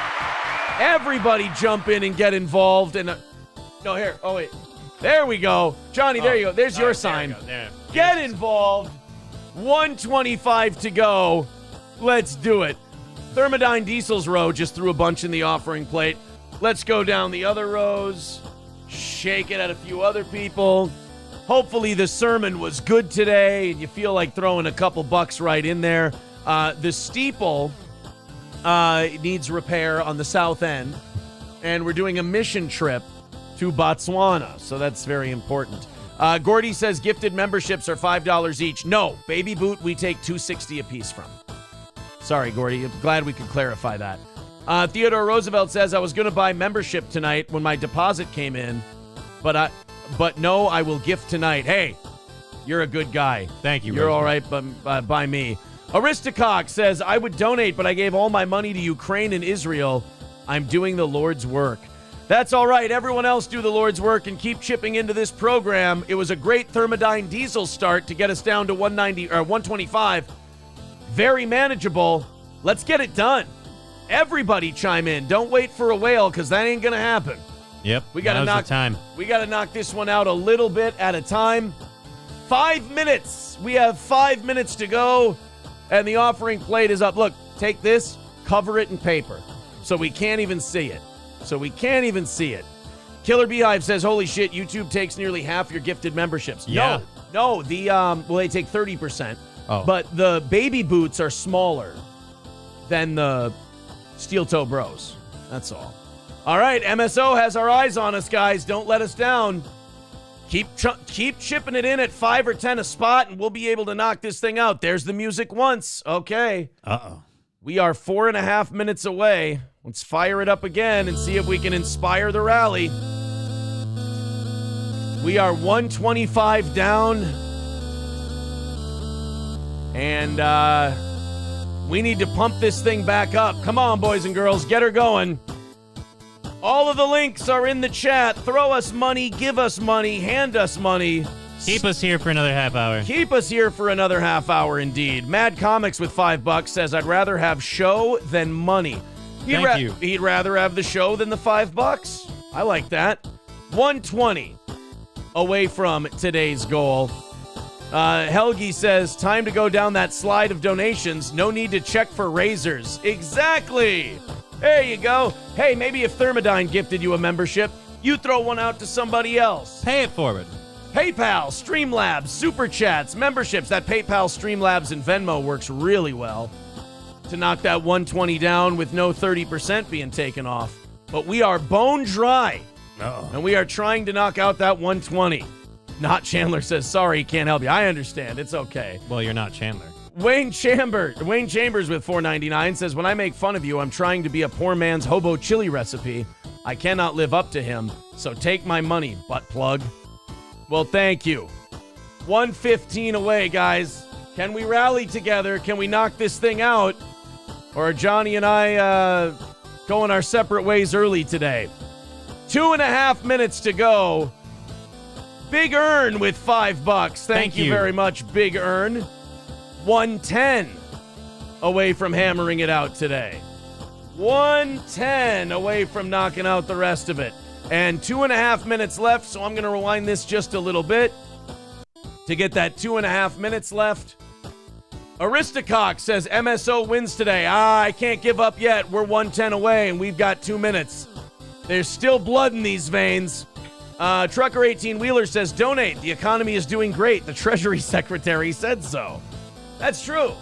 Everybody jump in and get involved. And no, here. Oh, wait. There we go. Johnny, there you go. There's your sign. There. Get involved. 125 to go. Let's do it. Thermodyne Diesel's row just threw a bunch in the offering plate. Let's go down the other rows. Shake it at a few other people. Hopefully the sermon was good today and you feel like throwing a couple bucks right in there. The steeple needs repair on the south end, and we're doing a mission trip to Botswana, so that's very important. Gordy says gifted memberships are $5 each. No, Baby Boot we take $2.60 a piece from. Sorry, Gordy. I'm glad we could clarify that. Theodore Roosevelt says I was going to buy membership tonight when my deposit came in, but no, I will gift tonight. Hey, you're a good guy. Thank you. You're all right by me. Aristocock says, I would donate, but I gave all my money to Ukraine and Israel. I'm doing the Lord's work. That's all right. Everyone else do the Lord's work and keep chipping into this program. It was a great Thermodyne Diesel start to get us down to 190 or 125. Very manageable. Let's get it done. Everybody chime in. Don't wait for a whale because that ain't going to happen. Yep. We got to knock this one out a little bit at a time. 5 minutes. We have 5 minutes to go. And the offering plate is up. Look, take this, cover it in paper. So we can't even see it. Killer Beehive says, holy shit, YouTube takes nearly half your gifted memberships. Yeah. No, they take 30%. Oh. But the Baby Boots are smaller than the Steel Toe Bros. That's all. All right, MSO has our eyes on us, guys. Don't let us down. Keep chipping it in at 5 or 10 a spot, and we'll be able to knock this thing out. There's the music once. Okay. Uh-oh. We are 4.5 minutes away. Let's fire it up again and see if we can inspire the rally. We are 125 down. And we need to pump this thing back up. Come on, boys and girls. Get her going. All of the links are in the chat. Throw us money, give us money, hand us money. Keep us here for another half hour. Keep us here for another half hour, indeed. Mad Comics with $5 says, I'd rather have show than money. Thank you. He'd rather have the show than the $5. I like that. 120 away from today's goal. Helgi says, time to go down that slide of donations. No need to check for razors. Exactly. There you go. Hey, maybe if Thermodyne gifted you a membership, you throw one out to somebody else. Pay it forward. PayPal, Streamlabs, Super Chats, memberships. That PayPal, Streamlabs, and Venmo works really well to knock that 120 down with no 30% being taken off. But we are bone dry, and we are trying to knock out that 120. Not Chandler says, sorry, can't help you. I understand. It's okay. Well, you're not Chandler. Wayne Chambers with $4.99 says, when I make fun of you, I'm trying to be a poor man's hobo chili recipe. I cannot live up to him, so take my money, butt plug. Well, thank you. 115 away, guys. Can we rally together? Can we knock this thing out? Or are Johnny and I going our separate ways early today? 2.5 minutes to go. Big Earn with $5. Thank you very much, Big Earn. 110 away from hammering it out today. 110 away from knocking out the rest of it. And 2.5 minutes left, so I'm going to rewind this just a little bit to get that 2.5 minutes left. Aristocock says MSO wins today. I can't give up yet. We're 110 away, and we've got 2 minutes. There's still blood in these veins. Trucker 18 Wheeler says donate. The economy is doing great. The Treasury Secretary said so. That's true.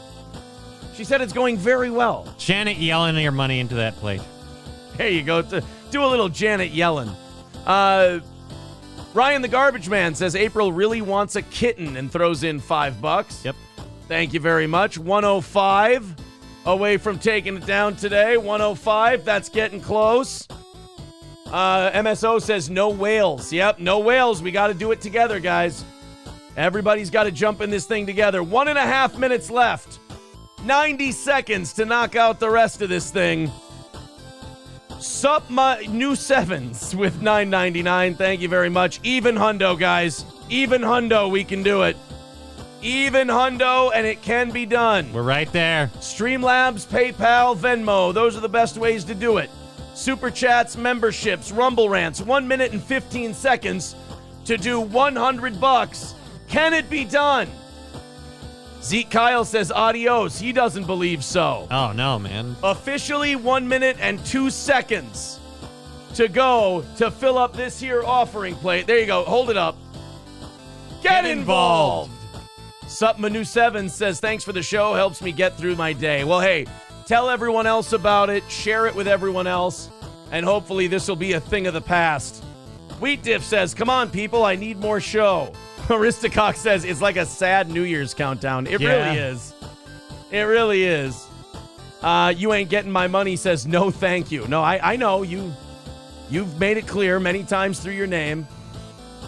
She said it's going very well. Janet Yellen your money into that plate. There you go. Do a little Janet Yellen. Ryan the Garbage Man says April really wants a kitten and throws in $5. Yep. Thank you very much. 105 away from taking it down today. 105. That's getting close. MSO says no whales. Yep, no whales. We got to do it together, guys. Everybody's got to jump in this thing together. 1.5 minutes left. 90 seconds to knock out the rest of this thing. Sup my new sevens with $9.99. Thank you very much. Even hundo, guys. Even hundo, we can do it. Even hundo, and it can be done. We're right there. Streamlabs, PayPal, Venmo. Those are the best ways to do it. Super Chats, memberships, Rumble Rants. 1 minute and 15 seconds to do $100. Can it be done? Zeke Kyle says adios. He doesn't believe so. Oh, no, man. Officially 1 minute and 2 seconds to go to fill up this here offering plate. There you go. Hold it up. Get involved. Sup Manu 7 says, thanks for the show. Helps me get through my day. Well, hey, tell everyone else about it. Share it with everyone else. And hopefully this will be a thing of the past. Wheat Diff says, come on, people. I need more show. Aristocock says, it's like a sad New Year's countdown. It really is. It really is. You ain't getting my money says, no, thank you. No, I know. You've made it clear many times through your name.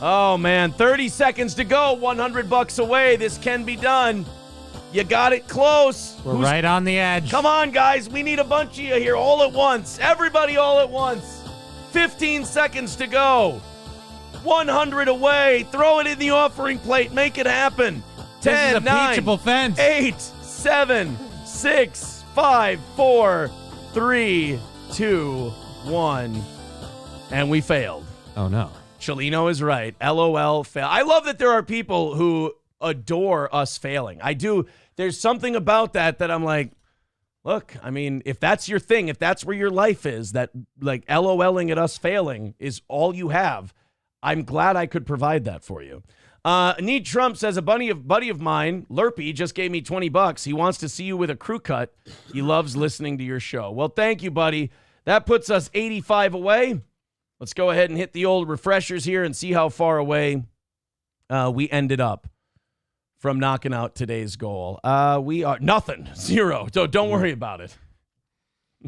Oh, man. 30 seconds to go. $100 away. This can be done. You got it close. We're right on the edge. Come on, guys. We need a bunch of you here all at once. Everybody all at once. 15 seconds to go. 100 away. Throw it in the offering plate. Make it happen. 10, this is a 9, peachable fence. 8, 7, 6, 5, 4, 3, 2, 1. And we failed. Oh, no. Chelino is right. LOL fail. I love that there are people who adore us failing. I do. There's something about that I'm like, look, I mean, if that's your thing, if that's where your life is, that like LOLing at us failing is all you have, I'm glad I could provide that for you. Need Trump says a buddy of mine, Lurpy, just gave me $20. He wants to see you with a crew cut. He loves listening to your show. Well, thank you, buddy. That puts us 85 away. Let's go ahead and hit the old refreshers here and see how far away we ended up from knocking out today's goal. We are nothing, 0. So don't worry about it.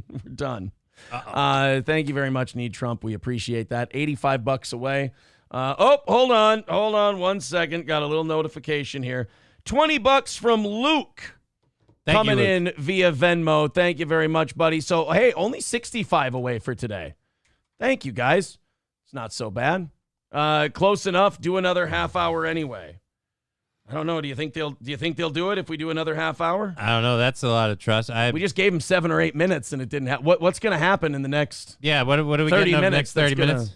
We're done. Thank you very much, Need Trump. We appreciate that. $85 away. Hold on 1 second. Got a little notification here. $20 from Luke. Coming in via Venmo. Thank you very much, buddy. So, hey, only 65 away for today. Thank you, guys. It's not so bad. Close enough. Do another half hour anyway. I don't know. Do you think they'll do it if we do another half hour? I don't know. That's a lot of trust. We just gave them 7 or 8 minutes and it didn't happen. What's going to happen in the next? Yeah. What are we getting up next 30 minutes?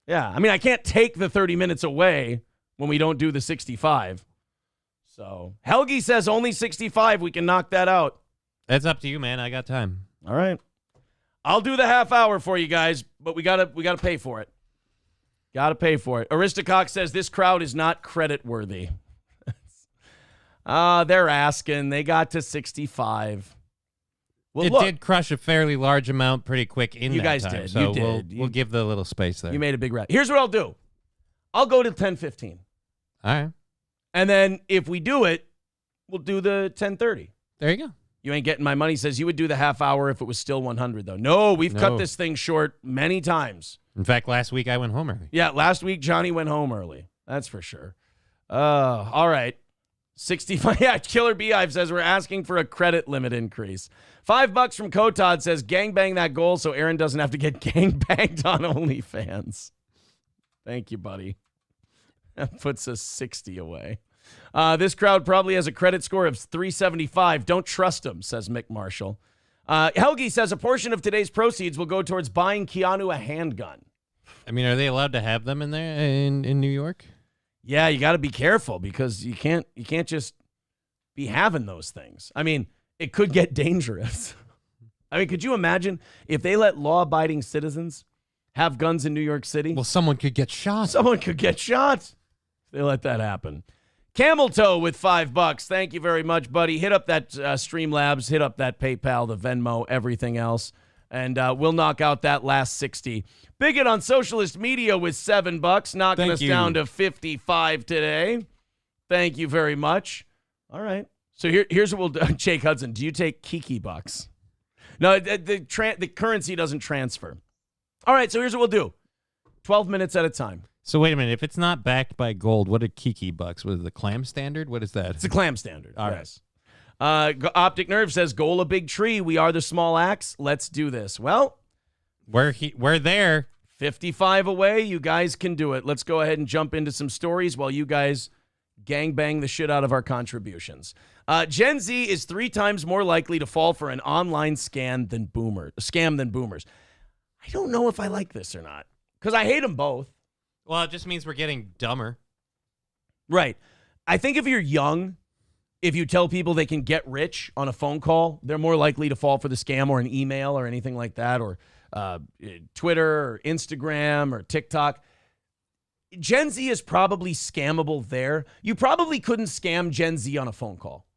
Yeah. I mean, I can't take the 30 minutes away when we don't do the 65. So Helgi says only 65. We can knock that out. That's up to you, man. I got time. All right. I'll do the half hour for you guys, but we gotta pay for it. Got to pay for it. Aristocox says this crowd is not credit worthy. They're asking. They got to 65. Well, it did crush a fairly large amount pretty quick in you that guys time. did. So You did. We'll give the little space there. You made a big round. Here's what I'll do. I'll go to 10:15. All right. And then if we do it, we'll do the 10:30. There you go. You ain't getting my money. Says you would do the half hour if it was still 100, though. No, we've cut this thing short many times. In fact, last week I went home early. Yeah, last week Johnny went home early. That's for sure. All right. 65. Yeah, Killer Beehive says we're asking for a credit limit increase. $5 from Kotod says gangbang that goal so Aaron doesn't have to get gangbanged on OnlyFans. Thank you, buddy. That puts us 60 away. This crowd probably has a credit score of 375. Don't trust them, says Mick Marshall. Helgi says a portion of today's proceeds will go towards buying Keanu a handgun. I mean, are they allowed to have them in there in New York? Yeah, you got to be careful because you can't just be having those things. I mean, it could get dangerous. I mean, could you imagine if they let law-abiding citizens have guns in New York City? Well, someone could get shot. Someone could get shot. If they let that happen. Camel Toe with $5. Thank you very much, buddy. Hit up that Streamlabs, hit up that PayPal, the Venmo, everything else, and we'll knock out that last 60. Bigot on Socialist Media with $7, knocking us down to 55 today. Thank you very much. All right. So here's what we'll do. Jake Hudson, do you take Kiki bucks? No, the currency doesn't transfer. All right, so here's what we'll do. 12 minutes at a time. So wait a minute. If it's not backed by gold, what are Kiki bucks? What is the clam standard? What is that? It's a clam standard. All yes. Optic Nerve says, goal a big tree. We are the small axe. Let's do this. Well, we're there. 55 away. You guys can do it. Let's go ahead and jump into some stories while you guys gangbang the shit out of our contributions. Gen Z is 3 times more likely to fall for an online scam than boomers. I don't know if I like this or not because I hate them both. Well, it just means we're getting dumber. Right. I think if you're young, if you tell people they can get rich on a phone call, they're more likely to fall for the scam or an email or anything like that, or Twitter or Instagram or TikTok. Gen Z is probably scammable there. You probably couldn't scam Gen Z on a phone call.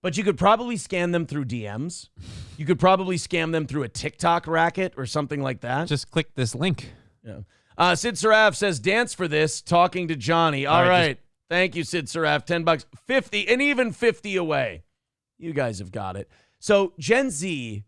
But you could probably scam them through DMs. You could probably scam them through a TikTok racket or something like that. Just click this link. Yeah. Sid Saraf says, dance for this, talking to Johnny. All right. Thank you, Sid Saraf. $10, 50, and even 50 away. You guys have got it. So Gen Z,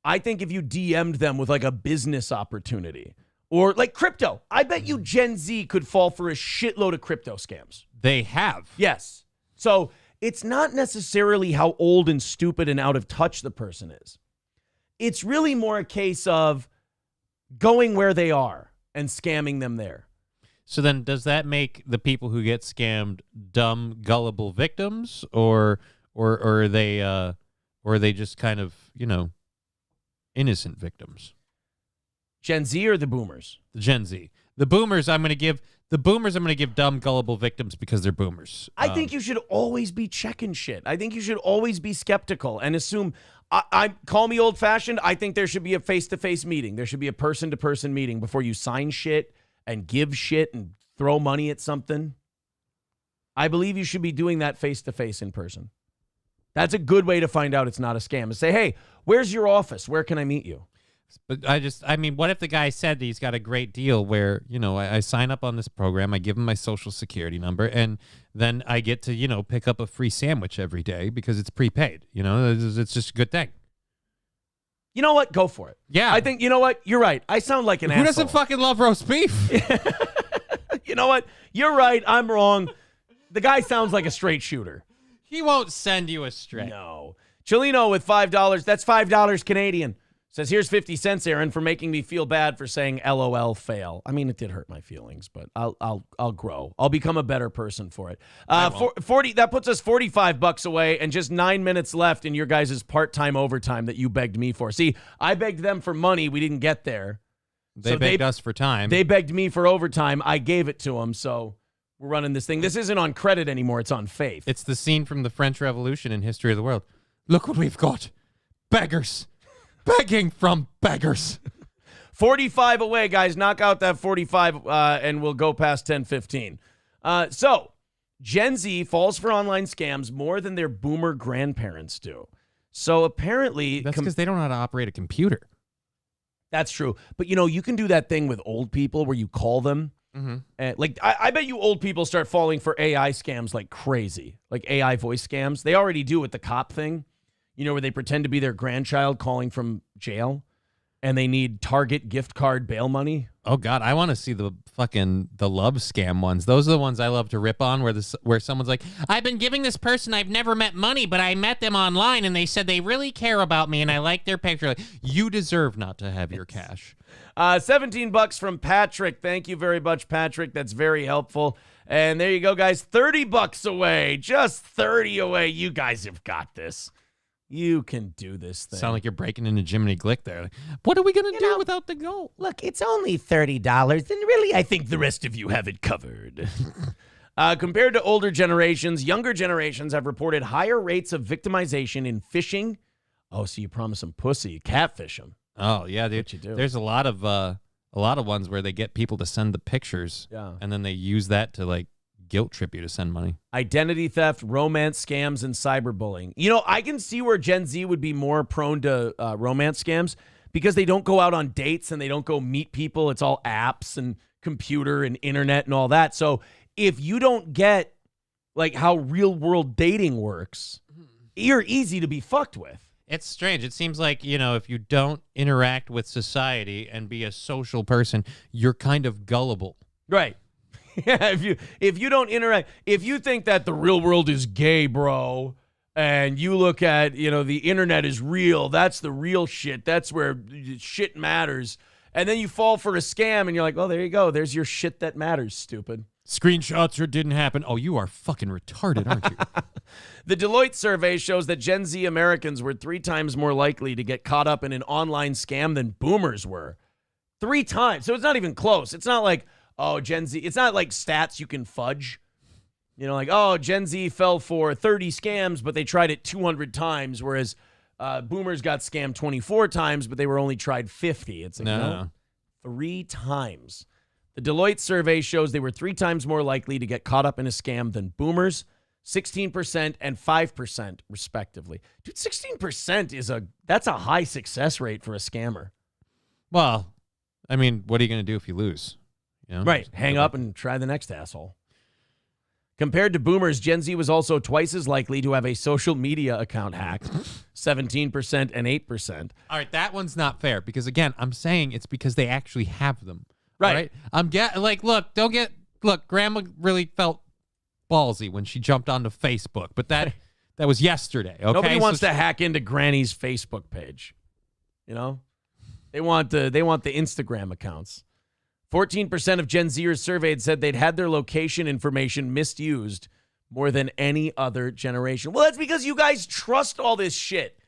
I think if you DM'd them with like a business opportunity or like crypto, I bet you Gen Z could fall for a shitload of crypto scams. They have. Yes. So it's not necessarily how old and stupid and out of touch the person is. It's really more a case of going where they are and scamming them there. So then does that make the people who get scammed dumb, gullible victims or are they just kind of, innocent victims? Gen Z or the boomers? The Gen Z. The boomers I'm going to give dumb, gullible victims because they're boomers. I think you should always be checking shit. I think you should always be skeptical and assume, I call me old-fashioned, I think there should be a face-to-face meeting. There should be a person-to-person meeting before you sign shit and give shit and throw money at something. I believe you should be doing that face-to-face in person. That's a good way to find out it's not a scam. And say, hey, where's your office? Where can I meet you? But what if the guy said that he's got a great deal where, I sign up on this program, I give him my social security number, and then I get to, pick up a free sandwich every day because it's prepaid. It's just a good thing. You know what? Go for it. Yeah. I think, you know what? You're right. I sound like an asshole. Who doesn't fucking love roast beef? You know what? You're right. I'm wrong. The guy sounds like a straight shooter. He won't send you astray. No. Chilino with $5. That's $5 Canadian. Says, here's 50 cents, Aaron, for making me feel bad for saying LOL fail. I mean, it did hurt my feelings, but I'll grow. I'll become a better person for it. 40, that puts us $45 away and just 9 minutes left in your guys' part-time overtime that you begged me for. See, I begged them for money. We didn't get there. They begged us for time. They begged me for overtime. I gave it to them, so we're running this thing. This isn't on credit anymore. It's on faith. It's the scene from the French Revolution in History of the World. Look what we've got. Beggars. Begging from beggars. 45 away, guys. Knock out that 45, and we'll go past 10:15. So, Gen Z falls for online scams more than their boomer grandparents do. So, apparently... That's because they don't know how to operate a computer. That's true. But, you can do that thing with old people where you call them. And, I bet you old people start falling for AI scams like crazy, like AI voice scams. They already do with the cop thing, where they pretend to be their grandchild calling from jail. And they need Target gift card bail money. Oh God, I want to see the love scam ones. Those are the ones I love to rip on, where someone's like, "I've been giving this person I've never met money, but I met them online, and they said they really care about me, and I like their picture." Like, you deserve not to have your cash. $17 from Patrick. Thank you very much, Patrick. That's very helpful. And there you go, guys. $30 away. Just 30 away. You guys have got this. You can do this thing. Sound like you're breaking into Jiminy Glick there. What are we going to do without the goal? Look, it's only $30, and really, I think the rest of you have it covered. Compared to older generations, younger generations have reported higher rates of victimization in phishing. Oh, so you promise them pussy, you catfish them. Oh, yeah, dude. What you do. There's a lot of ones where they get people to send the pictures, and then they use that to, guilt trip you to send money. Identity theft, romance scams, and cyberbullying. I can see where Gen Z would be more prone to romance scams because they don't go out on dates and they don't go meet people. It's all apps and computer and internet and all that. So if you don't get how real world dating works, you're easy to be fucked with. It's strange. It seems like, if you don't interact with society and be a social person, you're kind of gullible. Right. Yeah, if you don't interact, if you think that the real world is gay, bro, and you look at, the internet is real, that's the real shit, that's where shit matters, and then you fall for a scam and you're like, well, there you go, there's your shit that matters, stupid. Screenshots or didn't happen. Oh, you are fucking retarded, aren't you? The Deloitte survey shows that Gen Z Americans were 3 times more likely to get caught up in an online scam than boomers were. 3 times. So it's not even close. It's not like, oh, Gen Z, it's not like stats you can fudge. Gen Z fell for 30 scams, but they tried it 200 times, whereas boomers got scammed 24 times, but they were only tried 50. It's like, no. 3 times. The Deloitte survey shows they were 3 times more likely to get caught up in a scam than boomers, 16% and 5% respectively. Dude, 16% that's a high success rate for a scammer. Well, I mean, what are you going to do if you lose? Right. Hang up and try the next asshole. Compared to boomers, Gen Z was also twice as likely to have a social media account hacked, 17% and 8%. All right, that one's not fair because, again, I'm saying it's because they actually have them. Right. Look, Grandma really felt ballsy when she jumped onto Facebook, but that was yesterday. Okay? Nobody wants to hack into Granny's Facebook page. They want the Instagram accounts. 14% of Gen Zers surveyed said they'd had their location information misused more than any other generation. Well, that's because you guys trust all this shit.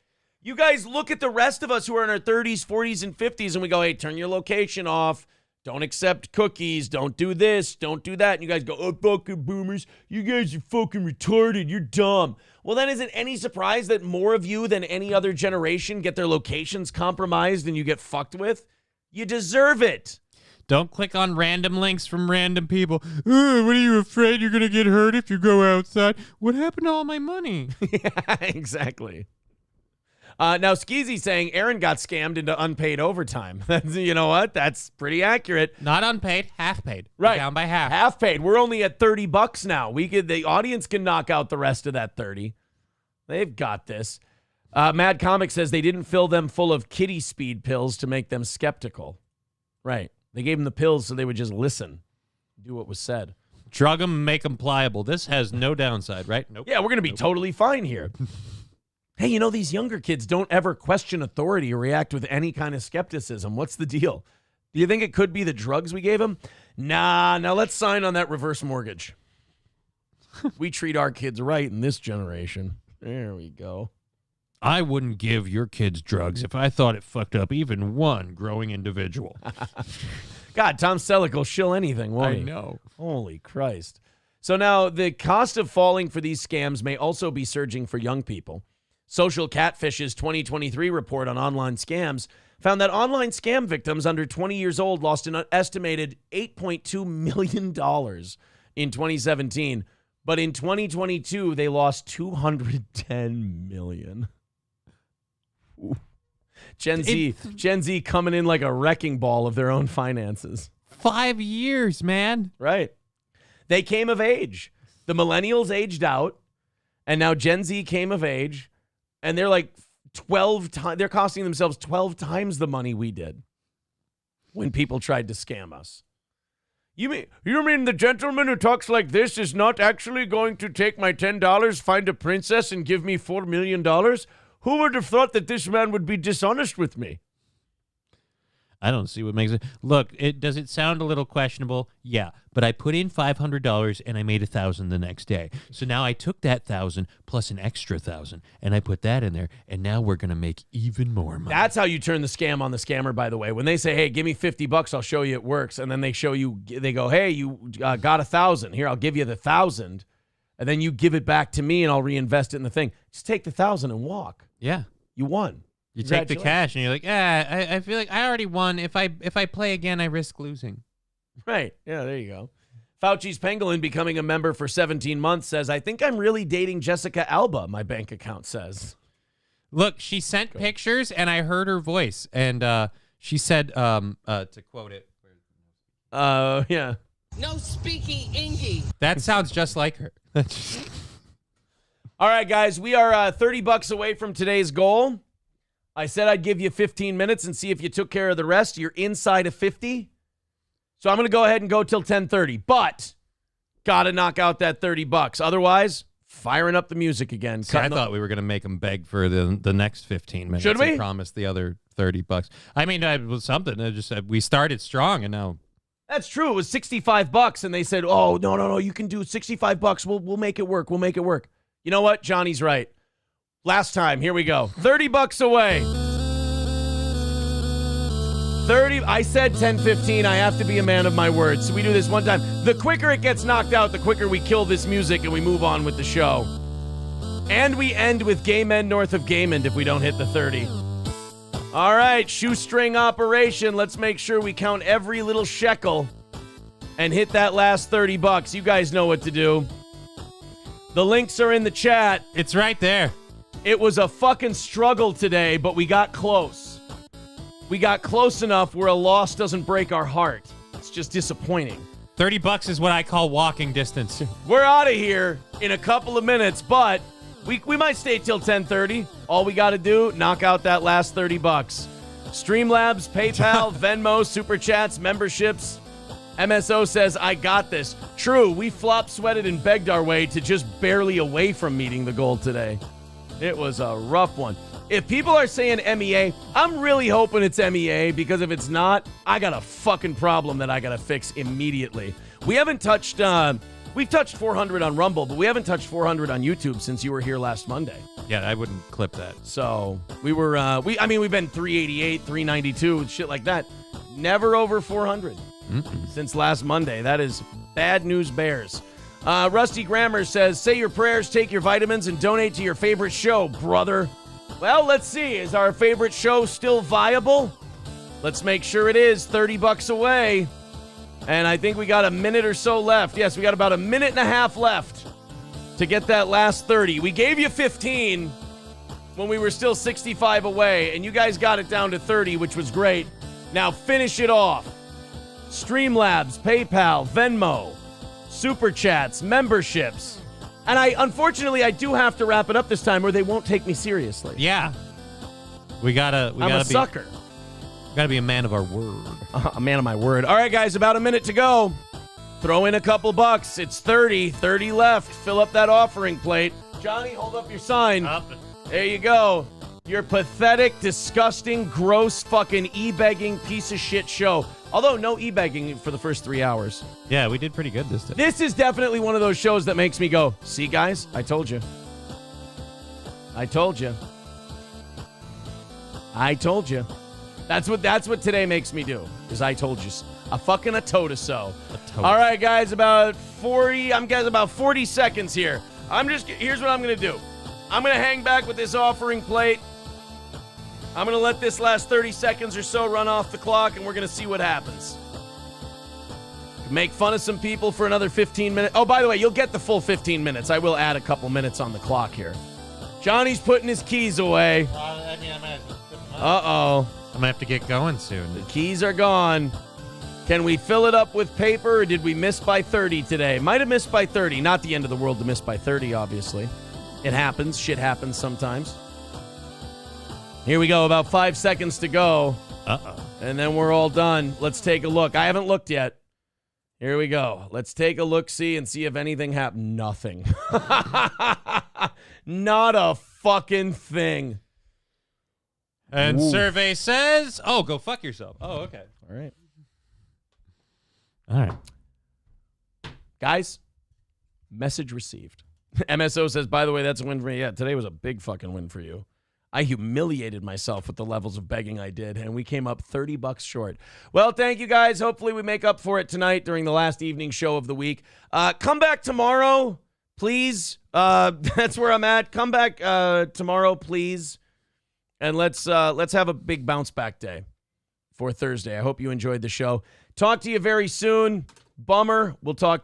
You guys look at the rest of us who are in our 30s, 40s, and 50s, and we go, hey, turn your location off. Don't accept cookies. Don't do this. Don't do that. And you guys go, oh, fucking boomers. You guys are fucking retarded. You're dumb. Well, then isn't any surprise that more of you than any other generation get their locations compromised and you get fucked with? You deserve it. Don't click on random links from random people. What are you afraid you're going to get hurt if you go outside? What happened to all my money? Yeah, exactly. Now, Skeezy saying Aaron got scammed into unpaid overtime. You know what? That's pretty accurate. Not unpaid, half paid. Right. We're down by half. Half paid. We're only at $30 now. The audience can knock out the rest of that 30. They've got this. Mad Comic says they didn't fill them full of kitty speed pills to make them skeptical. Right. They gave them the pills so they would just listen, do what was said. Drug them, make them pliable. This has no downside, right? Nope. Yeah, we're going to be totally fine here. Hey, these younger kids don't ever question authority or react with any kind of skepticism. What's the deal? Do you think it could be the drugs we gave them? Nah, now let's sign on that reverse mortgage. We treat our kids right in this generation. There we go. I wouldn't give your kids drugs if I thought it fucked up even one growing individual. God, Tom Selleck will shill anything, won't he? I know. Holy Christ. So now the cost of falling for these scams may also be surging for young people. Social Catfish's 2023 report on online scams found that online scam victims under 20 years old lost an estimated $8.2 million in 2017. But in 2022, they lost $210 million. Ooh. Gen Z coming in like a wrecking ball of their own finances. 5 years, man. Right. They came of age. The millennials aged out, and now Gen Z came of age, and they're like 12 times. They're costing themselves 12 times the money we did when people tried to scam us. You mean the gentleman who talks like this is not actually going to take my $10, find a princess, and give me $4 million? Who would have thought that this man would be dishonest with me? I don't see what makes it. Look, does it sound a little questionable? Yeah, but I put in $500 and I made $1,000 the next day. So now I took that $1,000 plus an extra $1,000 and I put that in there, and now we're gonna make even more money. That's how you turn the scam on the scammer, by the way. When they say, "Hey, give me $50, I'll show you it works," and then they show you, they go, "Hey, you got $1,000 here. I'll give you the $1,000, and then you give it back to me, and I'll reinvest it in the thing." Just take the $1,000 and walk. Yeah, you won. You take the cash and you're like, I feel like I already won. If I play again, I risk losing. Right. Yeah, there you go. Fauci's pangolin becoming a member for 17 months says, "I think I'm really dating Jessica Alba," my bank account says. Look, she sent pictures and I heard her voice. And she said, to quote it. Yeah. No speaking English. That sounds just like her. All right, guys, we are $30 away from today's goal. I said I'd give you 15 minutes and see if you took care of the rest. You're inside of 50. So I'm going to go ahead and go till 10:30. But got to knock out that $30. Otherwise, firing up the music again. See, I thought we were going to make them beg for the next 15 minutes. Should we? And promise the other $30. I mean, it was something. I just said we started strong and now. That's true. It was $65 and they said, "Oh, no, you can do $65. We'll make it work. We'll make it work." You know what? Johnny's right. Last time, here we go. $30 away. 30. I said 10:15. I have to be a man of my word. So we do this one time. The quicker it gets knocked out, the quicker we kill this music and we move on with the show. And we end with Gay Men North of Gaymond if we don't hit the 30. All right, shoestring operation. Let's make sure we count every little shekel and hit that last $30. You guys know what to do. The links are in the chat. It's right there. It was a fucking struggle today, but we got close. We got close enough where a loss doesn't break our heart. It's just disappointing. $30 is what I call walking distance. We're out of here in a couple of minutes, but we might stay till 10:30. All we got to do, knock out that last $30. Streamlabs, PayPal, Venmo, Super Chats, memberships. MSO says, "I got this." True, we flop sweated and begged our way to just barely away from meeting the goal today. It was a rough one. If people are saying MEA, I'm really hoping it's MEA, because if it's not, I got a fucking problem that I got to fix immediately. We haven't touched, we've touched 400 on Rumble, but we haven't touched 400 on YouTube since you were here last Monday. Yeah, I wouldn't clip that. So we were, we've been 388, 392, shit like that. Never over 400 since last Monday. That is bad news bears. Rusty Grammar says, "Say your prayers, take your vitamins, and donate to your favorite show, brother." Well, let's see. Is our favorite show still viable? Let's make sure it is. $30 away. And I think we got a minute or so left. Yes, we got about a minute and a half left to get that last 30. We gave you 15 when we were still 65 away, and you guys got it down to 30, which was great. Now finish it off. Streamlabs, PayPal, Venmo, Super Chats, memberships. And unfortunately, I do have to wrap it up this time or they won't take me seriously. Yeah. I'm a sucker. Gotta be a man of our word. A man of my word. All right, guys, about a minute to go. Throw in a couple bucks. It's 30 left. Fill up that offering plate. Johnny, hold up your sign. There you go. Your pathetic, disgusting, gross, fucking e-begging piece of shit show. Although no e-begging for the first 3 hours. Yeah, we did pretty good this time. This is definitely one of those shows that makes me go, "See, guys, I told you. I told you. I told you." That's what today makes me do, is I told you. A fucking a toe-to-so. All right, guys, about 40 seconds here. Here's what I'm going to do. I'm going to hang back with this offering plate. I'm going to let this last 30 seconds or so run off the clock, and we're going to see what happens. Make fun of some people for another 15 minutes. Oh, by the way, you'll get the full 15 minutes. I will add a couple minutes on the clock here. Johnny's putting his keys away. Uh-oh. I'm going to have to get going soon. The keys are gone. Can we fill it up with paper, or did we miss by 30 today? Might have missed by 30. Not the end of the world to miss by 30, obviously. It happens. Shit happens sometimes. Here we go. About 5 seconds to go. Uh-oh. And then we're all done. Let's take a look. I haven't looked yet. Here we go. Let's take a look-see and see if anything happened. Nothing. Not a fucking thing. And survey says, oh, go fuck yourself. Oh, okay. All right. All right. Guys, message received. MSO says, by the way, that's a win for me. Yeah, today was a big fucking win for you. I humiliated myself with the levels of begging I did, and we came up $30 short. Well, thank you guys. Hopefully we make up for it tonight during the last evening show of the week. Come back tomorrow, please. That's where I'm at. Come back tomorrow, please. And let's have a big bounce back day for Thursday. I hope you enjoyed the show. Talk to you very soon. Bummer. We'll talk to